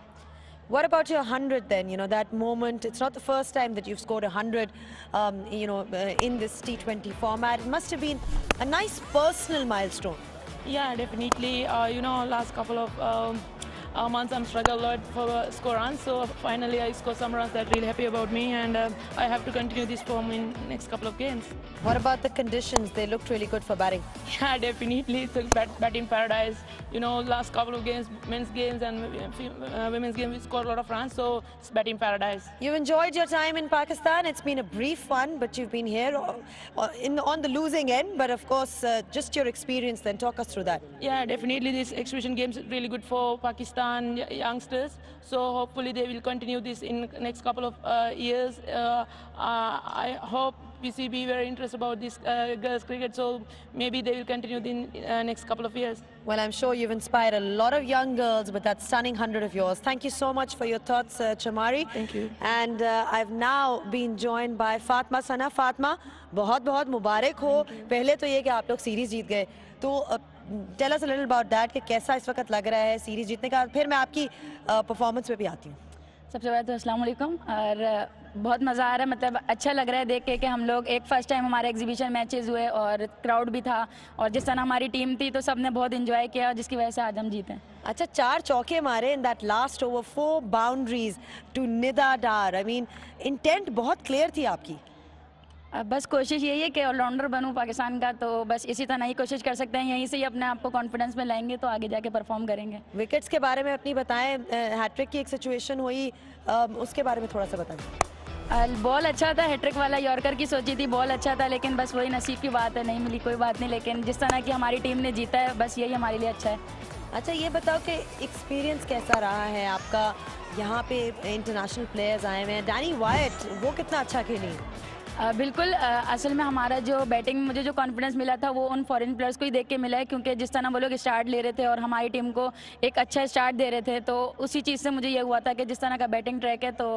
What about your 100 then? You know, that moment, it's not the first time that you've scored 100, in this T20 format. It must have been a nice personal milestone. Yeah, definitely. Last couple of months I'm struggled a lot for score runs, so finally I scored some runs that really happy about me, and I have to continue this form in next couple of games. What about the conditions? They looked really good for batting. Yeah, definitely. It's a batting paradise. You know, last couple of games, men's games and women's games, we scored a lot of runs, so it's batting paradise. You've enjoyed your time in Pakistan. It's been a brief one, but you've been here on the losing end. But of course, just your experience then, talk us through that. Yeah, definitely this exhibition games is really good for Pakistan youngsters, so hopefully they will continue this in next couple of years. I hope PCB very interested about this girls cricket, so maybe they will continue in next couple of years. Well, I'm sure you've inspired a lot of young girls with that stunning 100 of yours. Thank you so much for your thoughts, Chamari. Thank you. And I've now been joined by Fatma Sana. Fatma, बहुत मुबारक हो. पहले तो ये कि आप लोग series जीत गए, तो tell us a little about that कि कैसा इस वक्त लग रहा है सीरीज जीतने का. फिर मैं आपकी परफॉर्मेंस पे भी आती हूँ. सबसे पहले तो अस्सलाम वालेकुम, और बहुत मज़ा आ रहा है, मतलब अच्छा लग रहा है देख के कि हम लोग एक फ़र्स्ट टाइम हमारे एग्जीबिशन मैचेस हुए और क्राउड भी था, और जिस तरह हमारी टीम थी तो सब ने बहुत एंजॉय किया, जिसकी वजह से आज हम जीते हैं. अच्छा, 4 चौके मारे in that last over, 4 boundaries to Nida Dar. I mean, intent बहुत clear थी आपकी. बस कोशिश यही है कि ऑलराउंडर बनूं पाकिस्तान का, तो बस इसी तरह ही कोशिश कर सकते हैं. यहीं से ही अपने आप को कॉन्फिडेंस में लाएंगे तो आगे जाके परफॉर्म करेंगे. विकेट्स के बारे में अपनी बताएं. हैट्रिक की एक सिचुएशन हुई, उसके बारे में थोड़ा सा बताएं. बॉल अच्छा था, हैट्रिक वाला यॉर्कर की सोची थी, बॉल अच्छा था, लेकिन बस वही नसीब की बात है, नहीं मिली, कोई बात नहीं. लेकिन जिस तरह की हमारी टीम ने जीता है, बस यही हमारे लिए अच्छा है. अच्छा ये बताओ कि एक्सपीरियंस कैसा रहा है आपका, यहाँ पे इंटरनेशनल प्लेयर्स आए हुए हैं, डैनी वाइट वो कितना अच्छा खेली? बिल्कुल, असल में हमारा जो बैटिंग मुझे जो कॉन्फिडेंस मिला था वो उन फॉरेन प्लेयर्स को ही देख के मिला है, क्योंकि जिस तरह वो लोग स्टार्ट ले रहे थे और हमारी टीम को एक अच्छा स्टार्ट दे रहे थे, तो उसी चीज़ से मुझे ये हुआ था कि जिस तरह का बैटिंग ट्रैक है तो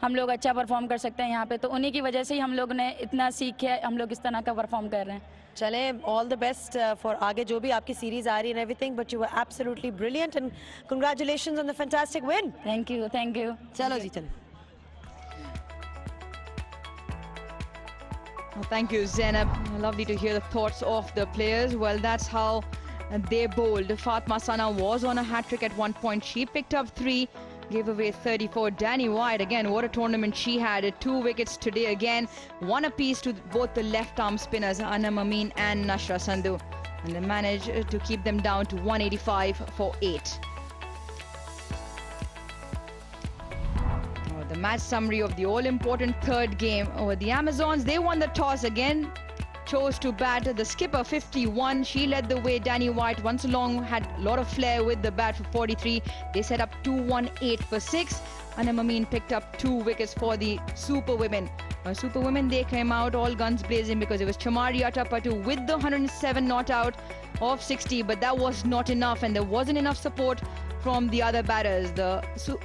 हम लोग अच्छा परफॉर्म कर सकते हैं यहाँ पे, तो उन्हीं की वजह से ही हम लोग ने इतना सीख है, हम लोग इस तरह का परफॉर्म कर रहे हैं। चले, ऑल द बेस्ट फॉर आगे जो भी आपकी सीरीज आ रही है everything, but you were absolutely brilliant and congratulations on the fantastic win. Thank you, thank you. चलो जी चलो। Well, thank you, Zainab. Lovely to hear the thoughts of the players. Well, that's how they bowled. Fatma Sana was on a hat-trick at one point. She picked up 3, gave away 34. Danny White, again, what a tournament she had. 2 wickets today again. 1 apiece to both the left-arm spinners, Anam Amin and Nashra Sandhu. And they managed to keep them down to 185 for 8. The match summary of the all-important third game over the Amazons. They won the toss again, chose to bat. The skipper 51, she led the way. Danny White once along had a lot of flair with the bat for 43. They set up 218 for 6. Anam Amin picked up 2 wickets for the Super Women. Super Women, they came out all guns blazing because it was Chamari Atapattu with the 107 not out of 60, but that was not enough, and there wasn't enough support from the other batters. The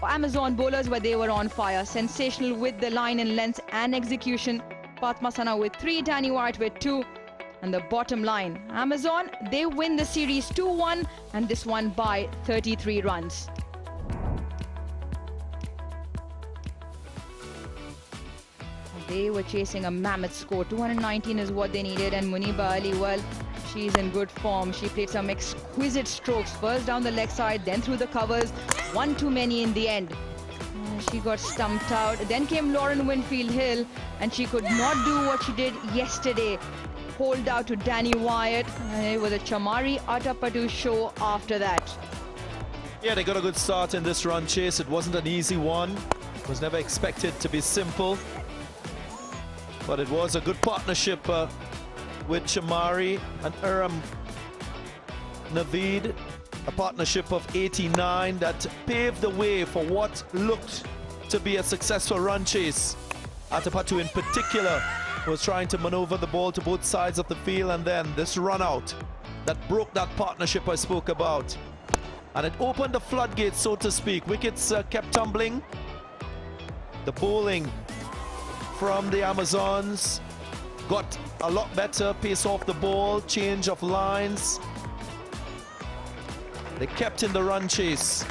Amazon bowlers, where they were on fire. Sensational with the line and length and execution. Fatma Sana with 3, Danny White with 2. And the bottom line, Amazon, they win the series 2-1, and this one by 33 runs. They were chasing a mammoth score. 219 is what they needed, and Muniba Ali, well, she's in good form. She played some exquisite strokes, first down the leg side, then through the covers. One too many in the end. She got stumped out. Then came Lauren Winfield Hill, and she could not do what she did yesterday. Hold out to Danny Wyatt. It was a Chamari Atapattu show after that. Yeah, they got a good start in this run chase. It wasn't an easy one. It was never expected to be simple. But it was a good partnership with Chamari and Aram Naveed, a partnership of 89 that paved the way for what looked to be a successful run chase. Atapattu in particular was trying to maneuver the ball to both sides of the field, and then this run out that broke that partnership I spoke about. And it opened the floodgates, so to speak. Wickets kept tumbling. The bowling from the Amazons got a lot better, pace off the ball, change of lines. They kept in the run chase.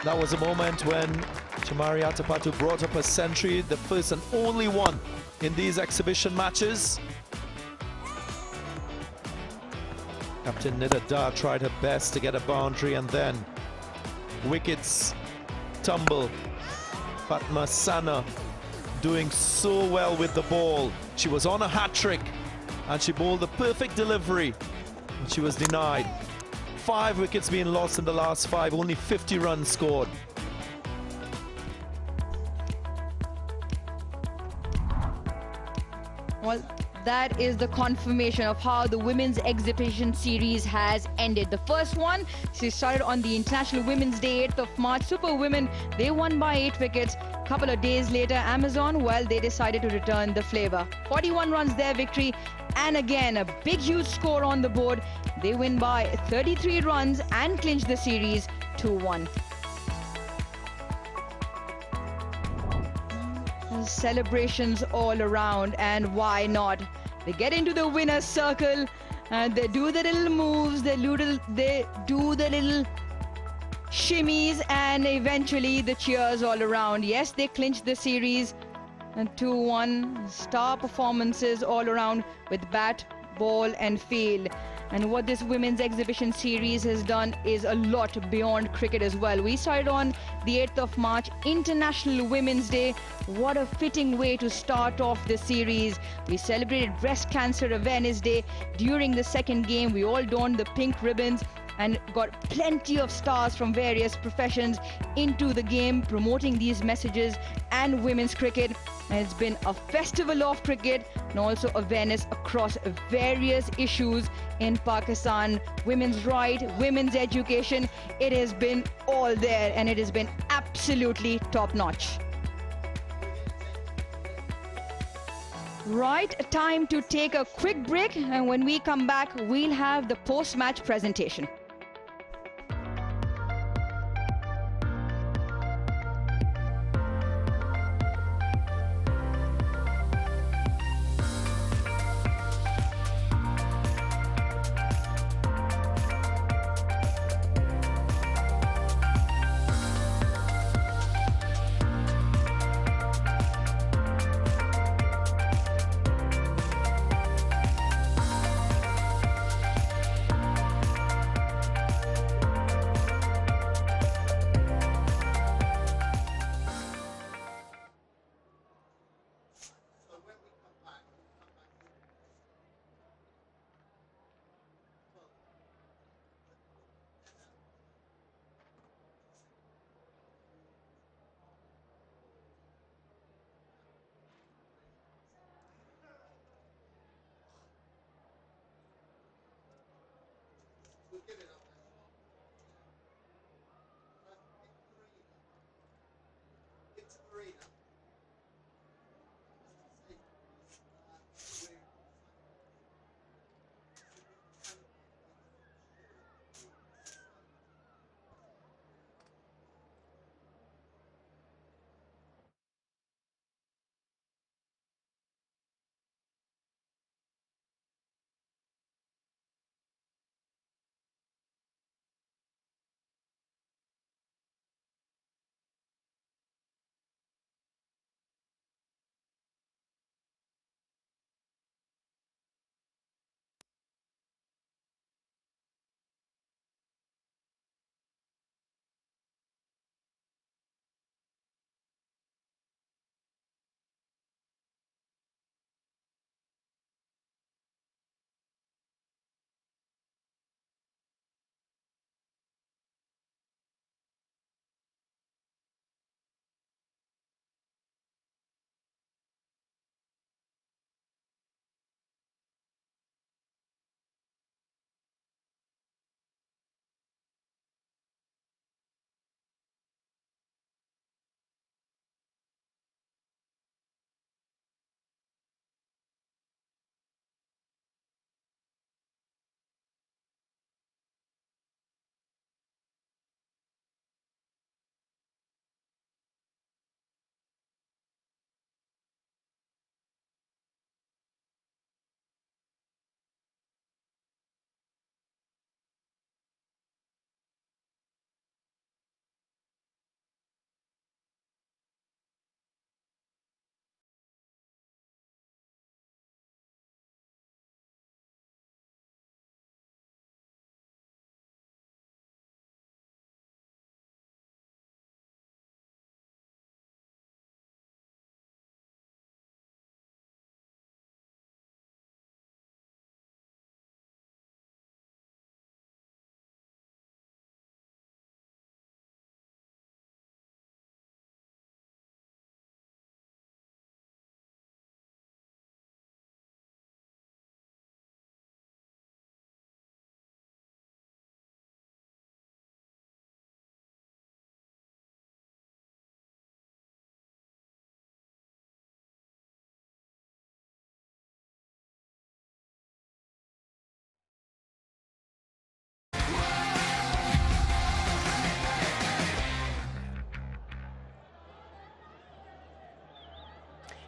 That was a moment when Chamari Atapattu brought up a century, the first and only one in these exhibition matches. Captain Nida Dar tried her best to get a boundary, and then wickets tumble. Fatma Sana doing so well with the ball. She was on a hat-trick and she bowled the perfect delivery, but she was denied. 5 wickets being lost in the last 5, only 50 runs scored. Well, that is the confirmation of how the women's exhibition series has ended. The first one, she started on the International Women's Day, 8th of March. Super Women, they won by 8 wickets. Couple of days later, Amazon, well, they decided to return the flavor. 41 runs their victory, and again, a big, huge score on the board. They win by 33 runs and clinch the series 2-1. Celebrations all around, and why not? They get into the winner's circle and they do the little moves, they do the little shimmies, and eventually the cheers all around. Yes, they clinched the series and 2-1. Star performances all around with bat, ball and field. And what this women's exhibition series has done is a lot beyond cricket as well. We started on the 8th of March, International Women's Day. What a fitting way to start off the series. We celebrated Breast Cancer Awareness Day. During the second game, we all donned the pink ribbons and got plenty of stars from various professions into the game, promoting these messages and women's cricket. and it's been a festival of cricket and also awareness across various issues in Pakistan. Women's right, women's education, it has been all there and it has been absolutely top-notch. Right, time to take a quick break, and when we come back, we'll have the post-match presentation.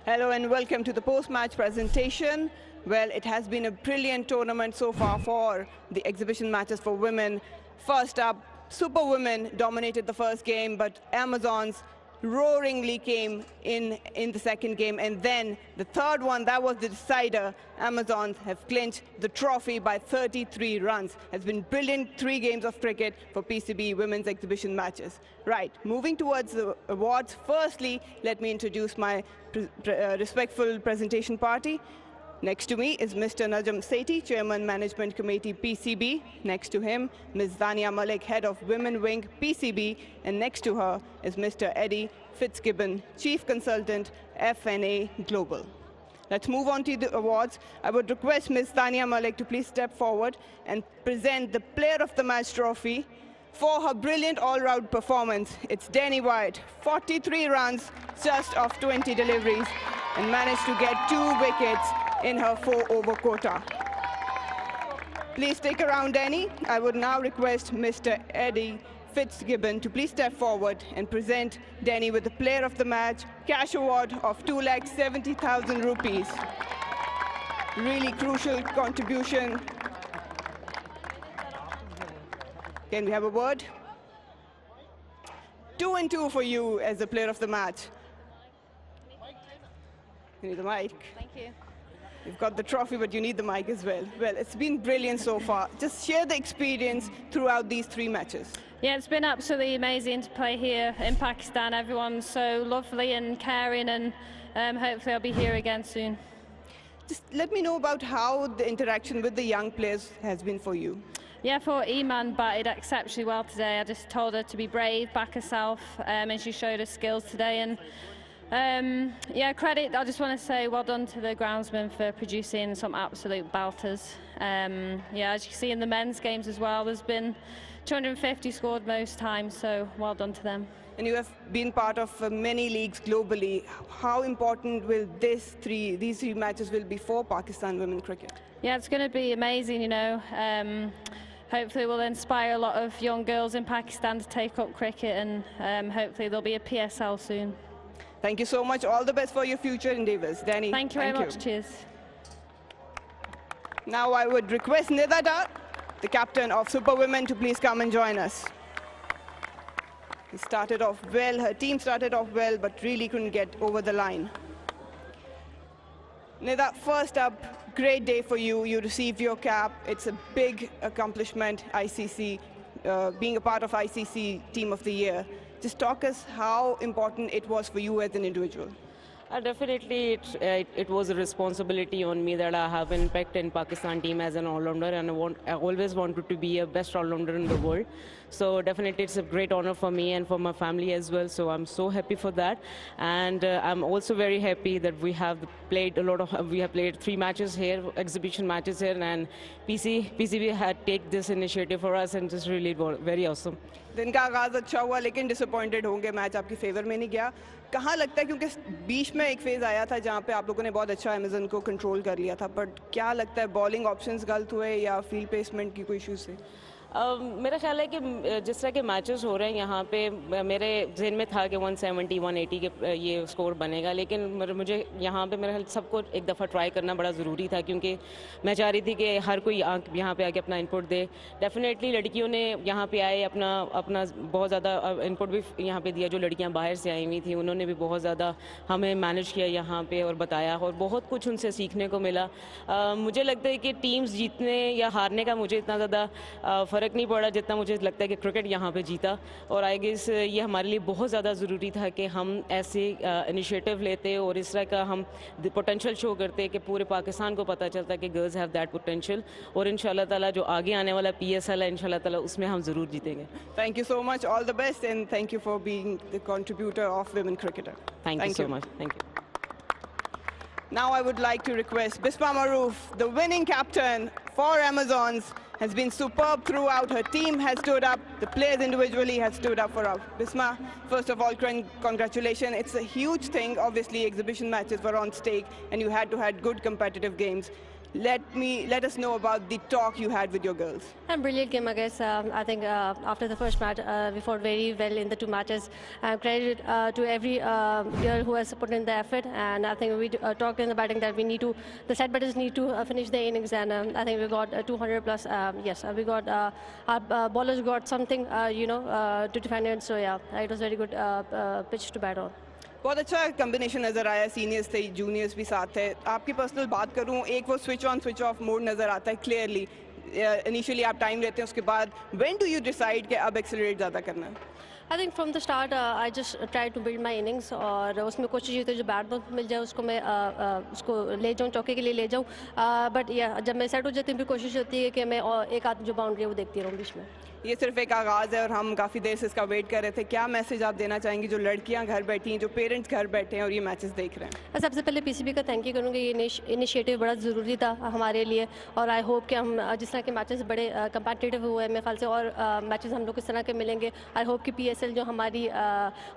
Hello and welcome to the post-match presentation. Well, it has been a brilliant tournament so far for the exhibition matches for women. First up, Super Women dominated the first game, but Amazons roaringly came in the second game. And then the third one, that was the decider. Amazons have clinched the trophy by 33 runs. It's been brilliant 3 games of cricket for PCB women's exhibition matches. Right, moving towards the awards. Firstly, let me introduce my respectful presentation party. Next to me is Mr. Najam Sethi, Chairman Management Committee PCB. Next to him, Ms. Dania Malik, Head of Women Wing PCB. And next to her is Mr. Eddie Fitzgibbon, Chief Consultant FNA Global. Let's move on to the awards. I would request Ms. Dania Malik to please step forward and present the Player of the Match trophy for her brilliant all-round performance. It's Danny Wyatt, 43 runs just off 20 deliveries, and managed to get 2 wickets in her 4-over quota. Please stick around, Danny. I would now request Mr. Eddie Fitzgibbon to please step forward and present Danny with the Player of the Match cash award of 2,70,000 rupees. Really crucial contribution. Can we have a word? 2 and 2 for you as the Player of the Match. You need the mic. Thank you. You've got the trophy, but you need the mic as well. Well, it's been brilliant so far. Just share the experience throughout these 3 matches. Yeah, it's been absolutely amazing to play here in Pakistan. Everyone's so lovely and caring, and hopefully I'll be here again soon. Just let me know about how the interaction with the young players has been for you. Yeah, I thought Iman batted exceptionally well today. I just told her to be brave, back herself, and she showed her skills today. And yeah, credit, I just want to say well done to the groundsman for producing some absolute belters. Yeah, as you can see in the men's games as well, there's been 250 scored most times, so well done to them. And you have been part of many leagues globally. How important will these three matches will be for Pakistan women cricket? Yeah, it's going to be amazing, you know. Hopefully we'll inspire a lot of young girls in Pakistan to take up cricket, and hopefully there'll be a PSL soon. Thank you so much. All the best for your future endeavors. Danny, thank you very much. Cheers. Now I would request Nida Dar, the captain of Super Women, to please come and join us. He started off well, her team started off well, but really couldn't get over the line. Nida, first up, great day for you. You received your cap. It's a big accomplishment, ICC, being a part of ICC Team of the Year. Just talk us how important it was for you as an individual. Definitely, it was a responsibility on me that I have impact in Pakistan team as an all-rounder, and I always wanted to be a best all-rounder in the world. So definitely, it's a great honor for me and for my family as well. So I'm so happy for that, and I'm also very happy that we have played we have played 3 matches here, exhibition matches here, and PCB had taken this initiative for us, and just really very awesome. दिन का आगाज अच्छा हुआ, लेकिन disappointed होंगे, match आपके favour में नहीं गया. कहाँ लगता है, क्योंकि बीच में एक फेज आया था जहाँ पे आप लोगों ने बहुत अच्छा अमेजन को कंट्रोल कर लिया था, बट क्या लगता है बॉलिंग ऑप्शंस गलत हुए या फील्ड प्लेसमेंट की कोई इशू से? मेरा ख्याल है कि जिस तरह के मैचेस हो रहे हैं यहाँ पे, मेरे जहन में था कि 170 180 के ये स्कोर बनेगा, लेकिन मुझे यहाँ पे मेरा ख्याल सबको एक दफ़ा ट्राई करना बड़ा ज़रूरी था, क्योंकि मैं चाह रही थी कि हर कोई यहाँ पे आके अपना इनपुट दे. डेफिनेटली लड़कियों ने यहाँ पे आए अपना बहुत ज़्यादा इनपुट भी यहाँ पे दिया. जो लड़कियाँ बाहर से आई हुई थी उन्होंने भी बहुत ज़्यादा हमें मैनेज किया यहाँ पे और बताया, और बहुत कुछ उनसे सीखने को मिला. मुझे लगता है कि टीम्स जीतने या हारने का मुझे इतना ज़्यादा फ़र्क नहीं पड़ा जितना मुझे लगता है कि क्रिकेट यहाँ पे जीता. और आई गेस ये हमारे लिए बहुत ज़्यादा ज़रूरी था कि हम ऐसे इनिशिएटिव लेते और इस तरह का हम पोटेंशियल शो करते कि पूरे पाकिस्तान को पता चलता कि गर्ल्स हैव दैट पोटेंशियल. और इंशाल्लाह ताला जो आगे आने वाला PSL है, इंशाल्लाह ताला उसमें हम ज़रूर जीतेंगे. Thank you so much. All the best, and thank you for being the contributor of Women Cricketer. Thank you so much. Thank you. Now I would like to request Bisma Maroof, the winning captain for Amazons, has been superb throughout. Her team has stood up. The players individually have stood up for her. Bisma, first of all, congratulations. It's a huge thing. Obviously, exhibition matches were on stake, and you had to have good competitive games. Let us know about the talk you had with your girls. A brilliant game, I guess. I think after the first match, we fought very well in the 2 matches. Credit to every girl who has put in the effort. And I think we talked in the batting that the set batters need to finish their innings. And I think we got 200 plus. Yes, we got our bowlers got something, to defend it. So yeah, it was very good pitch to bat on. बहुत अच्छा combination नज़र आया. Seniors थे, juniors भी साथ थे. आपकी personal बात करूं, एक वो switch on switch off mode नज़र आता है क्लियरली. इनिशियली आप टाइम लेते हैं, उसके बाद व्हेन डू यू डिसाइड कि अब एक्सेलरेट ज़्यादा करना है? I think from the start I just try to build my innings और उसमें कोशिश ये थी जो बैट बॉल मिल जाए उसको मैं उसको ले जाऊँ, चौके के लिए ले जाऊँ, बट या जब मैं सेट हो जाती हूँ फिर कोशिश होती है कि मैं एक आध जो बाउंड्री है वो देखती रहूँ बीच में। ये सिर्फ एक आगाज़ है और हम काफ़ी देर से इसका वेट कर रहे थे। क्या मैसेज आप देना चाहेंगी जो लड़कियां घर बैठी हैं, जो पेरेंट्स घर बैठे हैं और ये मैचेस देख रहे हैं? सबसे पहले पीसीबी का थैंक यू करूँगी, ये इनिशिएटिव बड़ा ज़रूरी था हमारे लिए और आई होप कि हम जिस तरह के मैचेस बड़े कम्पिटिटिव हुए हैं मेरे ख्याल से और मैचेस हम लोग इस तरह के मिलेंगे। आई होप कि PSL जो हमारी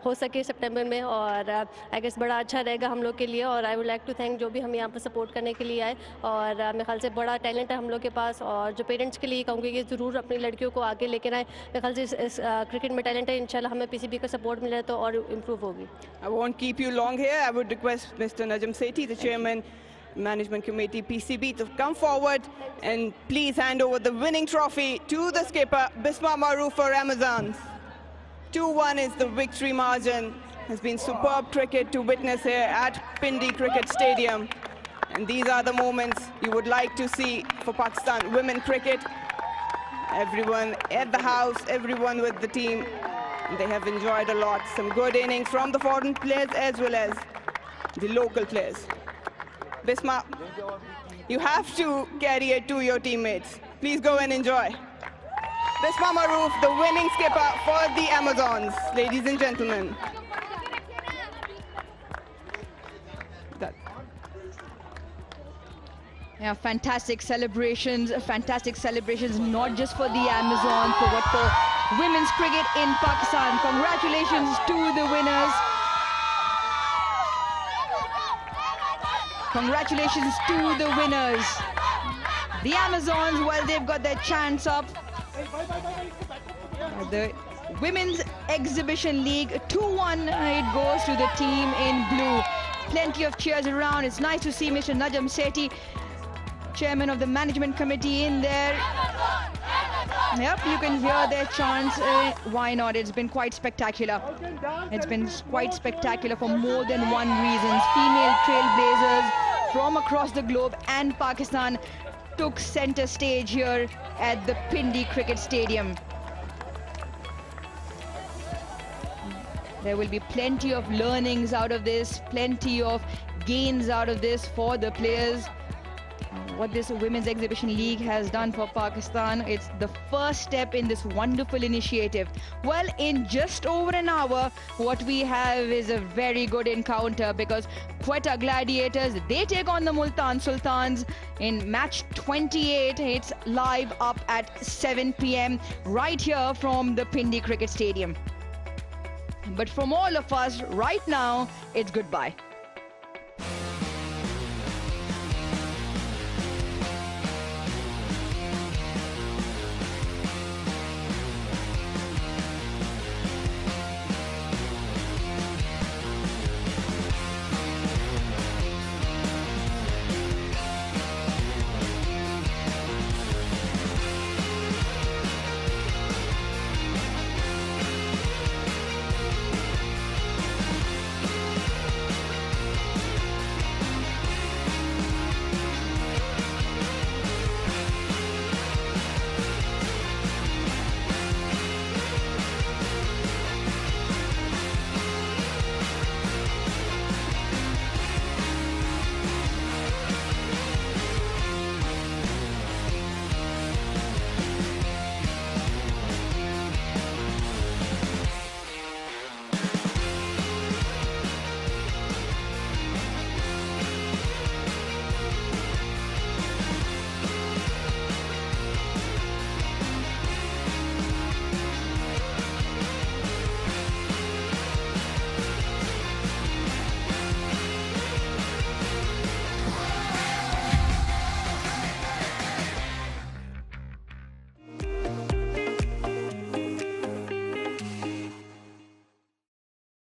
हो सके सितंबर में और आई गेस बड़ा अच्छा रहेगा हम लोग के लिए और I would like to thank जो भी हम यहाँ पर सपोर्ट करने के लिए आए और मेरे ख्याल से बड़ा टैलेंट है हम लोग के पास और जो पेरेंट्स के लिए कहूँगी कि ज़रूर अपनी लड़कियों को आगे लेकर आए। मेरे ख्याल से इस क्रिकेट में टैलेंट है, इंशाल्लाह हमें पीसीबी का सपोर्ट मिले तो और इम्प्रूव होगी। I won't keep you long here. I would request Mr. Najam Sethi, the chairman, management committee, PCB, to come forward and please hand over the winning trophy to the skipper, Bisma Maroof for Amazons. 2-1 is the victory margin. Has been superb cricket to witness here at Pindi Cricket Stadium. And these are the moments you would like to see for Pakistan women cricket. Everyone at the house, everyone with the team, they have enjoyed a lot. Some good innings from the foreign players as well as the local players. Bisma, you have to carry it to your teammates. Please go and enjoy. Bisma Maroof, the winning skipper for the Amazons, ladies and gentlemen. Yeah, fantastic celebrations, not just for the Amazons, but for women's cricket in Pakistan. Congratulations to the winners. Congratulations to the winners. The Amazons, well, they've got their chance up. The Women's Exhibition League, 2-1, it goes to the team in blue. Plenty of cheers around. It's nice to see Mr. Najam Sethi, chairman of the management committee, in there. Yep, you can hear their chants. Why not? It's been quite spectacular. It's been quite spectacular for more than one reason. Female trailblazers from across the globe and Pakistan took center stage here at the Pindi Cricket Stadium. There will be plenty of learnings out of this, plenty of gains out of this for the players. What this Women's Exhibition League has done for Pakistan, it's the first step in this wonderful initiative. Well, in just over an hour, what we have is a very good encounter because Quetta Gladiators, they take on the Multan Sultans in match 28. It's live up at 7 p.m. right here from the Pindi Cricket Stadium. But from all of us right now, it's goodbye.